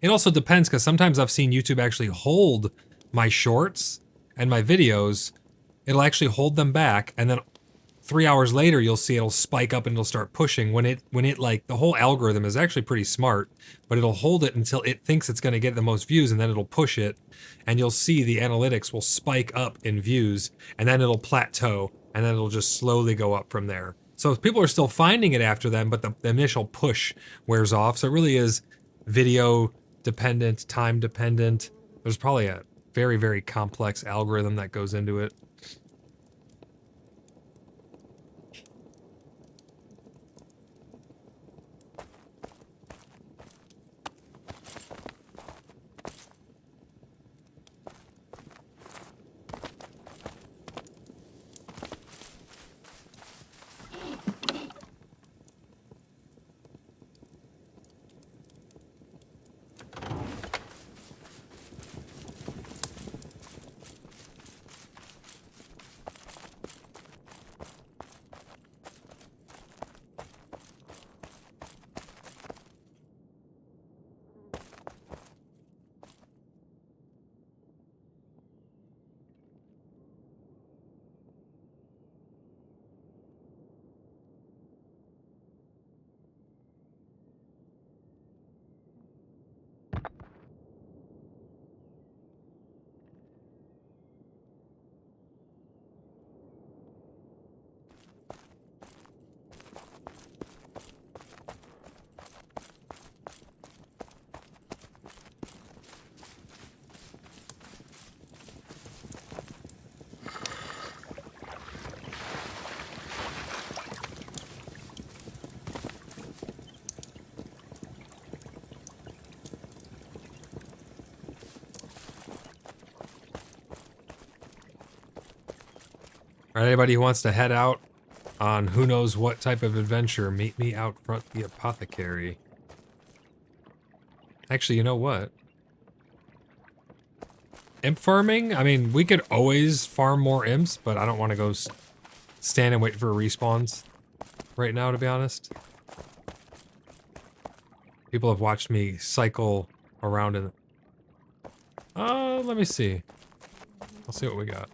It also depends, because sometimes I've seen YouTube actually hold my shorts and my videos. It'll actually hold them back, and then 3 hours later you'll see it'll spike up and it'll start pushing when it like, the whole algorithm is actually pretty smart, but it'll hold it until it thinks it's going to get the most views, and then it'll push it, and you'll see the analytics will spike up in views, and then it'll plateau, and then it'll just slowly go up from there. So people are still finding it after them, but the initial push wears off. So it really is video dependent, time dependent. There's probably a very, very complex algorithm that goes into it. All right, anybody who wants to head out on who knows what type of adventure, meet me out front the apothecary. Actually, you know what? Imp farming? I mean, we could always farm more imps, but I don't want to go stand and wait for respawns right now, to be honest. People have watched me cycle around in... let me see. I'll see what we got.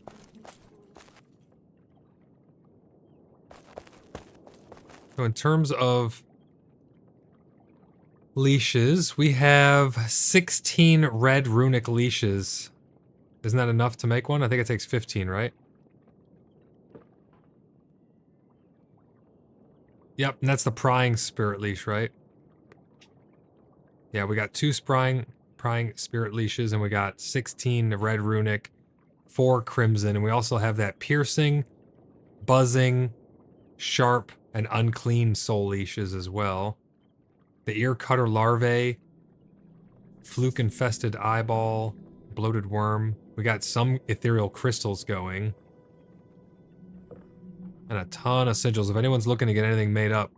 So in terms of leashes, we have 16 red runic leashes. Isn't that enough to make one? I think it takes 15, right? Yep, and that's the prying spirit leash, right? Yeah, we got 2 prying spirit leashes, and we got 16 red runic, 4 crimson, and we also have that piercing, buzzing, sharp, and unclean soul leashes as well. The ear cutter larvae, fluke infested eyeball, bloated worm. We got some ethereal crystals going. And a ton of sigils. If anyone's looking to get anything made up,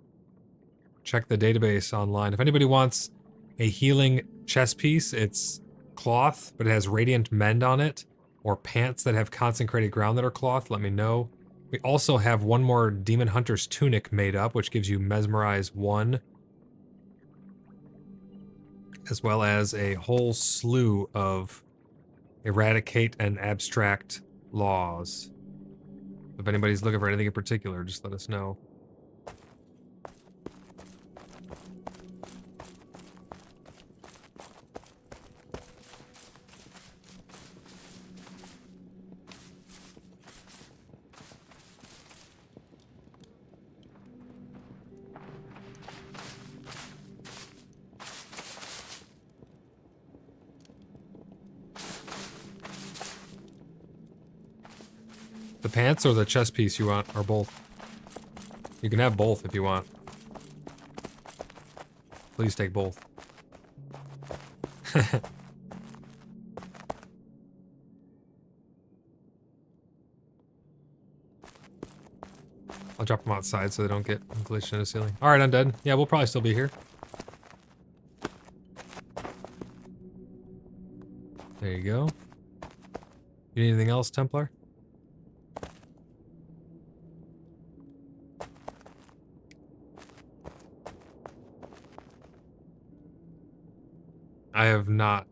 check the database online. If anybody wants a healing chest piece, it's cloth, but it has radiant mend on it, or pants that have consecrated ground that are cloth, let me know. We also have one more Demon Hunter's Tunic made up, which gives you Mesmerize 1. as well as a whole slew of eradicate and abstract laws. If anybody's looking for anything in particular, just let us know. The pants or the chest piece you want, or both? You can have both if you want. Please take both. I'll drop them outside so they don't get glitched in the ceiling. Alright, Undead. Yeah, we'll probably still be here. There you go. You need anything else, Templar? I have not.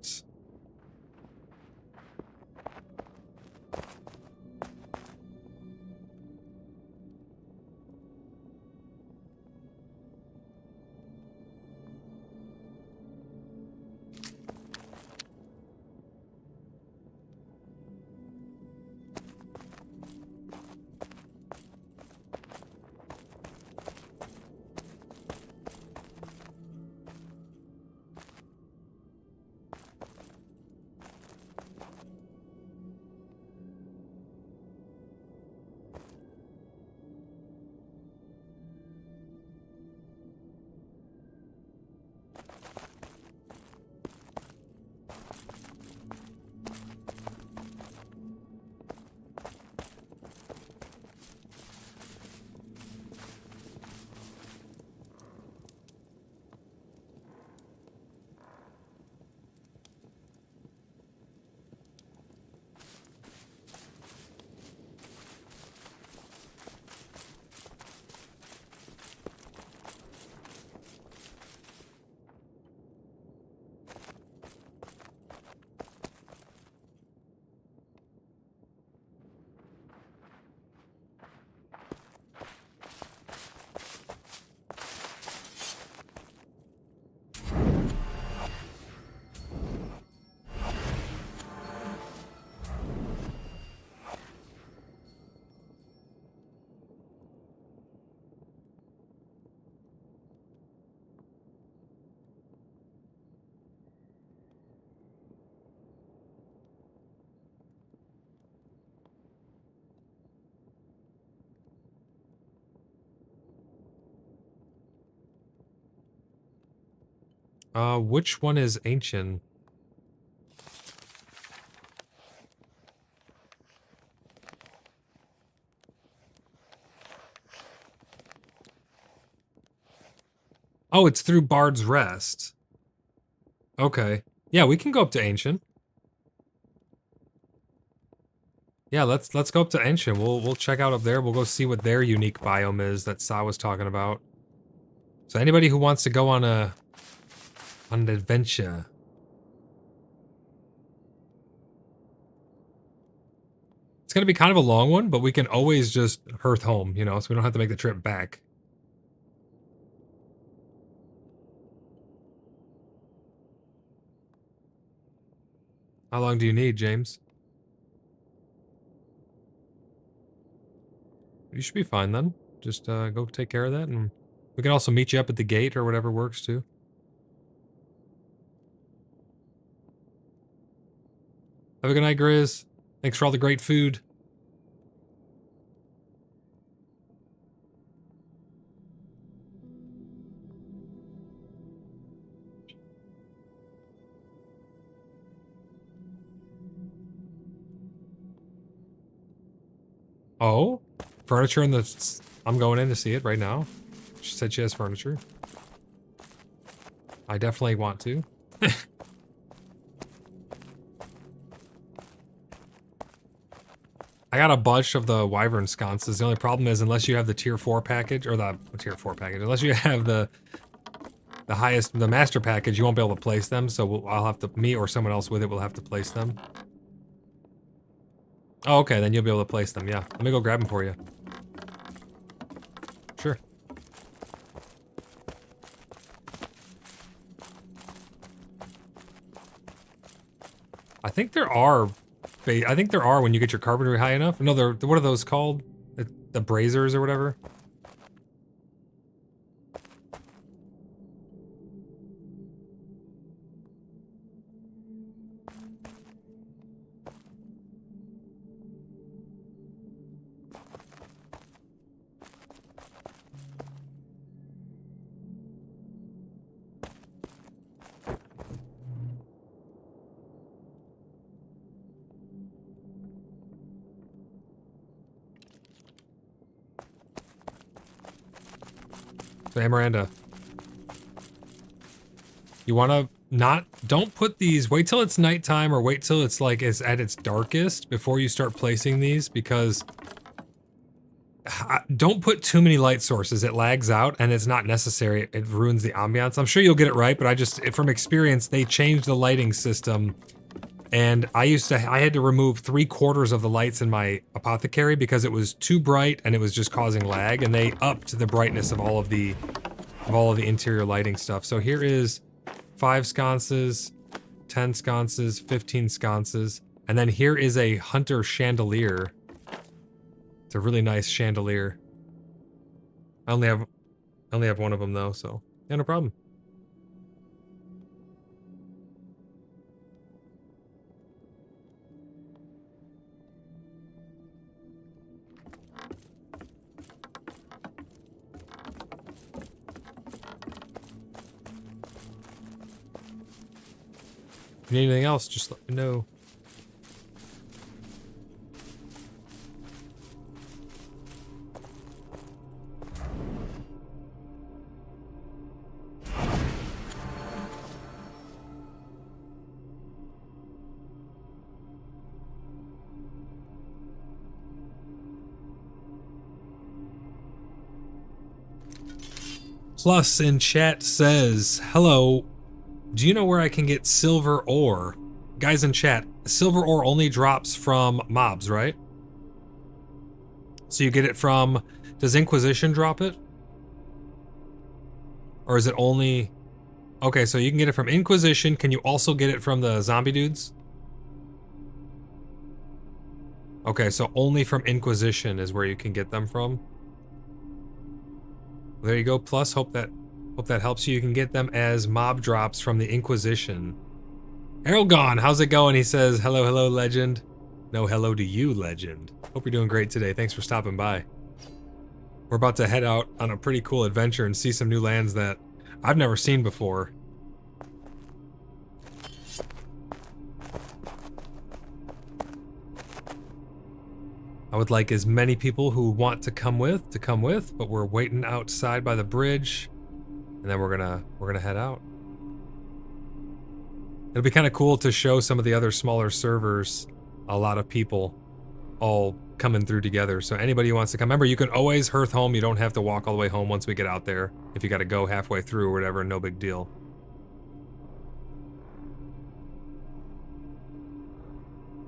Which one is ancient? Oh, it's through Bard's Rest. Okay. Yeah, we can go up to Ancient. Yeah, let's go up to Ancient. We'll check out up there. We'll go see what their unique biome is that Sa was talking about. So anybody who wants to go on an adventure. It's gonna be kind of a long one, but we can always just hearth home, you know, so we don't have to make the trip back. How long do you need, James? You should be fine then. Just go take care of that, and we can also meet you up at the gate or whatever works too. Have a good night, Grizz. Thanks for all the great food. Oh, furniture in the... I'm going in to see it right now. She said she has furniture. I definitely want to. I got a bunch of the Wyvern sconces. The only problem is unless you have the tier 4 package, or the tier 4 package, unless you have the the highest, the master package, you won't be able to place them. So I'll have to, me or someone else with it will have to place them. Oh, okay, then you'll be able to place them. Yeah, let me go grab them for you. Sure. I think there are when you get your carpentry high enough. No, what are those called? The brazers or whatever. So, hey, Miranda, you want to don't put these, wait till it's nighttime or wait till it's like it's at its darkest before you start placing these, because don't put too many light sources. It lags out and it's not necessary. It ruins the ambiance. I'm sure you'll get it right, but from experience, they changed the lighting system. And I had to remove 3/4 of the lights in my apothecary because it was too bright and it was just causing lag, and they upped the brightness of all of the interior lighting stuff. So here is 5 sconces, 10 sconces, 15 sconces, and then here is a hunter chandelier. It's a really nice chandelier. I only have one of them though, so yeah, no problem. If you need anything else, just let me know. Plus in chat says, hello, do you know where I can get silver ore? Guys in chat, silver ore only drops from mobs, right? So you get it from, does Inquisition drop it? Or is it only, okay, so you can get it from Inquisition. Can you also get it from the zombie dudes? Okay, so only from Inquisition is where you can get them from. There you go. Plus, hope that helps you. You can get them as mob drops from the Inquisition. Errolgon, how's it going? He says, hello, legend. No, hello to you, legend. Hope you're doing great today. Thanks for stopping by. We're about to head out on a pretty cool adventure and see some new lands that I've never seen before. I would like as many people who want to come with, but we're waiting outside by the bridge, and then we're gonna head out. It'll be kind of cool to show some of the other smaller servers a lot of people all coming through together. So anybody who wants to come, remember, you can always hearth home. You don't have to walk all the way home once we get out there. If you got to go halfway through or whatever, no big deal.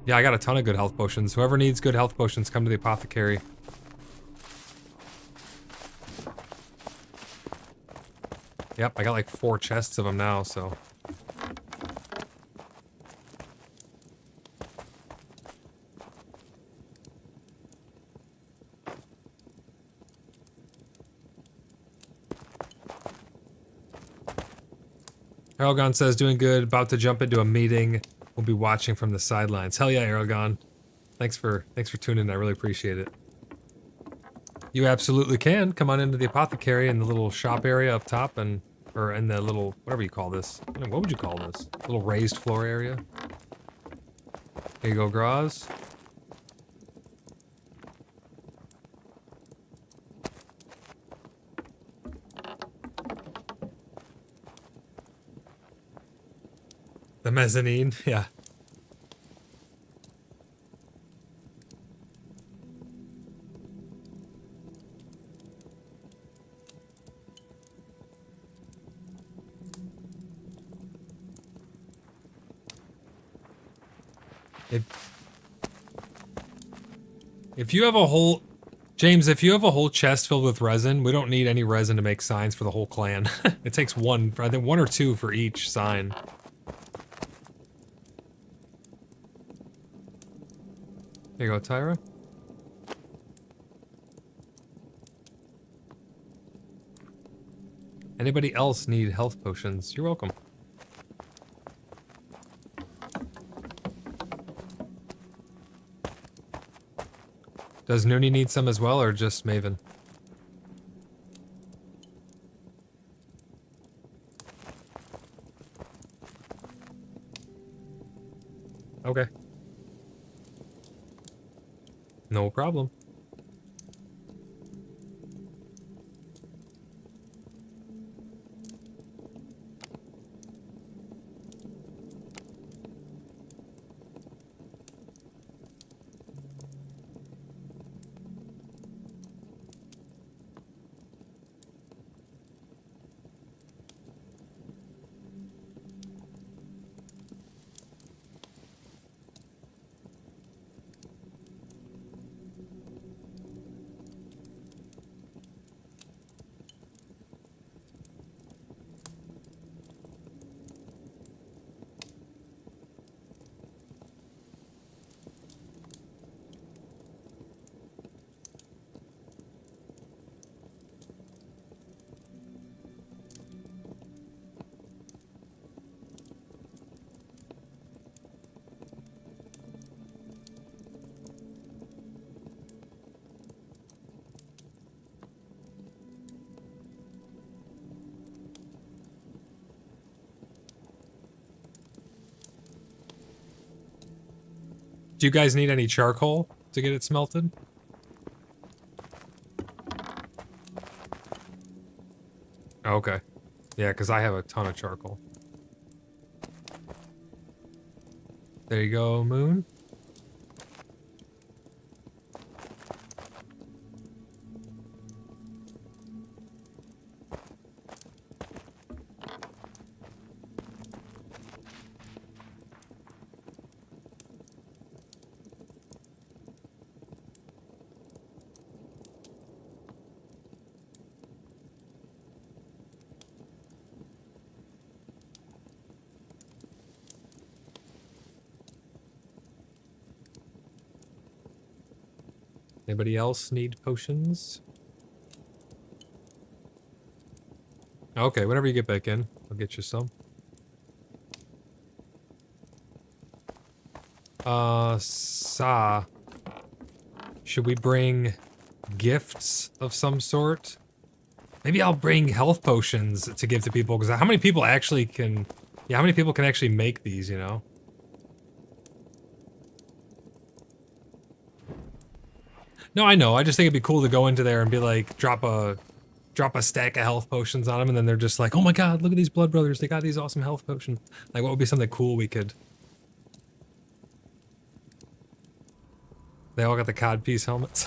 Yeah, I got a ton of good health potions. Whoever needs good health potions, come to the apothecary. Yep, I got like 4 chests of them now, so. Aragon says, doing good, about to jump into a meeting. We'll be watching from the sidelines. Hell yeah, Aragon. Thanks for tuning in, I really appreciate it. You absolutely can. Come on into the apothecary in the little shop area up top, or in the little, whatever you call this. What would you call this? Little raised floor area. Here you go, Graz. The mezzanine, yeah. If you have a whole... James, if you have a whole chest filled with resin, we don't need any resin to make signs for the whole clan. It takes one, I think 1 or 2 for each sign. Here you go, Tyra. Anybody else need health potions? You're welcome. Does Noonie need some as well, or just Maven? Okay. No problem. Do you guys need any charcoal to get it smelted? Okay. Yeah, because I have a ton of charcoal. There you go, Moon. Anybody else need potions? Okay, whenever you get back in, I'll get you some. Should we bring gifts of some sort? Maybe I'll bring health potions to give to people, because how many people actually can... Yeah, how many people can actually make these, you know? No, I know. I just think it'd be cool to go into there and be like, drop a stack of health potions on them, and then they're just like, oh my god, look at these blood brothers. They got these awesome health potions. Like, what would be something cool we could... They all got the codpiece helmets.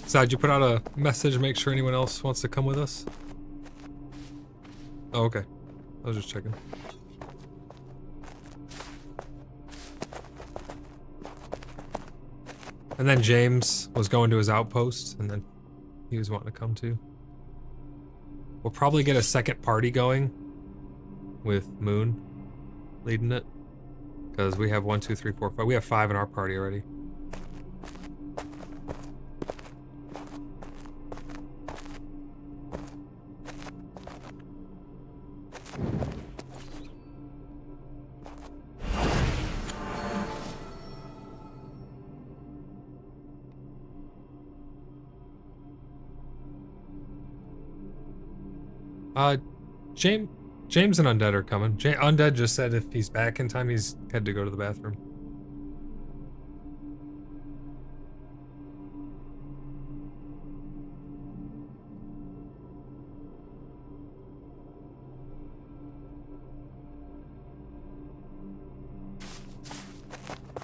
So, did you put out a message to make sure anyone else wants to come with us? Oh, okay. I was just checking. And then James was going to his outpost, and then he was wanting to come too. We'll probably get a second party going with Moon leading it, because we have 1, 2, 3, 4, 5. We have 5 in our party already. James and Undead are coming. Undead just said if he's back in time, he's had to go to the bathroom.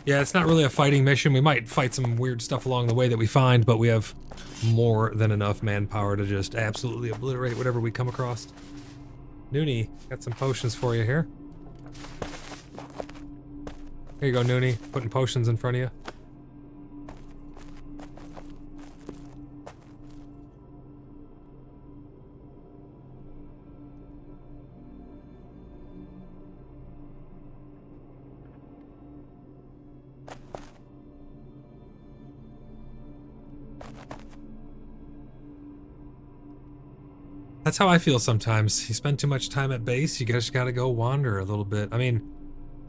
Yeah, it's not really a fighting mission. We might fight some weird stuff along the way that we find, but we have more than enough manpower to just absolutely obliterate whatever we come across. Noonie, got some potions for you here. Here you go, Noonie. Putting potions in front of you. That's how I feel sometimes. You spend too much time at base, you just gotta go wander a little bit. I mean,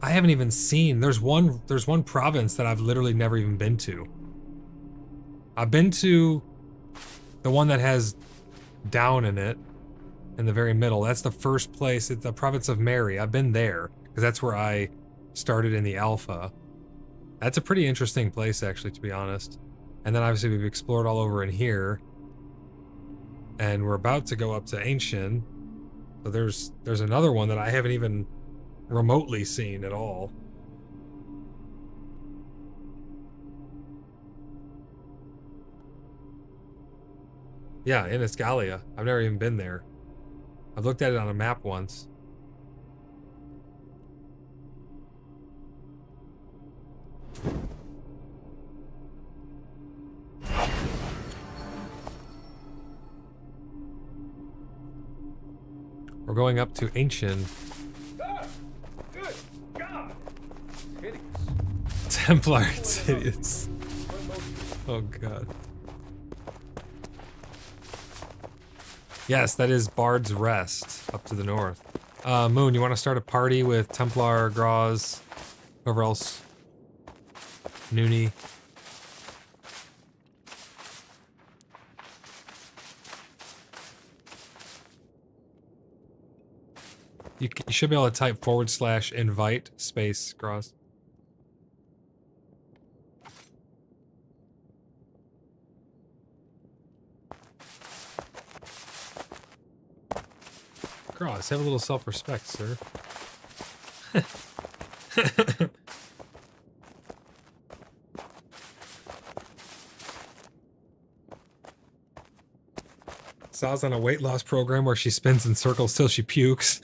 I haven't even seen, there's one province that I've literally never even been to. I've been to the one that has down in it, in the very middle. That's the first place, it's the province of Mary. I've been there, because that's where I started in the alpha. That's a pretty interesting place, actually, to be honest. And then obviously we've explored all over in here. And we're about to go up to Ancient. So there's another one that I haven't even remotely seen at all. Yeah, Inisgalia. I've never even been there. I've looked at it on a map once. We're going up to Ancient. Ah, good God! Hideous. Templar, it's hideous. Oh god. Yes, that is Bard's Rest, up to the north. Moon, you want to start a party with Templar, Graz, whoever else? Noonie. You should be able to type /invite space Graz. Graz, have a little self-respect, sir. Sal's on a weight loss program where she spins in circles till she pukes.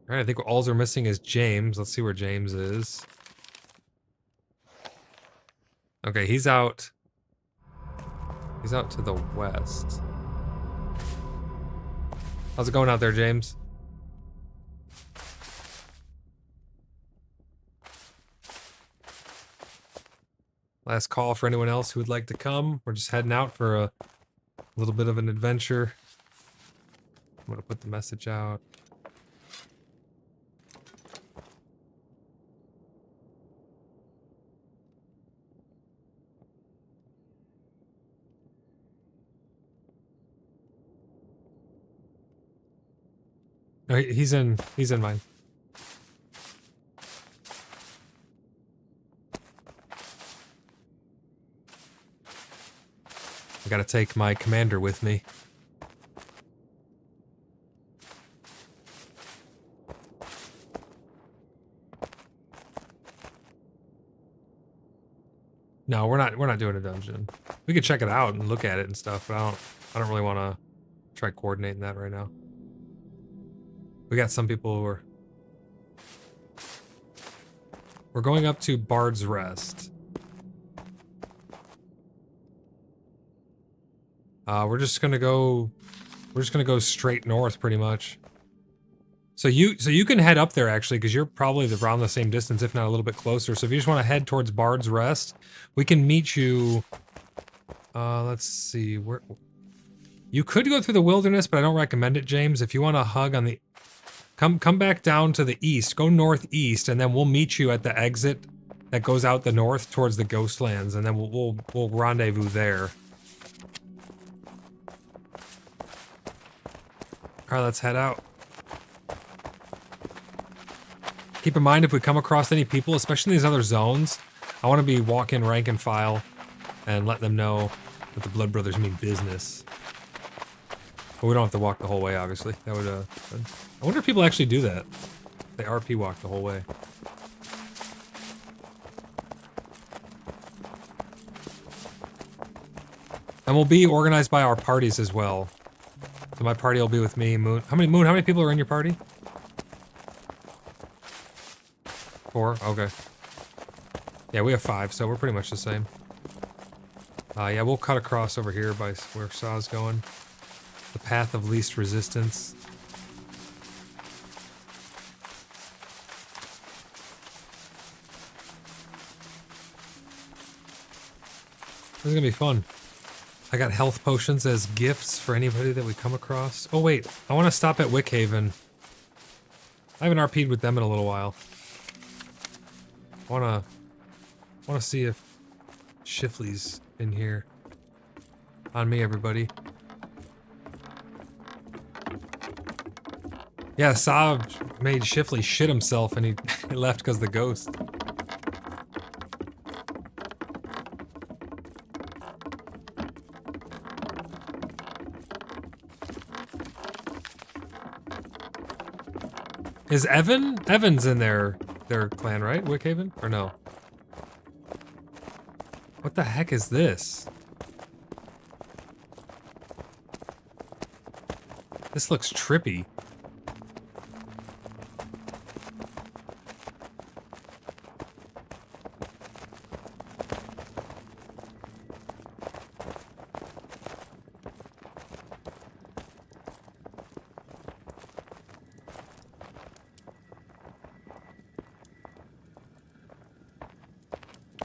Alright, I think all we're missing is James. Let's see where James is. Okay, he's out. He's out to the west. How's it going out there, James? Last call for anyone else who would like to come. We're just heading out for a little bit of an adventure. I'm gonna put the message out. No, he's in mine. I gotta take my commander with me. No, we're not doing a dungeon. We could check it out and look at it and stuff, but I don't really want to try coordinating that right now. We got some people who are... We're going up to Bard's Rest. We're just gonna go straight north pretty much. So you can head up there actually, because you're probably around the same distance, if not a little bit closer. So if you just want to head towards Bard's Rest, we can meet you. Let's see, where you could go through the wilderness, but I don't recommend it, James. If you want to hug on the come back down to the east, go northeast, and then we'll meet you at the exit that goes out the north towards the Ghostlands, and then we'll rendezvous there. All right, let's head out. Keep in mind, if we come across any people, especially in these other zones, I want to be walking rank and file and let them know that the Blood Brothers mean business. But we don't have to walk the whole way, obviously. That would, I wonder if people actually do that. They RP walk the whole way. And we'll be organized by our parties as well. So my party will be with me, Moon. How many people are in your party? 4? Okay. Yeah, we have 5, so we're pretty much the same. Yeah, we'll cut across over here by where Saw's going. The path of least resistance. This is gonna be fun. I got health potions as gifts for anybody that we come across. Oh wait, I want to stop at Wickhaven. I haven't RP'd with them in a little while. I wanna see if Shifley's in here. On me, everybody. Yeah, Saab made Shifley shit himself and he left because of the ghost. Is Evan's in their clan, right? Wickhaven? Or no? What the heck is this? This looks trippy.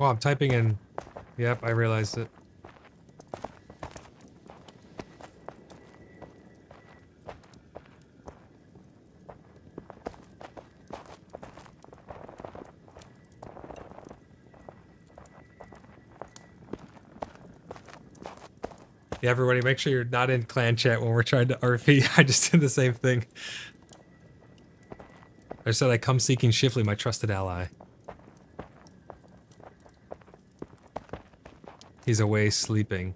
Oh, I'm typing in. Yep, I realized it. Yeah, everybody, make sure you're not in clan chat when we're trying to RP. I just did the same thing. I said I come seeking Shifley, my trusted ally. He's away sleeping.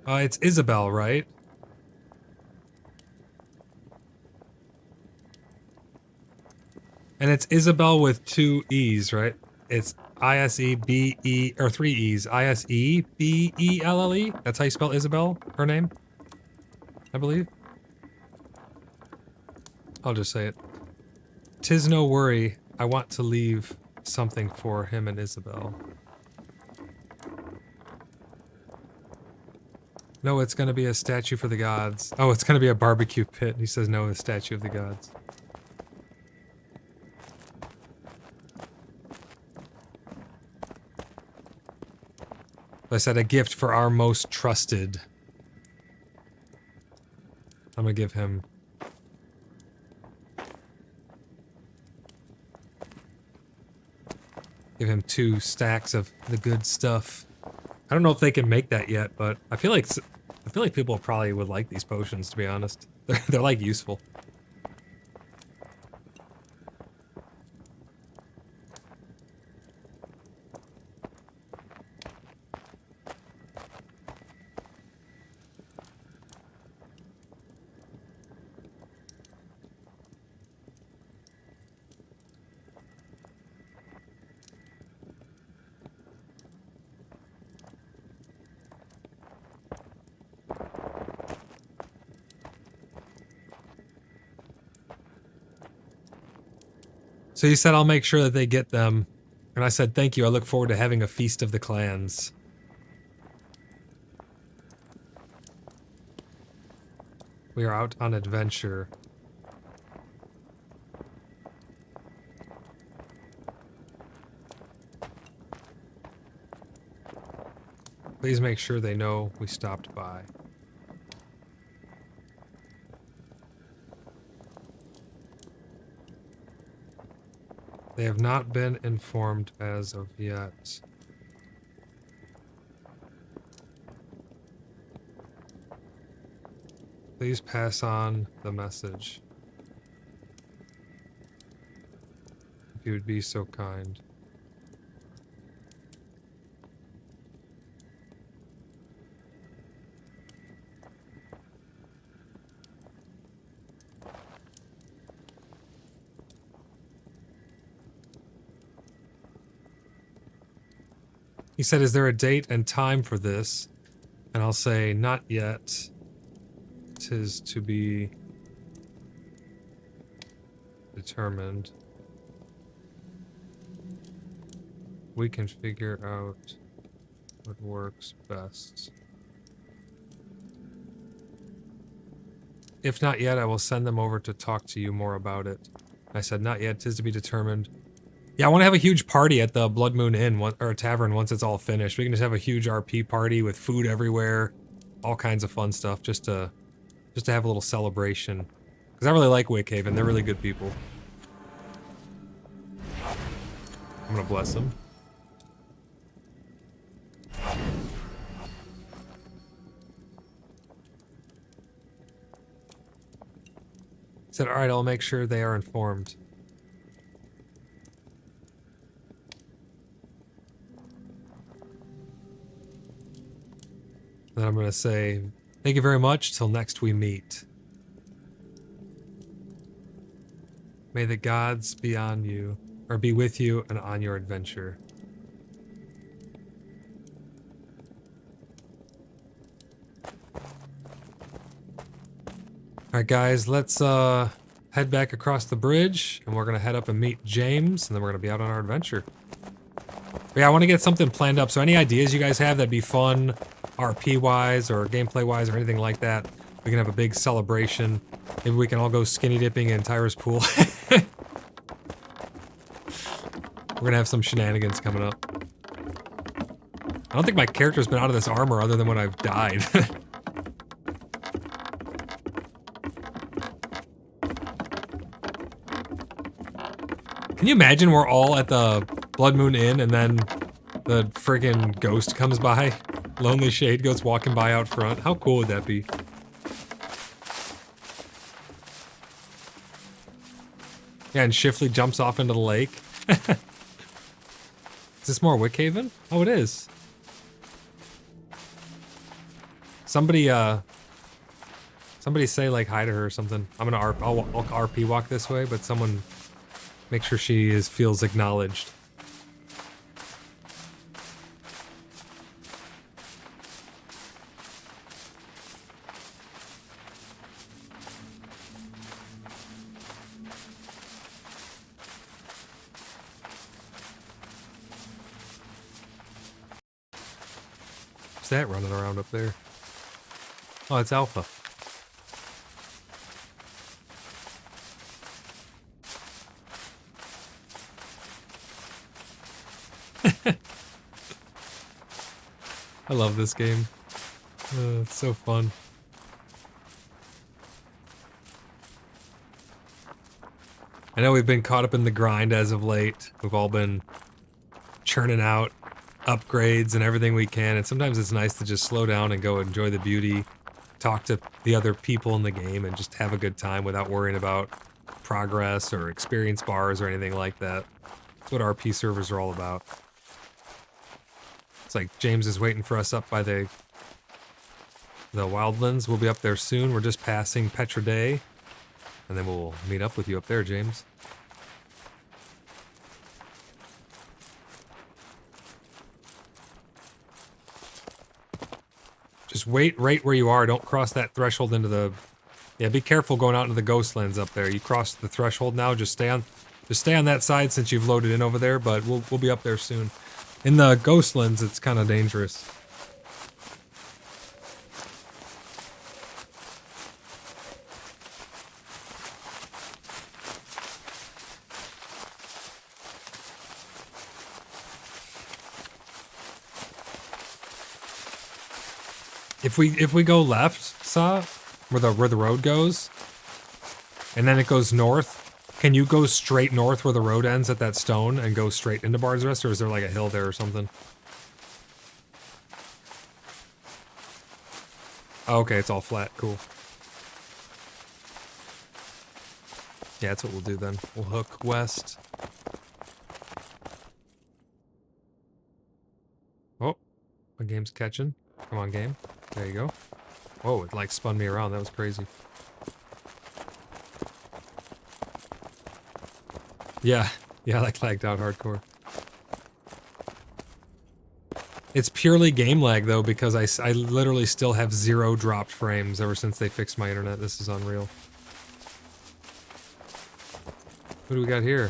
It's Isabel, right? And it's Isabel with 2 E's, right? It's I-S-E-B-E, or 3 E's. I-S-E-B-E-L-L-E? That's how you spell Isabel, her name? I believe. I'll just say it. 'Tis no worry, I want to leave something for him and Isabel. No, it's gonna be a statue for the gods. Oh, it's gonna be a barbecue pit. He says no, a statue of the gods. I said a gift for our most trusted. I'm gonna give him. Give him 2 stacks of the good stuff. I don't know if they can make that yet, but I feel like people probably would like these potions, to be honest. They're like useful. So you said I'll make sure that they get them. And I said, thank you, I look forward to having a feast of the clans. We are out on adventure. Please make sure they know we stopped by. They have not been informed as of yet. Please pass on the message. If you would be so kind. He said, is there a date and time for this? And I'll say, not yet. 'Tis to be determined. We can figure out what works best. If not yet, I will send them over to talk to you more about it. I said, not yet, 'tis to be determined. Yeah, I want to have a huge party at the Blood Moon Inn, or Tavern, once it's all finished. We can just have a huge RP party with food everywhere, all kinds of fun stuff, just to have a little celebration. Because I really like Wickhaven, they're really good people. I'm gonna bless them. He said, alright, I'll make sure they are informed. Then I'm gonna say, thank you very much, till next we meet. May the gods be on you, or be with you and on your adventure. Alright guys, let's head back across the bridge, and we're gonna head up and meet James, and then we're gonna be out on our adventure. But yeah, I want to get something planned up, so any ideas you guys have that'd be fun, RP-wise or gameplay-wise or anything like that, we can have a big celebration. Maybe we can all go skinny dipping in Tyra's pool. We're gonna have some shenanigans coming up. I don't think my character's been out of this armor other than when I've died. Can you imagine we're all at the Blood Moon Inn and then the friggin' ghost comes by? Lonely Shade goes walking by out front. How cool would that be? Yeah, and Shifley jumps off into the lake. Is this more Wickhaven? Oh, it is. Somebody say like hi to her or something. I'll RP walk this way, but someone make sure she feels acknowledged. What's that running around up there? Oh, it's Alpha. I love this game. It's so fun. I know we've been caught up in the grind as of late. We've all been churning out upgrades and everything we can, and sometimes it's nice to just slow down and go enjoy the beauty, talk to the other people in the game, and just have a good time without worrying about progress or experience bars or anything like that. That's what RP servers are all about. It's like James is waiting for us up by the Wildlands. We'll be up there soon. We're just passing Pt23, and then we'll meet up with you up there, James. Just wait right where you are. Don't cross that threshold into the... Yeah, be careful going out into the Ghostlands up there. You crossed the threshold now. Just stay on that side since you've loaded in over there, but we'll be up there soon. In the Ghostlands, it's kind of dangerous. If we go left, Saw, where the road goes, and then it goes north, can you go straight north where the road ends at that stone and go straight into Bard's Rest, or is there like a hill there or something? Oh, okay, it's all flat. Cool. Yeah, that's what we'll do then. We'll hook west. Oh, my game's catching. Come on, game. There you go. Whoa, it like spun me around. That was crazy. Yeah, yeah, like lagged out hardcore. It's purely game lag though, because I literally still have 0 dropped frames ever since they fixed my internet. This is unreal. What do we got here?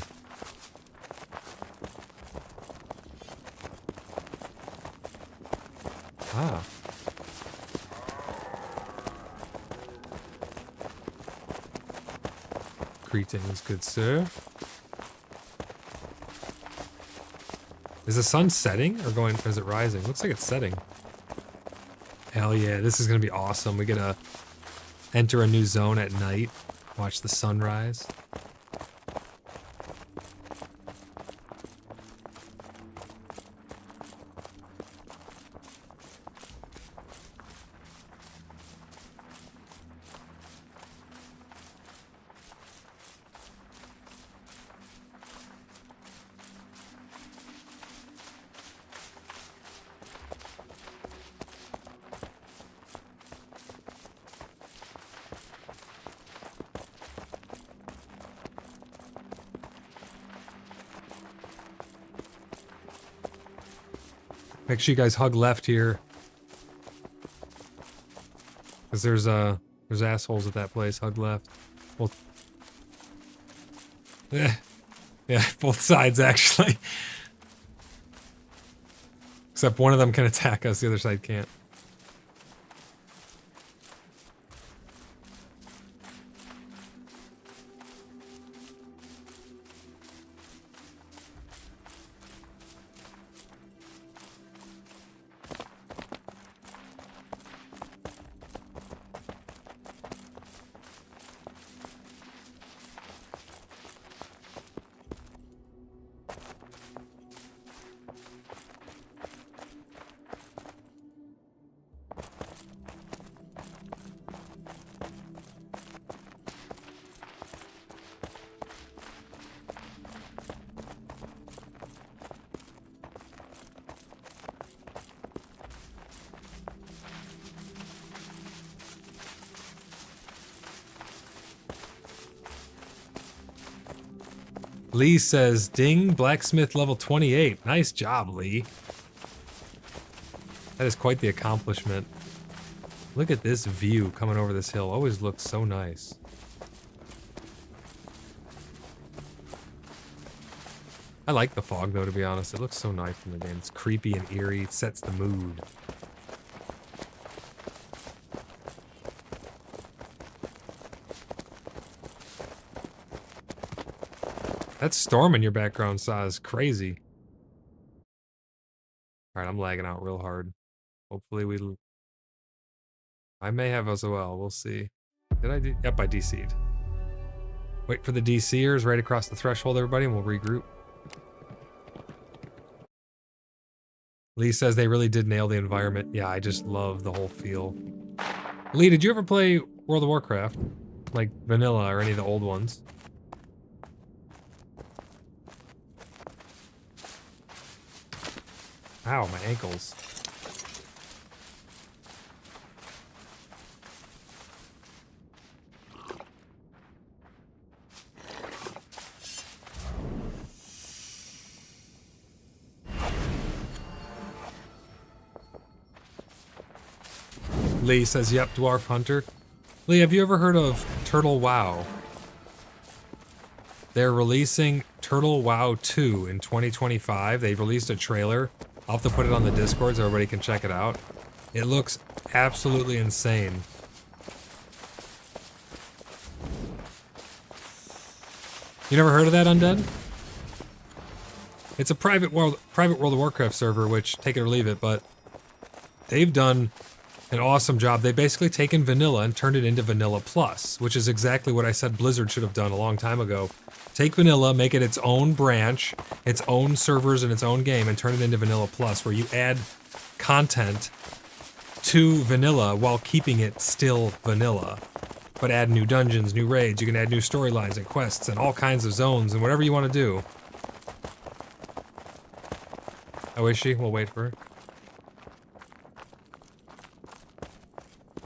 Ah. Greetings, good sir. Is the sun setting or going, is it rising? Looks like it's setting. Hell yeah, this is gonna be awesome. We get to enter a new zone at night, watch the sunrise. Make sure you guys hug left here. Cause there's assholes at that place. Hug left. Well, yeah, both sides actually. Except one of them can attack us, the other side can't. Lee says, ding, blacksmith level 28. Nice job, Lee. That is quite the accomplishment. Look at this view coming over this hill. Always looks so nice. I like the fog, though, to be honest. It looks so nice in the game. It's creepy and eerie. It sets the mood. That storm in your background, Saw, is crazy. Alright, I'm lagging out real hard. Hopefully we... I may have as well. We'll see. Did I do... Yep, I DC'd. Wait for the DCers right across the threshold, everybody, and we'll regroup. Lee says they really did nail the environment. Yeah, I just love the whole feel. Lee, did you ever play World of Warcraft? Like vanilla or any of the old ones? Ow, my ankles. Lee says, yep, Dwarf Hunter. Lee, have you ever heard of Turtle WoW? They're releasing Turtle WoW 2 in 2025. They released a trailer. I'll have to put it on the Discord so everybody can check it out. It looks absolutely insane. You never heard of that, Undead? It's a private World of Warcraft server, which, take it or leave it, but they've done an awesome job. They basically taken vanilla and turned it into Vanilla Plus, which is exactly what I said Blizzard should have done a long time ago. Take vanilla, make it its own branch, its own servers and its own game, and turn it into Vanilla Plus, where you add content to vanilla while keeping it still vanilla. But add new dungeons, new raids, you can add new storylines and quests and all kinds of zones and whatever you want to do. Oh, is she? We'll wait for her.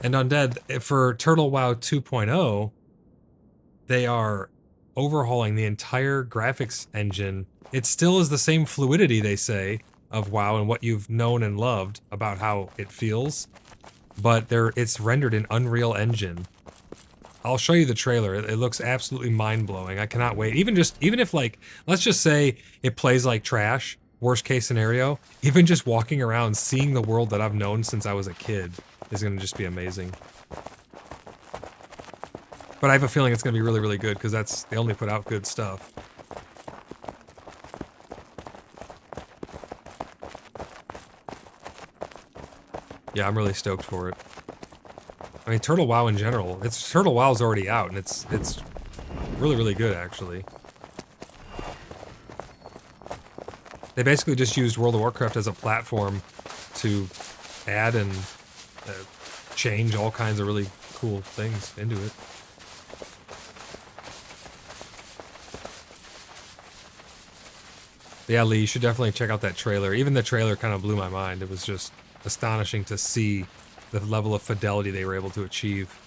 And Undead, for Turtle WoW 2.0, they are overhauling the entire graphics engine. It still is the same fluidity, they say, of WoW and what you've known and loved about how it feels, but it's rendered in Unreal Engine. I'll show you the trailer. It looks absolutely mind-blowing. I cannot wait. Even if, like, let's just say it plays like trash, worst case scenario, even just walking around seeing the world that I've known since I was a kid is going to just be amazing. But I have a feeling it's going to be really, really good, because they only put out good stuff. Yeah, I'm really stoked for it. I mean, Turtle WoW in general, Turtle WoW's already out, and it's really, really good, actually. They basically just used World of Warcraft as a platform to add and change all kinds of really cool things into it. But yeah, Lee, you should definitely check out that trailer. Even the trailer kind of blew my mind. It was just astonishing to see the level of fidelity they were able to achieve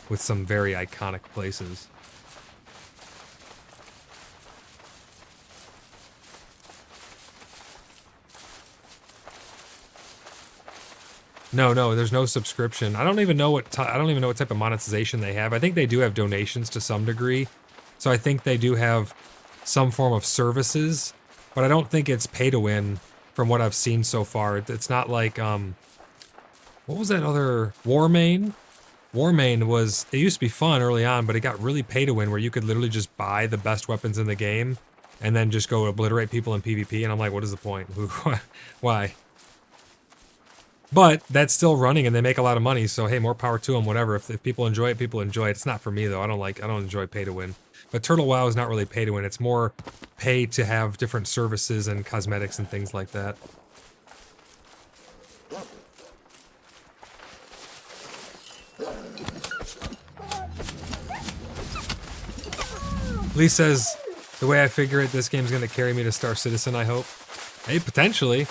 with some very iconic places. No, there's no subscription. I don't even know what type of monetization they have. I think they do have donations to some degree. So I think they do have some form of services, but I don't think it's pay to win from what I've seen so far. It's not like what was that other Warmane? Warmane was, it used to be fun early on, but it got really pay to win where you could literally just buy the best weapons in the game and then just go obliterate people in PvP, and I'm like, what is the point? Why? But that's still running and they make a lot of money, so hey, more power to them, whatever. If people enjoy it, people enjoy it. It's not for me though. I don't enjoy pay to win. But Turtle WoW is not really pay to win. It's more pay to have different services and cosmetics and things like that. Lee says, the way I figure it, this game's gonna carry me to Star Citizen, I hope. Hey, potentially.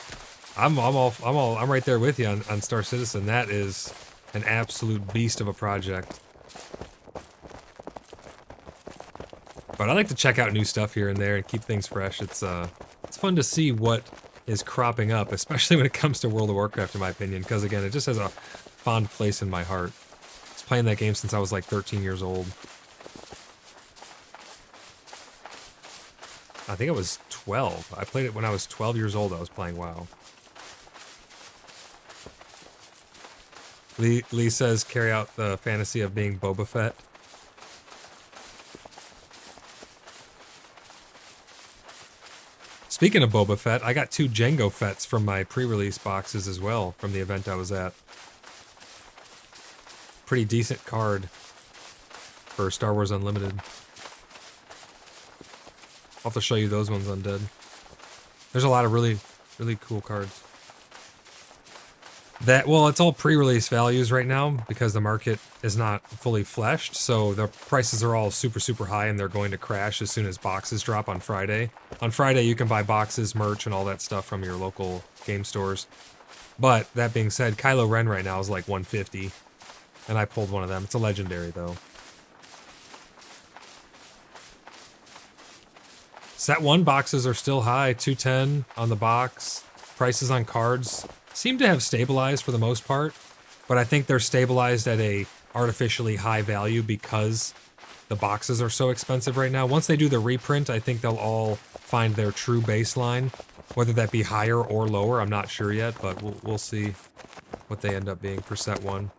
I'm right there with you on Star Citizen. That is an absolute beast of a project. But I like to check out new stuff here and there and keep things fresh. It's fun to see what is cropping up, especially when it comes to World of Warcraft, in my opinion, because again, it just has a fond place in my heart. I was playing that game since I was like 13 years old. I think I was 12. I played it when I was 12 years old. I was playing WoW. Lee says, carry out the fantasy of being Boba Fett. Speaking of Boba Fett, I got 2 Jango Fetts from my pre-release boxes as well from the event I was at. Pretty decent card for Star Wars Unlimited. I'll have to show you those ones, Undead. There's a lot of really, really cool cards. Well, it's all pre-release values right now because the market is not fully fleshed, so the prices are all super, super high and they're going to crash as soon as boxes drop on Friday. On Friday, you can buy boxes, merch, and all that stuff from your local game stores. But, that being said, Kylo Ren right now is like 150, and I pulled one of them. It's a legendary, though. Set 1 boxes are still high, $210 on the box. Prices on cards seem to have stabilized for the most part, but I think they're stabilized at a artificially high value because the boxes are so expensive right now. Once they do the reprint, I think they'll all find their true baseline. Whether that be higher or lower, I'm not sure yet, but we'll see what they end up being for set 1.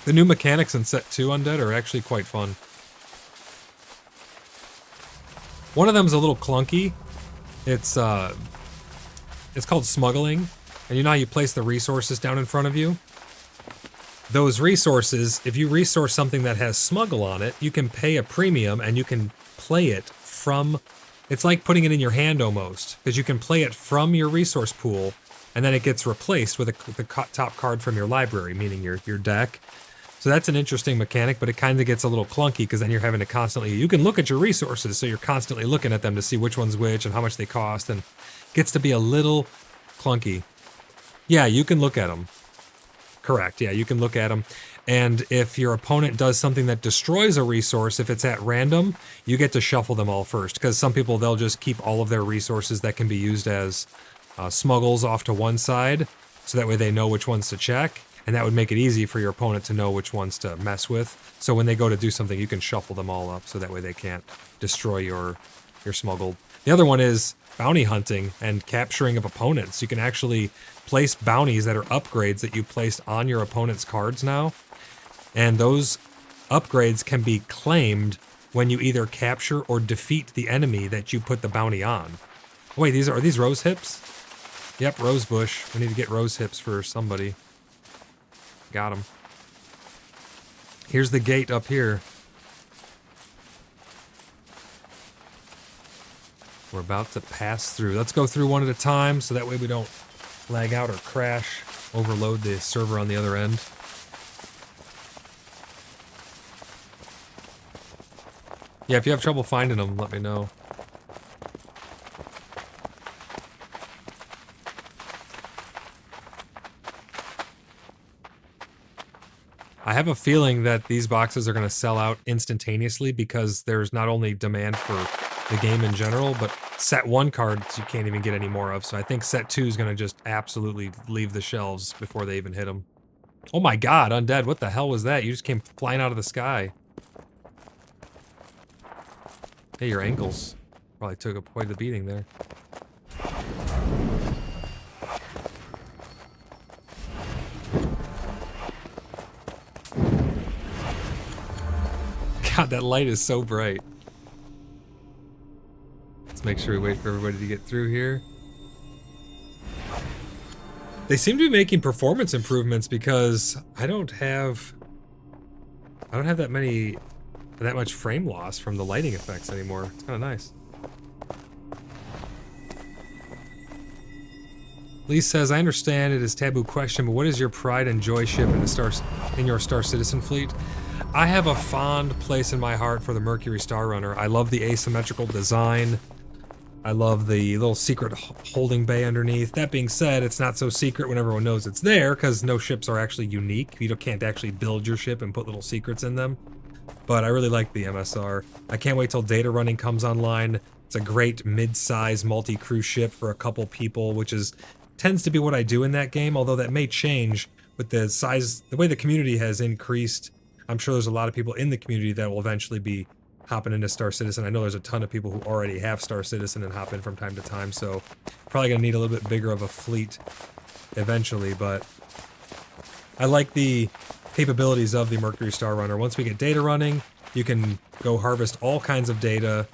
The new mechanics in set 2, Undead, are actually quite fun. One of them's a little clunky. It's called smuggling, and you know how you place the resources down in front of you? Those resources, if you resource something that has smuggle on it, you can pay a premium and you can play it from... It's like putting it in your hand almost, because you can play it from your resource pool, and then it gets replaced with the top card from your library, meaning your deck. So that's an interesting mechanic, but it kind of gets a little clunky because then you're having to constantly... You can look at your resources, so you're constantly looking at them to see which one's which and how much they cost, and it gets to be a little clunky. Yeah, you can look at them. Correct, yeah, you can look at them. And if your opponent does something that destroys a resource, if it's at random, you get to shuffle them all first. Because some people, they'll just keep all of their resources that can be used as smuggles off to one side, so that way they know which ones to check. And that would make it easy for your opponent to know which ones to mess with. So when they go to do something, you can shuffle them all up, so that way they can't destroy your smuggled. The other one is bounty hunting and capturing of opponents. You can actually place bounties that are upgrades that you placed on your opponent's cards now. And those upgrades can be claimed when you either capture or defeat the enemy that you put the bounty on. Wait, are these rose hips? Yep, rose bush. We need to get rose hips for somebody. Got him. Here's the gate up here. We're about to pass through. Let's go through one at a time so that way we don't lag out or crash, overload the server on the other end. Yeah, if you have trouble finding them, let me know. I have a feeling that these boxes are going to sell out instantaneously because there's not only demand for the game in general, but set 1 cards you can't even get any more of. So I think set 2 is going to just absolutely leave the shelves before they even hit them. Oh my god, Undead, what the hell was that? You just came flying out of the sky. Hey, your ankles probably took quite the beating there. God, that light is so bright. Let's make sure we wait for everybody to get through here. They seem to be making performance improvements because I don't have that much frame loss from the lighting effects anymore. It's kind of nice. Lee says, I understand it is a taboo question, but what is your pride and joy ship in your Star Citizen fleet? I have a fond place in my heart for the Mercury Star Runner. I love the asymmetrical design. I love the little secret holding bay underneath. That being said, it's not so secret when everyone knows it's there, because no ships are actually unique. You can't actually build your ship and put little secrets in them. But I really like the MSR. I can't wait till data running comes online. It's a great mid-size multi-crew ship for a couple people, which tends to be what I do in that game, although that may change with the way the community has increased. I'm sure there's a lot of people in the community that will eventually be hopping into Star Citizen. I know there's a ton of people who already have Star Citizen and hop in from time to time, so probably gonna need a little bit bigger of a fleet eventually, but I like the capabilities of the Mercury Star Runner. Once we get data running, you can go harvest all kinds of data.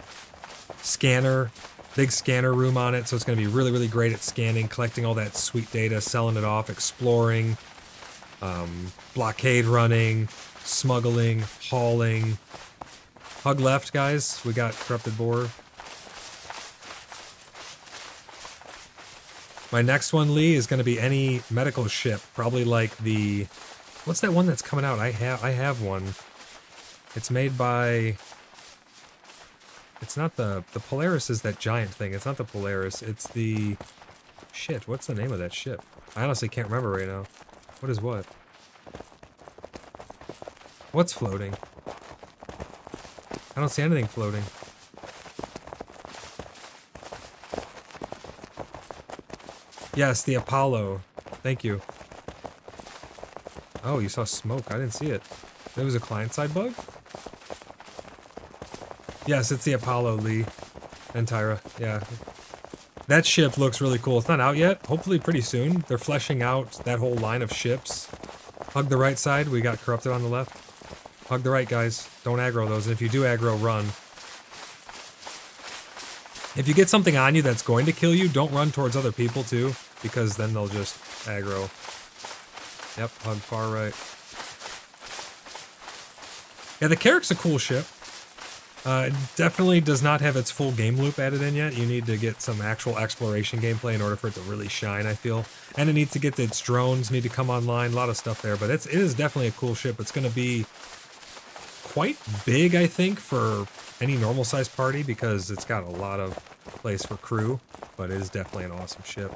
Scanner, big scanner room on it, so it's going to be really, really great at scanning, collecting all that sweet data, selling it off, exploring, blockade running, smuggling, hauling. Hug left, guys. We got Corrupted Boar. My next one, Lee, is going to be any medical ship. Probably like the... What's that one that's coming out? I have one. It's made by... It's not the Polaris is that giant thing. It's not the Polaris. It's the... Shit, what's the name of that ship? I honestly can't remember right now. What is what? What's floating? I don't see anything floating. Yes, the Apollo. Thank you. Oh, you saw smoke. I didn't see it. It was a client-side bug? Yes, it's the Apollo, Lee. And Tyra. Yeah. That ship looks really cool. It's not out yet. Hopefully pretty soon. They're fleshing out that whole line of ships. Hug the right side. We got Corrupted on the left. Hug the right, guys. Don't aggro those. And if you do aggro, run. If you get something on you that's going to kill you, don't run towards other people too, because then they'll just aggro. Yep, hug far right. Yeah, the Carrick's a cool ship. It definitely does not have its full game loop added in yet. You need to get some actual exploration gameplay in order for it to really shine, I feel. And it needs to get its drones need to come online, a lot of stuff there. But it is definitely a cool ship. It's going to be quite big, I think, for any normal sized party because it's got a lot of place for crew. But it is definitely an awesome ship.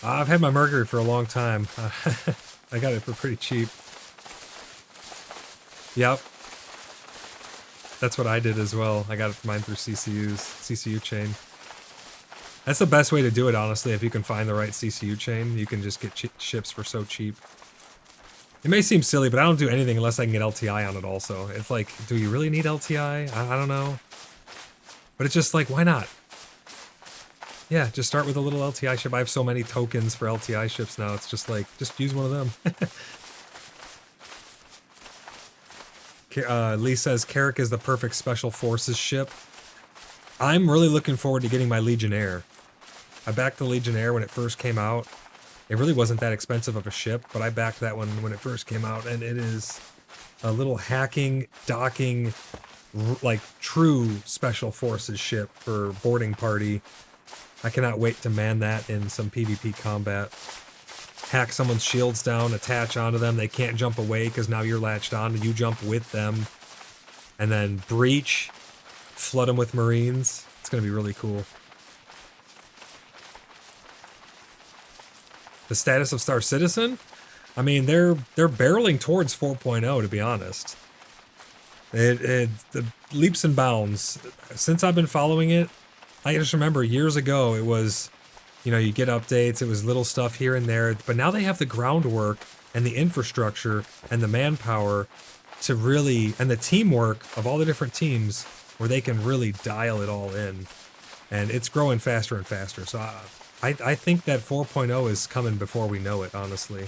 I've had my Mercury for a long time. I got it for pretty cheap. Yep. That's what I did as well. I got mine through CCU chain. That's the best way to do it, honestly. If you can find the right CCU chain, you can just get ships for so cheap. It may seem silly, but I don't do anything unless I can get LTI on it also. It's like, do you really need LTI? I don't know. But it's just like, why not? Yeah, just start with a little LTI ship. I have so many tokens for LTI ships now. It's just like, just use one of them. Lee says, Carrick is the perfect special forces ship. I'm really looking forward to getting my Legionnaire. I backed the Legionnaire when it first came out. It really wasn't that expensive of a ship, but I backed that one when it first came out, and it is a little hacking, docking, like true special forces ship for boarding party. I cannot wait to man that in some PvP combat. Hack someone's shields down, attach onto them. They can't jump away because now you're latched on and you jump with them. And then breach, flood them with Marines. It's going to be really cool. The status of Star Citizen? I mean, they're barreling towards 4.0, to be honest. The leaps and bounds. Since I've been following it, I just remember years ago it was, you know, you get updates, it was little stuff here and there, but now they have the groundwork and the infrastructure and the manpower to really, and the teamwork of all the different teams where they can really dial it all in. And it's growing faster and faster. So I think that 4.0 is coming before we know it, honestly.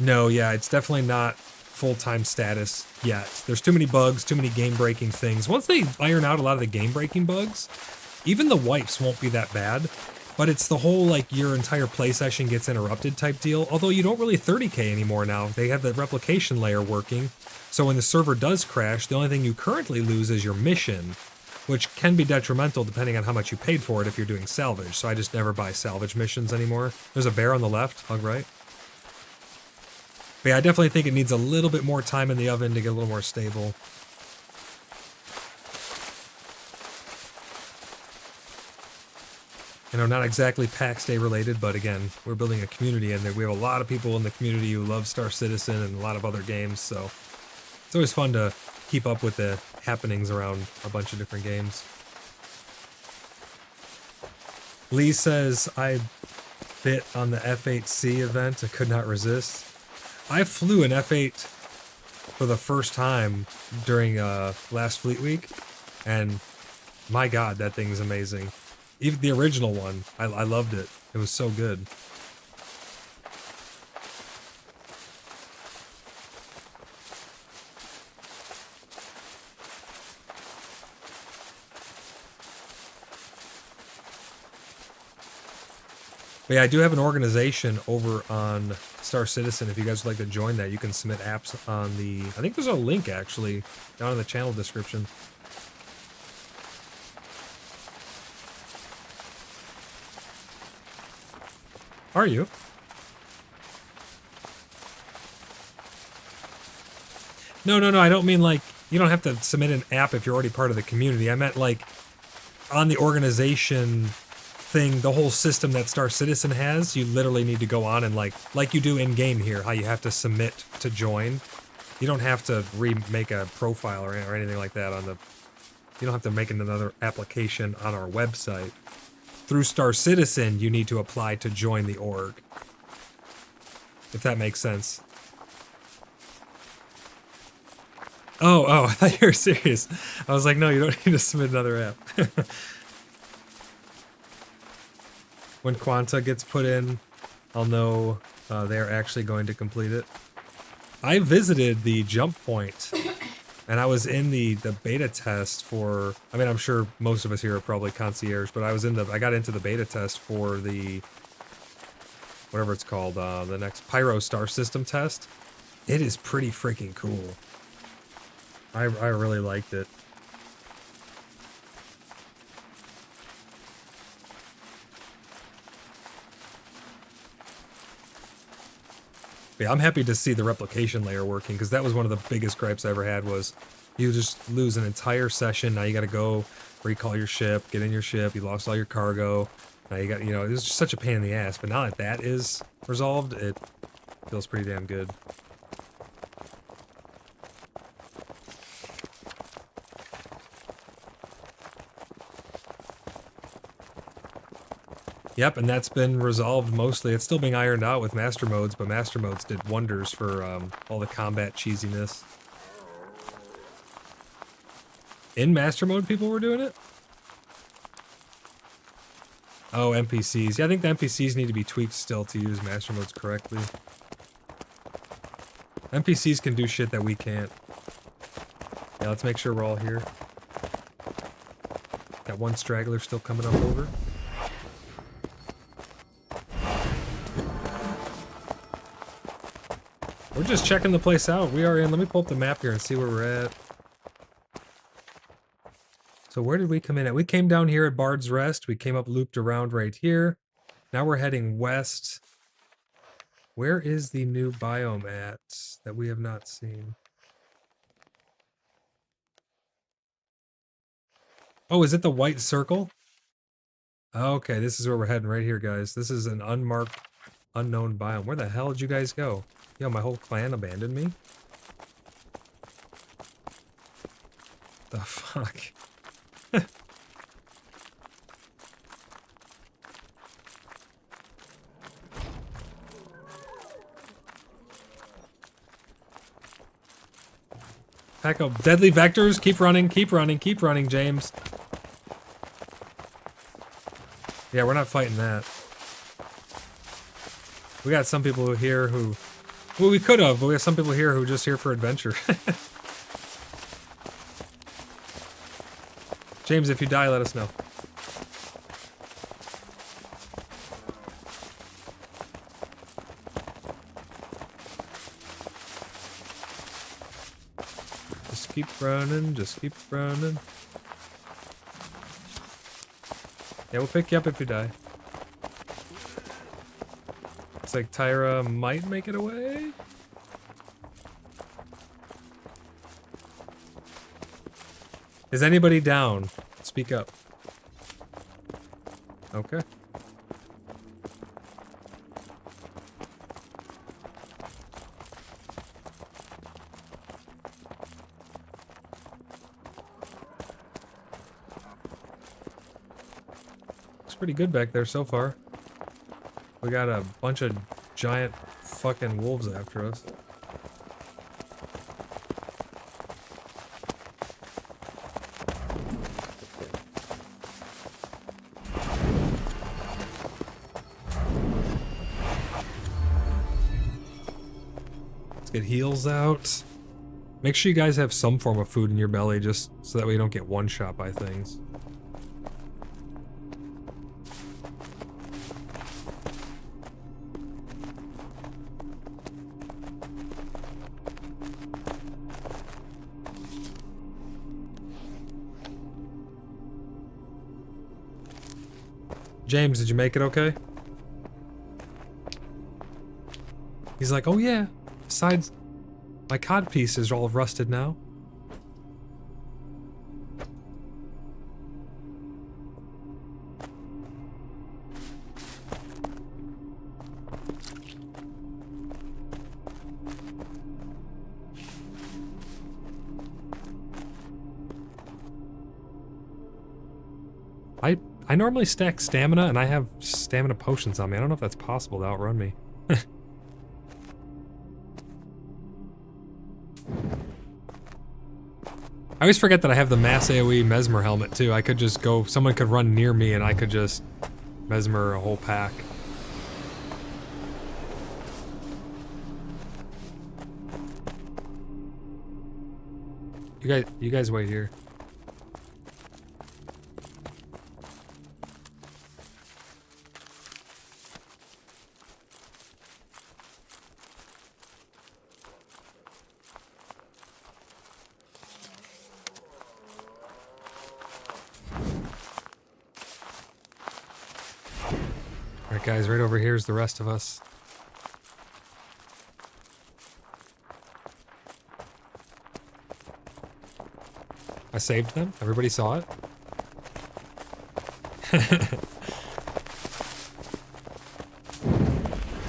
No, yeah, it's definitely not full-time status yet. There's too many bugs, too many game-breaking things. Once they iron out a lot of the game-breaking bugs, even the wipes won't be that bad. But it's the whole, like, your entire play session gets interrupted type deal. Although you don't really 30k anymore now. They have the replication layer working. So when the server does crash, the only thing you currently lose is your mission, which can be detrimental depending on how much you paid for it if you're doing salvage. So I just never buy salvage missions anymore. There's a bear on the left, hug right. But yeah, I definitely think it needs a little bit more time in the oven to get a little more stable. You know, not exactly Pax Day related, but again, we're building a community and we have a lot of people in the community who love Star Citizen and a lot of other games, so it's always fun to keep up with the happenings around a bunch of different games. Lee says, I bit on the F8C event, I could not resist. I flew an F8 for the first time during last Fleet Week, and my god, that thing's amazing. Even the original one, I loved it. It was so good. But yeah, I do have an organization over on Star Citizen. If you guys would like to join that, you can submit apps on the... I think there's a link, actually, down in the channel description. Are you? No, I don't mean like, you don't have to submit an app if you're already part of the community. I meant like, on the organization thing, the whole system that Star Citizen has, you literally need to go on and like you do in-game here, how you have to submit to join. You don't have to remake a profile or anything like that on the... You don't have to make another application on our website. Through Star Citizen, you need to apply to join the org. If that makes sense. Oh, I thought you were serious. I was like, no, you don't need to submit another app. When Quanta gets put in, I'll know they're actually going to complete it. I visited the jump point, and I was in the beta test for, I mean, I'm sure most of us here are probably concierge, but I got into the beta test for the, whatever it's called, the next Pyro Star System test. It is pretty freaking cool. I really liked it. Yeah, I'm happy to see the replication layer working, because that was one of the biggest gripes I ever had was you just lose an entire session. Now you got to go recall your ship, get in your ship, you lost all your cargo. Now you got, you know, it was just such a pain in the ass. But now that that is resolved, it feels pretty damn good. Yep, and that's been resolved mostly. It's still being ironed out with master modes, but master modes did wonders for all the combat cheesiness. In master mode, people were doing it? Oh, NPCs. Yeah, I think the NPCs need to be tweaked still to use master modes correctly. NPCs can do shit that we can't. Yeah, let's make sure we're all here. Got one straggler still coming up over. We're just checking the place out. We are in. Let me pull up the map here and see where we're at. So where did we come in at? We came down here at Bard's Rest. We came up looped around right here. Now we're heading west. Where is the new biome at that we have not seen? Oh, is it the white circle? Okay, this is where we're heading right here, guys. This is an unmarked, unknown biome. Where the hell did you guys go? Yo, my whole clan abandoned me? The fuck? Pack up deadly vectors. Keep running, keep running, keep running, James. Yeah, we're not fighting that. We got some people here who... Well, we could have, but we have some people here who are just here for adventure. James, if you die, let us know. Just keep running, just keep running. Yeah, we'll pick you up if you die. Looks like Tyra might make it away. Is anybody down? Speak up. Okay. Looks pretty good back there so far. We got a bunch of giant fucking wolves after us. Let's get heals out. Make sure you guys have some form of food in your belly just so that way you don't get one shot by things. James, did you make it okay? He's like, oh yeah, besides, my cod pieces are all rusted now. I normally stack stamina, and I have stamina potions on me. I don't know if that's possible to outrun me. I always forget that I have the mass AoE Mesmer helmet too. I could just go, someone could run near me and I could just Mesmer a whole pack. You guys wait here. Alright guys, right over here is the rest of us. I saved them. Everybody saw it.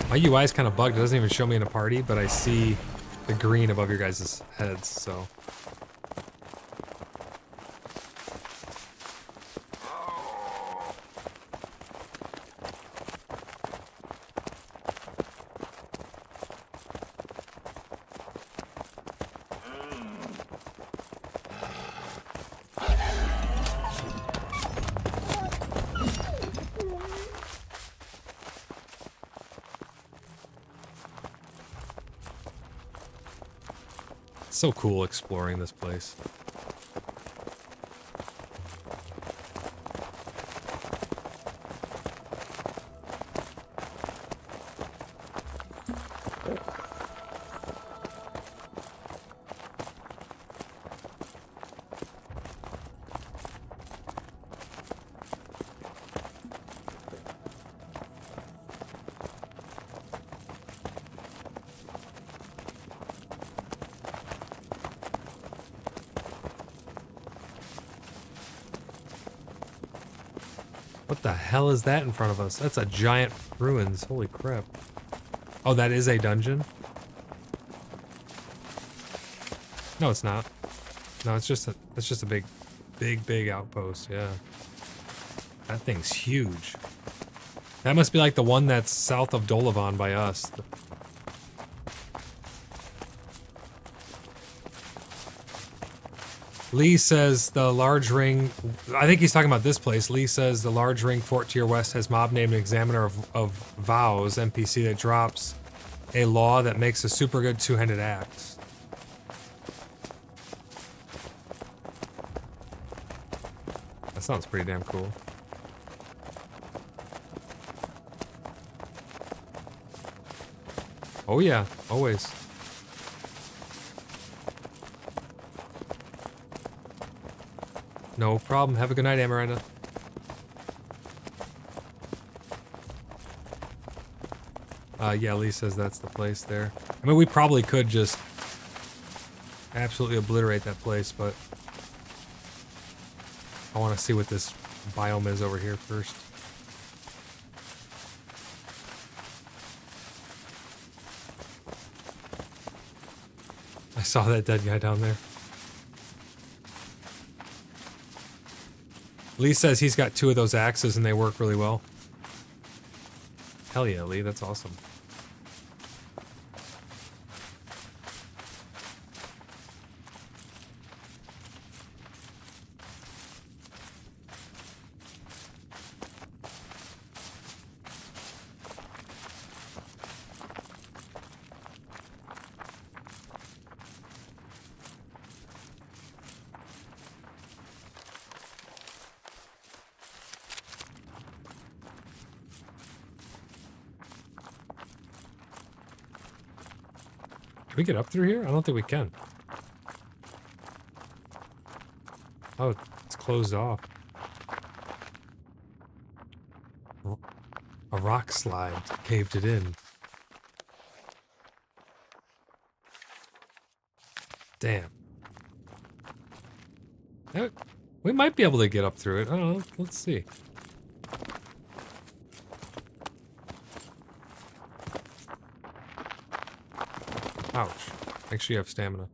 My UI is kind of bugged. It doesn't even show me in a party, but I see the green above your guys' heads, so. So cool exploring this place. What the hell is that in front of us? That's a giant ruins. Holy crap. Oh, that is a dungeon? No, it's not. No, it's just a big outpost, yeah. That thing's huge. That must be like the one that's south of Dolavan by us. Lee says the large ring, I think he's talking about this place. Lee says the large ring fort to your west has mob named Examiner of Vows NPC that drops a law that makes a super good two-handed axe. That sounds pretty damn cool. Oh yeah, always. No problem. Have a good night, Amaranda. Yeah, Lee says that's the place there. I mean, we probably could just absolutely obliterate that place, but I want to see what this biome is over here first. I saw that dead guy down there. Lee says he's got 2 of those axes and they work really well. Hell yeah, Lee, that's awesome. Can we get up through here? I don't think we can. Oh, it's closed off. A rock slide caved it in. Damn. We might be able to get up through it. I don't know. Let's see. Ouch. Make sure you have stamina.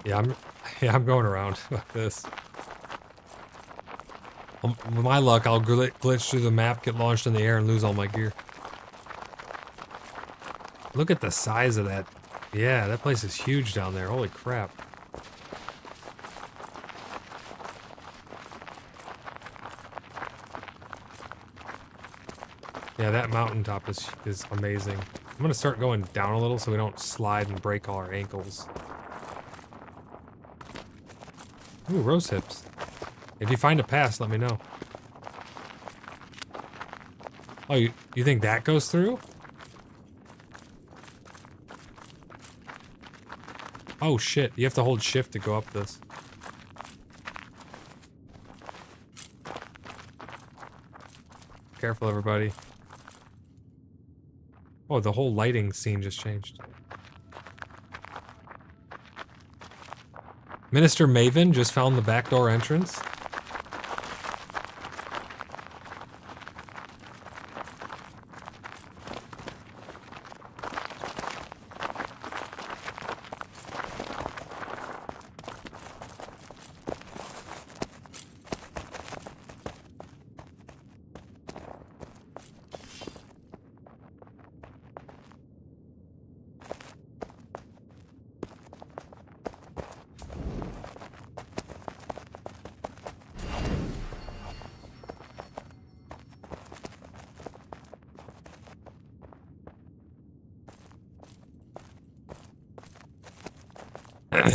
Yeah, I'm going around like this. With my luck, I'll glitch through the map, get launched in the air, and lose all my gear. Look at the size of that. Yeah, that place is huge down there. Holy crap. Yeah, that mountaintop is amazing. I'm gonna start going down a little so we don't slide and break all our ankles. Ooh, rose hips. If you find a pass, let me know. Oh, you think that goes through? Oh shit, you have to hold shift to go up this. Careful, everybody. Oh, the whole lighting scene just changed. Minister Maven just found the backdoor entrance.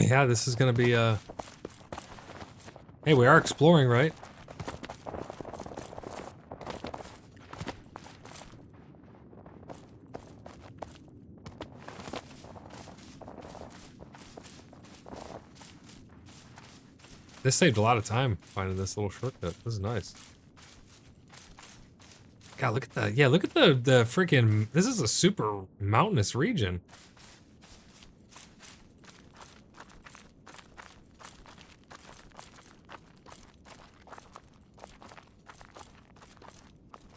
Yeah, this is gonna be Hey, we are exploring, right? This saved a lot of time finding this little shortcut. This is nice. God, look at that. Yeah, look at the freaking. This is a super mountainous region.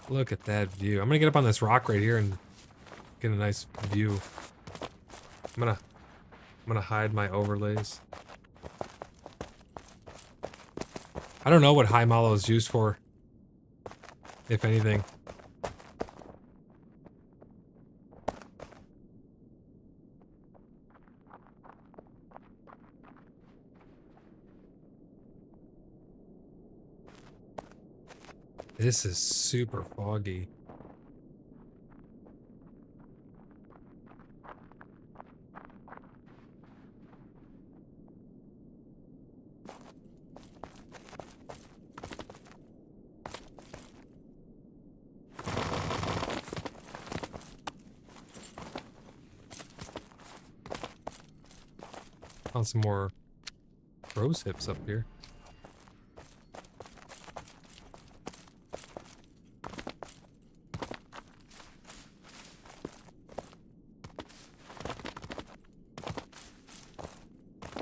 Look at that view. I'm gonna get up on this rock right here and get a nice view. I'm gonna hide my overlays. I don't know what high mallow is used for, if anything. This is super foggy. Found some more rose hips up here.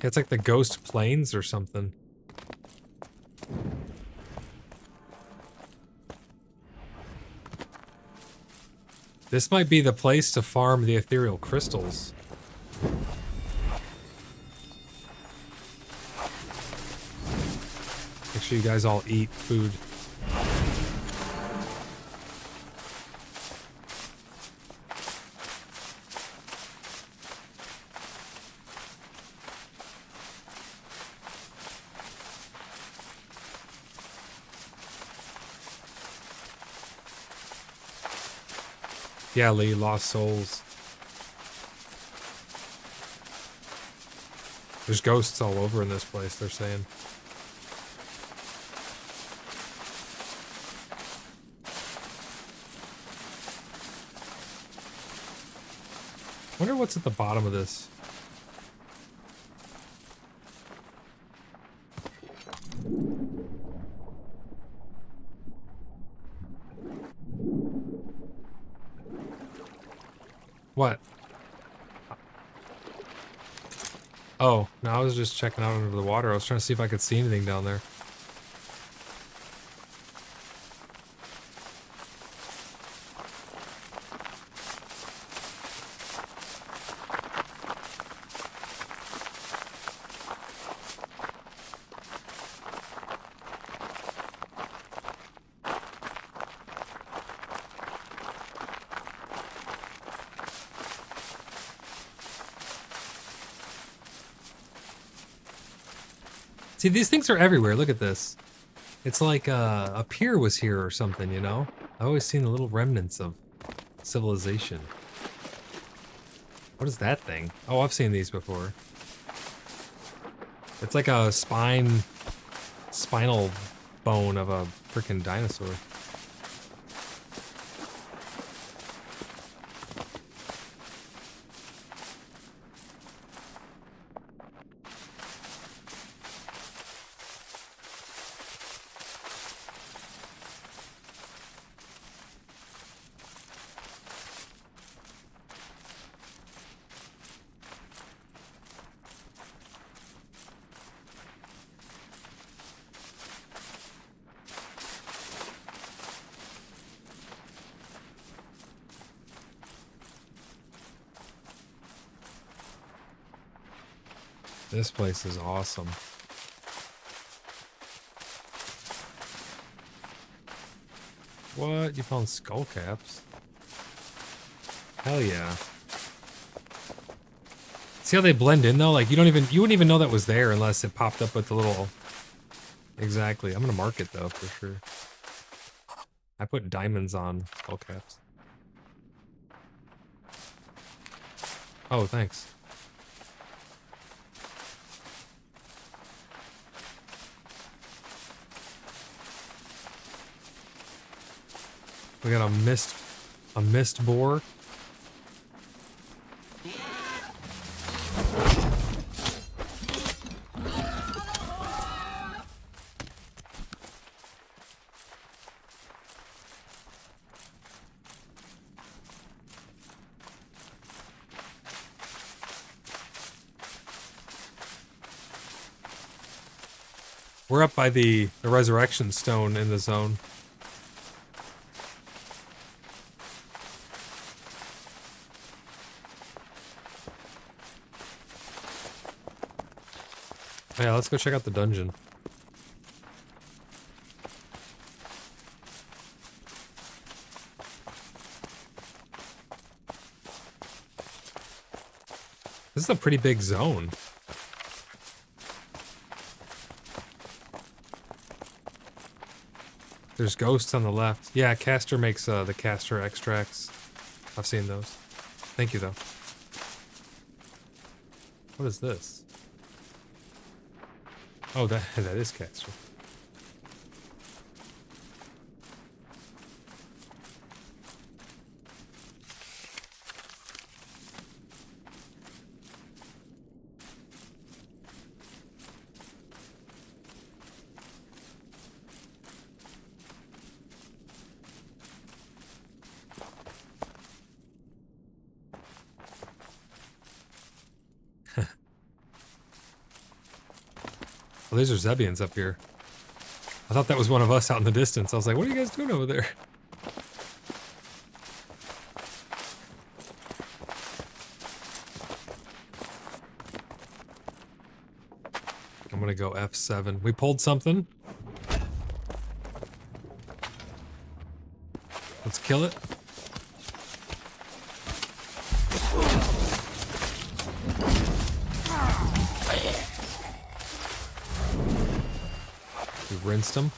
It's like the Ghost Plains or something. This might be the place to farm the ethereal crystals. Make sure you guys all eat food. Yeah, Lee, lost souls. There's ghosts all over in this place, they're saying. Wonder what's at the bottom of this. What? Oh, no, I was just checking out under the water. I was trying to see if I could see anything down there. See, these things are everywhere. Look at this. It's like a pier was here or something, you know? I've always seen the little remnants of civilization. What is that thing? Oh, I've seen these before. It's like a spinal bone of a freaking dinosaur. This place is awesome. What? You found skull caps? Hell yeah. See how they blend in though? Like you wouldn't even know that was there unless it popped up with the little. Exactly. I'm gonna mark it though for sure. I put diamonds on skull caps. Oh, thanks. We got a mist boar. We're up by the resurrection stone in the zone. Yeah, let's go check out the dungeon. This is a pretty big zone. There's ghosts on the left. Yeah, Castor makes the Castor extracts. I've seen those. Thank you, though. What is this? Oh, that is Castor. Well, these are Zebians up here. I thought that was one of us out in the distance. I was like, what are you guys doing over there? I'm gonna go F7. We pulled something. Let's kill it. Rinsed them.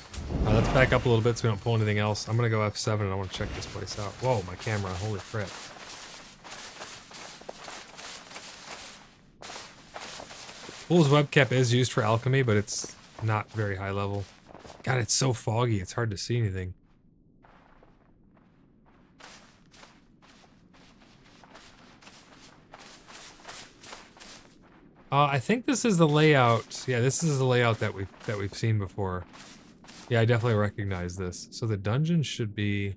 Let's back up a little bit so we don't pull anything else. I'm gonna go F7 and I want to check this place out. Whoa, my camera, holy crap. Fool's webcap is used for alchemy, but it's not very high level. God, it's so foggy, it's hard to see anything. I think this is the layout. Yeah, this is the layout that we've seen before. Yeah, I definitely recognize this. So the dungeon should be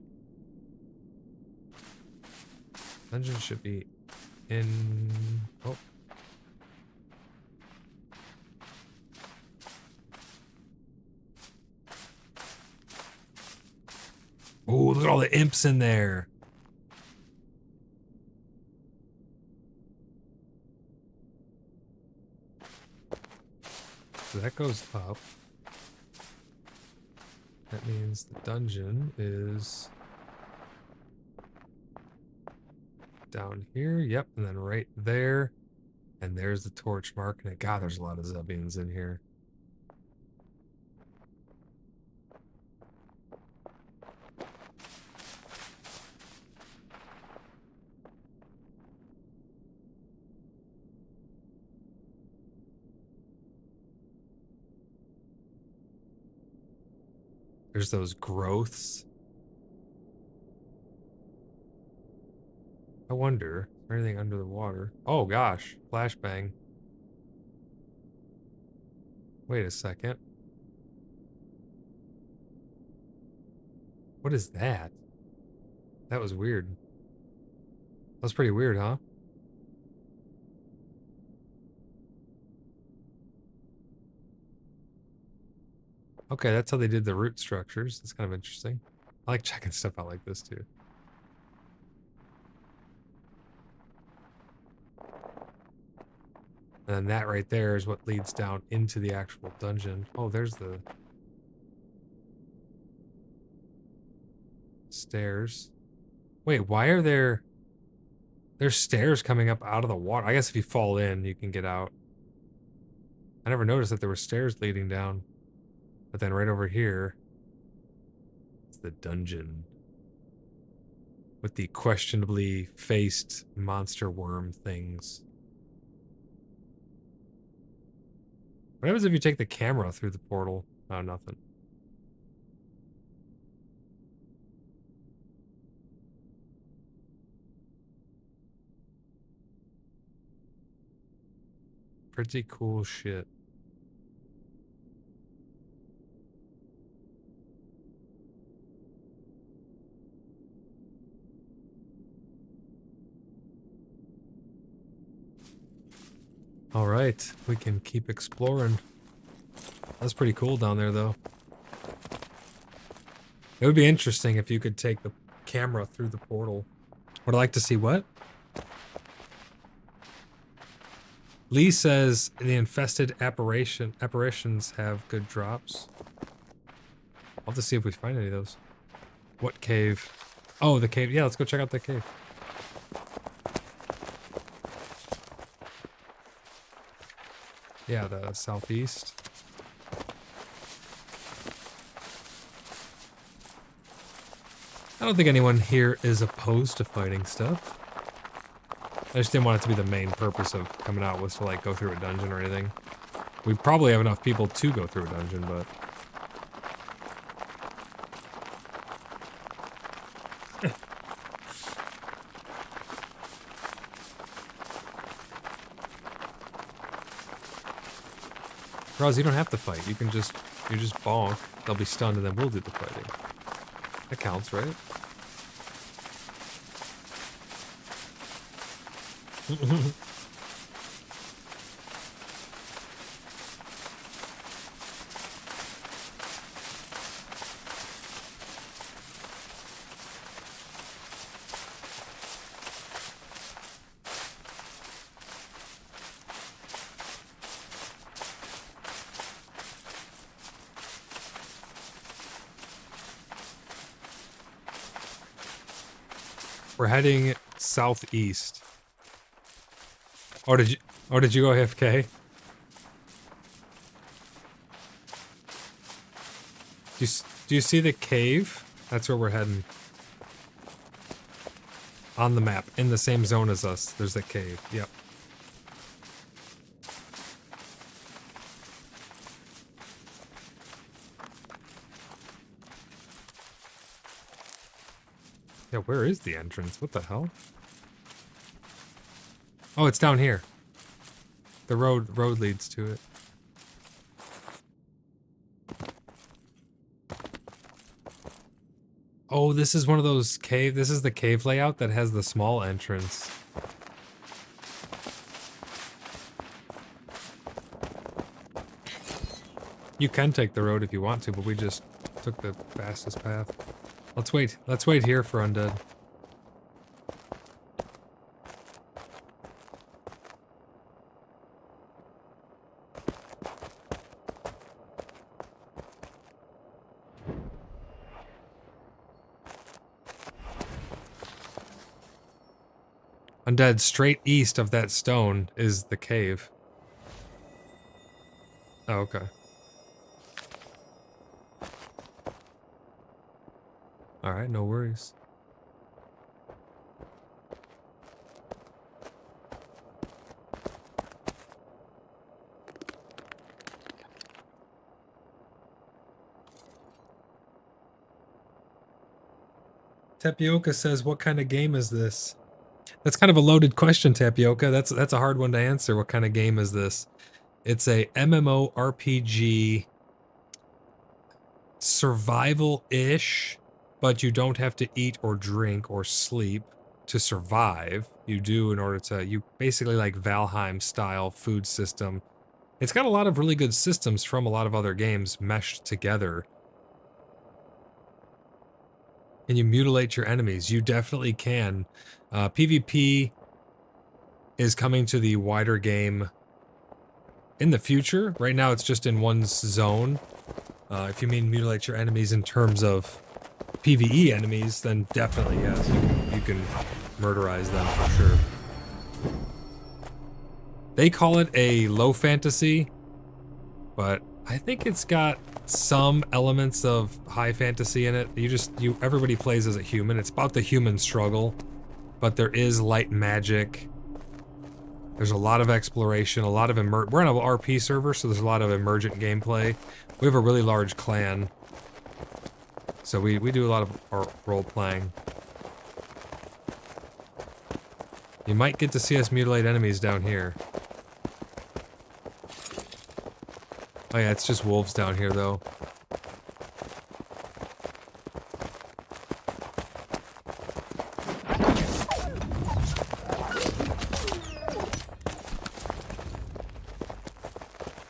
in. Oh. Oh, look at all the imps in there. So that goes up. That means the dungeon is down here. Yep, and then right there. And there's the torch marking it. God, there's a lot of Zebians in here. There's those growths. I wonder, is there anything under the water? Oh gosh, flashbang. Wait a second. What is that? That was weird. That was pretty weird, huh? Okay, that's how they did the root structures. That's kind of interesting. I like checking stuff out like this too. And then that right there is what leads down into the actual dungeon. Oh, there's the stairs. Wait, why are there's stairs coming up out of the water? I guess if you fall in, you can get out. I never noticed that there were stairs leading down. But then right over here is the dungeon. With the questionably faced monster worm things. What happens if you take the camera through the portal? Oh, nothing. Pretty cool shit. All right, we can keep exploring. That's pretty cool down there, though. It would be interesting if you could take the camera through the portal. Would I like to see what? Lee says the infested apparitions have good drops. I'll have to see if we find any of those. What cave? Oh, the cave. Yeah, let's go check out that cave. Yeah, the southeast. I don't think anyone here is opposed to fighting stuff. I just didn't want it to be the main purpose of coming out was to like go through a dungeon or anything. We probably have enough people to go through a dungeon, but... Roz, you don't have to fight. You just bonk. They'll be stunned and then we'll do the fighting. That counts, right? We're heading southeast. Oh, did you go AFK? Do you see the cave? That's where we're heading. On the map, in the same zone as us, there's a cave. Yep. Yeah, where is the entrance? What the hell? Oh, it's down here. The road leads to it. Oh, this is one of those cave. This is the cave layout that has the small entrance. You can take the road if you want to, but we just took the fastest path. Let's wait. Let's wait here for undead. Undead, straight east of that stone is the cave. Oh, okay. Alright, no worries. Tapioca says, what kind of game is this? That's kind of a loaded question, Tapioca. That's a hard one to answer. What kind of game is this? It's a MMORPG survival-ish, but you don't have to eat or drink or sleep to survive. You do in order to, you basically like Valheim style food system. It's got a lot of really good systems from a lot of other games meshed together. And you mutilate your enemies. You definitely can. PvP is coming to the wider game in the future. Right now it's just in one zone. If you mean mutilate your enemies in terms of PvE enemies, then definitely yes, you can murderize them for sure. They call it a low fantasy, but I think it's got some elements of high fantasy in it. Everybody plays as a human. It's about the human struggle, but there is light magic. There's a lot of exploration, a lot of we're on an RP server, so there's a lot of emergent gameplay. We have a really large clan, so we do a lot of our role playing. You might get to see us mutilate enemies down here. Oh yeah, it's just wolves down here though.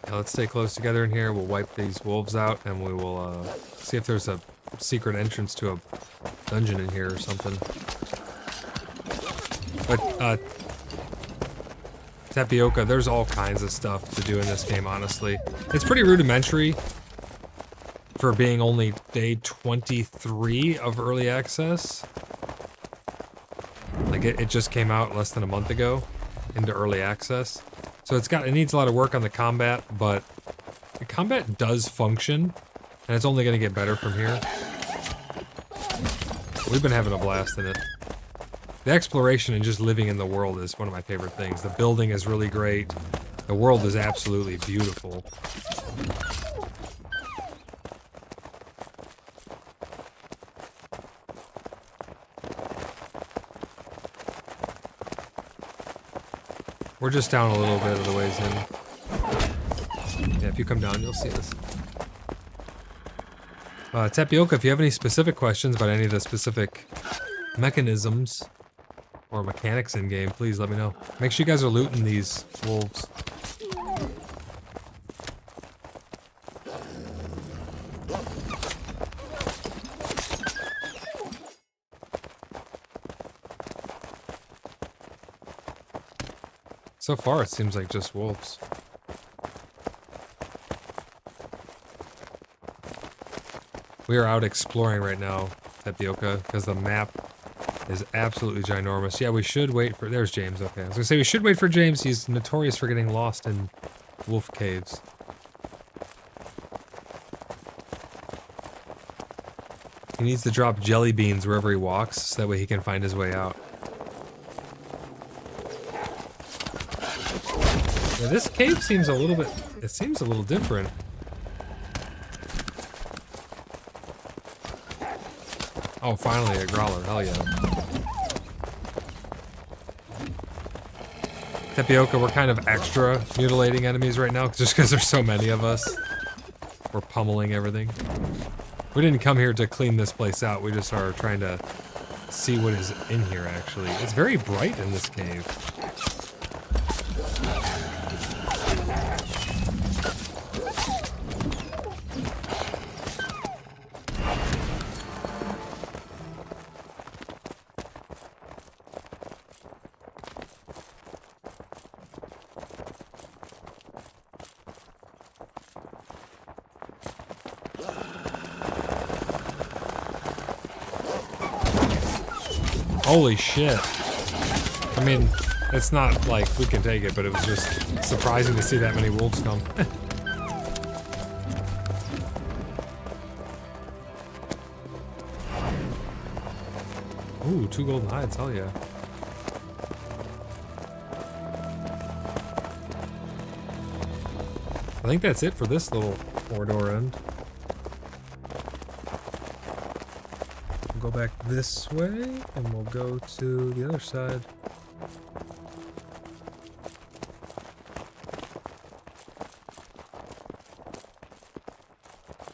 Now let's stay close together in here. We'll wipe these wolves out and we will see if there's a secret entrance to a dungeon in here or something. But Tapioca, there's all kinds of stuff to do in this game, honestly. It's pretty rudimentary for being only day 23 of early access. Like it just came out less than a month ago into early access. So it needs a lot of work on the combat, but the combat does function, and it's only going to get better from here. We've been having a blast in it. The exploration and just living in the world is one of my favorite things. The building is really great. The world is absolutely beautiful. We're just down a little bit of the ways in. Yeah, if you come down, you'll see us. Tapioca, if you have any specific questions about any of the specific mechanisms or mechanics in game, please let me know. Make sure you guys are looting these wolves. So far, it seems like just wolves. We are out exploring right now, Tapioca, because the map is absolutely ginormous. Yeah, we should wait for... There's James, okay. I was gonna say we should wait for James. He's notorious for getting lost in wolf caves. He needs to drop jelly beans wherever he walks, so that way he can find his way out. Yeah, this cave seems a little bit... It seems a little different. Oh, finally a growler. Hell yeah. Tapioca, we're kind of extra mutilating enemies right now, just because there's so many of us. We're pummeling everything. We didn't come here to clean this place out. We just are trying to see what is in here, actually. It's very bright in this cave. Holy shit. I mean, it's not like we can take it, but it was just surprising to see that many wolves come. Ooh, 2 golden hides, hell yeah. I think that's it for this little corridor end. go back this way, and we'll go to the other side.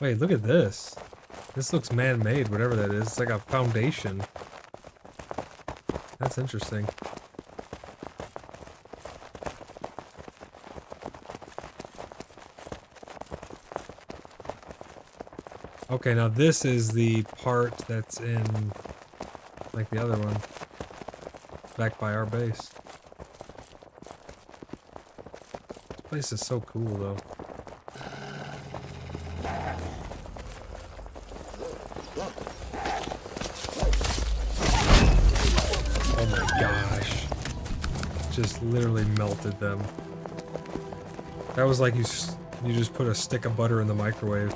Wait, look at this. This looks man-made, whatever that is. It's like a foundation. That's interesting. Okay, now this is the part that's in, like the other one, back by our base. This place is so cool, though. Oh my gosh. Just literally melted them. That was like you just put a stick of butter in the microwave.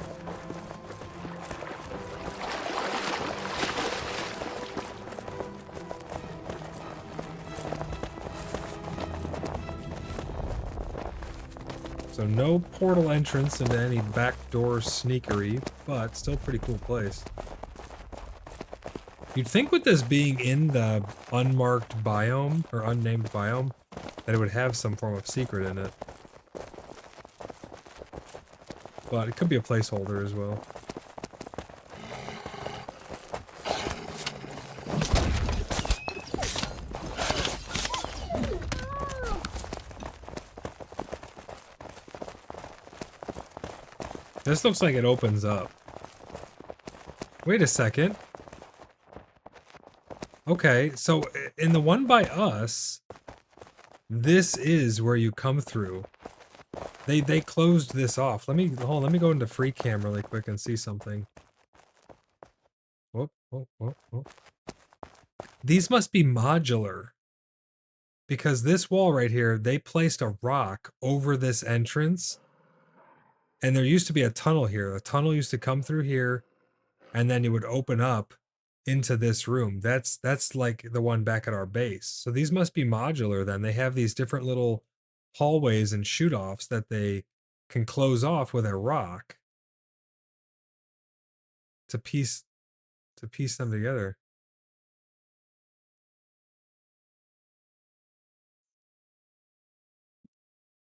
So no portal entrance into any backdoor sneakery, but still pretty cool place. You'd think with this being in the unmarked biome, or unnamed biome, that it would have some form of secret in it. But it could be a placeholder as well. This looks like it opens up. Wait a second. Okay, so in the one by us, this is where you come through. They closed this off. Let me go into free cam really quick and see something. Whoop, whoop, whoop, whoop. These must be modular. Because this wall right here, they placed a rock over this entrance. And there used to be a tunnel here. A tunnel used to come through here, and then it would open up into this room. That's like the one back at our base. So these must be modular then. They have these different little hallways and shoot-offs that they can close off with a rock to piece them together.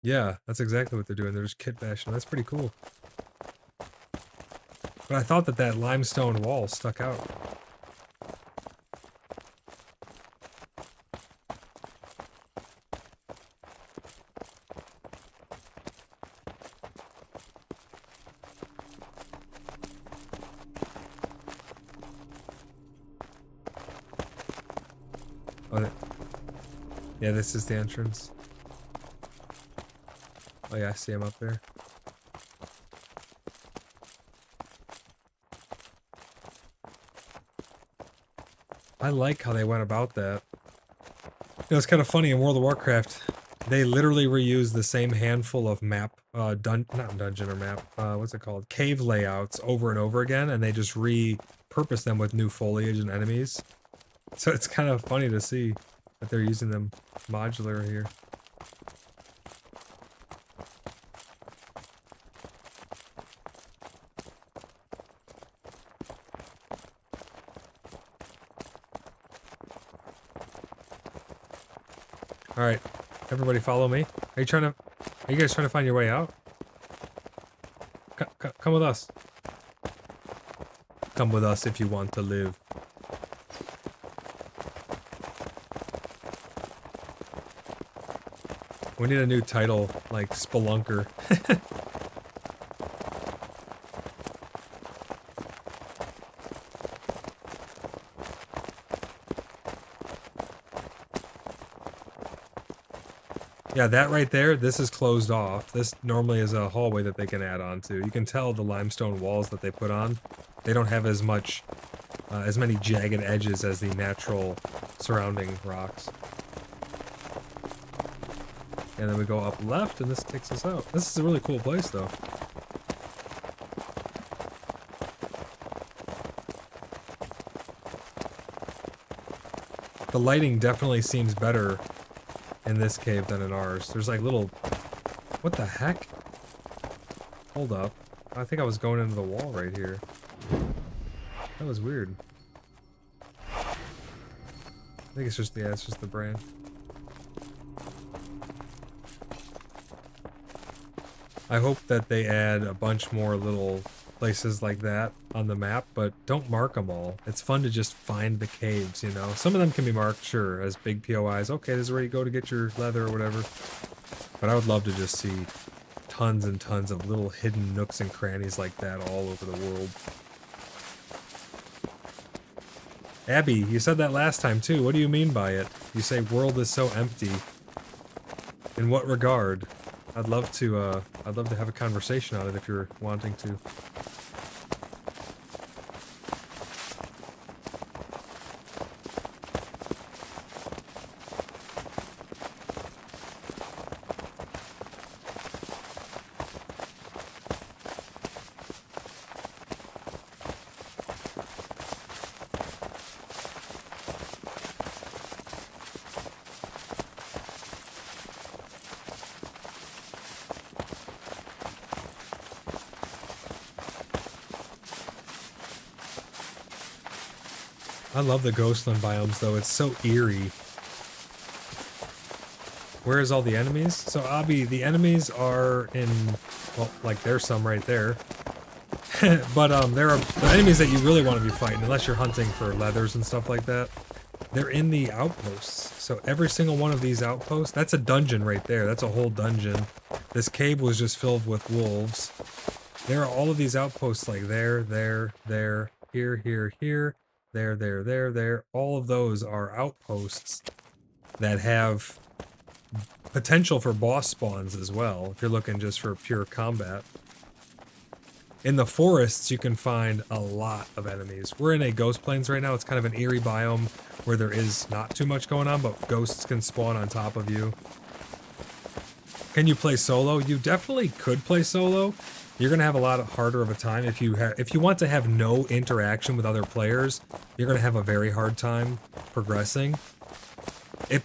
Yeah, that's exactly what they're doing. They're just kit bashing. That's pretty cool. But I thought that limestone wall stuck out. Oh, yeah, this is the entrance. Oh yeah, I see him up there. I like how they went about that. You know, it's kind of funny in World of Warcraft. They literally reuse the same handful of map, not dungeon or map, what's it called? Cave layouts over and over again, and they just repurpose them with new foliage and enemies. So it's kind of funny to see that they're using them modular here. All right, everybody follow me. Are you guys trying to find your way out? Come with us. Come with us if you want to live. We need a new title, like Spelunker. Yeah, that right there, this is closed off. This normally is a hallway that they can add on to. You can tell the limestone walls that they put on, they don't have as many jagged edges as the natural surrounding rocks. And then we go up left, and this takes us out. This is a really cool place, though. The lighting definitely seems better in this cave than in ours. There's like little... What the heck? Hold up. I think I was going into the wall right here. That was weird. I think it's just, yeah, it's just the brand. I hope that they add a bunch more little places like that on the map, but don't mark them all. It's fun to just find the caves, you know? Some of them can be marked, sure, as big POIs. Okay, this is where you go to get your leather or whatever. But I would love to just see tons and tons of little hidden nooks and crannies like that all over the world. Abby, you said that last time too. What do you mean by it? You say world is so empty. In what regard? I'd love to have a conversation on it if you're wanting to. I love the Ghostland biomes though, it's so eerie. Where is all the enemies? So Abby, the enemies are in, well, like there's some right there. But there are the enemies that you really want to be fighting, unless you're hunting for leathers and stuff like that. They're in the outposts. So every single one of these outposts, that's a dungeon right there. That's a whole dungeon. This cave was just filled with wolves. There are all of these outposts like there, here, there. All of those are outposts that have potential for boss spawns as well, if you're looking just for pure combat. In the forests, you can find a lot of enemies. We're in a ghost plains right now. It's kind of an eerie biome where there is not too much going on, but ghosts can spawn on top of you. Can you play solo? You definitely could play solo. You're gonna have a lot harder of a time if you want to have no interaction with other players. You're gonna have a very hard time progressing.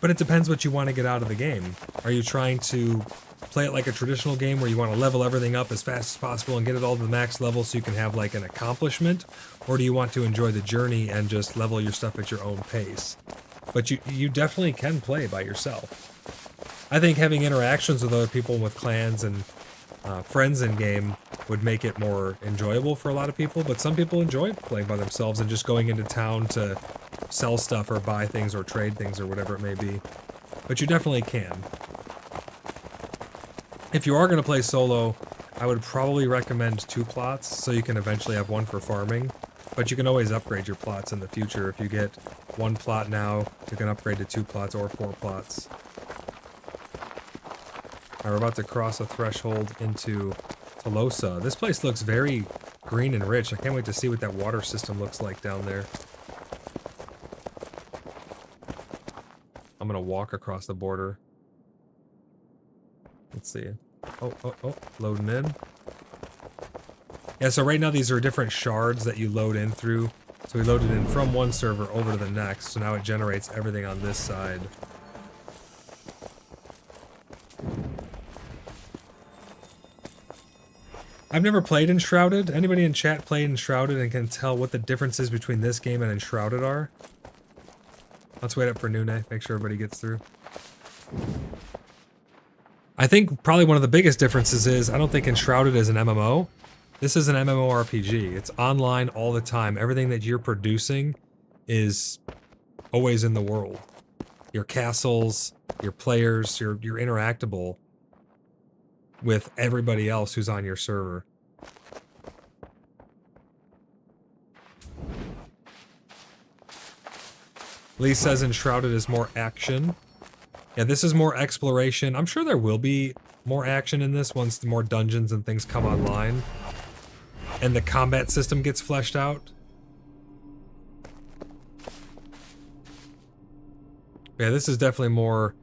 But it depends what you want to get out of the game. Are you trying to play it like a traditional game where you want to level everything up as fast as possible and get it all to the max level so you can have like an accomplishment? Or do you want to enjoy the journey and just level your stuff at your own pace? But you definitely can play by yourself. I think having interactions with other people, with clans and friends in game, would make it more enjoyable for a lot of people, but some people enjoy playing by themselves and just going into town to sell stuff or buy things or trade things or whatever it may be. But you definitely can. If you are going to play solo, I would probably recommend 2 plots so you can eventually have one for farming, but you can always upgrade your plots in the future. If you get 1 plot now, you can upgrade to 2 plots or 4 plots. We're about to cross a threshold into Tolosa. This place looks very green and rich. I can't wait to see what that water system looks like down there. I'm gonna walk across the border. Let's see. Oh, loading in. Yeah, so right now these are different shards that you load in through. So we loaded in from one server over to the next, so now it generates everything on this side. I've never played Enshrouded. Anybody in chat played Enshrouded and can tell what the differences between this game and Enshrouded are? Let's wait up for Nune, make sure everybody gets through. I think probably one of the biggest differences is I don't think Enshrouded is an MMO. This is an MMORPG. It's online all the time. Everything that you're producing is always in the world. Your castles, your players, you're interactable with everybody else who's on your server. Lee says Enshrouded is more action. Yeah, this is more exploration. I'm sure there will be more action in this once more dungeons and things come online and the combat system gets fleshed out. Yeah, this is definitely more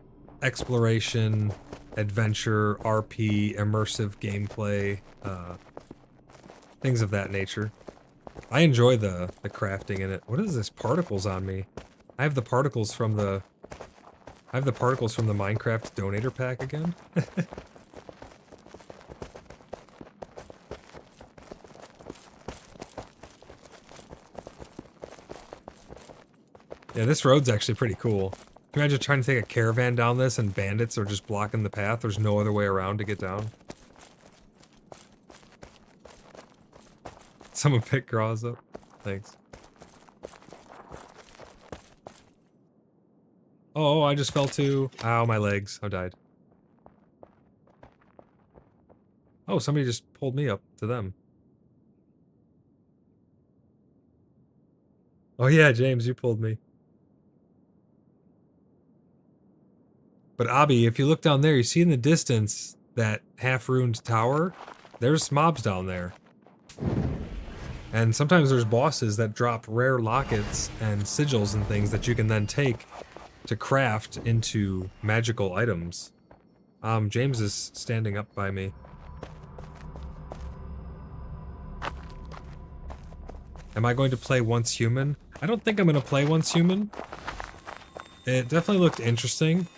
exploration, adventure, RP, immersive gameplay, things of that nature. I enjoy the crafting in it. What is this? Particles on me. I have the particles from the Minecraft donator pack again. Yeah, this road's actually pretty cool. Can you imagine trying to take a caravan down this and bandits are just blocking the path? There's no other way around to get down. Someone pick Graws up. Thanks. Oh, I just fell too. Ow, my legs. I died. Oh, somebody just pulled me up to them. Oh yeah, James, you pulled me. But Abby, if you look down there, you see in the distance that half-ruined tower? There's mobs down there. And sometimes there's bosses that drop rare lockets and sigils and things that you can then take to craft into magical items. James is standing up by me. Am I going to play Once Human? I don't think I'm going to play Once Human. It definitely looked interesting,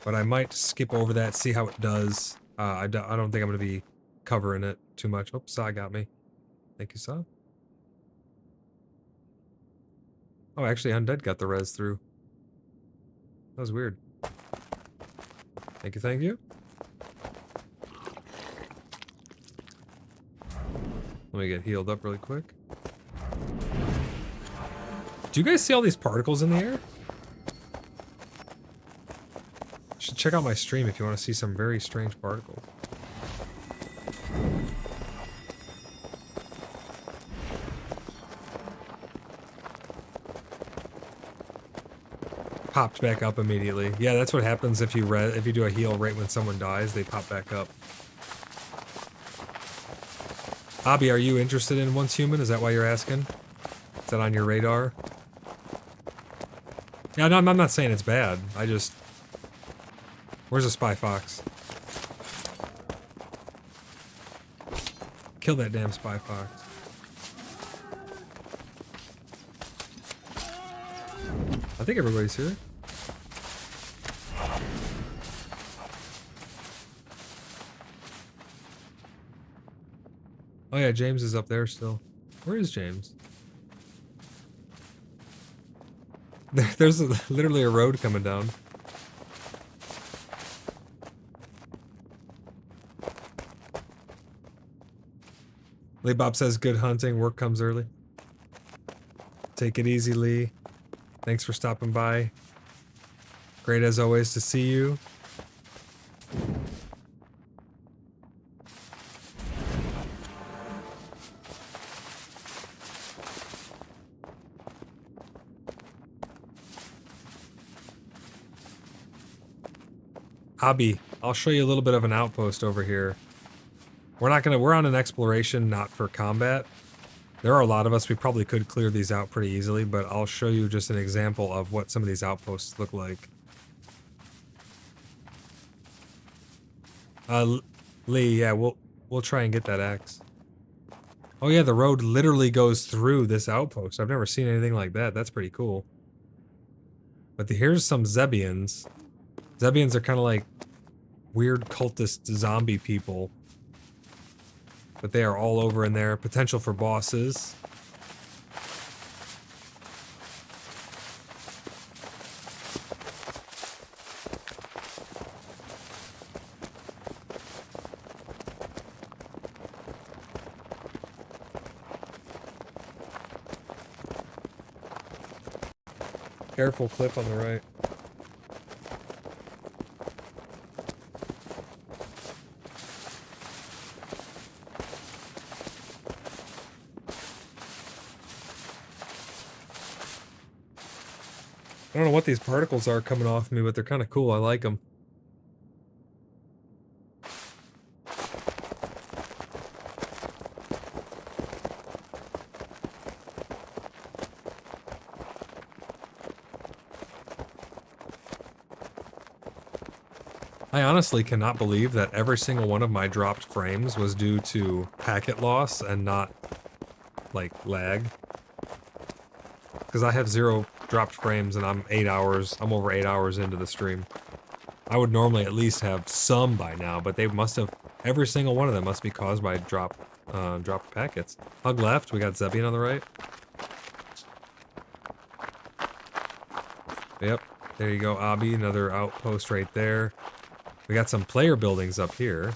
but I might skip over that, see how it does. I don't think I'm going to be covering it too much. Oops, Saw got me. Thank you, Saw. Oh, actually, Undead got the res through. That was weird. Thank you, thank you. Let me get healed up really quick. Do you guys see all these particles in the air? You should check out my stream if you want to see some very strange particles. Popped back up immediately. Yeah, that's what happens if you do a heal right when someone dies, they pop back up. Abby, are you interested in Once Human? Is that why you're asking? Is that on your radar? Yeah, no, I'm not saying it's bad. I just... Where's the Spy Fox? Kill that damn Spy Fox. I think everybody's here. Oh yeah, James is up there still. Where is James? There's literally a road coming down. Lee Bob says, good hunting, work comes early. Take it easy, Lee. Thanks for stopping by. Great as always to see you. Abby, I'll show you a little bit of an outpost over here. We're on an exploration, not for combat. There are a lot of us, we probably could clear these out pretty easily, but I'll show you just an example of what some of these outposts look like. Lee, yeah, we'll try and get that axe. Oh yeah, the road literally goes through this outpost. I've never seen anything like that. That's pretty cool. But here's some Zebians. Zebians are kind of like weird cultist zombie people. But they are all over in there. Potential for bosses. Careful, cliff on the right. I don't know what these particles are coming off me, but they're kind of cool. I like them. I honestly cannot believe that every single one of my dropped frames was due to packet loss and not, like, lag. Because I have 0 dropped frames and I'm over 8 hours into the stream. I would normally at least have some by now, but they must have, every single one of them must be caused by dropped packets. Hug left, we got Zebian on the right. Yep, there you go, Abby. Another outpost right there. We got some player buildings up here.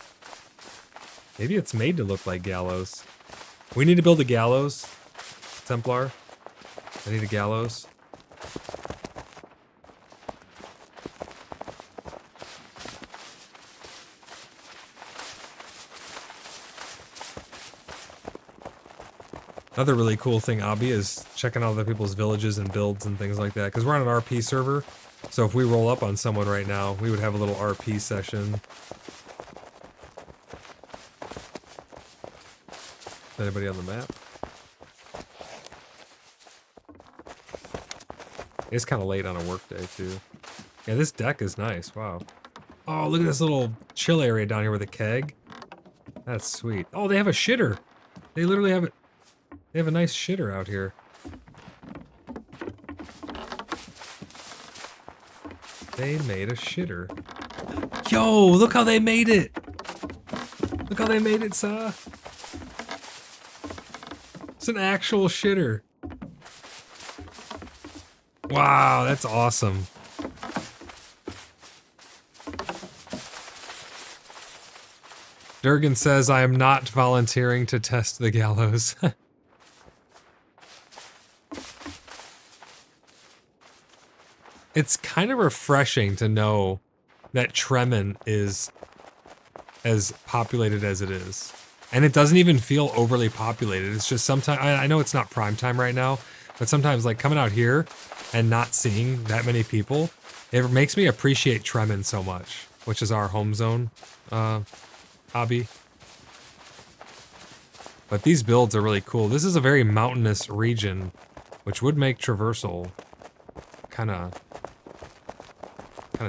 Maybe it's made to look like gallows. We need to build a gallows, Templar. I need a gallows. Another really cool thing, Abby, is checking out other people's villages and builds and things like that. Because we're on an RP server, so if we roll up on someone right now, we would have a little RP session. Is anybody on the map? It's kind of late on a work day, too. Yeah, this deck is nice. Wow. Oh, look at this little chill area down here with a keg. That's sweet. Oh, they have a shitter. They literally have it. They have a nice shitter out here. They made a shitter. Yo, look how they made it. Look how they made it, Sa. It's an actual shitter. Wow, that's awesome. Durgan says, I am not volunteering to test the gallows. It's kind of refreshing to know that Tremin is as populated as it is. And it doesn't even feel overly populated. It's just sometimes, I know it's not prime time right now, but sometimes like coming out here and not seeing that many people, it makes me appreciate Tremin so much, which is our home zone hobby. But these builds are really cool. This is a very mountainous region, which would make traversal kind of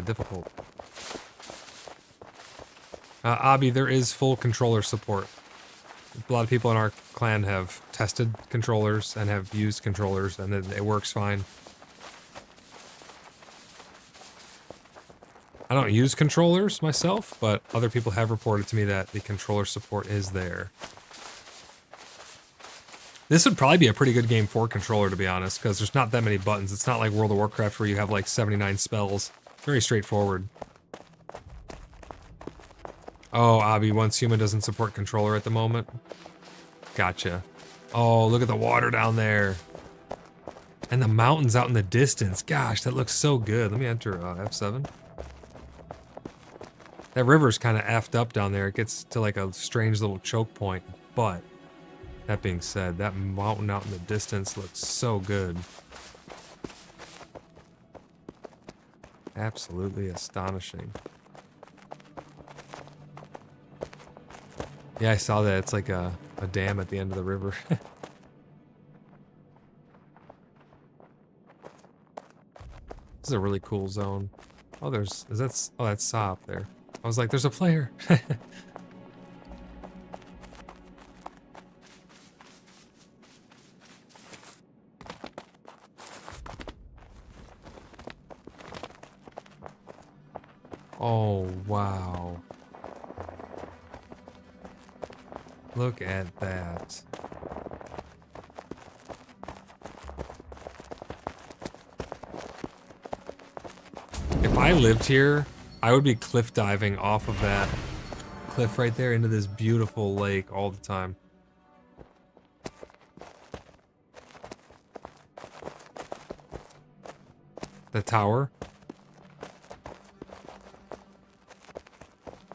difficult. Abby, there is full controller support. A lot of people in our clan have tested controllers and have used controllers, and it works fine. I don't use controllers myself, but other people have reported to me that the controller support is there. This would probably be a pretty good game for controller, to be honest, because there's not that many buttons. It's not like World of Warcraft where you have like 79 spells. Very straightforward. Oh, Abby, Once Human doesn't support controller at the moment. Gotcha. Oh, look at the water down there. And the mountains out in the distance. Gosh, that looks so good. Let me enter F7. That river's kind of effed up down there. It gets to like a strange little choke point. But, that being said, that mountain out in the distance looks so good. Absolutely astonishing. Yeah, I saw that. It's like a dam at the end of the river. This is a really cool zone. Oh, that's Sa up there. I was like, there's a player. Oh, wow. Look at that. If I lived here, I would be cliff diving off of that cliff right there into this beautiful lake all the time. The tower?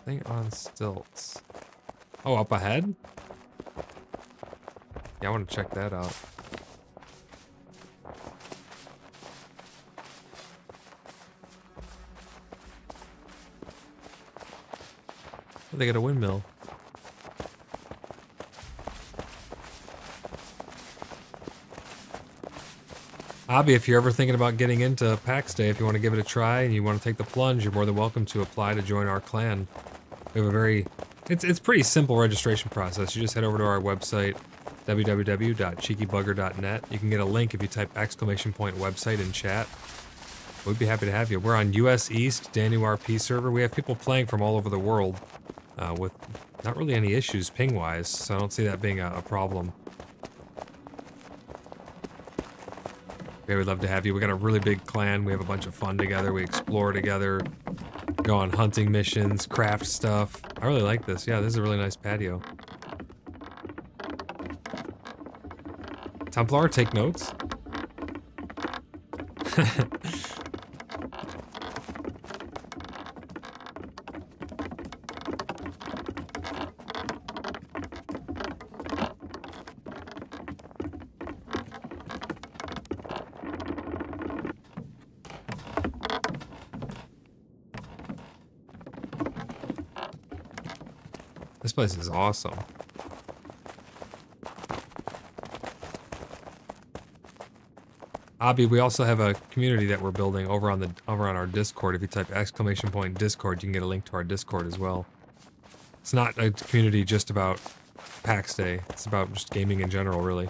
Thing on stilts. Oh, up ahead? Yeah, I want to check that out. Oh, they got a windmill. Abby, if you're ever thinking about getting into Pax Day, if you want to give it a try and you want to take the plunge, you're more than welcome to apply to join our clan. We have a very... It's pretty simple registration process. You just head over to our website, www.cheekybugger.net. You can get a link if you type !website in chat. We'd be happy to have you. We're on US East, Danu RP server. We have people playing from all over the world with not really any issues ping-wise, so I don't see that being a problem. Yeah, we'd love to have you. We got a really big clan. We have a bunch of fun together. We explore together, go on hunting missions, craft stuff. I really like this. Yeah, this is a really nice patio. Templar, take notes. This place is awesome. Abby, we also have a community that we're building over on our Discord. If you type !Discord, you can get a link to our Discord as well. It's not a community just about Pax Day. It's about just gaming in general, really.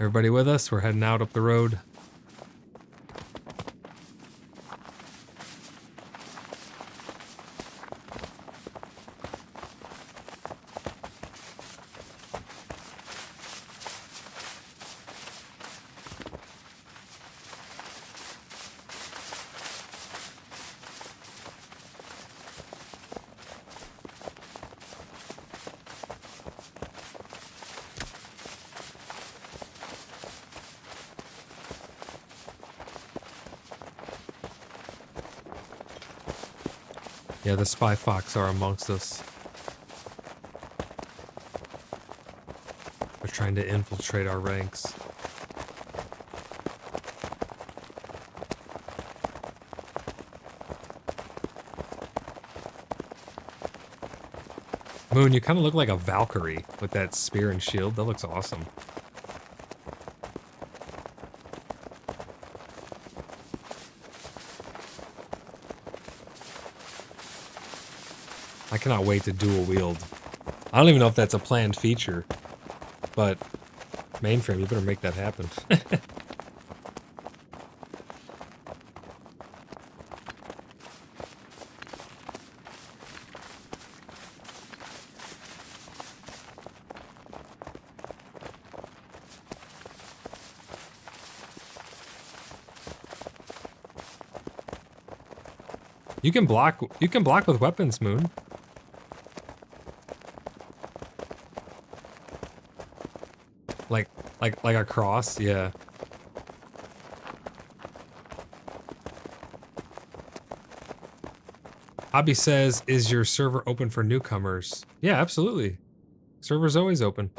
Everybody with us? We're heading out up the road. Yeah, the spy fox are amongst us. They're trying to infiltrate our ranks. Moon, you kind of look like a Valkyrie with that spear and shield. That looks awesome. I cannot wait to dual wield. I don't even know if that's a planned feature, but mainframe, you better make that happen. You can block with weapons, Moon. Like a cross, yeah. Hobby says, is your server open for newcomers? Yeah, absolutely. Server's always open.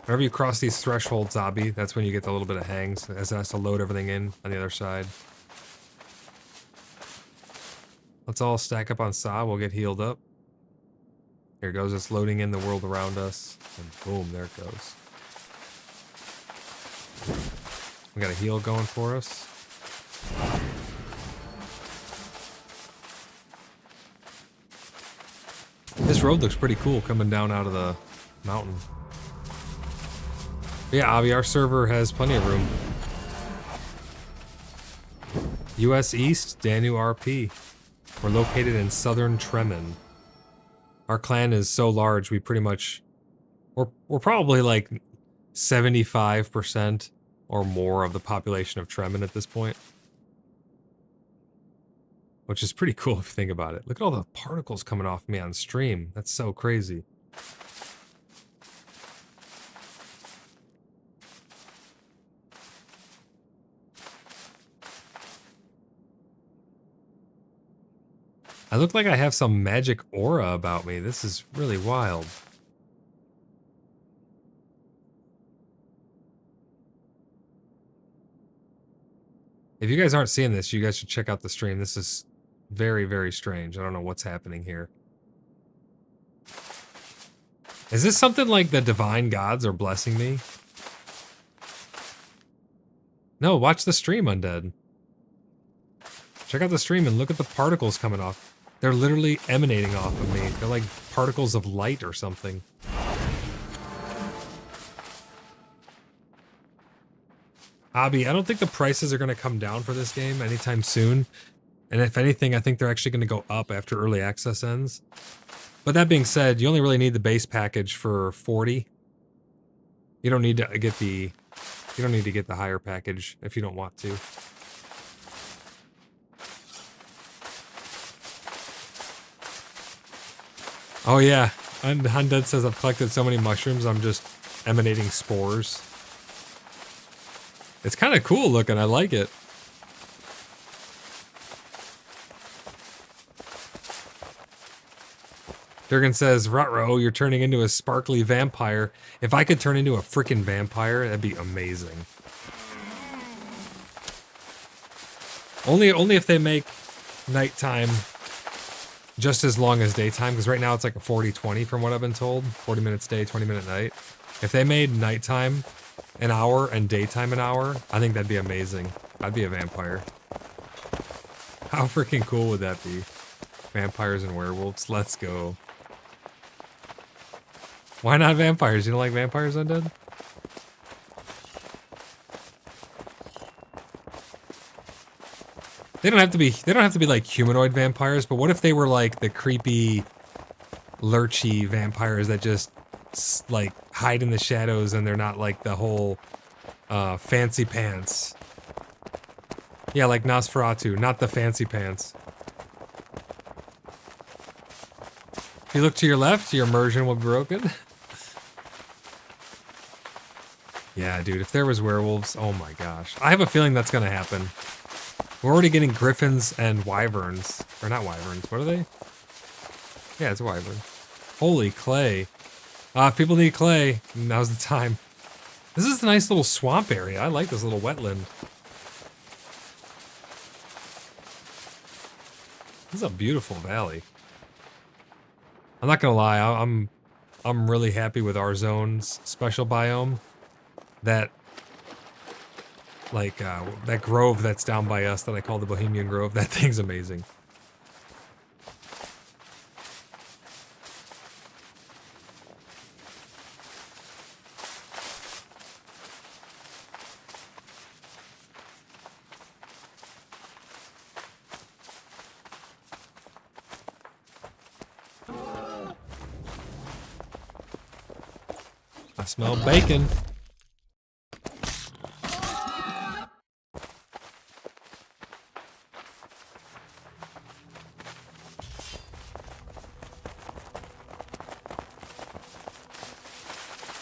Whenever you cross these thresholds, Hobby, that's when you get the little bit of hangs, as it has to load everything in on the other side. Let's all stack up on Sa, we'll get healed up. Here it goes, it's loading in the world around us. And boom, there it goes. We got a heal going for us. This road looks pretty cool coming down out of the mountain. But yeah, Avi, our server has plenty of room. US East, Danu RP. We're located in southern Tremen. Our clan is so large, we pretty much... We're probably like 75% or more of the population of Tremen at this point. Which is pretty cool if you think about it. Look at all the particles coming off me on stream. That's so crazy. I look like I have some magic aura about me. This is really wild. If you guys aren't seeing this, you guys should check out the stream. This is very, very strange. I don't know what's happening here. Is this something like the divine gods are blessing me? No, watch the stream, Undead. Check out the stream and look at the particles coming off. They're literally emanating off of me. They're like particles of light or something. Abby, I don't think the prices are going to come down for this game anytime soon. And if anything, I think they're actually going to go up after early access ends. But that being said, you only really need the base package for 40. You don't need to get the higher package if you don't want to. Oh yeah, and Undead says I've collected so many mushrooms, I'm just emanating spores. It's kind of cool looking, I like it. Durgan says, Ruh-roh, you're turning into a sparkly vampire. If I could turn into a freaking vampire, that'd be amazing. Only if they make nighttime just as long as daytime, because right now it's like a 40-20 from what I've been told. 40 minutes day, 20 minute night. If they made nighttime an hour and daytime an hour, I think that'd be amazing. I'd be a vampire. How freaking cool would that be? Vampires and werewolves, let's go. Why not vampires? You don't like vampires, Undead? They don't have to be like humanoid vampires, but what if they were like the creepy, lurchy vampires that just like hide in the shadows and they're not like the whole fancy pants. Yeah, like Nosferatu, not the fancy pants. If you look to your left, your immersion will be broken. Yeah, dude, if there was werewolves, oh my gosh. I have a feeling that's gonna happen. We're already getting griffins and wyverns. Or not wyverns, what are they? Yeah, it's a wyvern. Holy clay. If people need clay, now's the time. This is a nice little swamp area. I like this little wetland. This is a beautiful valley. I'm not gonna lie, I'm really happy with our zone's special biome. That that grove that's down by us that I call the Bohemian Grove, that thing's amazing. I smell bacon.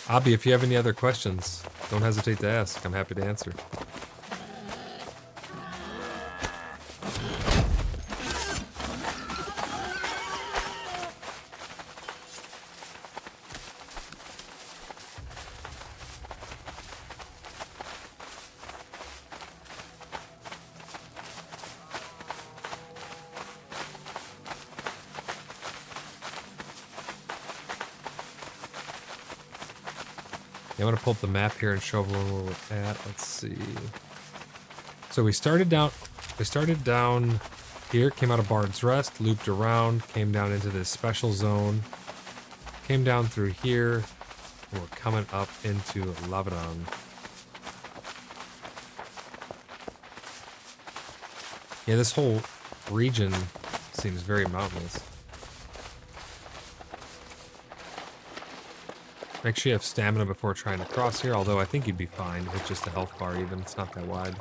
Abby, if you have any other questions, don't hesitate to ask. I'm happy to answer. I'm gonna pull up the map here and show everyone where we're at. Let's see. So we started down here, came out of Bard's Rest, looped around, came down into this special zone, came down through here, and we're coming up into Lavadon. Yeah, this whole region seems very mountainous. Make sure you have stamina before trying to cross here, although I think you'd be fine with just a health bar even. It's not that wide.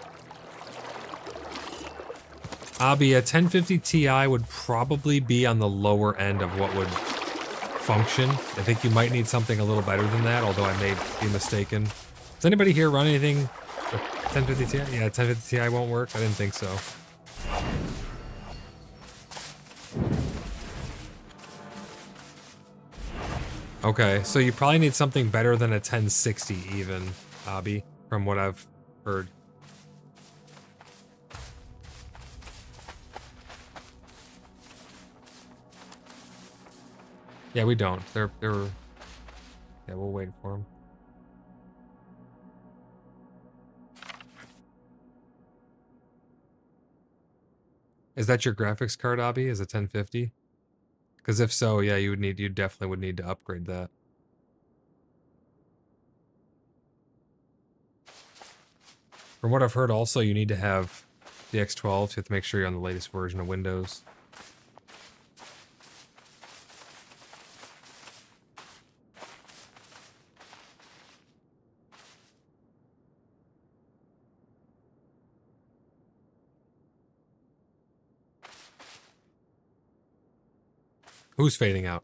Abby, a 1050 Ti would probably be on the lower end of what would function. I think you might need something a little better than that, although I may be mistaken. Does anybody here run anything with 1050 Ti? Yeah, 1050 Ti won't work? I didn't think so. Okay, so you probably need something better than a 1060 even, Abby, from what I've heard. Yeah, we don't. They're yeah, we'll wait for them. Is that your graphics card, Abby? Is it 1050? Because if so, yeah, you definitely would need to upgrade that. From what I've heard, also, you need to have the X12, so you have to make sure you're on the latest version of Windows. Who's fading out?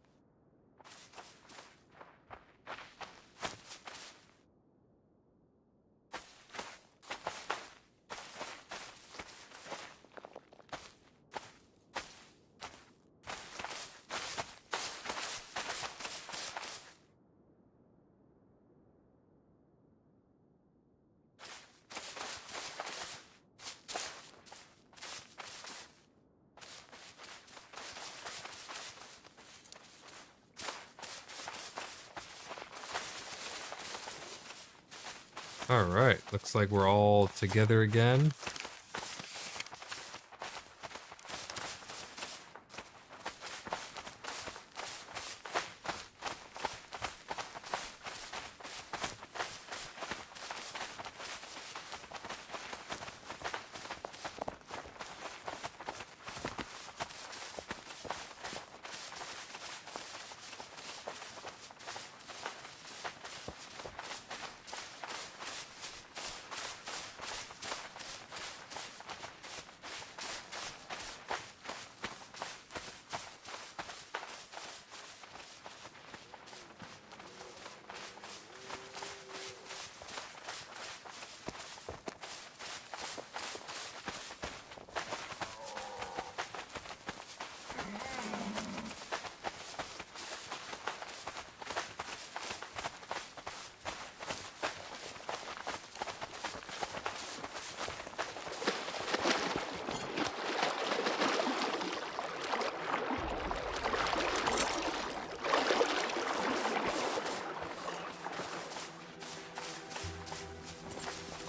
Alright, looks like we're all together again.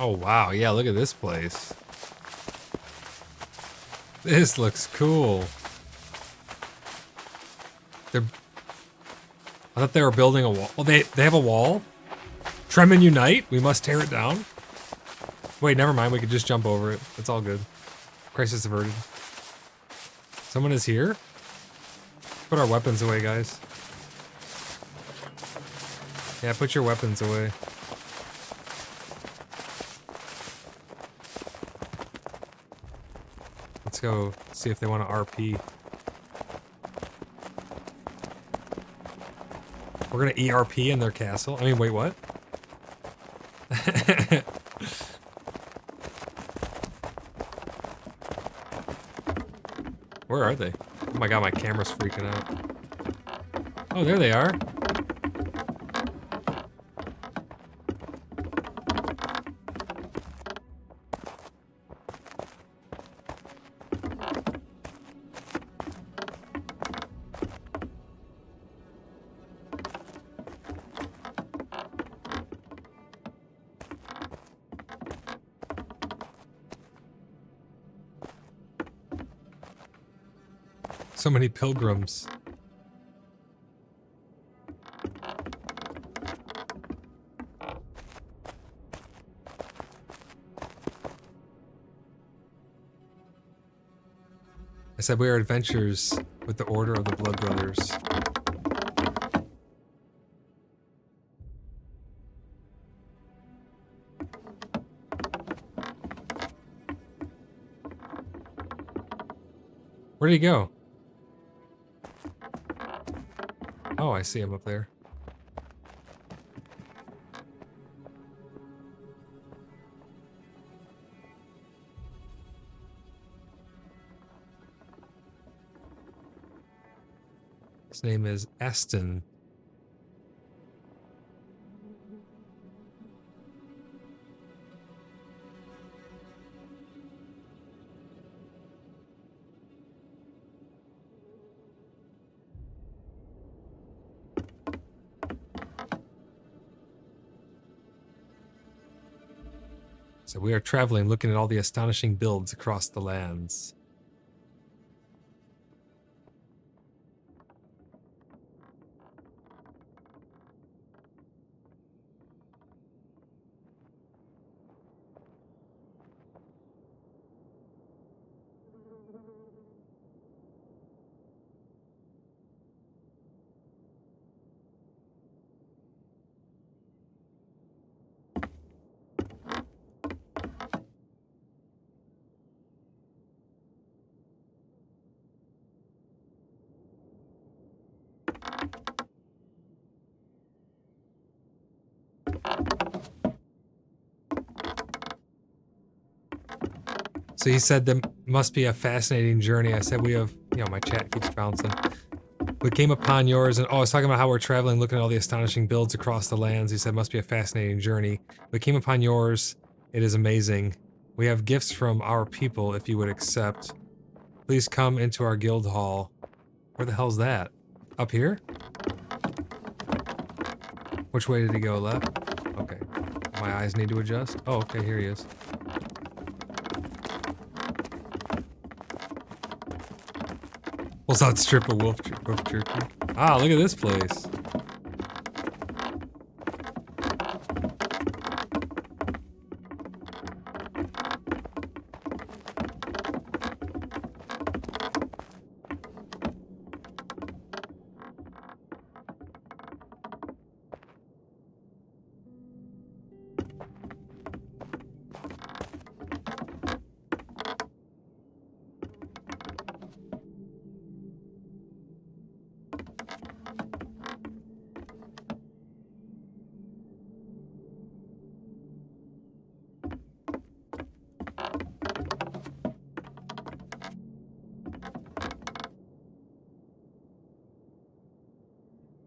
Oh wow, yeah, look at this place. This looks cool. I thought they were building a wall. Oh, they have a wall? Tremin Unite? We must tear it down? Wait, never mind, we could just jump over it. It's all good. Crisis averted. Someone is here? Put our weapons away, guys. Yeah, put your weapons away. Let's go see if they want to RP. We're gonna ERP in their castle. I mean, wait, what? Where are they? Oh my god, my camera's freaking out. Oh, there they are. So many pilgrims. I said we are adventurers with the Order of the Blood Brothers. Where'd he go? Oh, I see him up there. His name is Aston. So we are traveling, looking at all the astonishing builds across the lands. So he said there must be a fascinating journey. I said we have, you know, my chat keeps bouncing. We came upon yours, and I was talking about how we're traveling, looking at all the astonishing builds across the lands. He said must be a fascinating journey. We came upon yours. It is amazing. We have gifts from our people if you would accept. Please come into our guild hall. Where the hell's that? Up here? Which way did he go? Left? Okay. My eyes need to adjust. Oh, okay, here he is. Pulls out strip of wolf jerky. Ah, look at this place.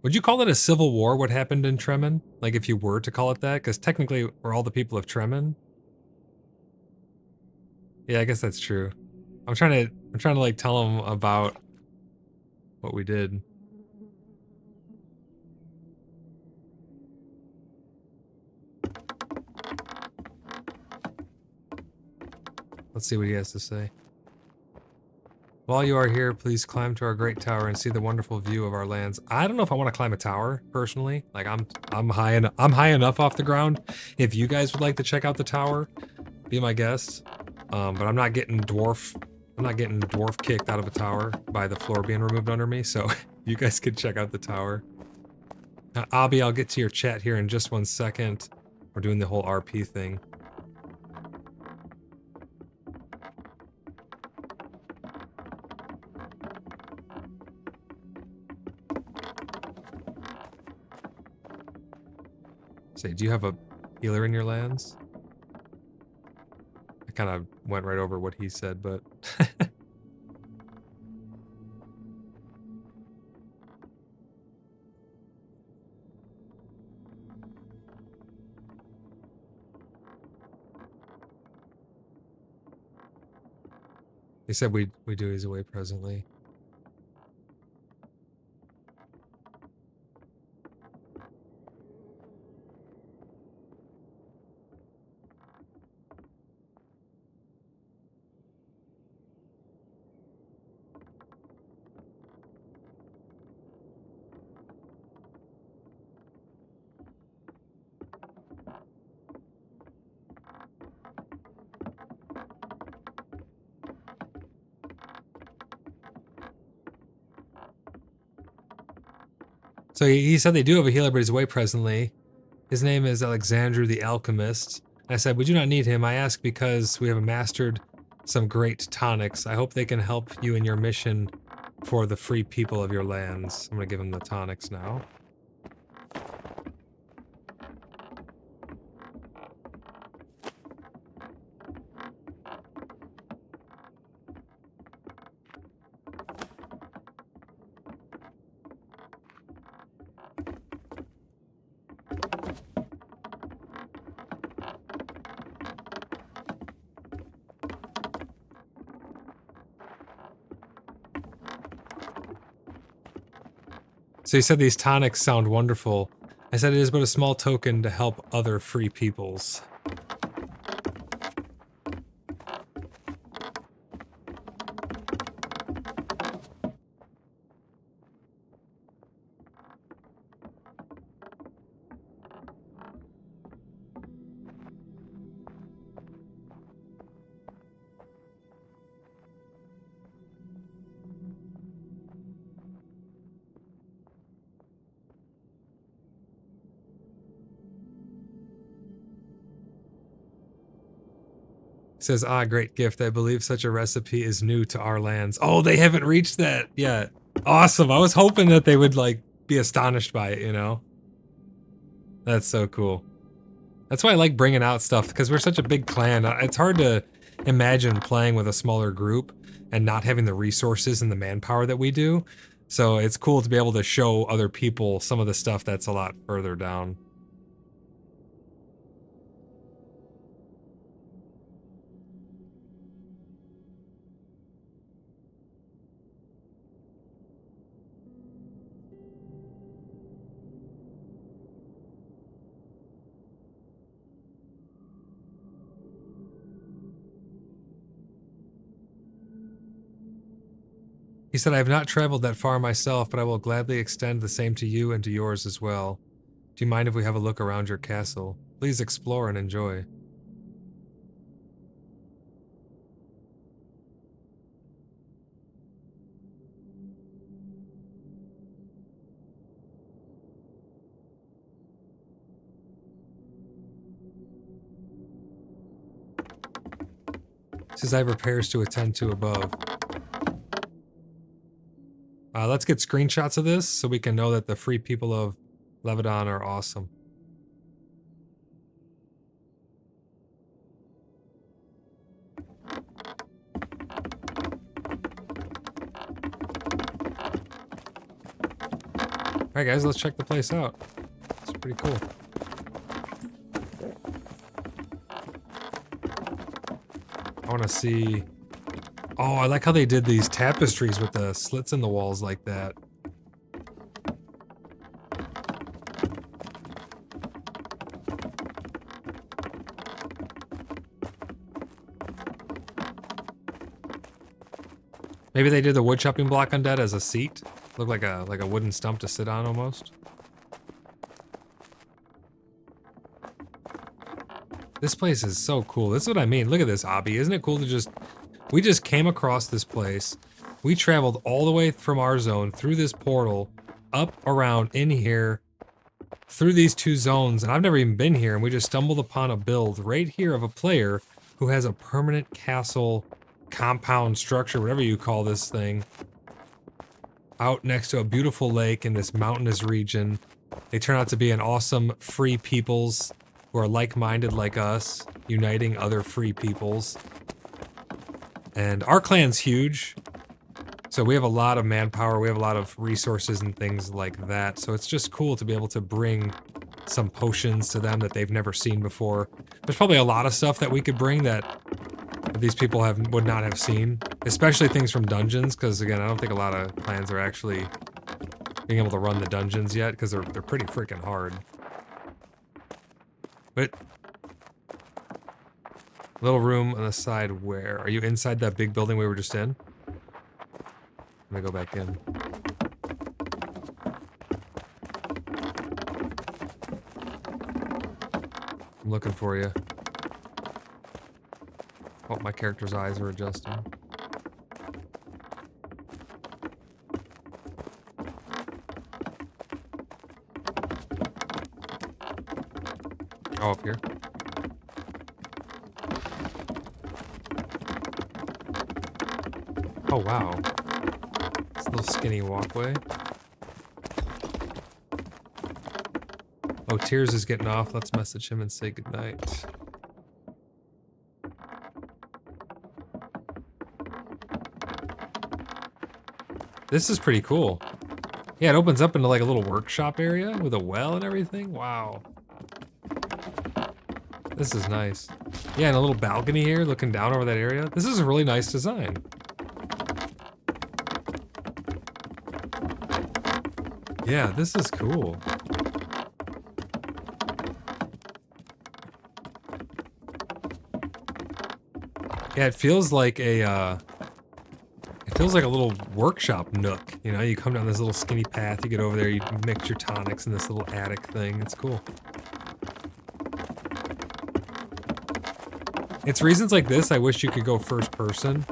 Would you call it a civil war, what happened in Tremen? Like if you were to call it that? Because technically we're all the people of Tremen. Yeah, I guess that's true. I'm trying to like tell them about what we did. Let's see what he has to say. While you are here, please climb to our great tower and see the wonderful view of our lands. I don't know if I want to climb a tower personally. Like I'm high enough off the ground. If you guys would like to check out the tower, be my guest. But I'm not getting dwarf kicked out of a tower by the floor being removed under me. So you guys can check out the tower. Abby, I'll get to your chat here in just 1 second. We're doing the whole RP thing. Say, do you have a healer in your lands? I kind of went right over what he said, but... He said we do. He's away presently. So he said they do have a healer, but he's away presently. His name is Alexandru the Alchemist. And I said, we do not need him. I ask because we have mastered some great tonics. I hope they can help you in your mission for the free people of your lands. I'm going to give him the tonics now. So he said these tonics sound wonderful. I said it is but a small token to help other free peoples. Says, ah, great gift. I believe such a recipe is new to our lands. Oh, they haven't reached that yet. Awesome. I was hoping that they would, like, be astonished by it, you know? That's so cool. That's why I like bringing out stuff, because we're such a big clan. It's hard to imagine playing with a smaller group and not having the resources and the manpower that we do. So it's cool to be able to show other people some of the stuff that's a lot further down. He said, I have not traveled that far myself, but I will gladly extend the same to you and to yours as well. Do you mind if we have a look around your castle? Please explore and enjoy. Says I have repairs to attend to above. Let's get screenshots of this so we can know that the free people of Lebanon are awesome. Alright guys, let's check the place out. It's pretty cool. I want to see... Oh, I like how they did these tapestries with the slits in the walls like that. Maybe they did the wood chopping block on that as a seat. Looked like a wooden stump to sit on almost. This place is so cool. This is what I mean. Look at this, Abby. Isn't it cool to just... We just came across this place. We traveled all the way from our zone through this portal, up, around, in here, through these two zones, and I've never even been here, and we just stumbled upon a build right here of a player who has a permanent castle, compound structure, whatever you call this thing, out next to a beautiful lake in this mountainous region. They turn out to be an awesome free peoples who are like-minded like us, uniting other free peoples. And our clan's huge, so we have a lot of manpower, we have a lot of resources and things like that, so it's just cool to be able to bring some potions to them that they've never seen before. There's probably a lot of stuff that we could bring that these people would not have seen, especially things from dungeons, because again, I don't think a lot of clans are actually being able to run the dungeons yet, because they're pretty freaking hard. But... Little room on the side where? Are you inside that big building we were just in? Let me go back in. I'm looking for you. Oh, my character's eyes are adjusting. Oh, up here. Oh, wow. It's a little skinny walkway. Oh, Tears is getting off. Let's message him and say goodnight. This is pretty cool. Yeah, it opens up into like a little workshop area with a well and everything. Wow. This is nice. Yeah, and a little balcony here looking down over that area. This is a really nice design. Yeah, this is cool. Yeah, it feels like a little workshop nook. You know, you come down this little skinny path, you get over there, you mix your tonics in this little attic thing. It's cool. It's reasons like this I wish you could go first person.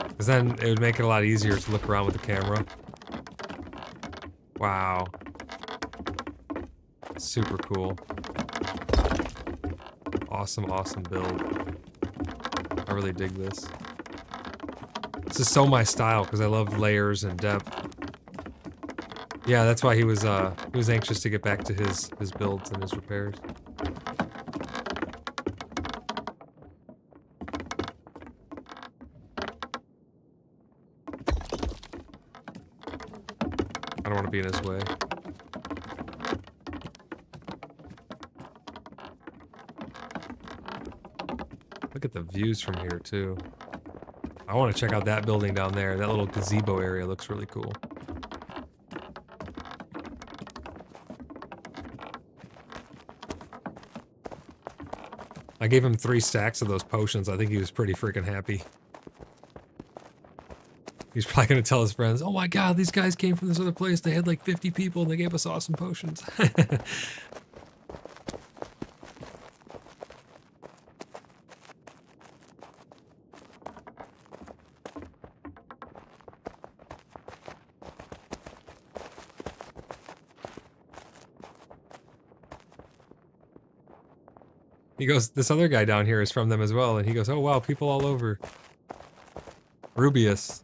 Because then it would make it a lot easier to look around with the camera. Wow. Super cool. Awesome, awesome build. I really dig this. This is so my style because I love layers and depth. Yeah, that's why he was anxious to get back to his builds and his repairs. I don't want to be in his way. Look at the views from here, too. I want to check out that building down there. That little gazebo area looks really cool. I gave him 3 stacks of those potions. I think he was pretty freaking happy. He's probably going to tell his friends, oh my god, these guys came from this other place. They had like 50 people and they gave us awesome potions. He goes, this other guy down here is from them as well. And he goes, oh wow, people all over. Rubius.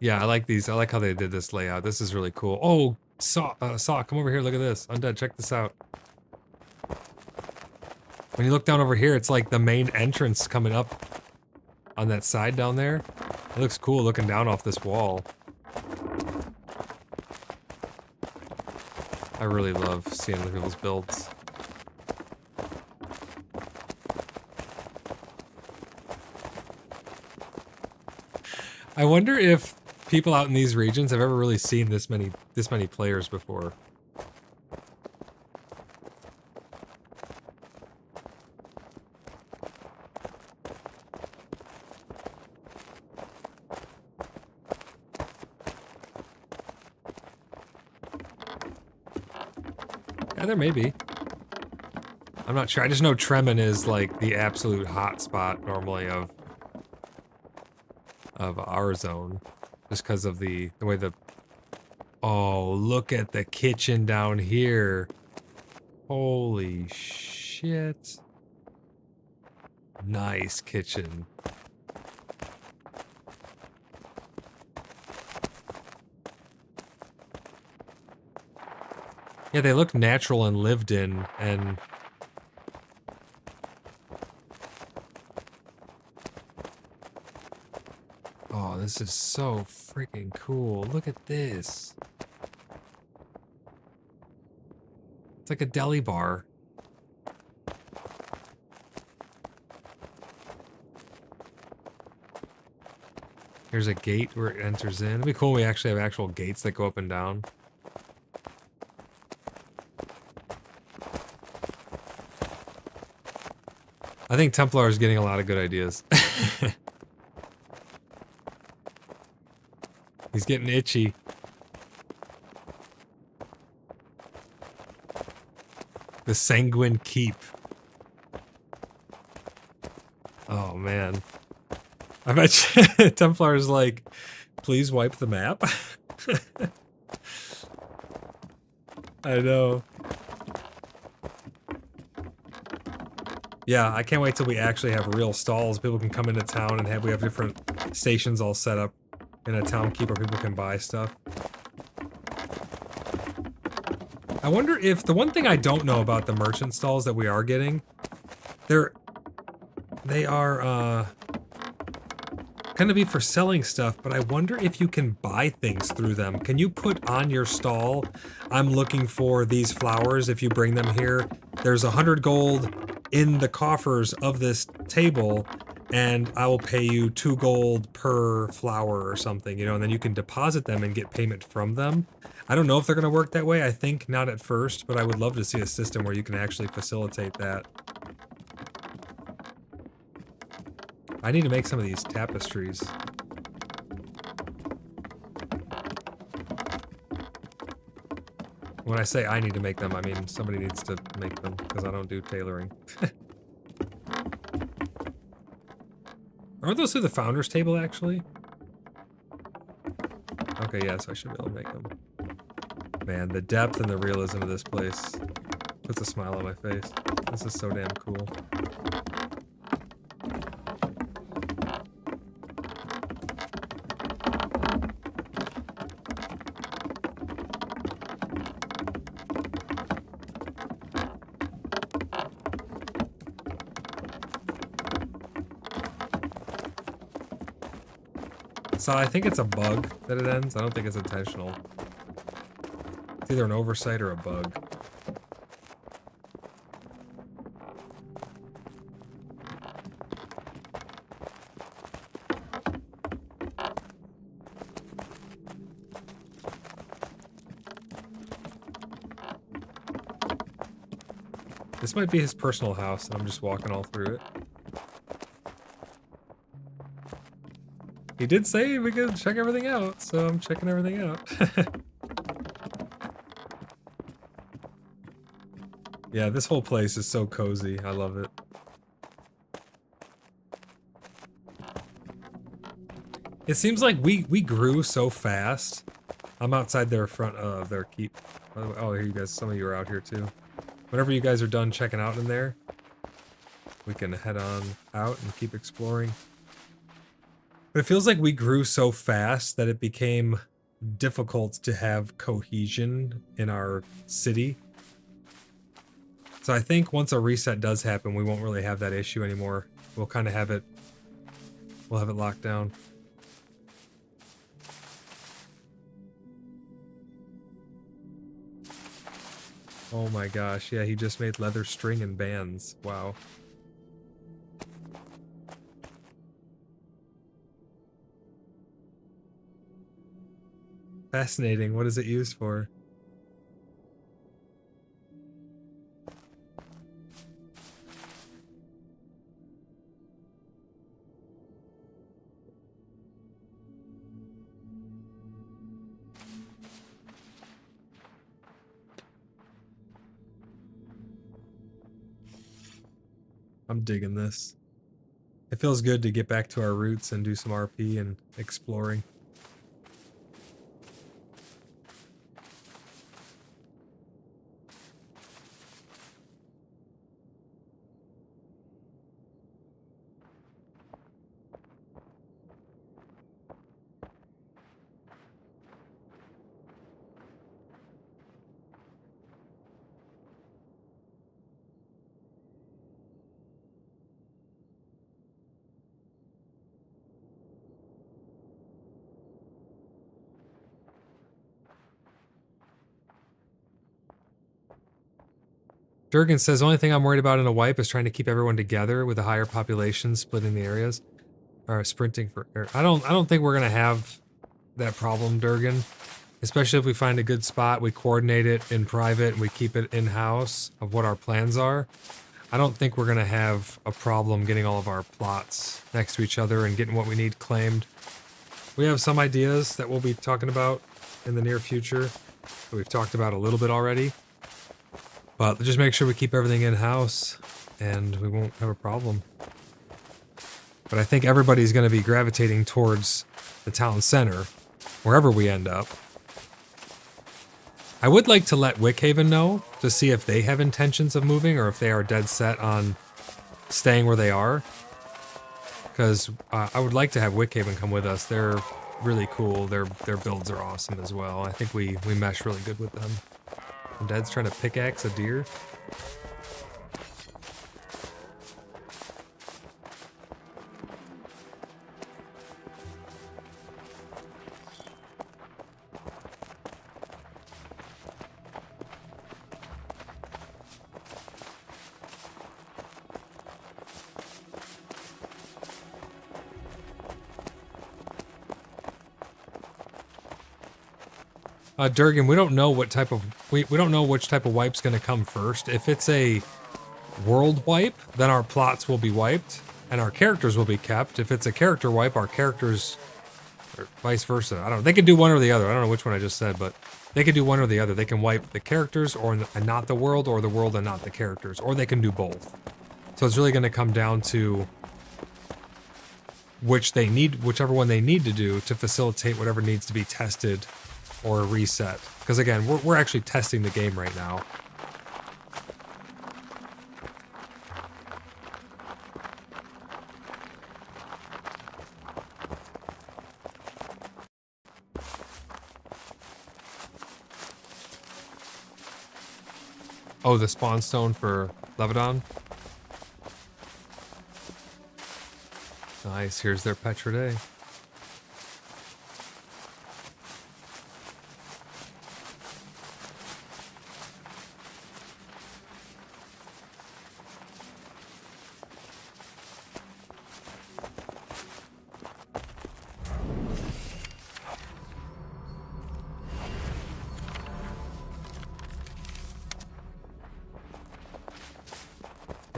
Yeah, I like these. I like how they did this layout. This is really cool. Oh, Saw, come over here. Look at this. Undead, check this out. When you look down over here, it's like the main entrance coming up on that side down there. It looks cool looking down off this wall. I really love seeing other people's builds. I wonder if people out in these regions have ever really seen this many players before. Yeah, there may be. I'm not sure. I just know Tremin is like the absolute hot spot normally of our zone, just because of the way the. Oh, look at the kitchen down here! Holy shit! Nice kitchen. Yeah, they look natural and lived in, and oh, this is so freaking cool. Look at this. It's like a deli bar. Here's a gate where it enters in. It'd be cool if we actually have actual gates that go up and down. I think Templar is getting a lot of good ideas. He's getting itchy. The Sanguine Keep. Oh, man. I bet you Templar's like, please wipe the map. I know. Yeah, I can't wait till we actually have real stalls. People can come into town and we have different stations all set up in a town keep where people can buy stuff. I wonder if the one thing I don't know about the merchant stalls that we are getting, they are gonna be for selling stuff, but I wonder if you can buy things through them. Can you put on your stall, I'm looking for these flowers. If you bring them here, there's 100 gold in the coffers of this table, and I will pay you 2 gold per flower or something, you know, and then you can deposit them and get payment from them. I don't know if they're going to work that way. I think not at first, but I would love to see a system where you can actually facilitate that. I need to make some of these tapestries. When I say I need to make them, I mean somebody needs to make them, because I don't do tailoring. Aren't those through the founder's table, actually? Okay, yes, I should be able to make them. Man, the depth and the realism of this place puts a smile on my face. This is so damn cool. So I think it's a bug that it ends. I don't think it's intentional. It's either an oversight or a bug. This might be his personal house, and I'm just walking all through it. He did say we could check everything out, so I'm checking everything out. Yeah, this whole place is so cozy. I love it. It seems like we grew so fast. I'm outside their front of their keep. Oh, here you guys. Some of you are out here too. Whenever you guys are done checking out in there, we can head on out and keep exploring. But it feels like we grew so fast that it became difficult to have cohesion in our city. So I think once a reset does happen, we won't really have that issue anymore. We'll kind of have it, we'll have it locked down. Oh my gosh, yeah, he just made leather string and bands. Wow. Fascinating. What is it used for? I'm digging this. It feels good to get back to our roots and do some RP and exploring. Durgan says, the only thing I'm worried about in a wipe is trying to keep everyone together with a higher population splitting the areas. Or sprinting for air. I don't think we're gonna have that problem, Durgan. Especially if we find a good spot, we coordinate it in private, and we keep it in-house of what our plans are. I don't think we're gonna have a problem getting all of our plots next to each other and getting what we need claimed. We have some ideas that we'll be talking about in the near future that we've talked about a little bit already. But just make sure we keep everything in-house and we won't have a problem. But I think everybody's going to be gravitating towards the town center, wherever we end up. I would like to let Wickhaven know to see if they have intentions of moving or if they are dead set on staying where they are. Because I would like to have Wickhaven come with us. They're really cool. Their builds are awesome as well. I think we mesh really good with them. And Dad's trying to pickaxe a deer. Durgan, we don't know what type of we don't know which type of wipe's going to come first. If it's a world wipe, then our plots will be wiped and our characters will be kept. If it's a character wipe, our characters, or vice versa. I don't know. They can do one or the other. I don't know which one I just said, but they can do one or the other. They can wipe the characters and not the world, or the world and not the characters, or they can do both. So it's really going to come down to whichever one they need to do to facilitate whatever needs to be tested or reset. Because again, we're actually testing the game right now. Oh, the spawn stone for Levadon. Nice, here's their Petra Day.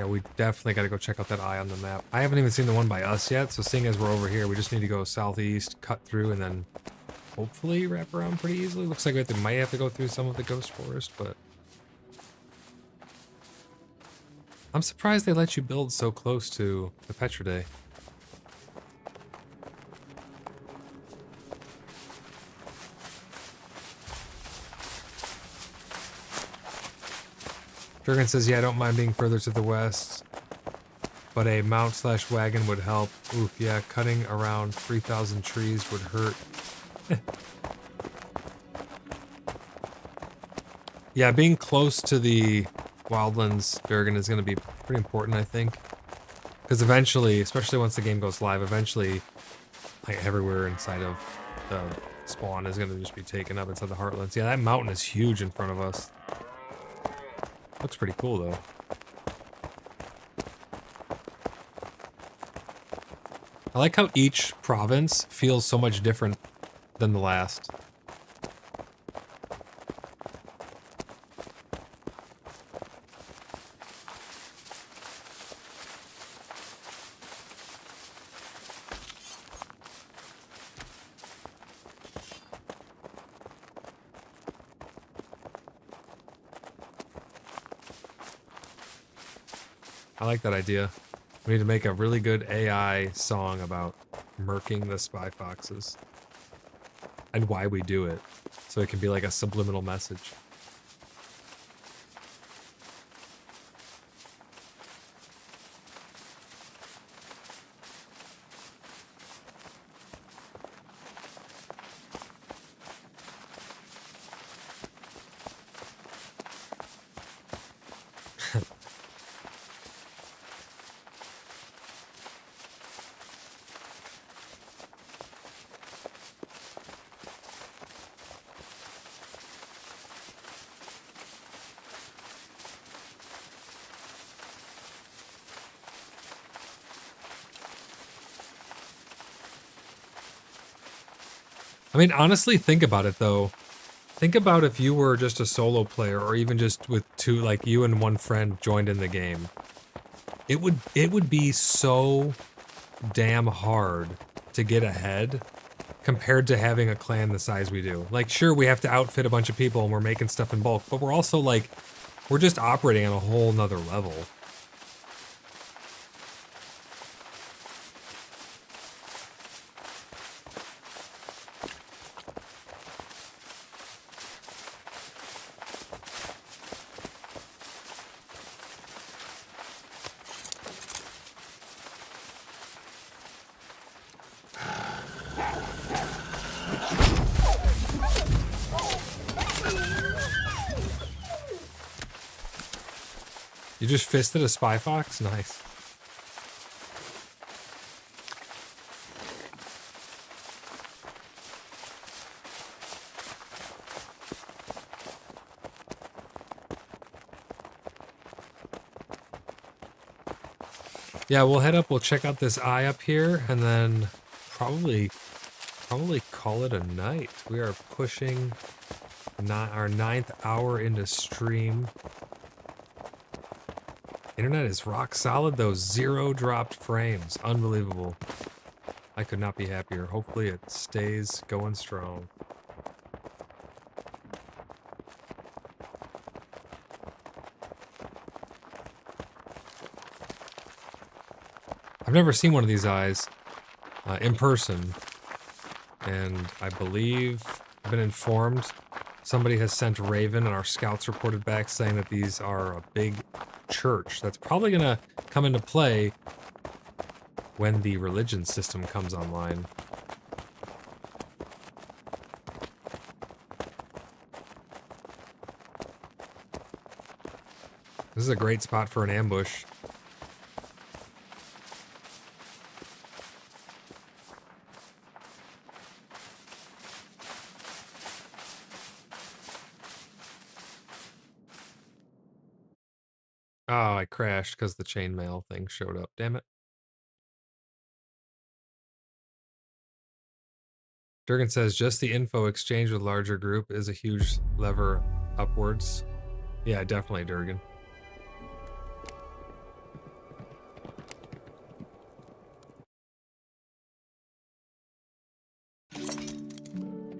Yeah, we definitely got to go check out that eye on the map. I haven't even seen the one by us yet, so seeing as we're over here, we just need to go southeast, cut through, and then hopefully wrap around pretty easily. Looks like we might have to go through some of the ghost forest, but I'm surprised they let you build so close to the Petra Day. Jurgen says, yeah, I don't mind being further to the west, but a mount/wagon would help. Oof, yeah, cutting around 3,000 trees would hurt. Yeah, being close to the wildlands, Jurgen, is going to be pretty important, I think. Because eventually, especially once the game goes live, eventually, like everywhere inside of the spawn is going to just be taken up inside the heartlands. Yeah, that mountain is huge in front of us. Looks pretty cool, though. I like how each province feels so much different than the last. I like that idea. We need to make a really good AI song about murking the spy foxes and why we do it, so it can be like a subliminal message. I mean, honestly, think about it, though. Think about if you were just a solo player, or even just with two, like you and one friend joined in the game. It would be so damn hard to get ahead compared to having a clan the size we do. Like, sure, we have to outfit a bunch of people and we're making stuff in bulk, but we're also like, we're just operating on a whole nother level. You just fisted a spy fox? Nice. Yeah, we'll head up, we'll check out this eye up here, and then probably call it a night. We are pushing our 9th hour into stream. Internet is rock solid, though. 0 dropped frames. Unbelievable. I could not be happier. Hopefully it stays going strong. I've never seen one of these eyes in person, and I believe I've been informed somebody has sent Raven, and our scouts reported back saying that these are a big church that's probably gonna come into play when the religion system comes online. This is a great spot for an ambush. Oh, I crashed because the chainmail thing showed up. Damn it. Durgan says, just the info exchange with larger group is a huge lever upwards. Yeah, definitely, Durgan.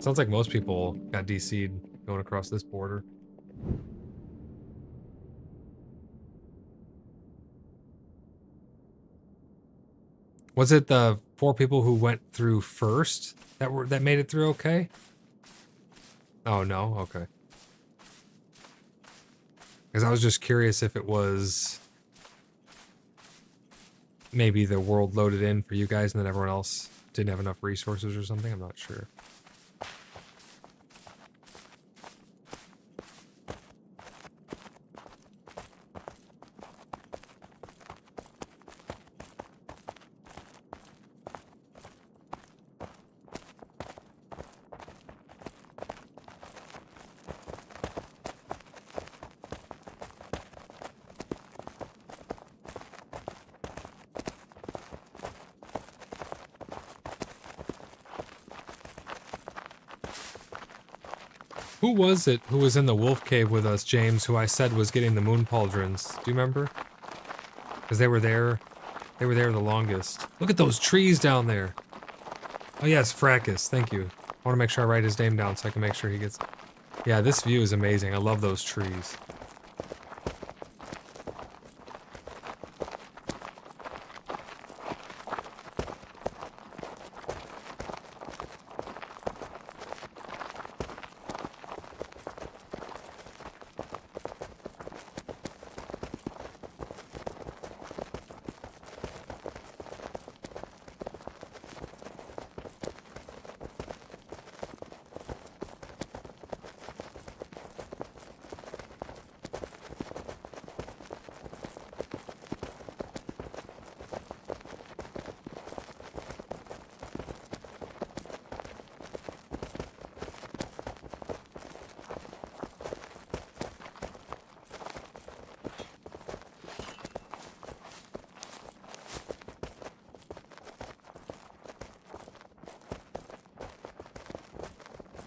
Sounds like most people got DC'd going across this border. Was it the 4 people who went through first that made it through okay? Oh no, okay. Because I was just curious if it was maybe the world loaded in for you guys and then everyone else didn't have enough resources or something. I'm not sure. Who was it who was in the wolf cave with us, James, who I said was getting the moon pauldrons? Do you remember? Because they were there the longest. Look at those trees down there. Oh yes, Fracus, thank you. I want to make sure I write his name down so I can make sure he gets... Yeah, this view is amazing. I love those trees.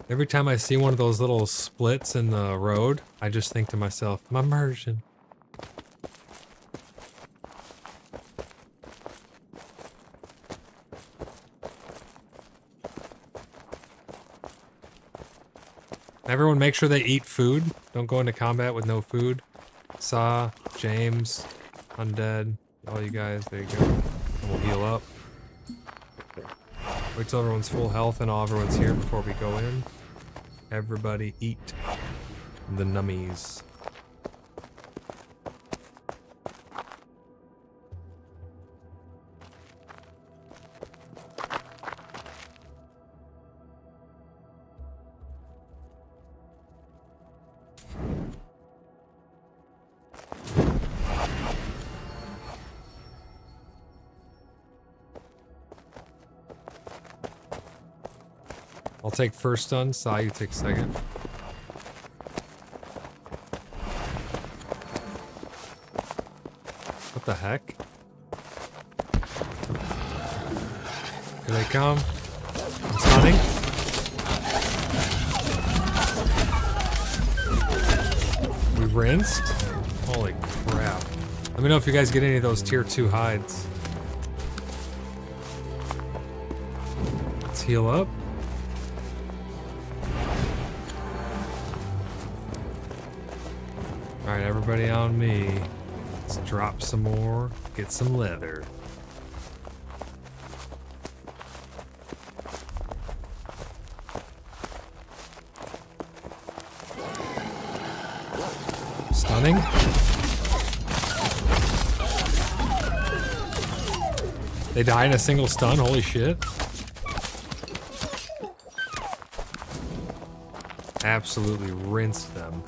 Every time I see one of those little splits in the road, I just think to myself, immersion. Everyone make sure they eat food. Don't go into combat with no food. Saw, James, Undead, all you guys, there you go. And we'll heal up. Wait till everyone's full health and all everyone's here before we go in. Everybody eat the nummies. I'll take first stun, Sai, you take second. What the heck? Here they come. I'm stunning. We rinsed? Holy crap. Let me know if you guys get any of those tier 2 hides. Let's heal up. Alright, everybody on me. Let's drop some more, get some leather. Stunning. They die in a single stun, holy shit. Absolutely rinsed them.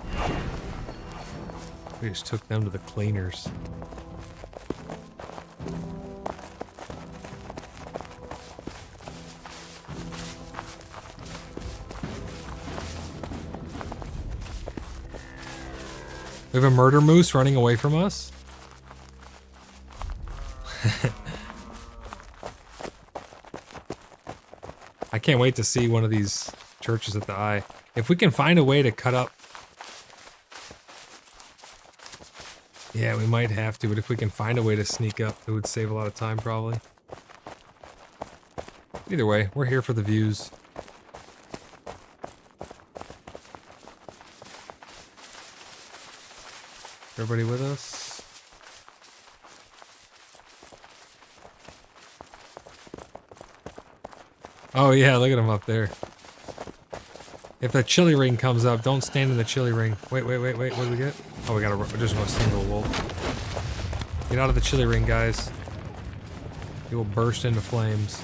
We just took them to the cleaners. We have a murder moose running away from us. I can't wait to see one of these churches at the eye. If we can find a way to cut up... Yeah, we might have to, but if we can find a way to sneak up, it would save a lot of time, probably. Either way, we're here for the views. Everybody with us? Oh yeah, look at him up there. If the chili ring comes up, don't stand in the chili ring. Wait, wait, wait, wait. What do we get? Oh, we got just a single wolf. Get out of the chili ring, guys. He will burst into flames.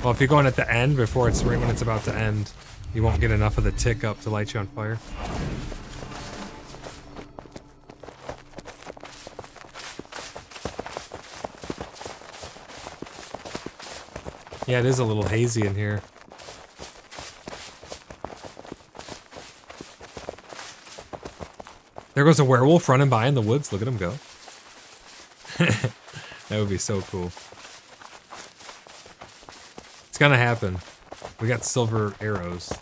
Well, if you're going at the end before it's right when it's about to end, you won't get enough of the tick up to light you on fire. Yeah, it is a little hazy in here. There goes a werewolf running by in the woods. Look at him go. That would be so cool. It's gonna happen. We got silver arrows.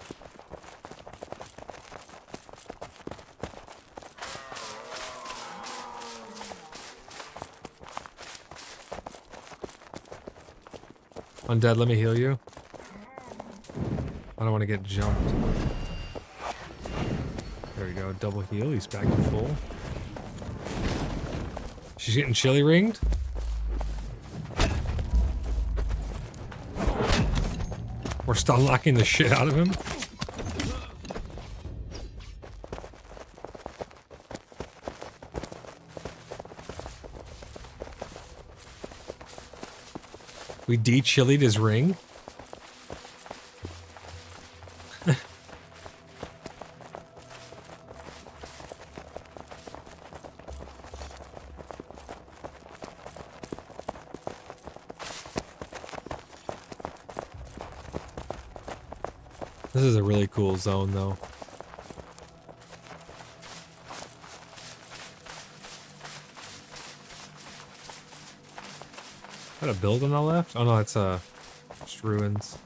Undead, let me heal you. I don't want to get jumped. There we go, double heal. He's back to full. She's getting chili ringed. We're stun locking the shit out of him. We de-chilied his ring. This is a really cool zone, though. Is that a building on the left? Oh no, it's just ruins.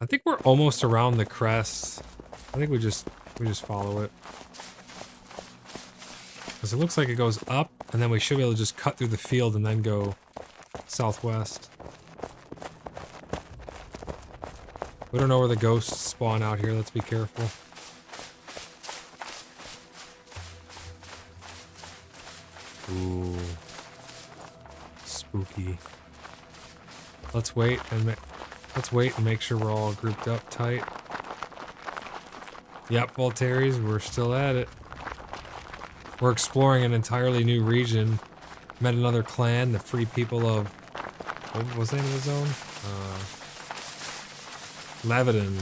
I think we're almost around the crest. I think we just follow it. Because it looks like it goes up, and then we should be able to just cut through the field and then go southwest. We don't know where the ghosts spawn out here. Let's be careful. Ooh. Spooky. Let's wait and make sure we're all grouped up tight. Yep, Voltaires, we're still at it. We're exploring an entirely new region. Met another clan, the Free People of... What was the name of the zone? Lebanon.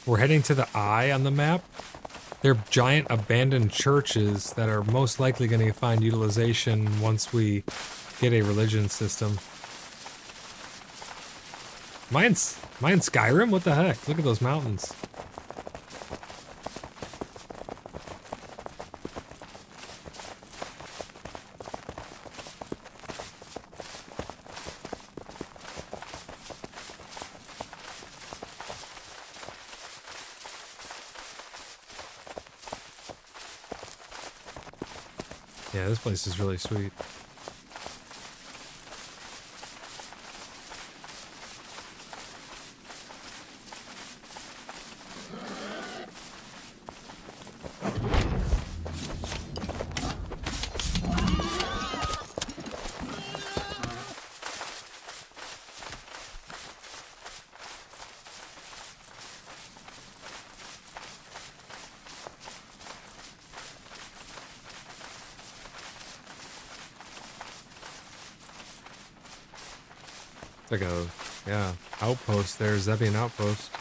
We're heading to the eye on the map. They're giant abandoned churches that are most likely going to find utilization once we get a religion system. Am I in Skyrim? What the heck? Look at those mountains. Yeah, this place is really sweet. It's like a, yeah, outpost there, Zebian outpost.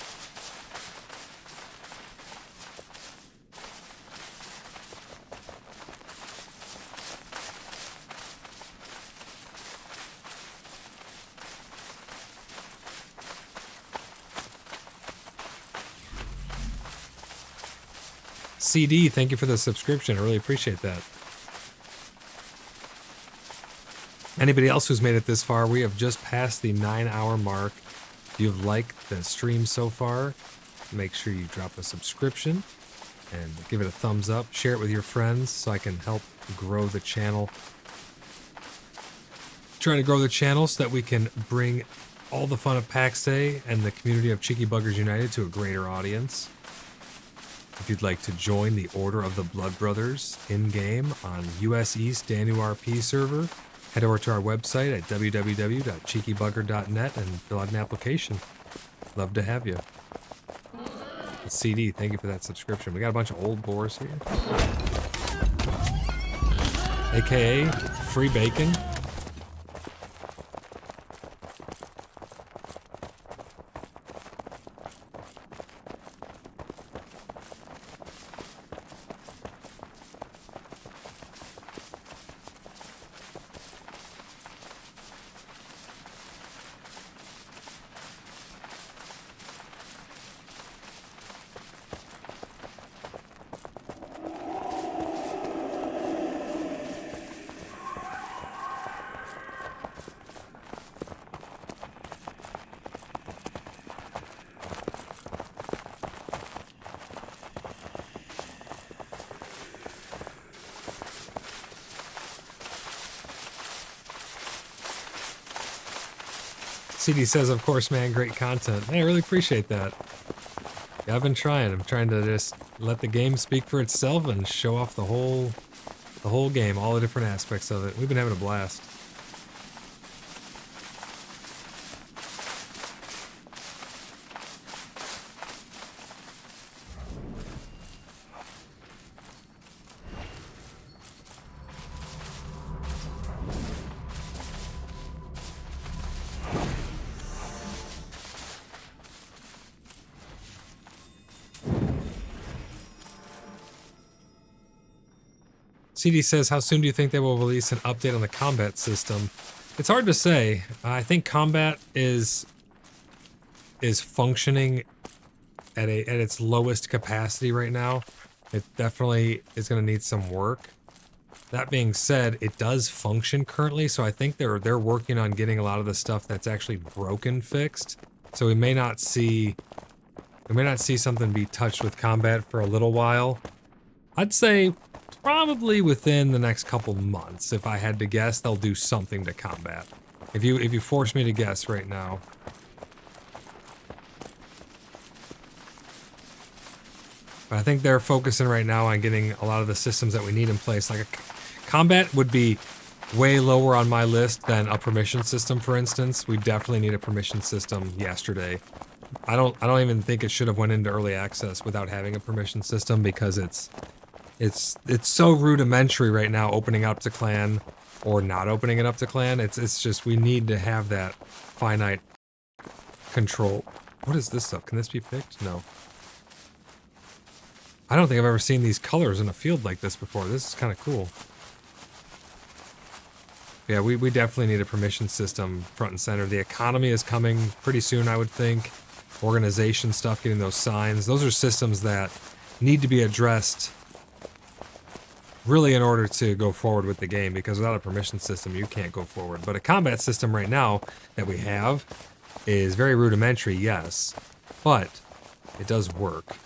CD, thank you for the subscription. I really appreciate that. Anybody else who's made it this far, we have just passed the 9-hour mark. If you've liked the stream so far, make sure you drop a subscription and give it a thumbs up. Share it with your friends so I can help grow the channel. Trying to grow the channel so that we can bring all the fun of PAX Day and the community of Cheeky Buggers United to a greater audience. If you'd like to join the Order of the Blood Brothers in-game on US East DanuRP server, head over to our website at www.cheekybugger.net and fill out an application. Love to have you. CD, thank you for that subscription. We got a bunch of old boars here. AKA free bacon. CD says, of course, man, great content. Hey, I really appreciate that. Yeah, I've been trying. I'm trying to just let the game speak for itself and show off the whole game, all the different aspects of it. We've been having a blast. CD says, how soon do you think they will release an update on the combat system? It's hard to say. I think combat is functioning at its lowest capacity right now. It definitely is going to need some work. That being said, it does function currently, so I think they're working on getting a lot of the stuff that's actually broken fixed. So we may not see something be touched with combat for a little while. I'd say probably within the next couple months. If I had to guess, they'll do something to combat. If you force me to guess right now. But I think they're focusing right now on getting a lot of the systems that we need in place. Like combat would be way lower on my list than a permission system, for instance. We definitely need a permission system yesterday. I don't even think it should have went into early access without having a permission system, because it's so rudimentary right now, opening up to clan or not opening it up to clan. It's just, we need to have that finite control. What is this stuff? Can this be picked? No. I don't think I've ever seen these colors in a field like this before. This is kind of cool. Yeah, we definitely need a permission system front and center. The economy is coming pretty soon, I would think. Organization stuff, getting those signs. Those are systems that need to be addressed really in order to go forward with the game, because without a permission system, you can't go forward. But a combat system right now that we have is very rudimentary, yes, but it does work.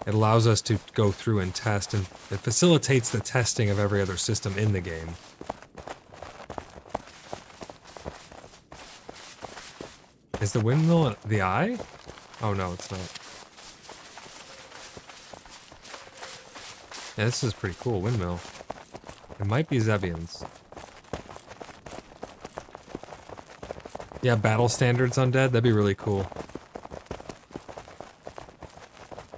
It allows us to go through and test, and it facilitates the testing of every other system in the game. Is the windmill the eye? Oh no, it's not. Yeah, this is pretty cool, windmill. It might be Zebians. Yeah, battle standards undead, that'd be really cool.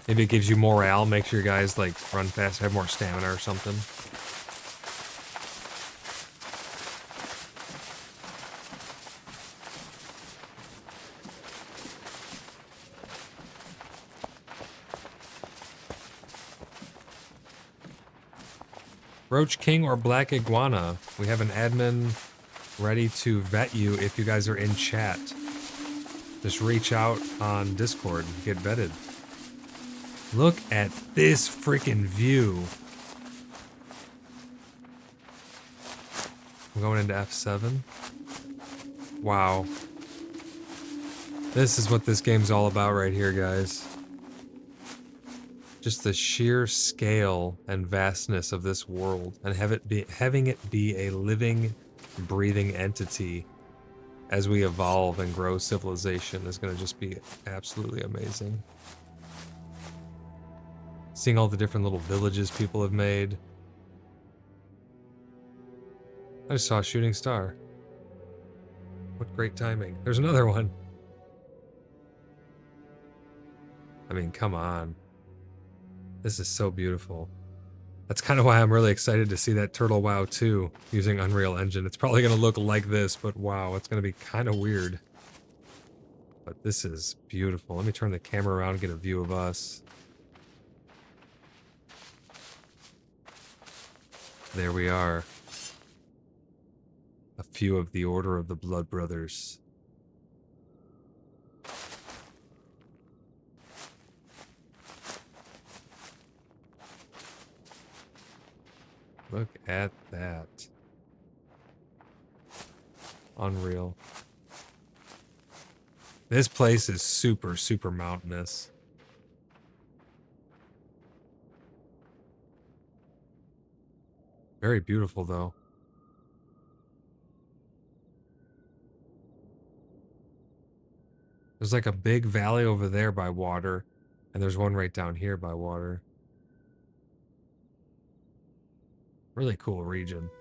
Maybe it gives you morale, makes your guys like run fast, have more stamina or something. Roach King or Black Iguana. We have an admin ready to vet you if you guys are in chat. Just reach out on Discord and get vetted. Look at this freaking view. I'm going into F7. Wow. This is what this game's all about right here, guys. Just the sheer scale and vastness of this world, and having it be a living, breathing entity as we evolve and grow civilization is going to just be absolutely amazing. Seeing all the different little villages people have made. I just saw a shooting star. What great timing. There's another one. I mean, come on. This is so beautiful. That's kind of why I'm really excited to see that Turtle WoW 2 using Unreal Engine. It's probably going to look like this, but wow, it's going to be kind of weird. But this is beautiful. Let me turn the camera around and get a view of us. There we are. A few of the Order of the Blood Brothers. Look at that. Unreal. This place is super, super mountainous. Very beautiful, though. There's like a big valley over there by water, and there's one right down here by water. Really cool region.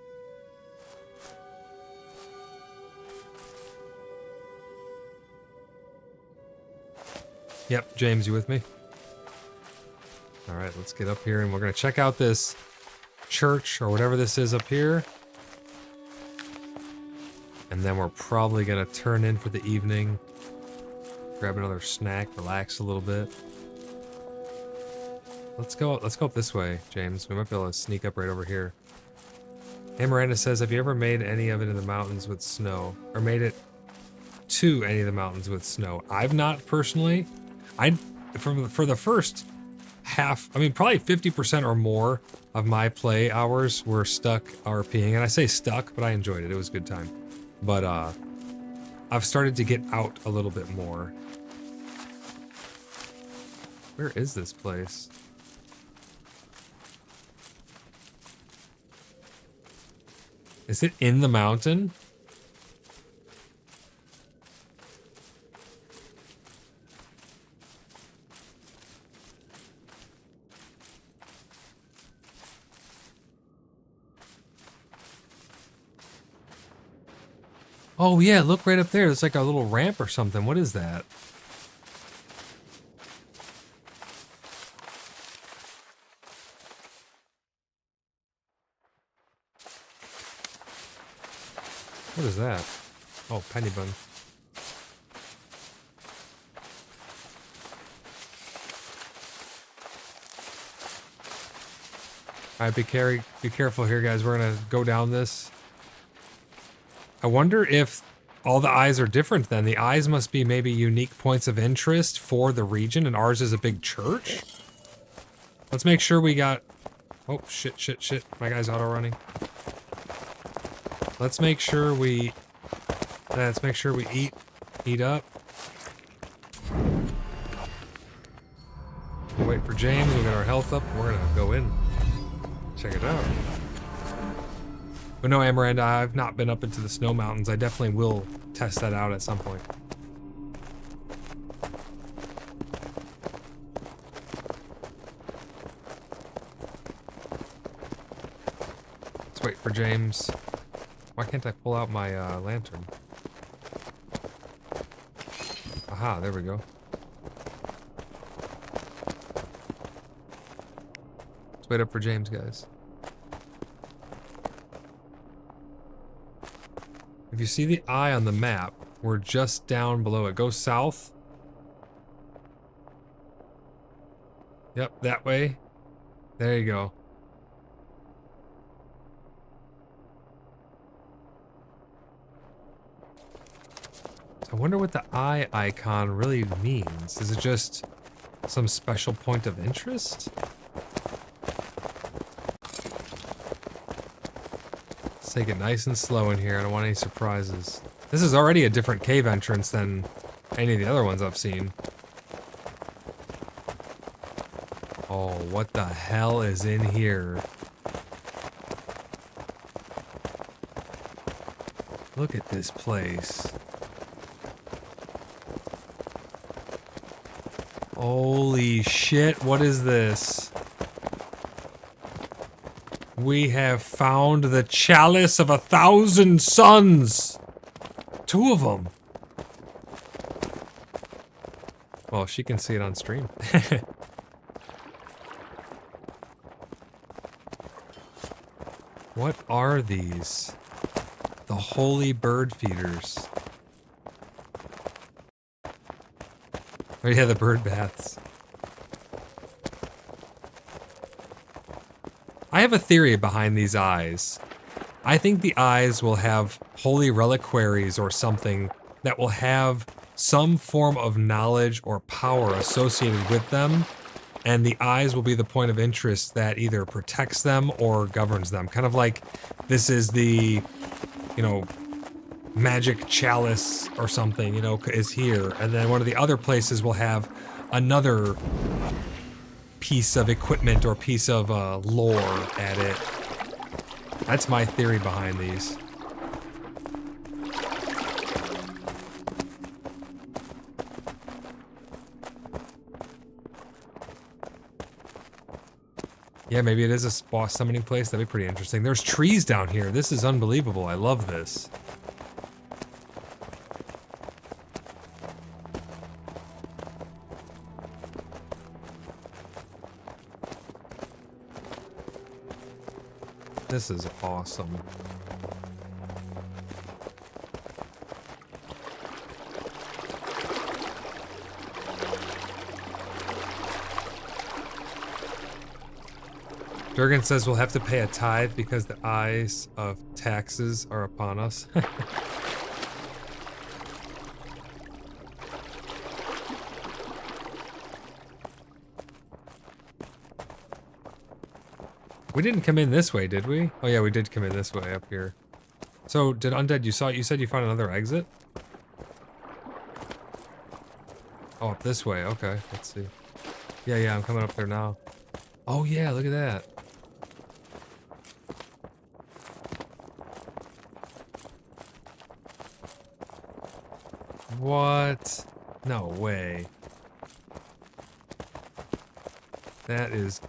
Yep, James, you with me? Alright, let's get up here and we're going to check out this church or whatever this is up here. And then we're probably going to turn in for the evening. Grab another snack, relax a little bit. Let's go up this way, James. We might be able to sneak up right over here. Hey, Miranda says, have you ever made any of it in the mountains with snow? Or made it to any of the mountains with snow? I've not personally. For the first half, I mean, probably 50% or more of my play hours were stuck RPing. And I say stuck, but I enjoyed it. It was a good time. But I've started to get out a little bit more. Where is this place? Is it in the mountain? Oh yeah, look right up there. It's like a little ramp or something. What is that? What is that? Oh, penny bun. Alright, be careful here, guys. We're gonna go down this. I wonder if all the eyes are different then. The eyes must be maybe unique points of interest for the region, and ours is a big church? Let's make sure we got... Oh, shit. My guy's auto-running. Let's make sure we... eat up. We'll wait for James, we'll get our health up, we're gonna go in. Check it out. But no, Amaranda, I've not been up into the snow mountains. I definitely will test that out at some point. Let's wait for James. Why can't I pull out my lantern? Aha, there we go. Let's wait up for James, guys. If you see the eye on the map, we're just down below it. Go south. Yep, that way. There you go. So I wonder what the eye icon really means. Is it just some special point of interest? Let's take it nice and slow in here. I don't want any surprises. This is already a different cave entrance than any of the other ones I've seen. Oh, what the hell is in here? Look at this place. Holy shit, what is this? We have found the chalice of 1,000 suns! 2 of them! Well, she can see it on stream. What are these? The holy bird feeders. Oh yeah, the bird baths. I have a theory behind these eyes. I think the eyes will have holy reliquaries or something that will have some form of knowledge or power associated with them, and the eyes will be the point of interest that either protects them or governs them. Kind of like this is the, you know, magic chalice or something, you know, is here. And then one of the other places will have another piece of equipment or piece of lore at it. That's my theory behind these. Yeah, maybe it is a boss summoning place. That'd be pretty interesting. There's trees down here. This is unbelievable. I love this. This is awesome. Durgan says we'll have to pay a tithe because the eyes of taxes are upon us. We didn't come in this way, did we? Oh yeah, we did come in this way up here. So, did Undead, you said you found another exit? Oh, up this way, okay, let's see. Yeah, I'm coming up there now. Oh yeah, look at that. What? No way. That is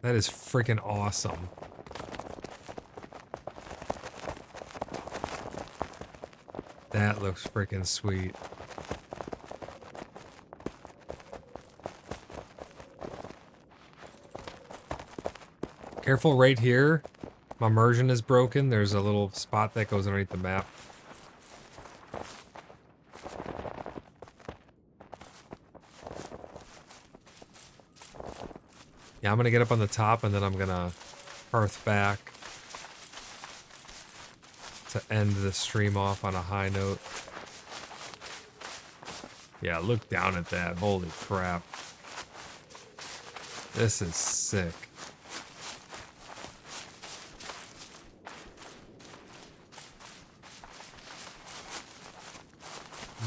freaking awesome. That looks freaking sweet. Careful right here. My immersion is broken. There's a little spot that goes underneath the map. Yeah, I'm gonna get up on the top and then I'm gonna hearth back to end the stream off on a high note. Yeah, look down at that. Holy crap. This is sick.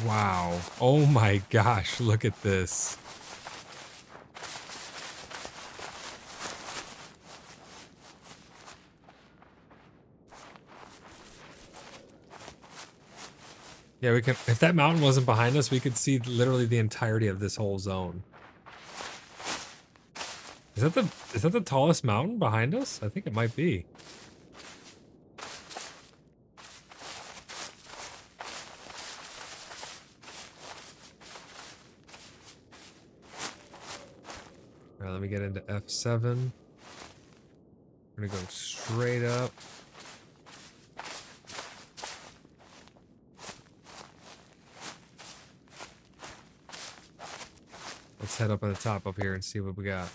Wow. Oh my gosh, look at this. Yeah, we can, if that mountain wasn't behind us, we could see literally the entirety of this whole zone. Is that the tallest mountain behind us? I think it might be. All right, let me get into F7. We're gonna go straight up. Let's head up on the top up here and see what we got.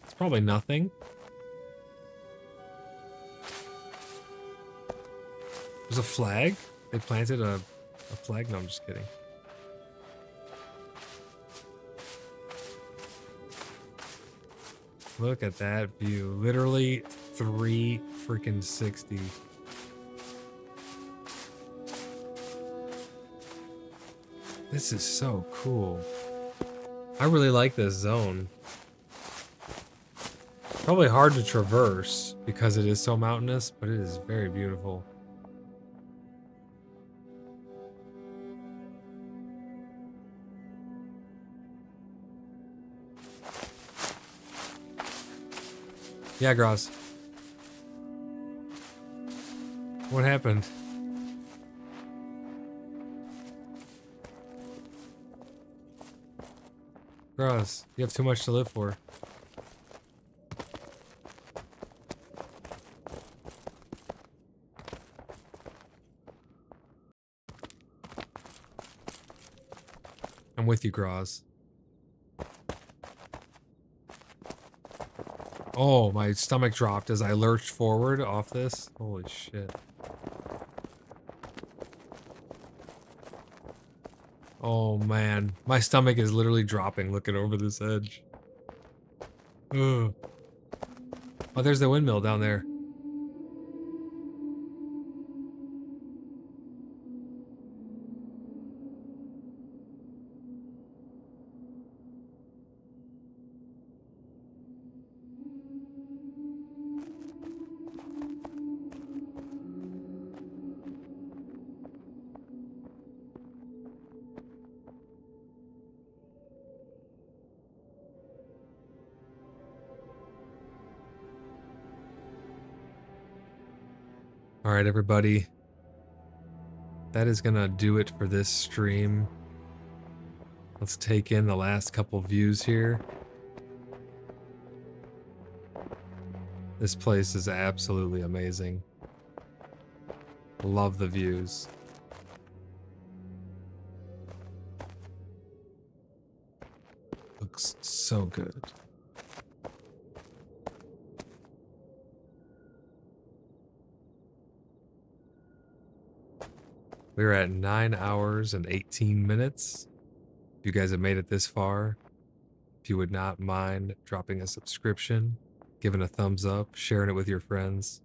It's probably nothing. There's a flag? They planted a flag? No, I'm just kidding. Look at that view. Literally 360. This is so cool. I really like this zone. Probably hard to traverse because it is so mountainous, but it is very beautiful. Yeah, Gross. What happened? Gross, you have too much to live for. I'm with you, Groz. Oh, my stomach dropped as I lurched forward off this. Holy shit. Oh man, my stomach is literally dropping looking over this edge. Ugh. Oh, there's the windmill down there. All right, everybody. That is gonna do it for this stream. Let's take in the last couple views here. This place is absolutely amazing. Love the views. Looks so good. We're at 9 hours and 18 minutes. If you guys have made it this far, if you would not mind dropping a subscription, giving a thumbs up, sharing it with your friends.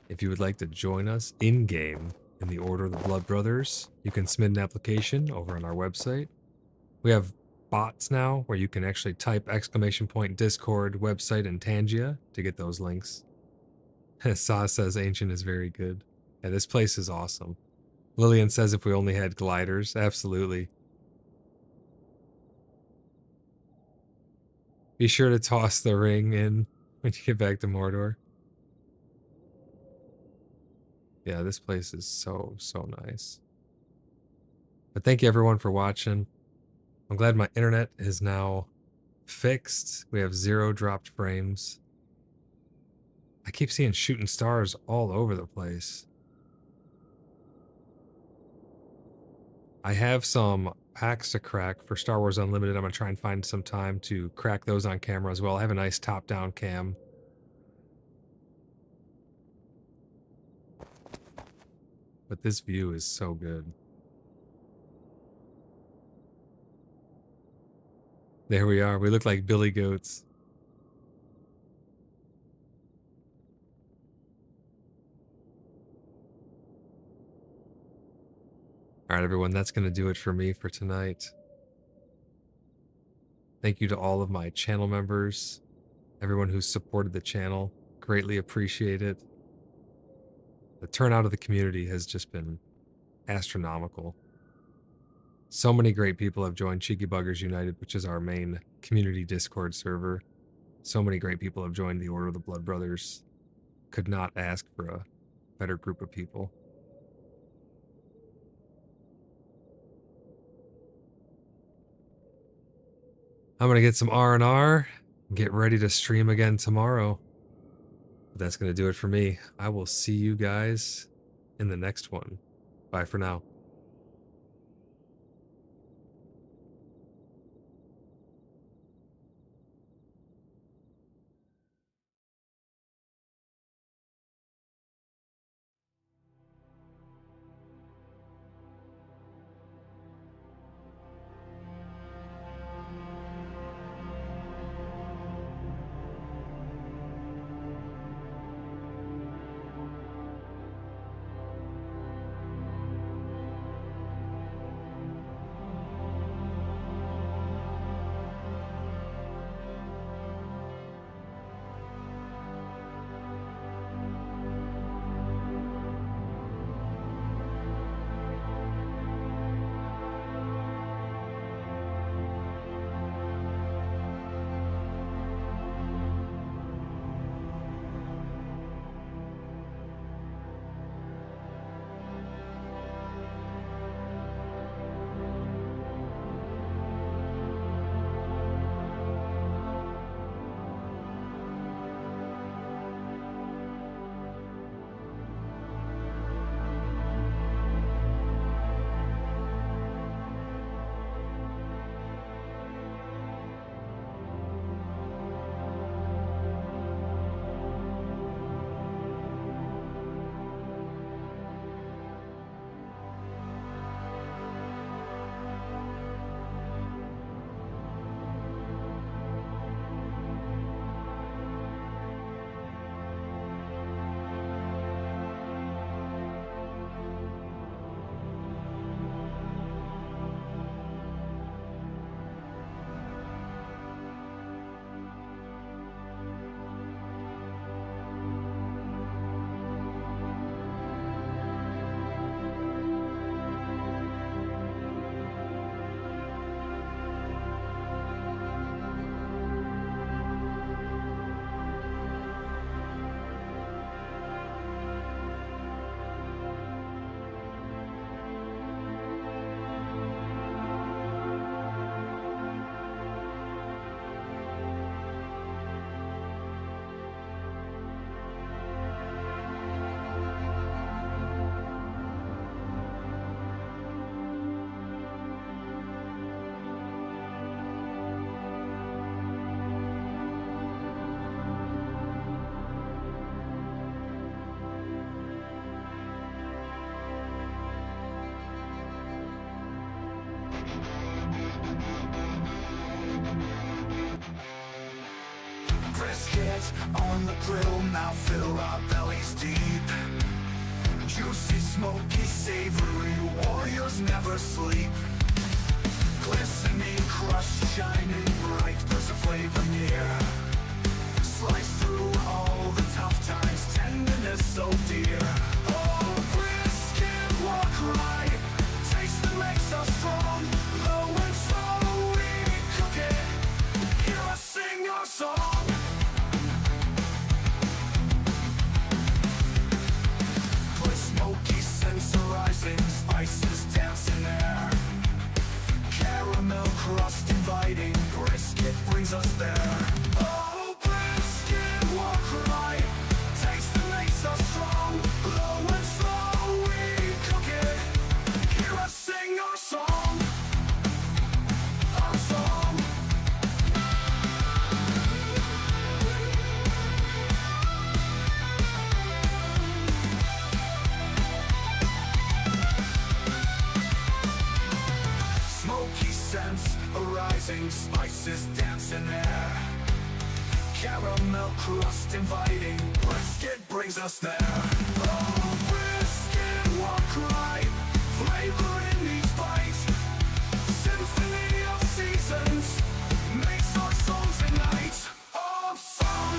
If you would like to join us in-game in the Order of the Blood Brothers, you can submit an application over on our website. We have bots now where you can actually type !Discord website and Tangia to get those links. Sa says Ancient is very good. Yeah, this place is awesome. Lillian says if we only had gliders, absolutely. Be sure to toss the ring in when you get back to Mordor. Yeah, this place is so nice. But thank you everyone for watching. I'm glad my internet is now fixed. We have 0 dropped frames. I keep seeing shooting stars all over the place. I have some packs to crack for Star Wars Unlimited. I'm going to try and find some time to crack those on camera as well. I have a nice top-down cam. But this view is so good. There we are. We look like billy goats. All right, everyone, that's going to do it for me for tonight. Thank you to all of my channel members, everyone who's supported the channel. Greatly appreciate it. The turnout of the community has just been astronomical. So many great people have joined Cheeky Buggers United, which is our main community Discord server. So many great people have joined the Order of the Blood Brothers. Could not ask for a better group of people. I'm going to get some R&R and get ready to stream again tomorrow. But that's going to do it for me. I will see you guys in the next one. Bye for now. on the grill, now fill our bellies deep. Juicy, smoky, savory, warriors never sleep. Glistening, crushed, shining bright, there's a flavor near. Slice through all the tough times, tenderness so dear. Oh, brisket, walk right, taste that makes us strong. Low and slow we cook it, hear us sing our song. Put smoky scents arising, spices dance in air. Caramel crust inviting, brisket brings us there. Oh, brisket, walk right, taste that makes us strong. Low and slow we cook it, hear us sing our song. Our song. Smoky scents arising, spices dance in air. Caramel crust inviting, brisket brings us there. Oh, brisket, walk right, flavor in each bite. Symphony of seasons, makes our songs ignite. Of song.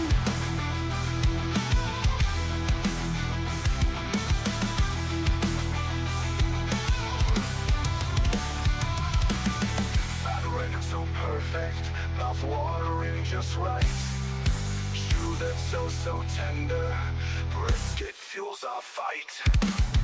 Fabric so perfect, mouth watering just right. Chew that's so tender, brisket fuels our fight.